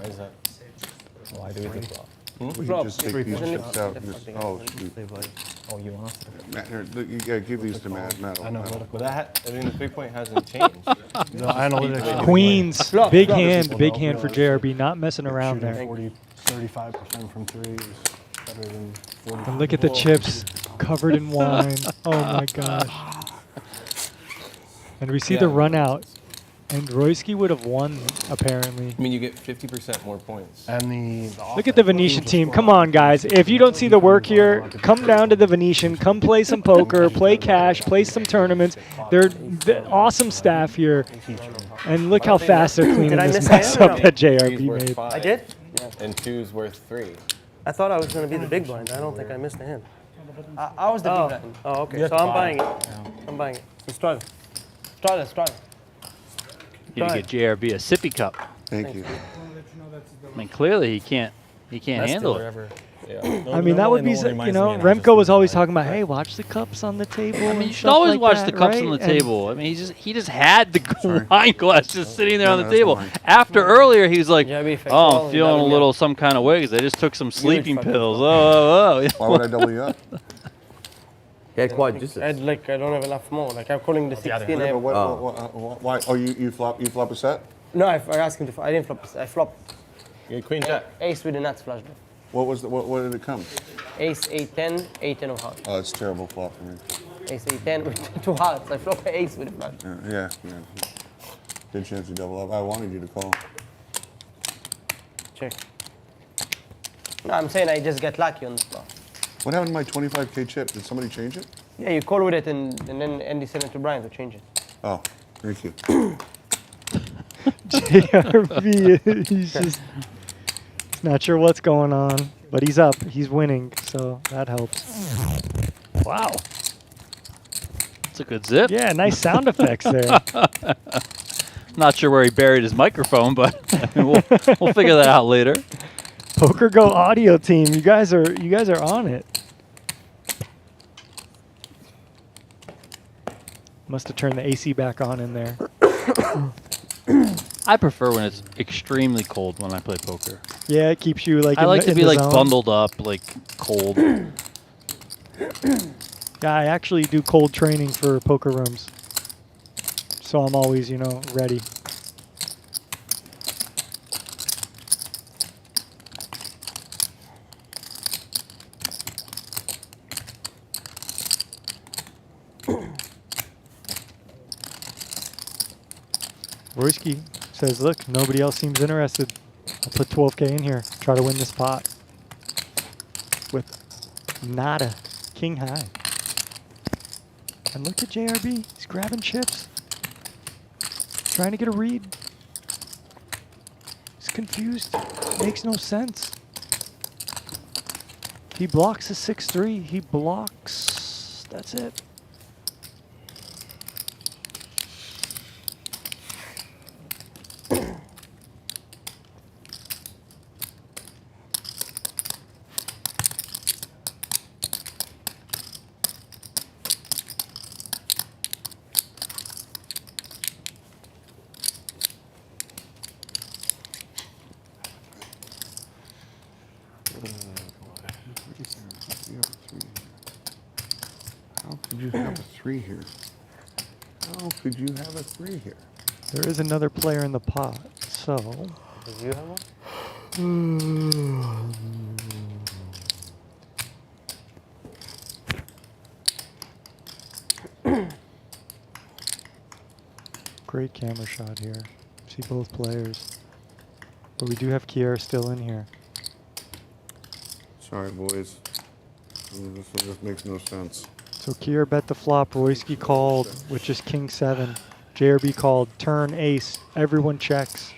Why do we think that? We can just take these chips out. And just, oh, shoot. Oh, you want us to? Matt, here, look, you gotta give these to Matt. Matt, I know. But that, I mean, the 3-point hasn't changed. The analytics. Queens, big hand for JRB, not messing around there. 35% from 3 is better than 40. And look at the chips covered in wine. Oh my gosh. And we see the run out. And Royski would have won, apparently. I mean, you get 50% more points. And the Look at the Venetian team. Come on, guys. If you don't see the work here, come down to the Venetian. Come play some poker, play cash, play some tournaments. They're awesome staff here. And look how fast they're cleaning Did I this miss mess hand or up no? that Three's JRB worth made. 5. I did? And 2's worth 3. I thought I was going to be the big blind. I don't think I missed a hand. I was the big button. Oh, okay. So I'm buying it. I'm buying it. Let's try it. Try this, try it. You need to get JRB a sippy cup. Thank you. I mean, clearly he can't He can't Best handle dealer it. ever. I mean, that would be, you know, Remco was always talking about, hey, watch the cups on the table. I mean, and you should stuff always like watch that, the cups right? on the And table. I mean, he just had the wine glass just sitting there on the that's table. fine. After earlier, he was like, Yeah, be "Oh, I'm feeling a little some kind of way because I just took some sleeping fucking pills." Oh. Why would I double you up? He had quad deuces. I don't have enough more. Like I'm calling the 16. I Yeah, have- but why? Oh, you flop a set? No, I asked him to. I didn't flop. I flopped You Queen Jack. ace with the nuts flush draw. What did it come? Ace 8-10, 8-10 of hearts. Oh, it's a terrible flop for me. Ace 8-10 with 2 hearts. I flop ace with a flush. Yeah. Good chance you double up. I wanted you to call. Check. No, I'm saying I just got lucky on the flop. What happened to my 25K chip? Did somebody change it? Yeah, you call with it and then Andy sent it to Brian to change it. Oh, thank you. JRB, he's not sure what's going on, but he's up. He's winning, so that helps. Wow. That's a good zip. Yeah, nice sound effects there. Not sure where he buried his microphone, but we'll figure that out later. Poker Go audio team, you guys are on it. Must have turned the AC back on in there. I prefer when it's extremely cold when I play poker. Yeah, it keeps you like. I like to be the like zone. bundled up, like cold. Yeah, I actually do cold training for poker rooms, so I'm always, you know, ready. Royski says, look, nobody else seems interested. I'll put 12K in here, try to win this pot with nada, king high. And look at JRB, he's grabbing chips, trying to get a read. He's confused, makes no sense. He blocks a 6-3, he blocks, that's it. How could you have a 3 here? How could you have a 3 here? There is another player in the pot, so. Do you have one? Great camera shot here. See both players. But we do have Keir still in here. Sorry, boys. This just makes no sense. So Keir bet the flop. Royski called with just king 7. JRB called turn ace. Everyone checks.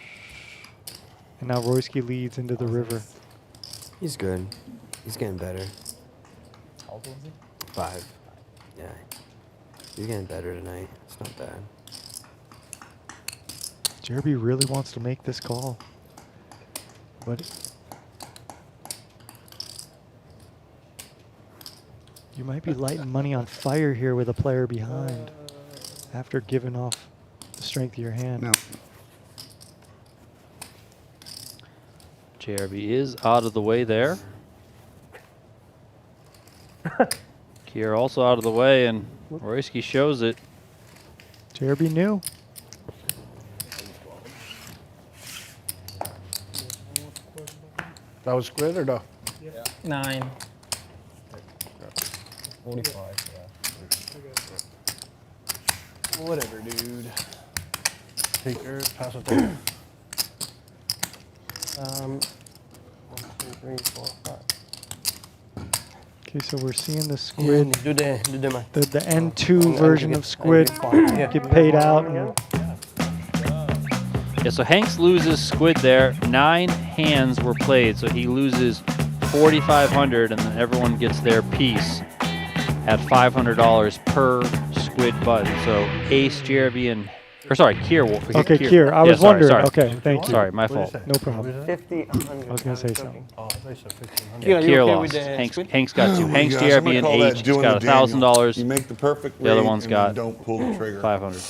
And now Royski leads into the river. He's good. He's getting better. How old was he? 5. Yeah. He's getting better tonight. It's not bad. JRB really wants to make this call. But you might be lighting money on fire here with a player behind after giving off the strength of your hand. No. JRB is out of the way there. Keir also out of the way, and Royski shows it. JRB knew. That was Squid or no? 9. 45. Yeah. Whatever, dude. Take yours, pass it there. 1, 2, 3, 4, 5. Okay, so we're seeing the Squid, Do the math. the N2 version of Squid get paid out. And Yeah, so Hanks loses Squid there. 9 hands were played, so he loses 4,500, and then everyone gets their piece at $500 per Squid button. So Ace, JRB, and Or sorry, Keir. Okay, Keir. I was wondering. Sorry. Okay, thank you. Sorry, my What did you fault. say? No problem. 50, 100. I was gonna say something. Oh, I thought you said 1,500. Keir, are you Keir okay lost. with the Hank's, squid? Hank's got two. Hank's Gosh, I'm DRB gonna and call that H. He's doing got the Daniel. $1,000. You make the perfect The other read one's and got don't pull the trigger. 500.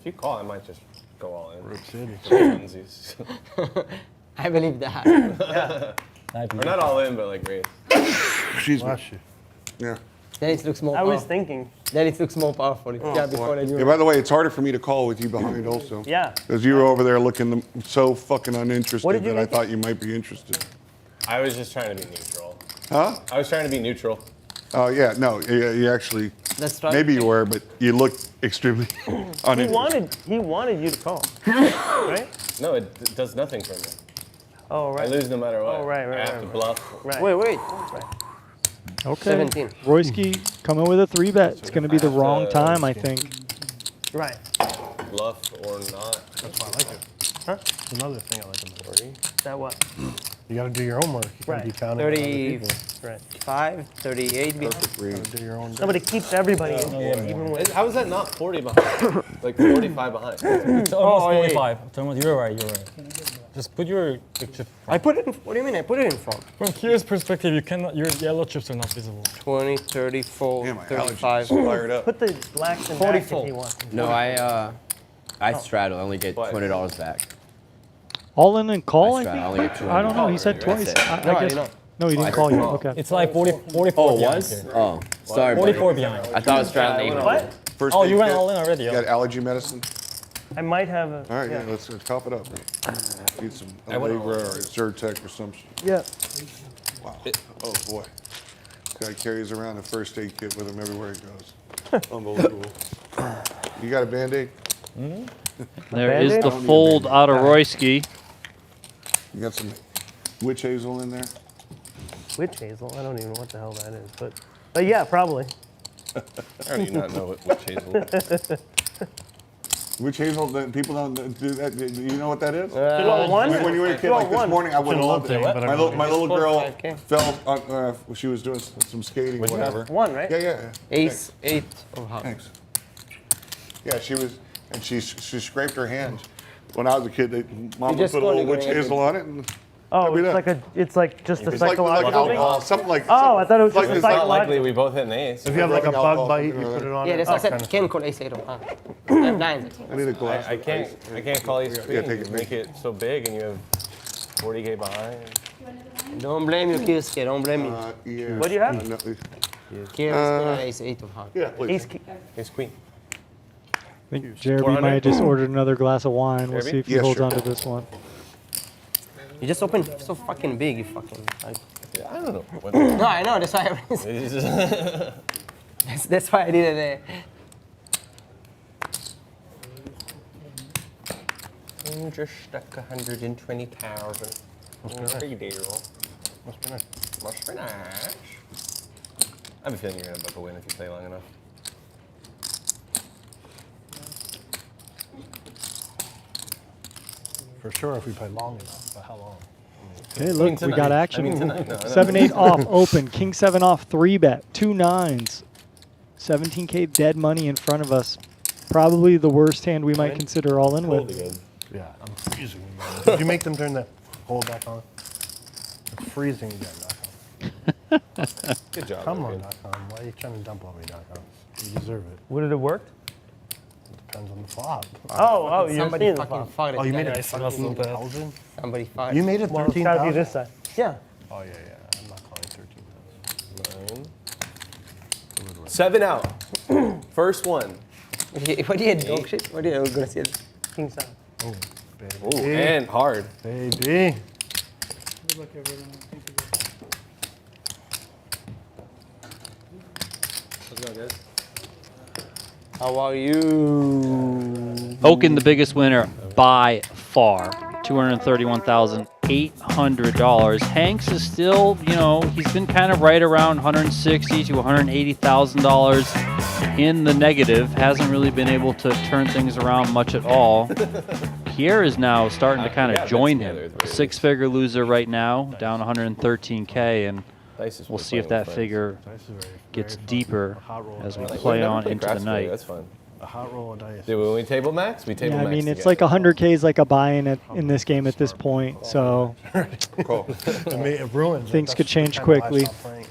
If you call, I might just go all in. Rip City. Funsies. I believe that. Or not all in, but like raise. Excuse me. Bless you. Yeah. Then it looks more I powerful. was thinking. Then it looks more powerful. Yeah, before I do Yeah, by the way, it's harder for me to call with you behind also. Yeah. Because you were over there looking so fucking What uninterested did you that I make thought you might be interested. I was just trying to be neutral. Huh? I was trying to be neutral. Oh, yeah, no, you actually, That's right. maybe you were, but you looked extremely uninterested. He wanted you to call, right? No, it does nothing for me. Oh, I right. lose no matter what. Oh, right, I have to bluff. Right. Wait. Okay. 17. Royski coming with a 3-bet. It's going to be the wrong time, I think. Right. Bluff or not. That's why I like it. Huh? It's another thing I like about it. That what? You got to do your homework. You can't be Right. counting on other people. 35, 38. Perfect read. Gotta do your own. No, but it keeps everybody in, even when. How is that not 40 behind? Like 45 behind. It's almost 45. You're right. Just put your chip. I put it in, what do you mean? I put it in front. From Keir's perspective, you cannot. Your yellow chips are not visible. 20, 34, Yeah, my 35. allergies fired up. Put the blacks in back if 44. you want. No, I straddle. I only get $20 back. All in and call, I I think? only get 200. I don't know. He said That's twice. it. I No, I guess. did not. No, he didn't call you. Okay. It's like 44 Oh, it behind was? here. Oh, sorry, buddy. 44 behind. I thought I was straddling. What? First Oh, aid you went kit. all in already. You got allergy medicine? I might have a. All right, yeah, let's top it up. Need some Allegra or Zyrtec or some shit. Yeah. Wow. Oh, boy. Guy carries around a first aid kit with him everywhere he goes. Unbelievable. You got a Band-Aid? There is Band-Aid? the fold out of Royski. You got some witch hazel in there? Witch hazel. I don't even know what the hell that is, but yeah, probably. I already not know what hazel. Witch hazel, people don't do that. Do you know what that is? You want one? When you were a kid, You like want this one? morning, I would have loved it. thing, but I My little girl 5K. fell, she was doing some skating or whatever. One, right? Yeah. Ace, 8 of hearts. Thanks. Yeah, she was, and she scraped her hand. When I was a kid, Mom would just put a little go witch to- hazel on it. And Oh, that'd be it's that. like just a It's like psychological thing. alcohol, something like. Oh, I thought it was like just It's not psychological. likely we both hit an ace. If you have like a Alcohol, bug bite, you something put it on. Yeah, that's what I kind said. of Can call Ace 8 of hearts. I have 9. I need a glass. I can't call ace queen. take it, You make it so big and you have 40K behind. Don't blame you, Kirske. Don't blame me. Yeah. What do you have? Kirske, Ace 8 of hearts. Yeah, please. Ace queen. I think Jeremy might have just ordered another glass of wine. We'll see if he Yeah, holds sure. on to this one. You just opened so fucking big, you fucking. Like, I don't know. What no, I know. That's why. That's why I did it. Just stuck 120,000. Pretty deal. Must be nice. Must be nice. I have a feeling you're gonna buckle win if you play long enough. For sure, if we play long enough. But how long? Okay, look, we got action. tonight. No, 7-8 off, open. King 7 off, 3-bet. 2 9s. 17K dead money in front of us. Probably the worst hand we might consider all in with. Yeah, I'm freezing. Man. Did you make them turn the hole back on? It's freezing again, .com. Good job. Come on, Okin. .com. Why are you trying to dump on me, .com? You deserve it. Would it have worked? Depends on the flop. Oh, you're Somebody seeing the fucking flop. fucked it. Oh, you made it Nice, that's not bad. 13,000? Somebody fucked. You made it Well, it's gotta be 13,000? this side. Yeah. Oh, yeah. I'm not calling 13,000. 7 out. First one. What do you had? Dog shit? What do you gonna say? King 7. Oh, Ooh, baby. and hard. Baby. Good luck, everyone. Thank you, guys. Let's go, guys. How are you? Okin, the biggest winner by far. $231,800. Hanks is still, he's been kind of right around $160,000 to $180,000 in the negative. Hasn't really been able to turn things around much at all. Keir is now starting to kind of join him. Six-figure loser right now, down 113K, and we'll see if that figure gets deeper as we play on into the night. That's fun. A hot roll of dice. Do when we table max, we table Yeah, I max. mean, it's together. like 100K is like a buy-in in this game at this point, so Cool. It ruins it. things That's could change kinda why I quickly. stopped playing.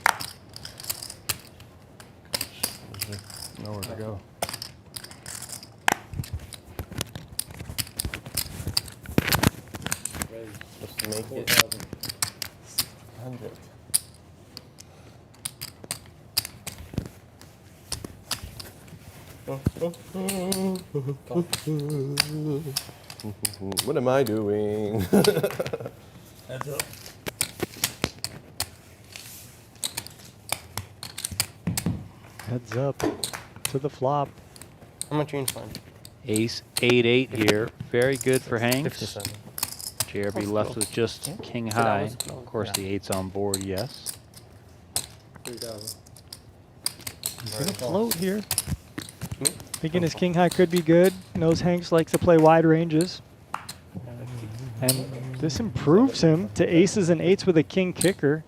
There's nowhere to go. Let's make it 100. What am I doing? Heads up. Heads up to the flop. How much you in fund? Ace 8-8 here. Very good for Hanks. 57. JRB left with just king high. Of course, the 8's on board, yes. 3,000. He's gonna float here. Thinking his king high could be good. Knows Hanks likes to play wide ranges. And this improves him to aces and 8s with a king kicker.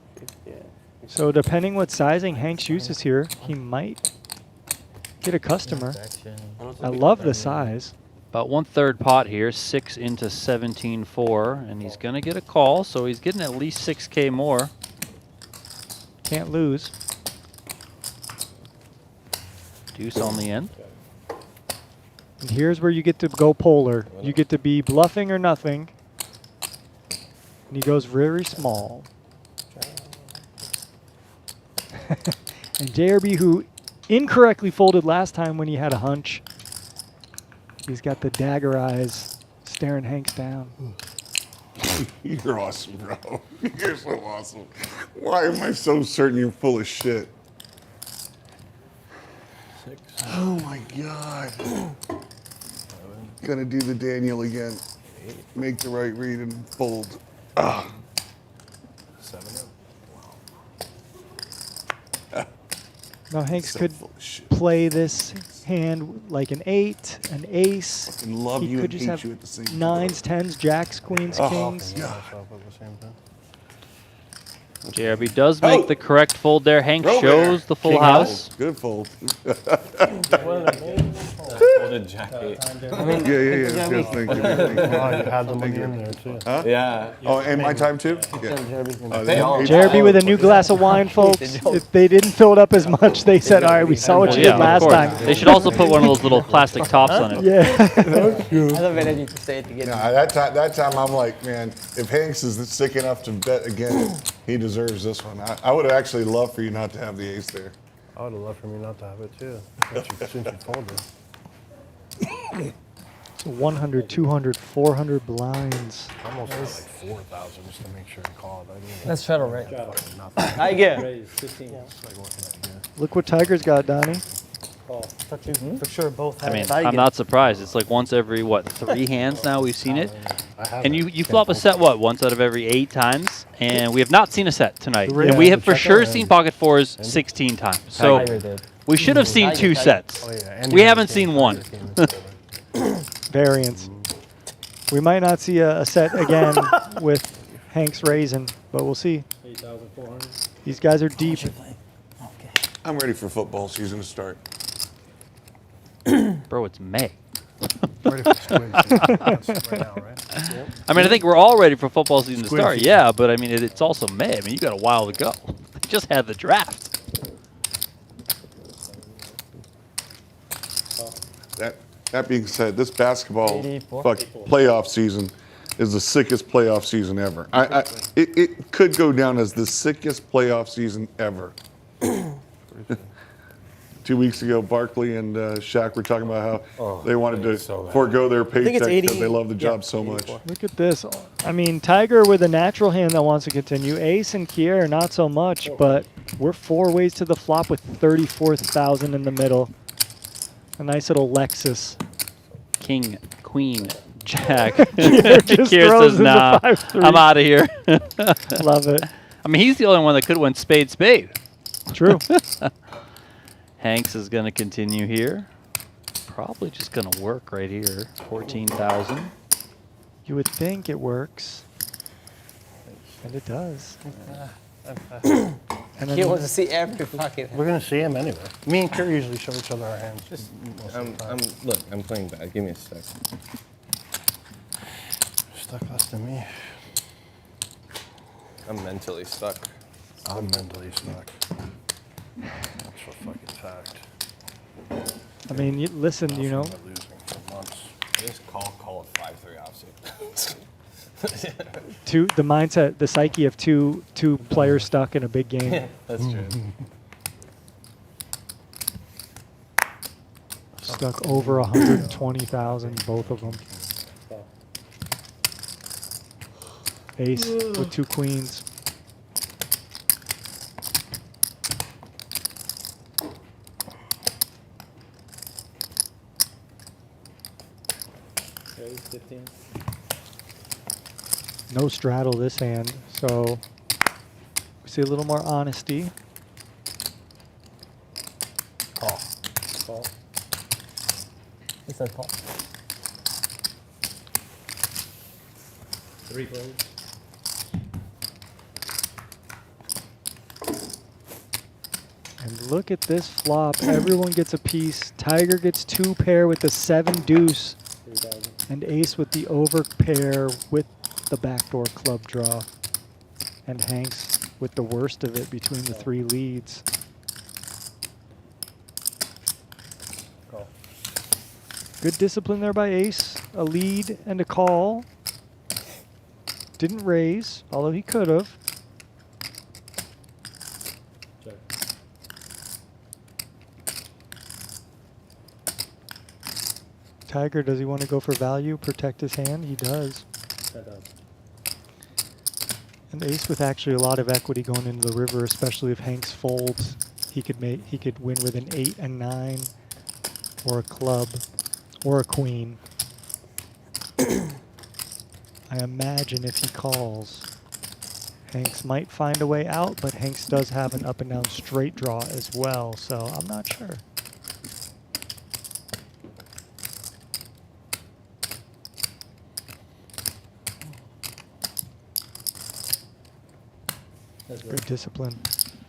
So depending what sizing Hanks uses here, he might get a customer. I love the size. About 1/3 pot here, 6 into 17-4, and he's going to get a call, so he's getting at least 6K more. Can't lose. Deuce on the end. And here's where you get to go polar. You get to be bluffing or nothing. And he goes very small. And JRB, who incorrectly folded last time when he had a hunch, he's got the dagger eyes staring Hanks down. You're awesome, bro. You're so awesome. Why am I so certain you're full of shit? Oh my God. Gonna do the Daniel again. Make the right read and fold. Ah. 7. Now Hanks So could full of shit. play this hand like an 8, an ace. Fucking love He you could and just hate have you at the same time. 9s, 10s, jacks, queens, Oh, kings. God. JRB does make the correct fold there. Hanks Roll shows there. the full King house. Good fold. Folded Jack 8. I mean, Yeah. Good, thank you. Thank you. Oh, you had the money in there too. Huh? Yeah. Oh, and my time too? Yeah. They all- JRB with a new glass of wine, folks. If they didn't fill it up as much, they said, all right, we saw what Well, you yeah, did of last course. time. They should also put one of those little plastic tops on it. Yeah. I love energy to say it again. Nah, that time I'm like, man, if Hanks is sick enough to bet again, he deserves this one. I would have actually loved for you not to have the ace there. I would have loved for me not to have it too, since you folded. So 100, 200, 400 blinds. I almost had like 4,000 just to make sure to call it. I didn't That's shadow, right? nothing. I get. Raise 15. It's like working out here. Look what Tiger's got, Donnie. Call. For sure, both I have mean, it. I'm not surprised. It's like once every, what, 3 hands now we've seen it? I have And it. you flop a set, what, once out of every 8 times? And we have not seen a set tonight. Yeah, And we have for check sure out seen and- pocket 4s 16 times. So Tiger did. we should have seen 2 sets. Oh, yeah. and We you haven't understand seen one. Tiger came in folded. Variance. We might not see a set again with Hanks raising, but we'll see. 8,400. These guys are deep. I'm ready for football season to start. Bro, it's May. Ready for Squid right now, right? I mean, I think we're all ready for football season to Squid start. season. Yeah, but I mean, it's also May. I mean, you got a while to go. They just had the draft. That being said, this basketball 84. playoff season is the sickest playoff season ever. It could go down as the sickest playoff season ever. 2 weeks ago, Barkley and Shaq were talking about how they wanted to forego their think it's paycheck 80 because they love the job yeah, so much. 84. Look at this. I mean, Tiger with a natural hand that wants to continue. Ace and Keir, not so much, but we're 4 ways to the flop with 34,000 in the middle. A nice little Lexus. King, Queen, Jack. just Keir throws says, in the nah, 5-3. I'm out of here. Love it. I mean, he's the only one that could win spade. True. Hanks is going to continue here. Probably just going to work right here. 14,000. You would think it works. And it does. And then He wants to see every fucking. We're gonna see him anyway. Me and Keir usually show each other our hands. Look, I'm playing bad. Give me a sec. Stuck less than me. I'm mentally stuck. I'm mentally stuck. That's a fucking fact. I mean, listen, you know. I've been losing for months. Just call it 5-3 offsuit. The mindset, the psyche of two players stuck in a big game. Yeah, that's true. Stuck over 120,000, both of them. Ace with 2 queens. Raise 15. No straddle this hand, so we see a little more honesty. Call. Call. He said call. 3 players. And look at this flop. Everyone gets a piece. Tiger gets 2 pair with the 7 deuce. 3,000. And ace with the over pair with the backdoor club draw. And Hanks with the worst of it between the 3 leads. Call. Good discipline there by Ace. A lead and a call. Didn't raise, although he could have. Check. Tiger, does he want to go for value, protect his hand? He does. 10,000. And Ace with actually a lot of equity going into the river, especially if Hanks folds. He could win with an 8 and 9, or a club, or a queen. I imagine if he calls, Hanks might find a way out, but Hanks does have an up and down straight draw as well, so I'm not sure. Good discipline.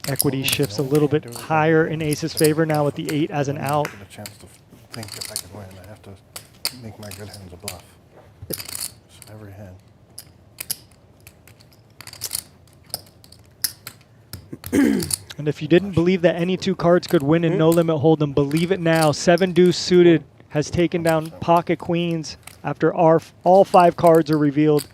Equity shifts a little bit higher in Ace's favor now with the 8 as an out. Get a chance to think if I can win. I have to make my good hands a bluff. So every hand. And if you didn't believe that any 2 cards could win in No Limit Hold'em, believe it now. 7 deuce suited has taken down pocket queens after all 5 cards are revealed.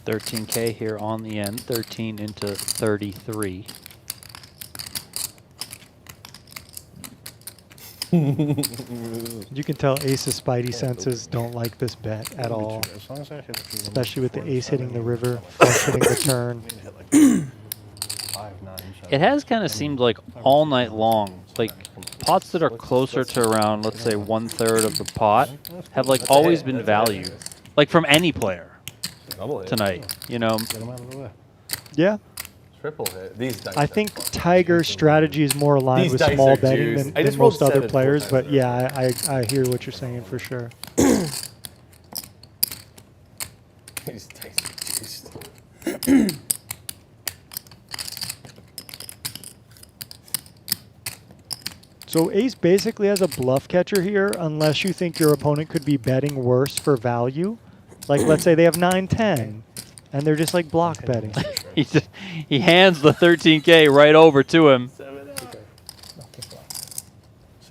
$13K here on the end, 13 into 33. You can tell Ace's spidey senses don't like this bet at all. As long as I hit a few Especially with the ace hitting the river, flush hitting the turn. It has kind of seemed like all night long, like pots that are closer to around, let's say 1/3 of the pot, have like always been valued, like from any player tonight, you know. Get them out of the way. Yeah. Triple hit. These dice. I think Tiger's strategy is more aligned with small betting than most other players, but yeah, I hear what you're saying for sure. These dice are juiced. So Ace basically has a bluff catcher here, unless you think your opponent could be betting worse for value. Like, let's say they have 9-10, and they're just like block betting. He hands the 13K right over to him.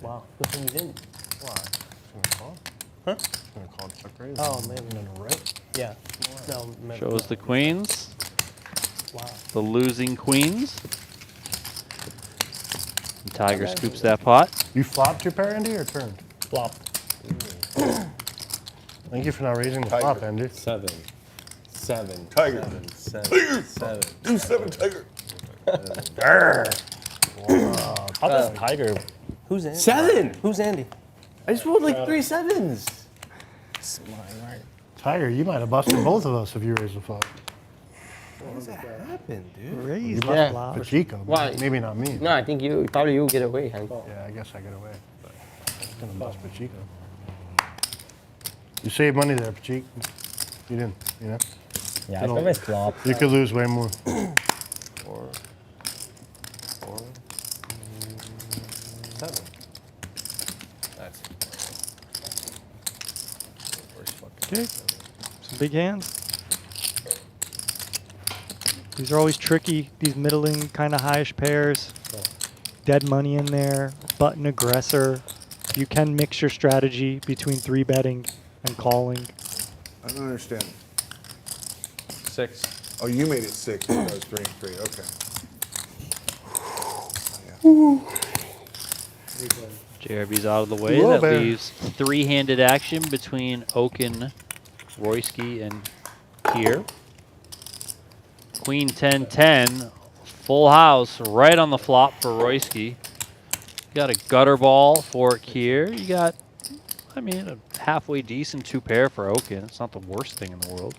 Wow. Good thing you didn't. Why? Call? Huh? Gonna call check raise. Oh, maybe. Yeah. No, maybe. Shows the queens. Wow. The losing queens. And Tiger scoops that pot. You flopped your pair, Andy, or turned? Flop. Thank you for not raising the flop, Andy. 7. Tiger. 7. Do 7, Tiger. How does Tiger? Who's Andy? 7. Who's Andy? I just rolled like 3 7s. Tiger, you might have busted both of us if you raised the flop. How does that happen, dude? Raise the Yeah. flop. Pacheco. Why? Maybe not me. No, I think probably you get away, Hank. Yeah, I guess I get away. But I'm gonna bust Pacheco. You saved money there, Pacheco. You didn't, you know? Yeah, I always flop. You could lose way more. 4, 7. That's Okay. Some big hands. These are always tricky. These middling, kind of highish pairs. Dead money in there. Button aggressor. You can mix your strategy between 3-betting and calling. I don't understand. 6. Oh, you made it 6 because I was 3 and 3. Okay. JRB's out of the way. Whoa, That bear. leaves three-handed action between Okin, Royski, and Keir. Queen 10-10, full house right on the flop for Royski. You got a gutter ball for Keir. You got, I mean, a halfway decent 2-pair for Okin. It's not the worst thing in the world.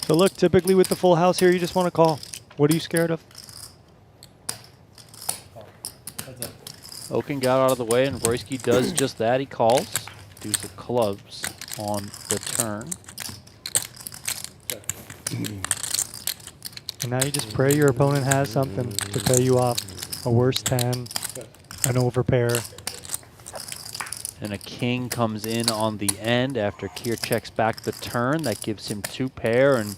So look, typically with the full house here, you just want to call. What are you scared of? Okin got out of the way, and Royski does just that. He calls. Deuce of clubs on the turn. And now you just pray your opponent has something to pay you off. A worse 10, an overpair. And a king comes in on the end after Keir checks back the turn. That gives him 2-pair and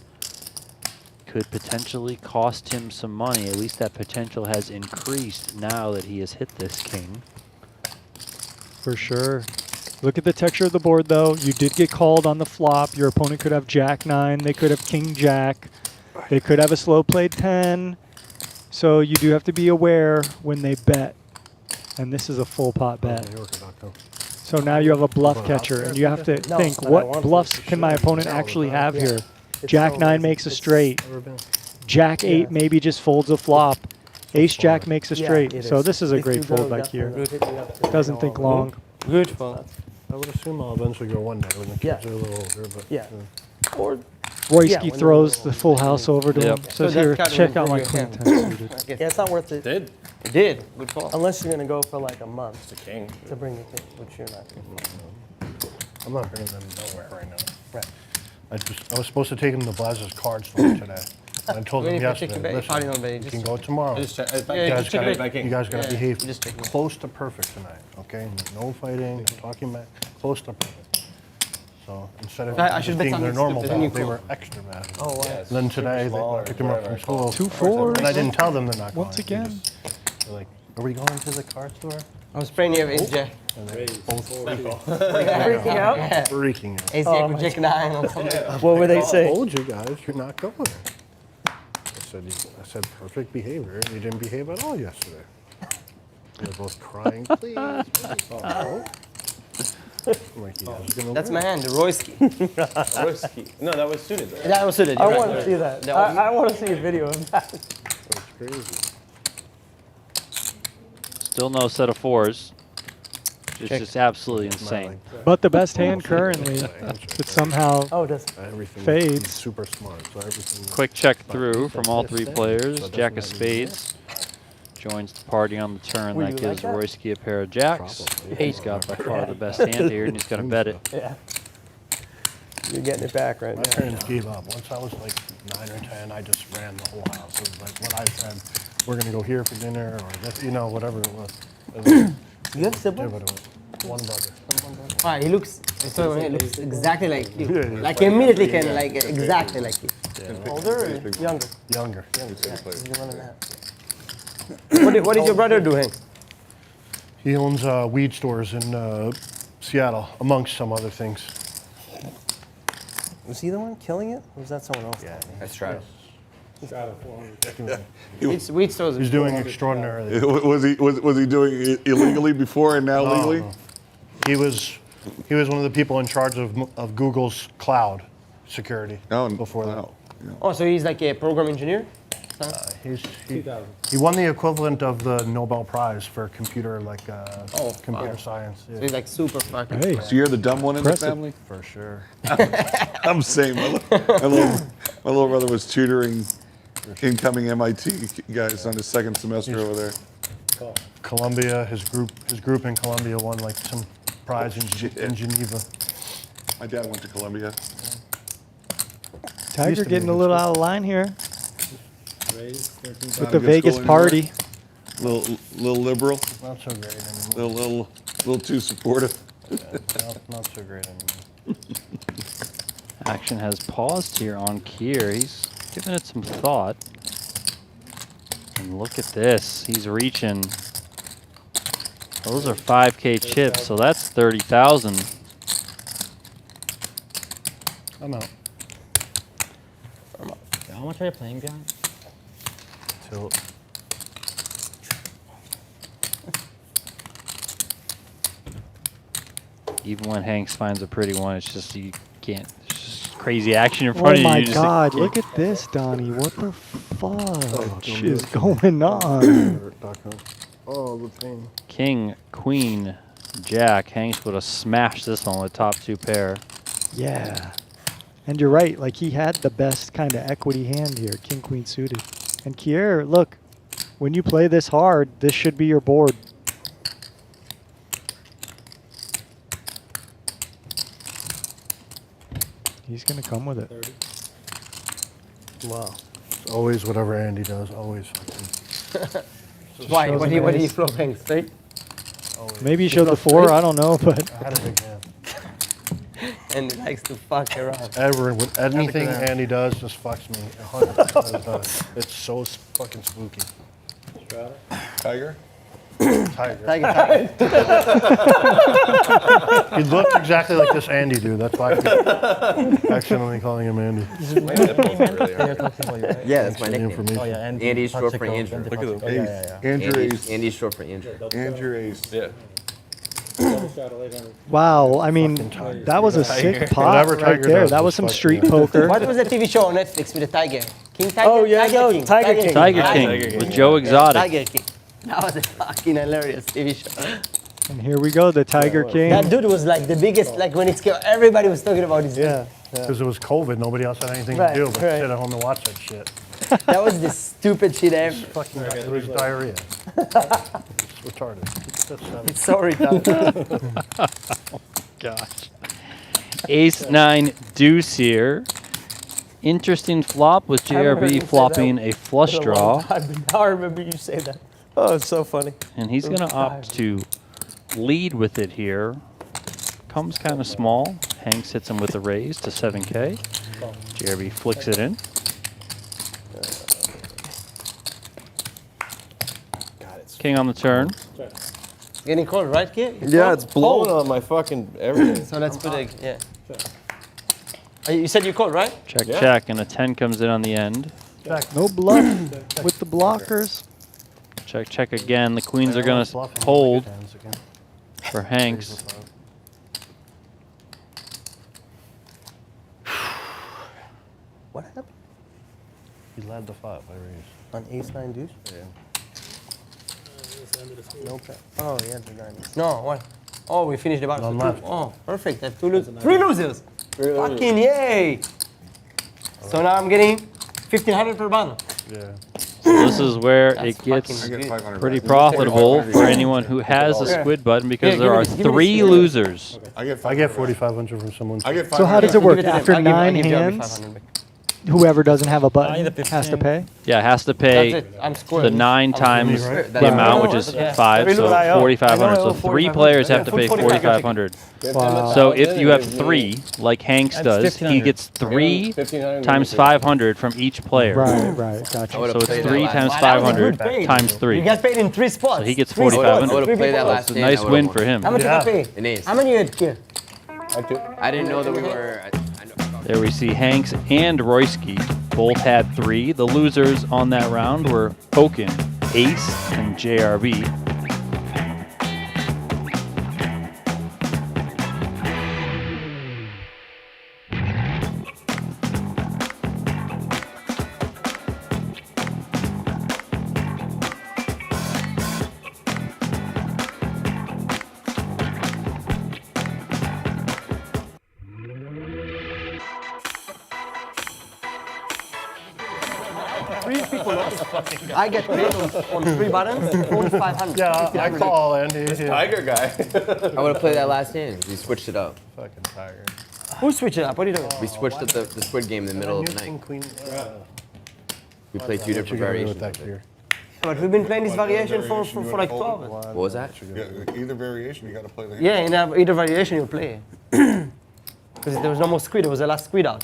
could potentially cost him some money. At least that potential has increased now that he has hit this king. For sure. Look at the texture of the board, though. You did get called on the flop. Your opponent could have Jack-9. They could have King-Jack. They could have a slow-played 10. So you do have to be aware when they bet. And this is a full pot bet. So now you have a bluff catcher, and you have to think, what bluffs can my opponent actually have here? Jack-9 makes a straight. Jack-8 maybe just folds a flop. Ace-Jack makes a straight. So this is a great fold by Keir. Doesn't think long. Good fold. I would assume I'll eventually go one day when the kids are a little older. But Yeah. Or Royski throws the full house over to him. So Says, that here, card check will out my bring queen your 10 suited. Yeah, it's not worth it. Did. It did. Good fold. Unless you're going to go for like a month It's a king. to bring it in, which you're not. I'm not bringing them nowhere right now. Right. I was supposed to take him to Blaz's card store today. I told him Wait, yesterday, check your listen, bet. you can go tomorrow. Just check. You guys check gotta, back. you guys gotta Yeah, behave just check back. close to perfect tonight, okay? No fighting, no talking back, close to perfect. So instead of I should bet being their something normal stupid, then you bad, they call. were extra bad. Oh, wow. Yes. Then today, Smaller, they picked him up from whatever. school. 2 4s. And I didn't tell them they're not going. Once again. They're like, are we going to the card store? I was praying you have Ace-Jack. And they both Freaking out? Yeah. freaking out. Ace-Jack with Jack-9 or something. What would they I say? told you guys, you're not going. I said perfect behavior, and you didn't behave at all yesterday. They're both crying, please. Oh. I'm like, you guys are gonna That's win. my hand, the Royski. Royski. No, that was suited though. That was suited. I you're want right. to see that. That was- I want to see a video of that. That's crazy. Still no set of 4s. It's just absolutely insane. But the best hand currently, that somehow Oh, does Everything Fades. He's super smart, so everything. Quick check through from all three players. Jack of spades joins the party on the turn. Were That you gives like that? Royski a pair of jacks. He's got by far the best hand here, and he's going to bet it. Yeah. You're getting it back right My now. parents gave up. Once I was like 9 or 10, I just ran the whole house. It was like what I said, we're gonna go here for dinner, or this, whatever it was. And then You have did siblings? what it was. One brother. Wow, he looks exactly like you. Like immediately can like exactly like you. Older or younger? Younger. He's the one and a half. What did your brother do, Hank? He owns weed stores in Seattle, amongst some other things. Was he the one killing it? Or was that someone else? Yeah, that's Stratus. Weed stores. He's doing extraordinarily. Was he doing it illegally before and now legally? No. He was one of the people in charge of Google's cloud security. Oh, before that. wow. Oh, so he's like a program engineer? He won the equivalent of the Nobel Prize for computer computer wow. science. Yeah. So he's like super fucking. Hey. So you're the dumb one in the Impressive. family? For sure. I'm saying my little brother was tutoring incoming MIT guys on his second semester over there. Columbia, his group in Columbia won like some prize in Geneva. My dad went to Columbia. Tiger getting a little out of line here Raise, 13. with the Vegas party. Little liberal, Not so great anymore. little too supportive. Not so great anymore. Action has paused here on Keir. He's giving it some thought. And look at this. He's reaching. Those are 5K chips, so that's 30,000. I'm out. How much are you playing behind? Tilt. Even when Hanks finds a pretty one, it's just you can't. It's just crazy action in front of Oh you. my You just God! can't- Look at this, Donnie. What the fuck is going on? Oh, the pain. King, Queen, Jack. Hanks would have smashed this one with top 2 pair. Yeah. And you're right. Like he had the best kind of equity hand here, King Queen suited. And Keir, look, when you play this hard, this should be your board. He's gonna come with it. Wow. It's always whatever Andy does. Always. Why? shows What him did he ace. flop Hank straight? Maybe he showed the 4. I don't know, but I had a big hand. And he likes to fuck around. Anything Andy does just fucks me 100% of the time. It's so fucking spooky. Tiger? Tiger. He looked exactly like this Andy dude. That's why I keep accidentally calling him Andy. Yeah, that's my The nickname. information. Oh, yeah, and Andy's short for Andrew. Look at Ace. yeah. Andrew Ace. Andy's short for Andrew. Andrew Ace. Yeah. wow. I mean, that was a sick pot Whatever right Tiger there. does That was just some fucks street me. poker. What was the TV show on Netflix with the tiger? King Tiger? Oh, yeah, Tiger no, King. Tiger King. Tiger King King. with Joe Exotic. Tiger King. That was a fucking hilarious TV show. And here we go, the Tiger King. That dude was like the biggest, like when it's everybody was talking about his Yeah. Because it was COVID, nobody else had anything Right, to do but right. sit at home and watch that shit. That was the stupid shit ever. Fucking, it was diarrhea. It's retarded. That's not- It's so retarded. Gosh. Ace 9 deuce here. Interesting flop with I haven't heard JRB him say flopping that a flush in a long draw. time, but now I remember you say that. Oh, it's so funny. And he's going to opt to lead with it here. Comes kind of small. Hanks hits him with a raise to 7K. JRB flicks it in. King on the turn. Getting cold, right, kid? Yeah, it's blowing on my fucking everything. So let's put it, yeah. You said you called, right? Check, Yeah. check, and a 10 comes in on the end. No bluff with the blockers. Check, check again. The queens are going to Bluffing hold with hands again. for Hanks. What happened? He led the flop by raise. On ace 9 deuce? Yeah. No pair. Oh, yeah, the diamonds. No, what? Oh, we finished the box. None with left. two. Oh, perfect. That's 2 losers. 3 losers! Fucking yay! So now I'm getting 1,500 per bundle. Yeah. So this is where That's it gets fucking good. 500 pretty back. profitable for anyone who has a Yeah. squid button because Yeah, there are give me the 3 squid. losers. I get I get 4,500 from someone. I get 500. So how does it work? Give it to them. After I'll 9 give Jeremy hands, 500 back. whoever doesn't have a I button need a has to 15. pay? Yeah, has to pay That's it. I'm square. the 9 times right? the Yeah. amount, which is Yeah. 5, Three so losers. I owe. 4,500. I So owe 3 4,500. players have Yeah, to pay 4,500. 4,500. Wow. So if you have 3, like Hanks That's does, he 1,500. gets 3 1,500 times 500 from each player. Right, right, I gotcha. would've So it's played that 3 last times night. That was a 500 good pay. times 3. You got paid in 3 spots. So he gets 3 spots. 4,500. I would have played that people. last It's a game. nice I would've win won. for him. How much Yeah. you got paid? An ace. How many you had here? I didn't know that we were. I know. There we see Hanks and Royski both had 3. The losers on that round were Okin, Ace, and JRB. Three people. I get paid on 3 buttons, 4,500. Yeah, I call Andy. Tiger guy. I want to play that last hand. We switched it up. Fucking tiger. Who switched it up? What are you doing? We switched up the Squid game in the middle of the night. Queen. We played 2 different variations. of it. But we've been playing this variation for like 12 hours. What was that? Yeah, either variation, you got to play the hand. Yeah, in either variation you play. Because there was no more squid, it was the last squid out.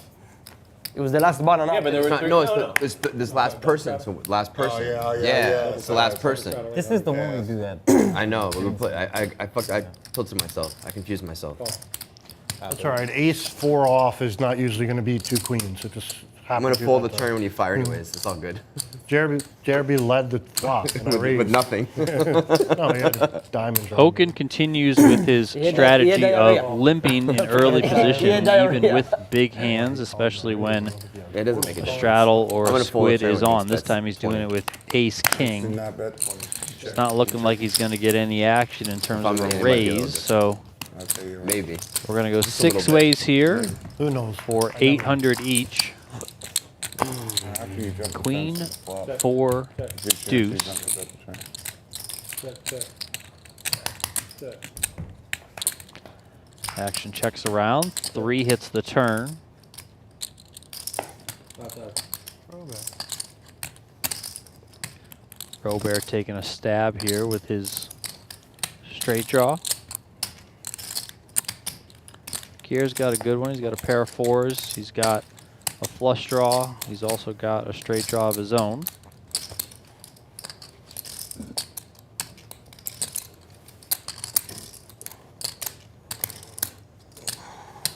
It was the last button out. Yeah, but there were It's three. not, it's this last person. So last person. yeah, It's the last person. This is the one we do that. I know, but we play. I tilted myself. I confused myself. That's all right. Ace 4 off is not usually going to be 2 queens. It just I'm happens. gonna pull the turn when you fire anyways. It's all good. Jeremy led the flop. And I raised. with nothing. No, he had diamonds. on Okin continues with his strategy of limping in early position, even with big hands, especially when It doesn't make a difference. straddle I'm or gonna fold the squid turn is when on. it's This bets time he's doing 20. it with ace Do king. not bet 20. It's not looking like he's going to get any action in terms I'm of in, a it might be a little raise, bit. so I'll tell you right. Maybe. we're going to go Just a little 6 bit. ways here Who knows? for 800 each. After you jump the Queen, fence, flop. 4, Good chance he's deuce. not gonna bet the turn. Check, check. Check. Action checks around. 3 hits the turn. Not that. Robert taking a stab here with his straight draw. Keir's got a good one. He's got a pair of 4s. He's got a flush draw. He's also got a straight draw of his own.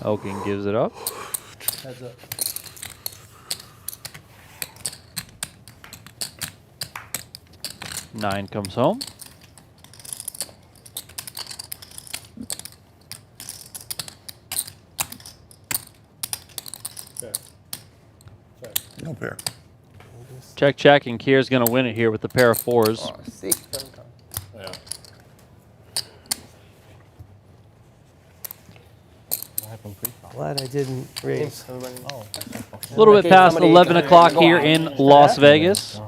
Okin gives it up. Heads up. Nine comes home. Check. Check. No pair. Check, check, and Keir's going to win it here with the pair of 4s. Oh, see. Yeah. Glad I didn't raise. A little bit past 11 o'clock here in Las Vegas.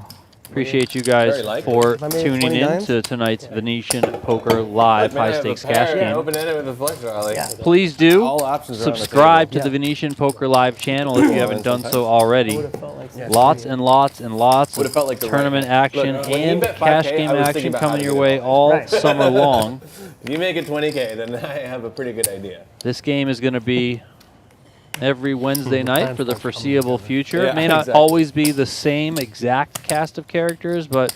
Appreciate you guys Very likely. for If I made tuning in 29? to tonight's Venetian Poker Live Man, I High have a Stakes pair, Cash yeah, Game. open-ended with a flush draw. Like, Please do All options are on the subscribe to table. the Venetian Poker Live channel if you haven't done so already. Lots and lots and lots Would've of felt like the tournament right- action Look, when you and bet cash 5K, game I was thinking action about how coming to your get way it. all summer long. If you make it 20K, then I have a pretty good idea. This game is going to be every Wednesday night for the foreseeable future. Yeah, It may not exactly. always be the same exact cast of characters, but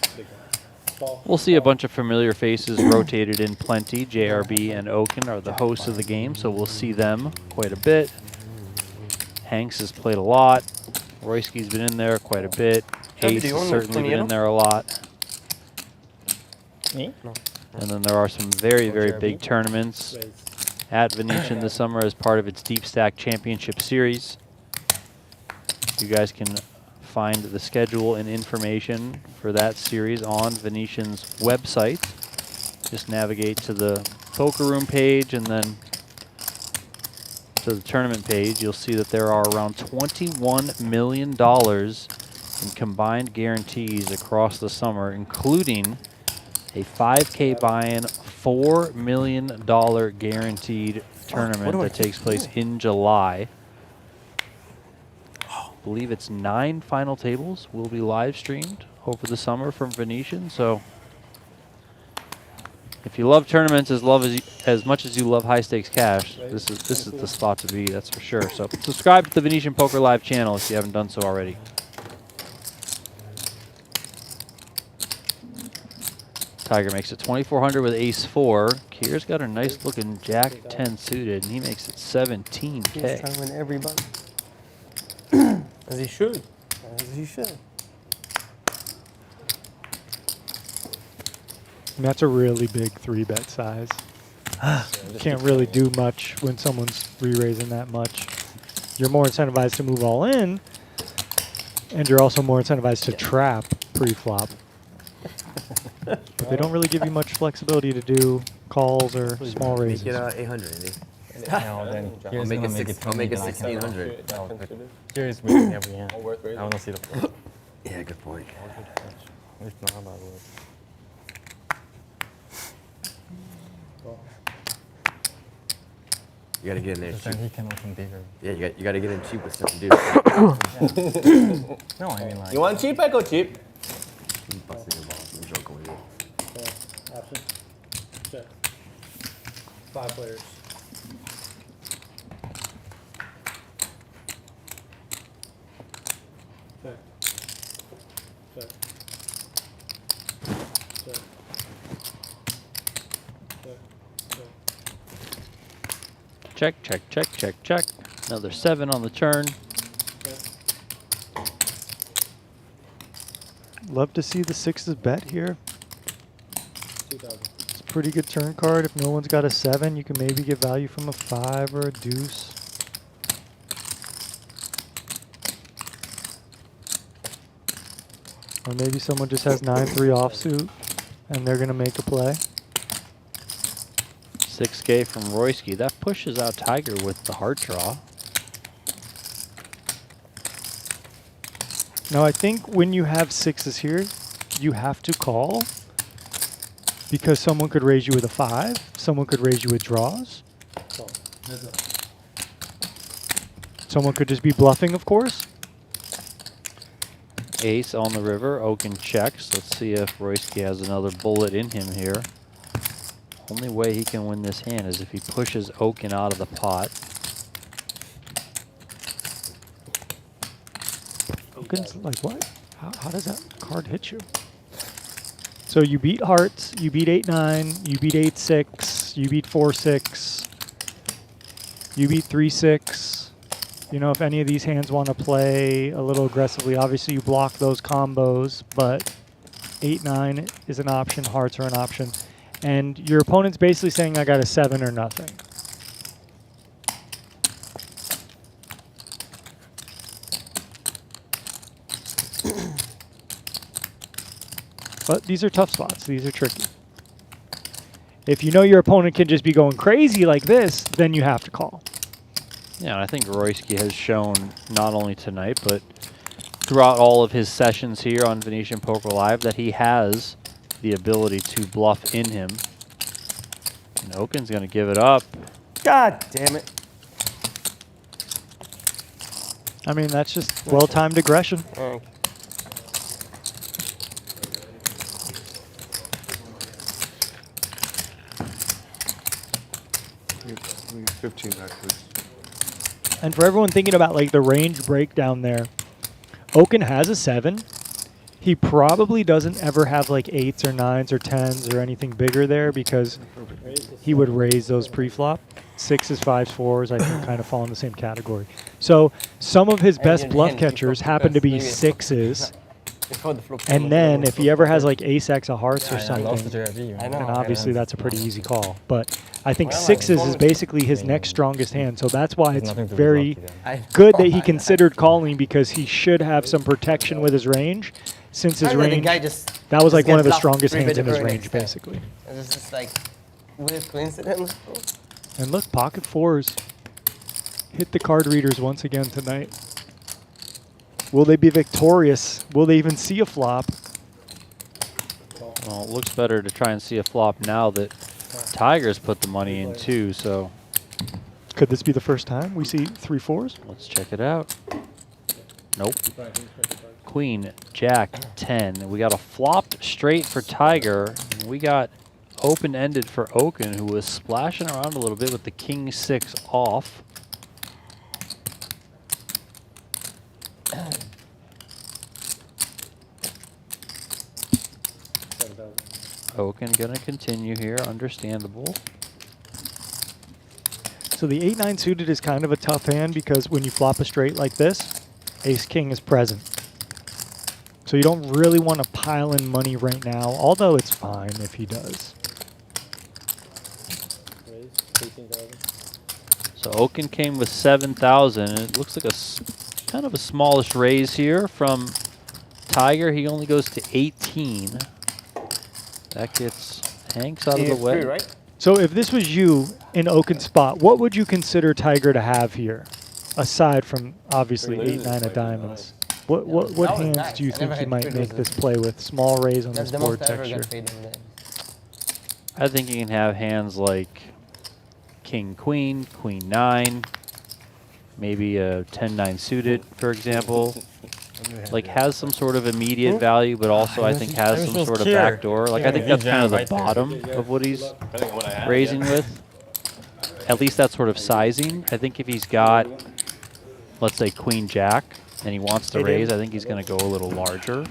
we'll see a bunch of familiar faces rotated in plenty. JRB and Okin are the hosts of the game, so we'll see them quite a bit. Hanks has played a lot. Royski's been in there quite a bit. Ace has certainly been in there a lot. Me? And then there are some very, very big tournaments at Venetian this summer as part of its Deep Stack Championship Series. You guys can find the schedule and information for that series on Venetian's website. Just navigate to the poker room page and then to the tournament page. You'll see that there are around $21 million in combined guarantees across the summer, including a 5K buy-in, $4 million guaranteed tournament that takes place in July. I believe it's 9 final tables will be live streamed over the summer from Venetian. So if you love tournaments as much as you love high stakes cash, this is the spot to be, that's for sure. So subscribe to the Venetian Poker Live channel if you haven't done so already. Tiger makes it 2,400 with ace 4. Keir's got a nice looking jack 10 suited, and he makes it 17K. He's trying to win everybody. As he should. As he should. And that's a really big 3-bet size. Can't really do much when someone's re-raising that much. You're more incentivized to move all in, and you're also more incentivized to trap pre-flop. But they don't really give you much flexibility to do calls or small raises. Make it 800, Andy. No, then I'll make it 20 1600. Here is winning every hand. I want to see the floor. Yeah, good point. It's not about it. You gotta get in there But cheap. then he can open bigger. Yeah, you gotta get in cheap with some dude. No, I mean like. You want cheap? I go cheap. I'm busting your balls. I'm joking with you. Option. Check. 5 players. Check. Check. Check. Check. Check, check, check, check, check. Another 7 on the turn. Love to see the sixes bet here. 2,000. It's a pretty good turn card. If no one's got a 7, you can maybe get value from a 5 or a deuce. Or maybe someone just has 9-3 offsuit and they're going to make a play. 6K from Royski. That pushes out Tiger with the heart draw. Now I think when you have 6s here, you have to call because someone could raise you with a 5. Someone could raise you with draws. Call. Heads up. Someone could just be bluffing, of course. Ace on the river. Okin checks. Let's see if Royski has another bullet in him here. Only way he can win this hand is if he pushes Okin out of the pot. Okin's like, what? How does that card hit you? So you beat hearts, you beat 8-9, you beat 8-6, you beat 4-6, you beat 3-6. You know, if any of these hands want to play a little aggressively, obviously you block those combos, but 8-9 is an option, hearts are an option. And your opponent's basically saying, I got a 7 or nothing. But these are tough spots. These are tricky. If you know your opponent can just be going crazy like this, then you have to call. Yeah, and I think Royski has shown not only tonight, but throughout all of his sessions here on Venetian Poker Live that he has the ability to bluff in him. And Okin's going to give it up. God damn it. I mean, that's just well-timed aggression. Okay. Give me 15 back, please. And for everyone thinking about like the range breakdown there, Okin has a 7. He probably doesn't ever have like 8s or 9s or 10s or anything bigger there because he would raise those pre-flop. 6s, 5s, 4s, I think kind of fall in the same category. So some of his best bluff catchers happen to be 6s. And then if he ever has like ace-x of hearts or something, then obviously that's a pretty easy call. But I think 6s is basically his next strongest hand, so that's why it's very good that he considered calling because he should have some protection with his range, since his range, that was like one of the strongest hands in his range, basically. It's just like weird coincidence. And look, pocket 4s hit the card readers once again tonight. Will they be victorious? Will they even see a flop? Well, it looks better to try and see a flop now that Tiger's put the money in too, so. Could this be the first time we see 3 4s? Let's check it out. Nope. Queen, Jack, 10. We got a flopped straight for Tiger. We got open-ended for Okin, who was splashing around a little bit with the King 6 off. Okin gonna continue here, understandable. So the 8-9 suited is kind of a tough hand because when you flop a straight like this, ace-king is present. So you don't really want to pile in money right now, although it's fine if he does. Raise 18,000. So Okin came with 7,000, and it looks like a kind of a smallish raise here from Tiger. He only goes to 18. That gets Hanks out of the way. Right? So if this was you in Okin's spot, what would you consider Tiger to have here, aside from obviously 8-9 of diamonds? What That was hands nice. do you I think never he had might triggers make that- this play with? Small raise on That's this the board most I ever texture. got paid in there. I think you can have hands like King Queen, Queen 9, maybe a 10-9 suited, for example. Like has some sort of immediate value, but also I think has some sort of backdoor. Like I think that's kind of the bottom of what he's raising with. At least that sort of sizing. I think if he's got, let's say, Queen Jack, and he wants to raise, I think he's going to go a little larger.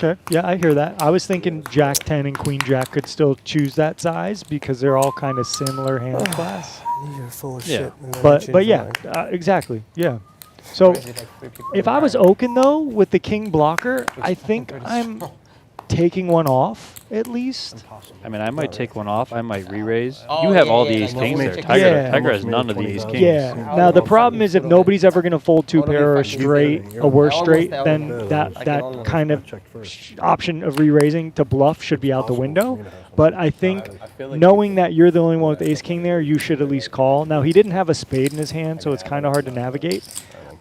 Okay, yeah, I hear that. I was thinking Jack 10 and Queen Jack could still choose that size because they're all kind of similar hand class. You're full of Yeah. shit. and then But change yeah, your mind. exactly, yeah. So if I was Okin though with the king blocker, I think I'm taking one off at least. I mean, I might take one off. I might re-raise. Oh, you have yeah, all yeah, the like ace no kings there. matrix. Tiger, Yeah. Tiger has none of the ace kings. Yeah. Now the problem is if nobody's ever going to fold two pair or straight, a worse straight, then that kind of option of re-raising to bluff should be out the window. But I think knowing that you're the only one with ace king there, you should at least call. Now he didn't have a spade in his hand, so it's kind of hard to navigate.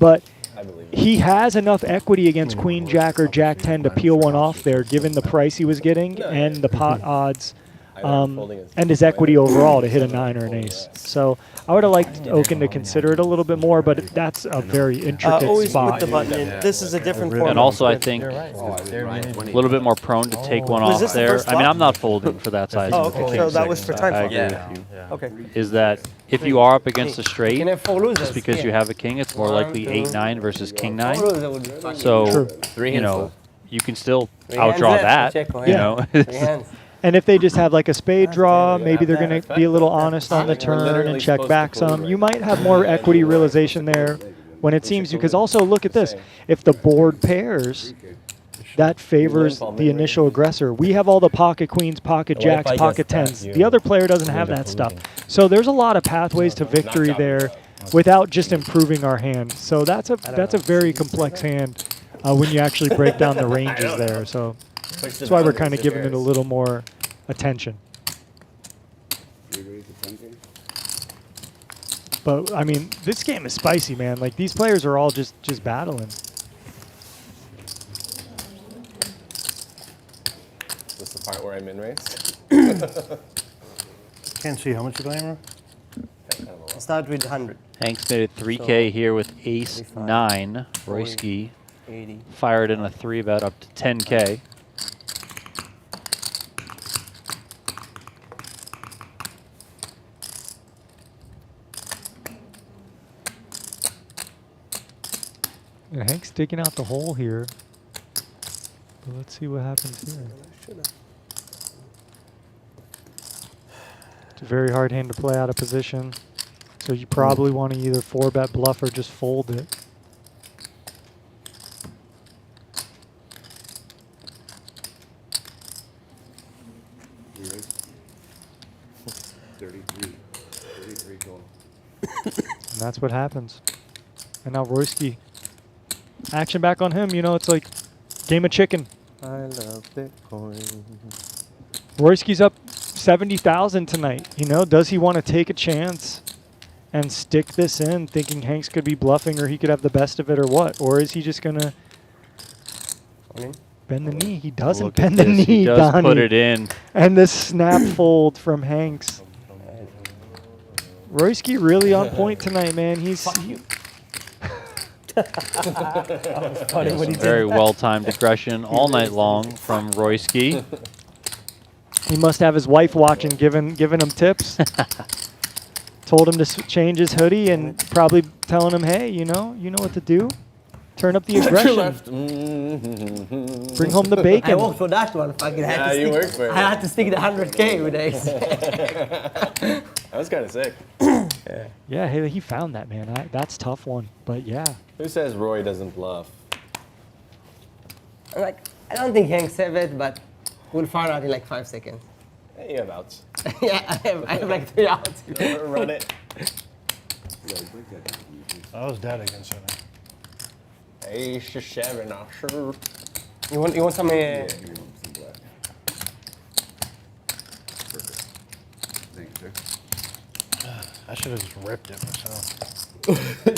But he has enough equity against Queen Jack or Jack 10 to peel one off there, given the price he was getting and the pot odds, and his equity overall to hit a 9 or an ace. So I would have liked Okin to consider it a little bit more, but that's a very intricate Always spot. put the button in. This is a different format. And also, I think a little bit more prone to take one Was off this the there. first I mean, flop? I'm not folding for that size. Oh, with the okay. king So that six. was for time I flop. agree Yeah. with you. Okay. Is that if you are up against a straight, Can have 4 losers. just because you have a king, it's more likely 8-9 versus king 9. 4 losers would be fucking So, Three you hands know, left. you can still Three hands outdraw left, that. Pacheco, You yeah. know, 3 hands. And if they just have like a spade draw, maybe they're going to be a little honest on the turn and check back some. You might have more equity realization there when it seems you. Because also look at this. If the board pairs, that favors the initial aggressor. We have all the pocket queens, pocket jacks, pocket tens. The other player doesn't have that stuff. So there's a lot of pathways to victory there without just improving our hand. So that's a very complex hand when you actually break down the ranges there. So that's why we're kind of giving it a little more attention. But I mean, this game is spicy, man. Like these players are all just battling. Is this the part where I min raise? Can't see how much you playing, Start with 100. Hanks made it 3K here with ace 9. Royski 80. fired in a 3-bet up to 10K. And Hank's digging out the hole here. But let's see what happens here. It's a very hard hand to play out of position. So you probably want to either 4-bet bluff or just fold it. And that's what happens. And now Royski. Action back on him. You know, it's like game of chicken. I love Bitcoin. Royski's up 70,000 tonight. You know, does he want to take a chance and stick this in, thinking Hanks could be bluffing or he could have the best of it or what? Or is he just going to bend the knee? He doesn't Look at bend the this. knee, He does Donnie. put it in. And the snap fold from Hanks. Royski really on point tonight, man. He's... Very well-timed aggression all night long from Royski. He must have his wife watching, giving him tips. Told him to change his hoodie and probably telling him, hey, you know what to do. Turn up the aggression. Bring home the bacon. I worked for that one. Fucking had to you stick, worked for it. I had to stick the 100K with Ace. That was kind of sick. Yeah, he found that, man. That's a tough one. But yeah. Who says Roy doesn't bluff? I'm like, I don't think Hank said it, but we'll find out in like 5 seconds. Hey, you have outs. Yeah, I have like 3 outs. Run it. I was dead against it. Ace 7, not sure. You want some? I should have just ripped it myself.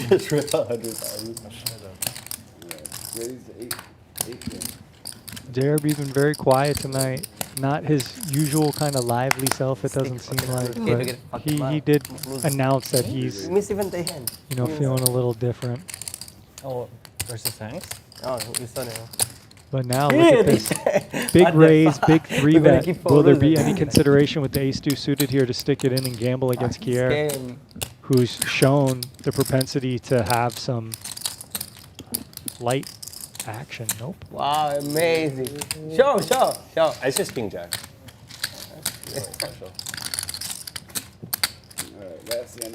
Just rip 100,000. JRB's been very quiet tonight. Not his usual kind of lively self, it doesn't seem like. But he did announce that he's, you know, feeling a little different. Oh, versus Hanks? Oh, you saw that. But now look at this. Big raise, big 3-bet. Will there be any consideration with the ace-2 suited here to stick it in and gamble against Keir, who's shown the propensity to have some light action? Nope. Wow, amazing. Show. It's just king jack.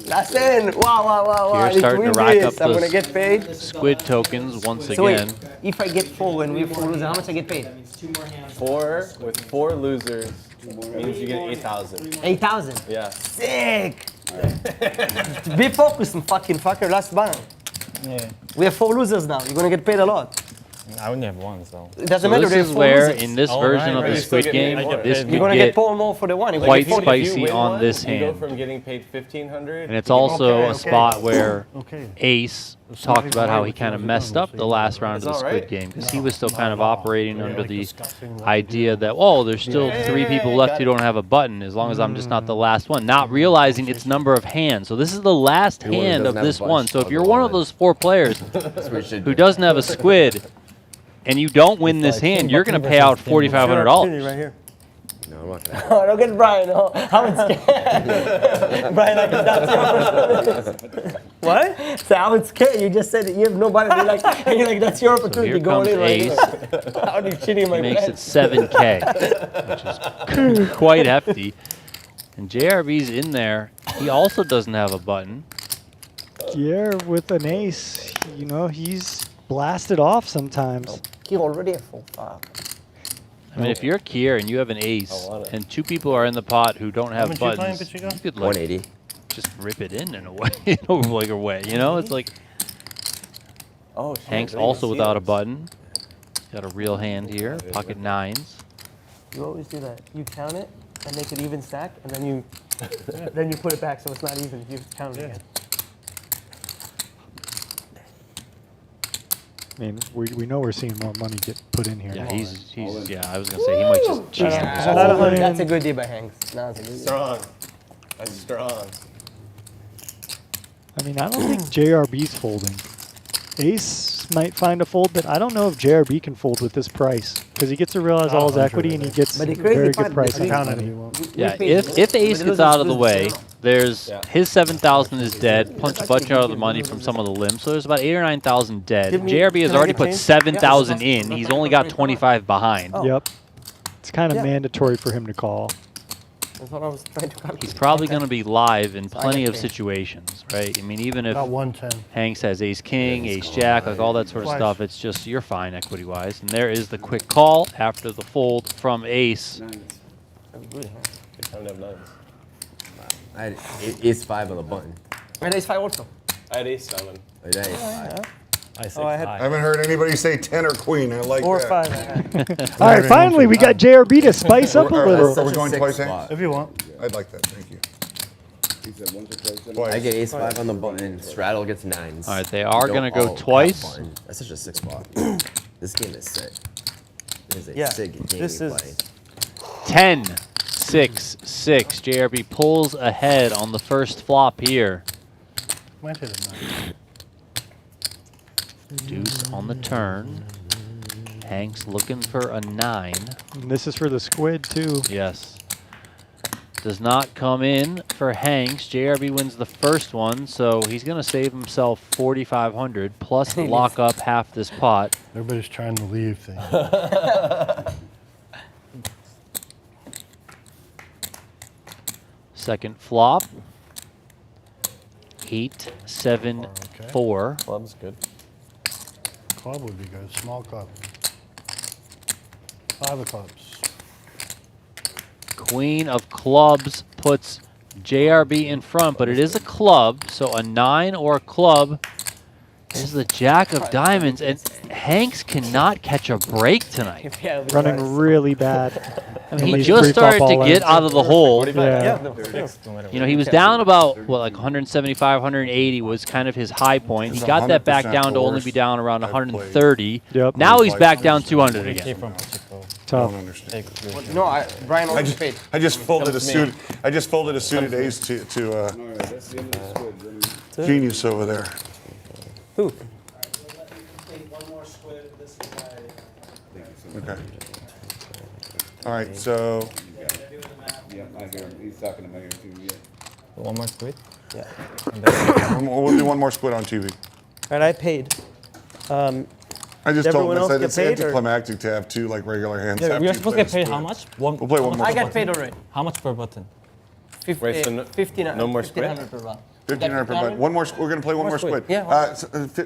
Last in. Wow. Keir's If starting we to do rack this, up I'm gonna those get paid. Squid tokens once So wait, again. if I get 4 and we have 4 losers, how much I get paid? 4 with 4 losers means you get 8,000. 8,000. Yeah. Sick. Be focused, fucking fucker. Last button. Yeah. We have 4 losers now. You're gonna get paid a lot. I only have one, so. It doesn't So matter. this we have is 4 where, losers. in this version of the Squid game, this You're could gonna get get 4 more for the one. You're gonna quite get 40. spicy on this You go hand. from getting paid 1,500. And it's also Okay, a spot okay. where Okay. Ace That's talked nice, about how right? he kind of It's messed done, up we'll the see. last round of the It's Squid alright. game because he was still kind of no. operating Yeah, under like the discussing what to idea do. that, oh, there's still 3 people left got who don't have a button as long as I'm just not the last one, not realizing its number of hands. So this is the last Who hand doesn't of have a this button? one. So if I'll you're go one all of in. those 4 players That's what we should who do. doesn't have a Squid and you don't win this hand, you're going to pay out $4,500. Right here. No, I'm not gonna. Oh, don't get Brian. Oh, I'm scared. Brian, like, that's your What? So I was scared. You just said that you have nobody. You're like, and you're like, that's your So opportunity. here Go comes in right Ace. here. How are you cheating my He makes it friends? 7K, which is quite hefty. And JRB's in there. He also doesn't have a button. Keir with an ace, you know, he's blasted off sometimes. He already have 4-5. I mean, if you're Keir and you have an ace, and 2 people are in the pot who don't have much you playing, buttons, Pacheco? you could like 180. just rip it in a way, like a way. You know, it's like Oh, shit. Hank's I didn't also see without a those. button. Got a real hand here, pocket 9s. You always do that. You count it and make it even stack, and then you then you put it back so it's not even. You count it again. I mean, we know we're seeing more money get put in here. Yeah, he's yeah. I was gonna say he might just cheat. That's a good deal by Hanks. No, it's a good deal. Strong. That's strong. I mean, I don't think JRB's folding. Ace might find a fold, but I don't know if JRB can fold with this price because he gets to realize all his equity and he gets But the a crazy very part- good price. I mean- on Count it. it. Yeah, if Ace gets out of the way, there's his 7,000 is dead. Punch a bunch out of the money from some of the limbs, so there's about 8,000 or 9,000 dead. Give me- JRB has can I already get put change? 7,000 in. He's only got 25 behind. Yep. It's kind of Yeah. mandatory for him to call. That's what I was trying to calculate. He's probably going to be live in So I plenty get of paid. situations, right? I mean, even if About 110. Hanks has ace king, Yeah, he's ace calling jack, like live. all that sort of Twice. stuff, it's just you're fine equity wise. And there is the quick call after the fold from ace. Good time to have nines. I had ace 5 on the button. And ace 5 also. I had ace 7. I had ace 5. I said I had- I haven't heard anybody say 10 or queen. I like 4 or that. 5. I had. All right, finally we got JRB to spice up a Are little. we going Sick twice, spot. Hank? If you want. I'd like that. Thank you. I Twice. get ace 5 on the button. Straddle gets 9s. All right, they are Don't going to go all cut twice. button. That's such a sick spot. This game is sick. It is a Yeah, sick game this you is- play. 10, 6, 6. JRB pulls ahead on the first flop here. Might hit a 9. Deuce on the turn. Hank's looking for a 9. And this is for the Squid too. Yes. Does not come in for Hanks. JRB wins the first one, so he's going to save himself 4,500 plus lock up half this pot. Everybody's trying to leave things. Second flop. 8, 7, Okay. 4. Club's good. Club would be good. Small club. 5 of clubs. Queen of clubs puts JRB in front, but it is a club, so a 9 or a club is the jack of diamonds. And Hanks cannot catch a break tonight. Yeah, Running really bad. I mean, he These just pre-flop started to all get ends. out of the hole. Yeah. You know, he was down about, what, like 175, 180 was kind of his high point. He got that back down to only be down around 130. Yep. Now he's back down 200 again. Tough. No, Brian always paid. I just folded a suit. I just folded a suited ace to Genius over there. Who? Okay. All right, so. Yeah, I hear him. He's talking to my ear too. Yeah. One more squid? Yeah. We'll do one more squid on TV. All right, I paid. I just Did told everyone him else I get said it's paid, or- anticlimactic to have two like regular hands. Yeah, after we are you supposed play to get the paid squid. how much? We'll play one more. I got paid already. How much per button? Wait, so no- 1500 no more squid? 1500 per round. 1,500 per butt. One more. We're gonna play one more squid. Yeah.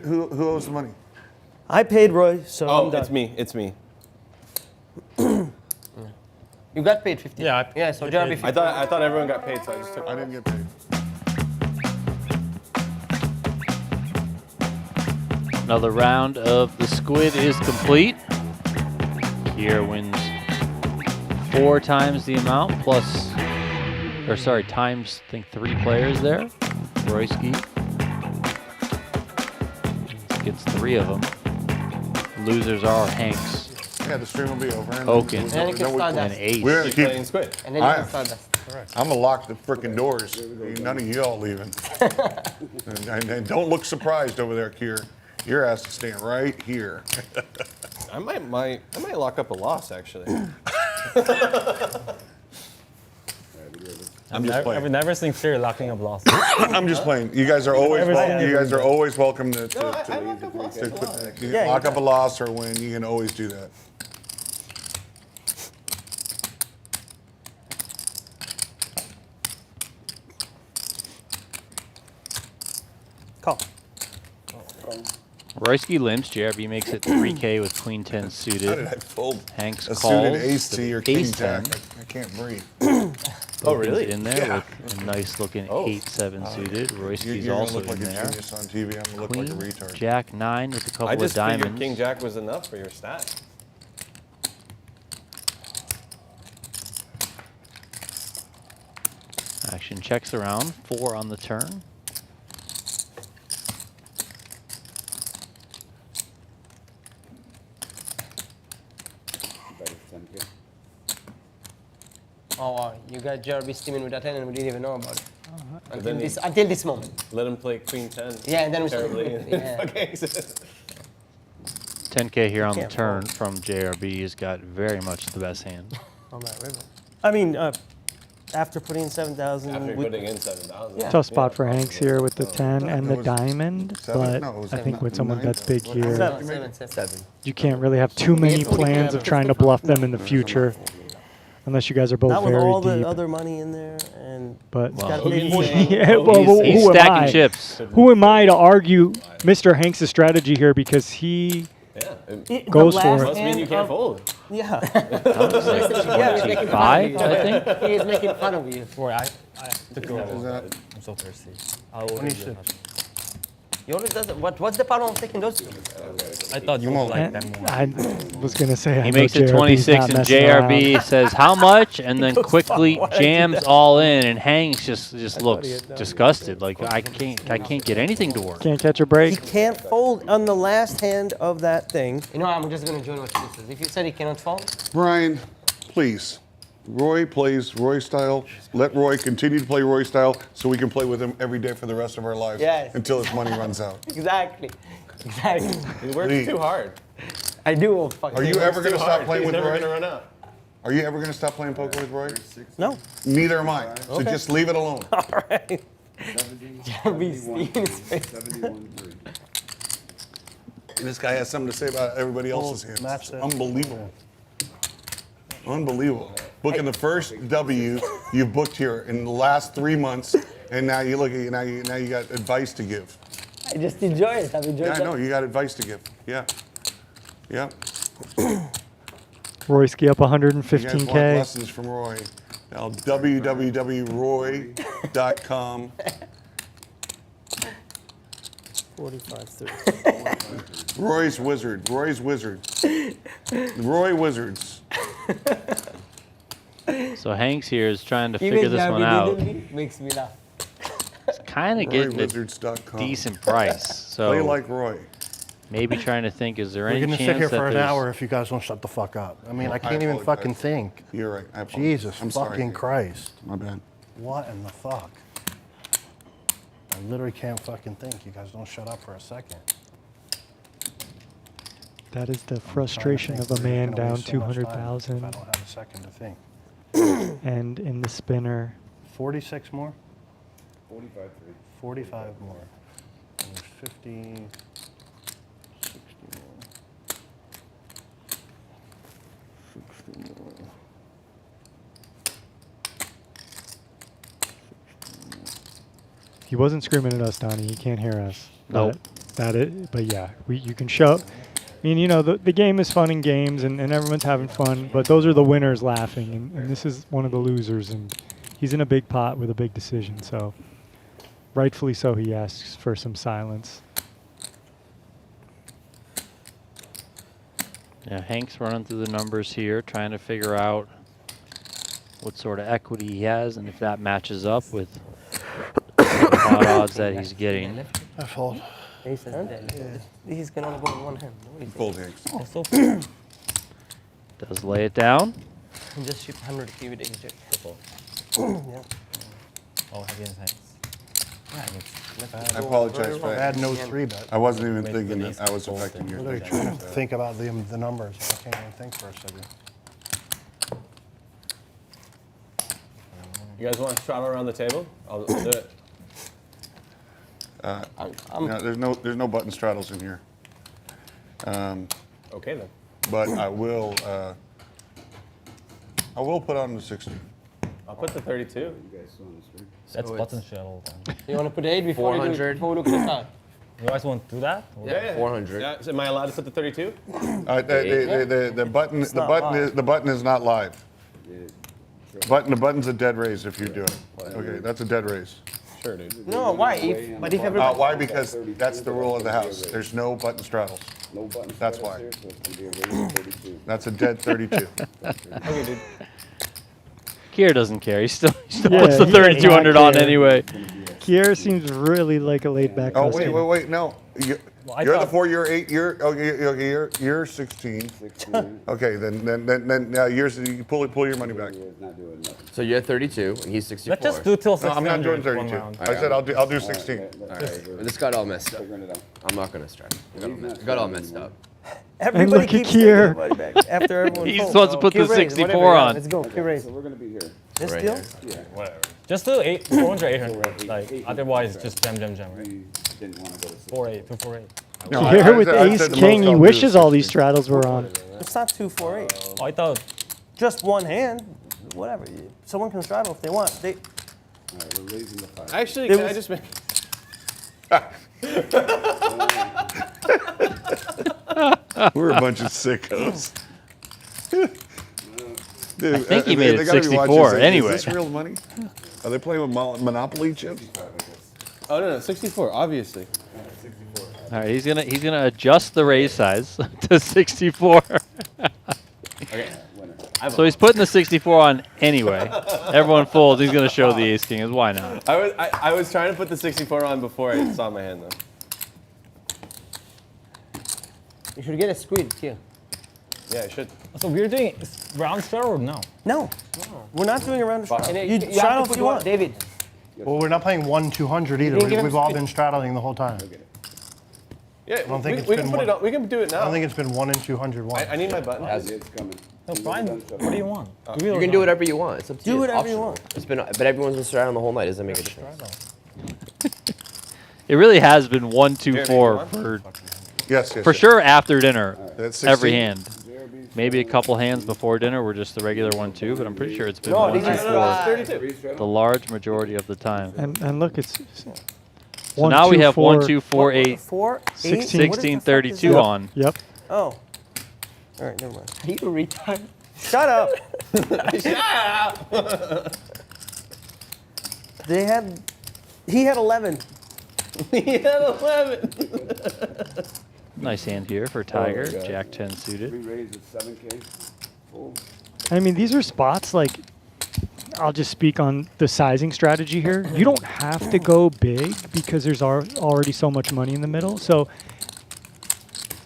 Who owes the money? I paid Roy, so Oh, I'm done. it's me. It's me. You got paid 15. Yeah, Yeah, so JRB 15. I thought everyone got paid, so I just took. I didn't get paid. Another round of the squid is complete. Keir wins 4 times the amount plus, or sorry, times I think 3 players there. Royski gets 3 of them. Losers are Hanks, Yeah, the stream will be over. And Okin, And then you can start and that. Ace. We're gonna Keep keep. playing squid. And then you can start that. I'm gonna lock the frickin' doors. None of y'all leaving. and don't look surprised over there, Keir. Your ass is staying right here. I might lock up a loss actually. I'm just playing. I've never seen Keir locking up loss. I'm just playing. You guys are always you guys are always welcome to I lock up losses a lot, actually. you can lock up a loss or win. You can always do that. Call. Royski limps. JRB makes it 3K with Queen 10 How did suited. I fold Hanks a calls. suited ace to your king Ace jack? 10. I can't breathe. Oh, really? In there Yeah. with a nice looking 8-7 suited. Royski's You're gonna also look like in a there. genius on TV. I'm gonna look Queen, like a retard. Jack 9 with a couple I just of figured diamonds. King Jack was enough for your stat. Action checks around. 4 on the turn. Oh, wow. You got JRB steaming with that 10 and we didn't even know about it. But then Until this moment. Let him play Queen 10. Yeah, and then we started. Terribly. Yeah. Okay. 10K here on the Can't turn from JRB has got very much the best hand. On that river. I mean, after putting in 7,000. After with- putting in 7,000. Yeah. Tough spot for Hanks here with the 10 and the diamond, Seven? but No, it was I think when someone nine. bets big here, Seven. you can't really have too many plans of trying to bluff them in the future, unless you guys are both Not with very all deep. the other money in there, and But it's gotta Well, pay he's- the- yeah, well, He's who am stacking I? chips. Who am I to argue Mr. Hanks' strategy here because he Yeah. It- goes the for last it. Must mean hand you can't of- fold. Yeah. Yeah, he's making fun 5, of I you. think. He is making fun of you. Boy, I took a roll. I'm so thirsty. I'll order you. He always does it. What's the problem of taking those? I thought you would like them more. I was going to say, I He know makes it JRB's 26 not and messing JRB around. says how much and then goes, quickly "Fuck, why did I do jams that?" all in and Hanks just thought he looks had done it. disgusted. Like I can't get anything to work. Can't catch a He break. can't fold on the last hand of that thing. You know, I'm just going to join what you said. If you said he cannot fold, Brian, please. Roy plays Roy style. Let Roy continue to play Roy style so we can play with him every day for the rest of our lives Yes. until his money runs out. exactly. Exactly. He works Please. too hard. I do. Fuck. Are you ever going to Too stop hard. playing He's with never Roy? gonna run out. Are you ever going to stop playing poker with Roy? No. Neither am I. So Okay. just leave it alone. All right. This guy has something to say about everybody else's hands. match that. Unbelievable. Unbelievable. Booking the first W you've booked here in the last 3 months, and now you look at you now you got advice to give. I just enjoy it. I've enjoyed Yeah, I it. know you got advice to give. Yeah, yeah. Royski up You guys want 115K. lessons from Roy? Now www.roy.com. 45, 30. Roy's Wizard. Roy's Wizard. Roy Wizards. So Hanks here is trying to figure this one out. Makes me laugh. It's kind of getting a RoyWizards.com. decent price. Play So like Roy. maybe trying to think, is there We're any gonna chance sit here that for an there's- hour if you guys don't shut the fuck up. I mean, I can't even apologize. fucking think. You're right. I apologize. Jesus I'm sorry. fucking Christ. My bad. What in the fuck? I literally can't fucking think. You guys don't shut up for a second. That is the I'm trying to frustration think of a where you're man gonna down waste so much time if 200,000 I don't have a second to think. and in the spinner. 46 more? 45, 45 more. And there's 50, 60 more. 60 more. He wasn't screaming at us, Donnie. He can't hear us. Nope. But yeah, you can show. I mean, you know, the game is fun in games, and everyone's having fun, but those are the winners laughing, and this is one of the losers, and he's in a big pot with a big decision, so rightfully so he asks for some silence. Yeah, Hank's running through the numbers here, trying to figure out what sort of equity he has and if that matches up with the hot odds that he's getting. I fold. Ace is dead. He's gonna only go with one hand. What do you Fold think? Hanks. Does lay it down. And just ship 100 key with ace jack. Yeah. Oh, against Hanks. I apologize for Bad that. no 3-bet. I wasn't even thinking that I was affecting your Literally thinking. trying to think about the numbers. I can't even think for a second. You guys want to straddle around the table? I'll do it. No, there's no button straddles in here. Okay then. But I will put on the 60. I'll put the 32. You guys still on the street? That's So button straddle. You want to put 8 before you do, 400. before we look at the card? You guys want to do that? Yeah, 400. Yeah, so am I allowed to put the 32? The button is not live. The button's a dead raise if you do it. Okay, that's a dead raise. Sure, dude. No, why? But if everybody... Why? Because that's the rule of the house. There's no button straddles. No button. That's straddles why. here, so it's gonna be a raise of 32. That's a dead 32. Okay, dude. Keir doesn't care. He still Yeah, puts the he does not 3,200 on care. anyway. Kier seems really like a laid-back Oh customer. wait, no. I You're the thought- 4. You're 8. You're 16. 16. Okay, then now yours. You pull your money back. It's not doing nothing. So you're 32 and he's 64. Let's just do till No, 600. I'm not doing one 32. round. I said I'll do 16. All right. This got all messed up. Figuring it out. I'm not gonna strike. It got all messed up. Everybody look at keeps Kier. taking everybody back after everyone He's folds. supposed to put Kier the raise, 64 whatever, yeah, on. Let's go, Kier raise. So we're gonna be here. This Right deal? here. Yeah. Whatever. Just do 400, 800. Like, otherwise, just jam, right? We didn't want to go to 4-8, 2-4-8. No, Kier with I ace said the king, most he I'll wishes do is all these 60. straddles were on. It's not 2, 4, 8. Oh, I thought Just one hand, whatever. Someone can straddle if they want. They, All right, we're raising the 5. Actually, There can I was- just make... We're a bunch of sickos. Dude, I think he made it they gotta be watching 64 this. anyway. Is this real money? Are they playing with Monopoly chips? Oh, no, 64, obviously. All right, he's gonna adjust the raise size to 64. Okay. So he's putting the 64 on anyway. Everyone folds. He's gonna show the ace king. Why not? I was trying to put the 64 on before I saw my hand, though. you should get a squid here. Yeah, I should. so. We're doing round straddle or no? No, we're not doing a round of straddle. And You you straddle have to if put you want. David. Well, we're not playing 1-200 either. didn't give him We've all squid. been straddling the whole time. Yeah, don't think it's we been can put one- it on. We can do it I now. don't think it's been 1 and 200 once. I need my button. It's coming. No, fine. What do you want? Do You can do whatever you want. It's up to you. Do It's whatever you optional. want. It's been, but everyone's been straddling the whole night. Doesn't make a difference. It really has been 1, 2, Jeremy, 4 you want? for Yes. for sure after dinner. That's Every 16. hand. Maybe a couple hands before dinner were just the regular 1, 2, but I'm pretty sure it's been No, 1, 2, these are 4 32. the large majority of the time. And look, it's So now we have 1, 2, 4, 8, 4, 8, 16, 16, 32 Yep. on. Yep. Oh. All right, never mind. Are you a retard? Shut up. He had 11. He had 11. Nice hand here for Tiger. God. Jack 10 suited. Three raised at 7K. Full. I mean, these are spots like, I'll just speak on the sizing strategy here. You don't have to go big because there's already so much money in the middle. So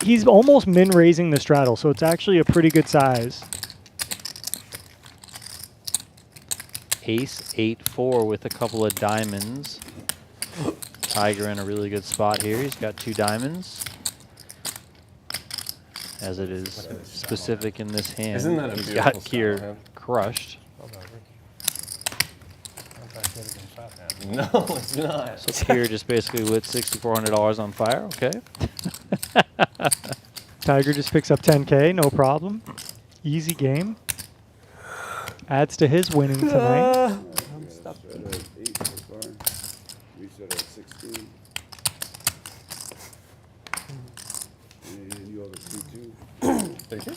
he's almost min raising the straddle, so it's actually a pretty good size. Ace 8-4 with a couple of diamonds. Tiger in a really good spot here. He's got 2 diamonds. As it is specific in this hand. Isn't that a He's beautiful got style Keir hand? crushed. No, it's not. So Keir just basically lit $6,400 on fire. Okay. Tiger just picks up 10K, no problem. Easy game. Adds to his winning tonight. I'm stuck. At 8 so far. We set at 16. And you have a 3-2. 32?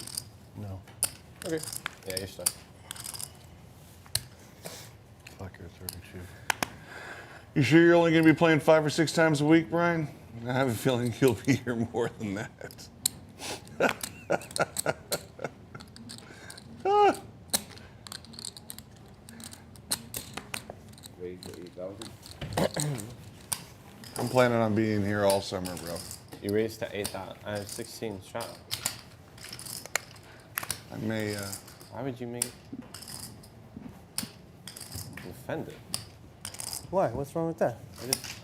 No. Okay. Yeah, you're stuck. Fuck your 32. You sure you're only going to be playing 5 or 6 times a week, Brian? I have a feeling you'll be here more than that. Raised at 8,000. I'm planning on being here all summer, bro. You raised to 8,000. I have 16 shot. I may. Why would you make it? Defend it. Why? What's wrong with that?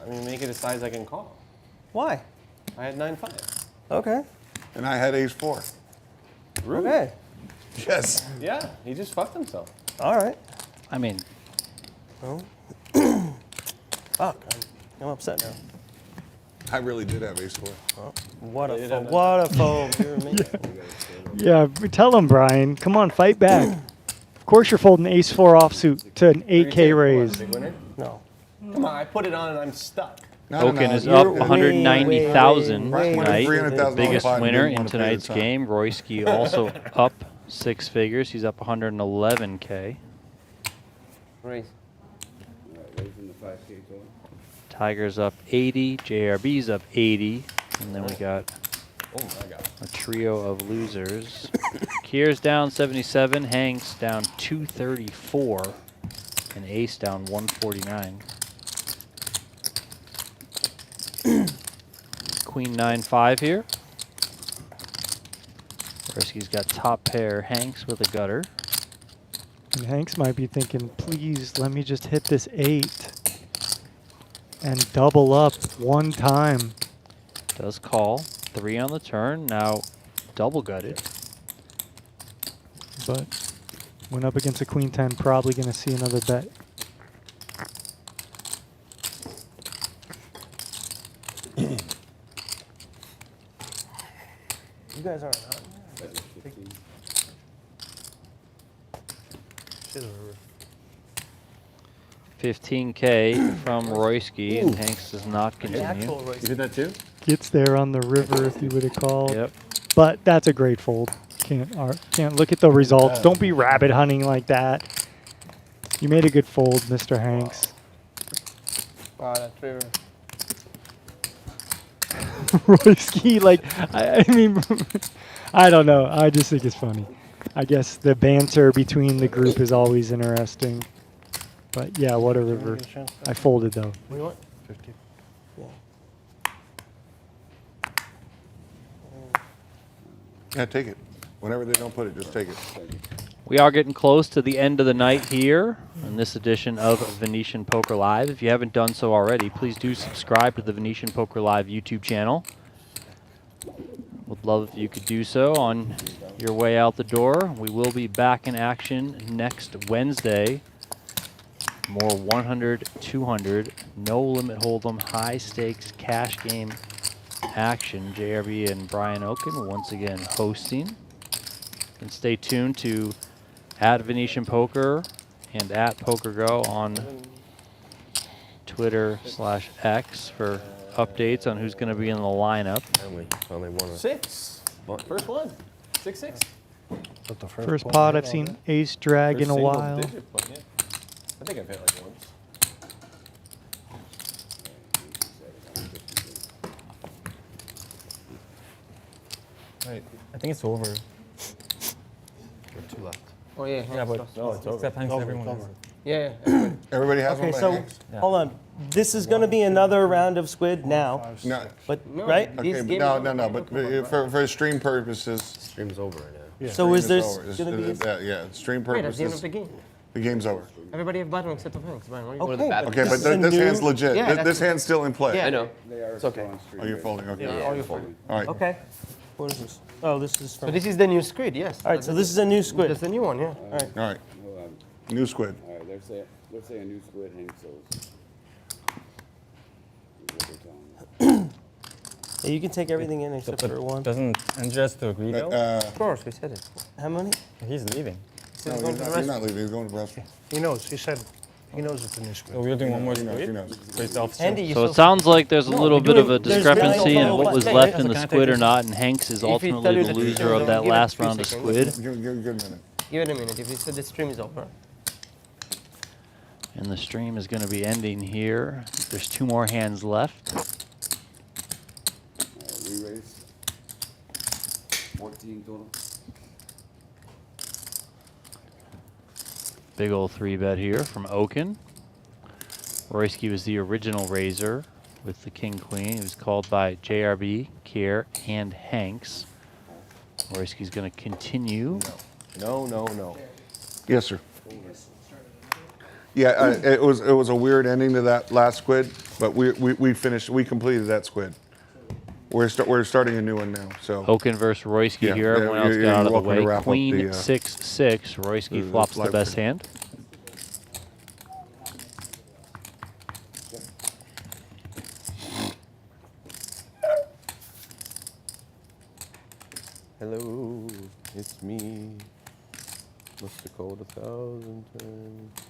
I mean, make it a size I can call. Why? I had 9-5. Okay. And I had Ace 4. Rude. Okay. Yes. Yeah, he just fucked himself. All right. I mean, Oh. Fuck. I'm upset now. I really did have Ace 4. Oh, what a foe. What a foe. You're amazing. Yeah, tell him, Brian. Come on, fight back. Of course you're folding Ace 4 offsuit to an 8K raise. Big winner? No. Come on, I put it on and I'm stuck. Okin is up You're 190,000 Brian won a tonight. $300,000 Biggest pot and winner didn't in want to pay the tonight's time. game. Royski also up 6 figures. He's up 111K. Raise. Raising the 5K total. Tiger's up 80. JRB's up 80. And then we got Oh my god. a trio of losers. Keir's down 77. Hank's down 234. And Ace down 149. Queen 9-5 here. Royski's got top pair. Hanks with a gutter. And Hanks might be thinking, please let me just hit this 8 and double up one time. Does call. 3 on the turn. Now double gutted. But went up against a Queen 10, probably going to see another bet. You guys aren't hot. 15K from Royski, and Hanks does not continue. You did that too? Gets there on the river if you would have called. Yep. But that's a great fold. Can't look at the results. Don't be rabbit hunting like that. You made a good fold, Mr. Hanks. Wow, that's river. Royski, like, I mean, I don't know. I just think it's funny. I guess the banter between the group is always interesting. But yeah, what a river. I folded though. What do you want? 50. Yeah, take it. Whenever they don't put it, just take it. We are getting close to the end of the night here in this edition of Venetian Poker Live. If you haven't done so already, please do subscribe to the Venetian Poker Live YouTube channel. Would love if you could do so on your way out the door. We will be back in action next Wednesday. More 100, 200, no limit hold'em, high stakes cash game action. JRB and Brian Okin once again hosting. And stay tuned to @Venetian Poker and @PokerGo on Twitter/X for updates on who's going to be in the lineup. Only one. 6. First one. 6-6. First pot I've seen ace drag in a while. Point, yeah. I think I've hit like once. Right. I think it's over. There are 2 left. Oh yeah. Yeah, but except thanks to everyone. else. Yeah. Yeah. Everybody has Okay, one by so Hanks? hold on. This is going to be another round of Squid now, No. but No, right? Okay, This but game no, is no, no. over. But for stream purposes, Stream's over right now. So is stream this over. It's- going to be? yeah, stream Wait, that's the end of purposes, the game. the game's over. Everybody have button except of Hanks. Brian, what are you Okay, but Okay, but this is a this new- hand's legit. Yeah, This that's- hand's still in play. Yeah. I know. They are It's okay. still on stream. Oh, you're folding. Okay. Yeah, all you're folding. All right. Okay. What is this? Oh, this is from. So this is the new Squid, yes. All right, so this is a new Squid. That's the new one, yeah. All right. All right. Hold on. New Squid. All right, they're saying new Squid Hanks shows. Yeah, you can take everything in except for one. Doesn't Andres to agree though? Of course, we said it. How many? He's leaving. No, you're not leaving. He's going to Brussels. He knows. He said he knows it's a new So Squid. we're doing one more He knows. He squid? knows. Based off Andy, you So so it sounds like there's a little bit of a there's discrepancy really in what was no left in So the can I squid take or it? not, and Hanks is If he tell ultimately you the the loser stream of is that over, give it last 3 round of seconds. squid. Give it a minute. Give it a minute. If he said the stream is over. And the stream is going to be ending here. There's 2 more hands left. Re-raise. 14 total. Big old 3-bet here from Okin. Royski was the original raiser with the king-queen. He was called by JRB, Keir, and Hanks. Royski's going to continue. No. Yes, sir. Yeah, it was a weird ending to that last squid, but we finished. We completed that squid. We're starting a new one now. So Okin versus Royski Yeah, here. yeah, Everyone else you're got out of the welcome to way. wrap up Queen the, 6-6. Royski the flops the live best stream. hand. Hello, it's me. Must have called 1,000 times.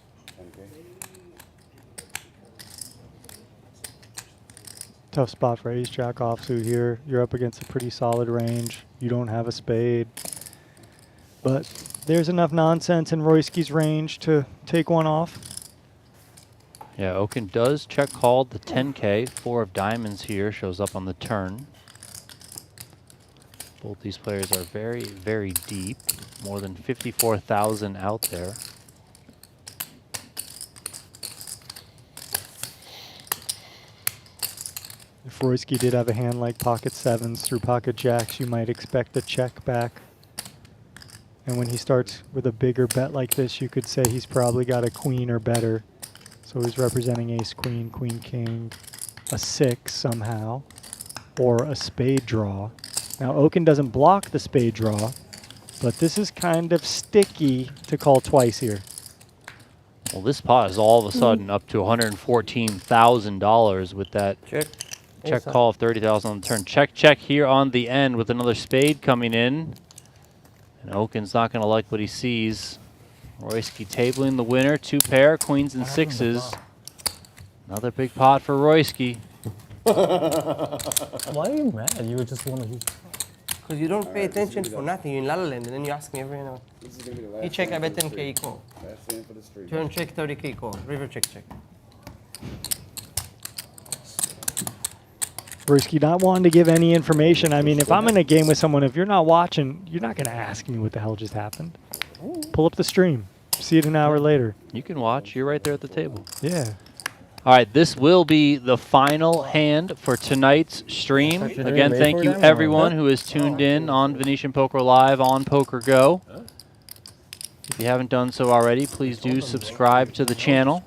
Tough spot for ace jack offsuit here. You're up against a pretty solid range. You don't have a spade. But there's enough nonsense in Royski's range to take one off. Yeah, Okin does check call the 10K. 4 of diamonds here shows up on the turn. Both these players are very, very deep. More than 54,000 out there. If Royski did have a hand like pocket sevens through pocket jacks, you might expect a check back. And when he starts with a bigger bet like this, you could say he's probably got a queen or better. So he's representing ace queen, queen king, a 6 somehow, or a spade draw. Now Okin doesn't block the spade draw, but this is kind of sticky to call twice here. Well, this pot is all of a sudden up to $114,000 with that check call of 30,000 on the turn. Check here on the end with another spade coming in. And Okin's not going to like what he sees. Royski tabling the winner. 2 pair, queens and 6s. Another big pot for Royski. Why are you mad? You just want to. Because you don't pay attention for nothing. You're in La La Land, and then you ask me every now. This is gonna be the last. He check, I hand bet for the 10K stream. call. Last hand for the stream. Turn check, 30K call. River check, check. Royski not wanting to give any information. I mean, if I'm in a game with someone, if you're not watching, you're not going to ask me what the hell just happened. Pull up the stream. See it an hour later. You can watch. You're right there at the table. Yeah. All right, this will be the final hand for tonight's stream. Again, thank you everyone who has tuned in on Venetian Poker Live on Poker Go. If you haven't done so already, please do subscribe to the channel.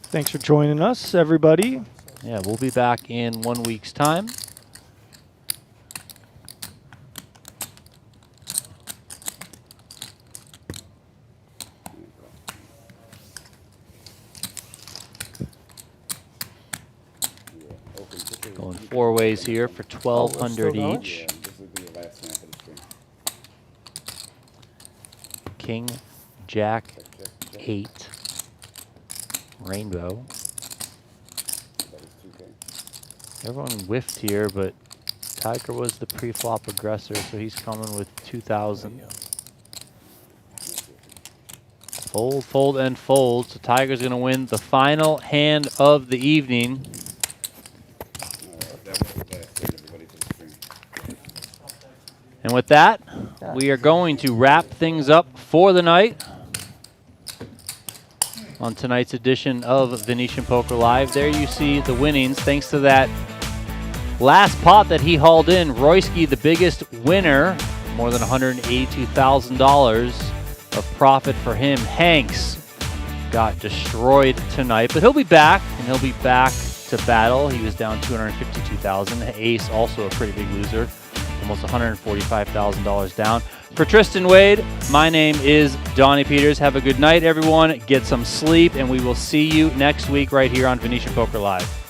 Thanks for joining us, everybody. Yeah, we'll be back in 1 week's time. Going 4 ways here for 1,200 each. Yeah, this will be the last hand for the stream. King, Jack, 8, Rainbow. That was 2K. Everyone whiffed here, but Tiger was the pre-flop aggressor, so he's coming with 2,000. Fold, fold, and fold. So Tiger's going to win the final hand of the evening. That was the last hand, everybody, for the stream. And with that, we are going to wrap things up for the night on tonight's edition of Venetian Poker Live. There you see the winnings. Thanks to that last pot that he hauled in, Royski, the biggest winner, more than $182,000 of profit for him. Hanks got destroyed tonight, but he'll be back, and he'll be back to battle. He was down $252,000. Ace, also a pretty big loser, almost $145,000 down. For Tristan Wade, my name is Donnie Peters. Have a good night, everyone. Get some sleep, and we will see you next week right here on Venetian Poker Live.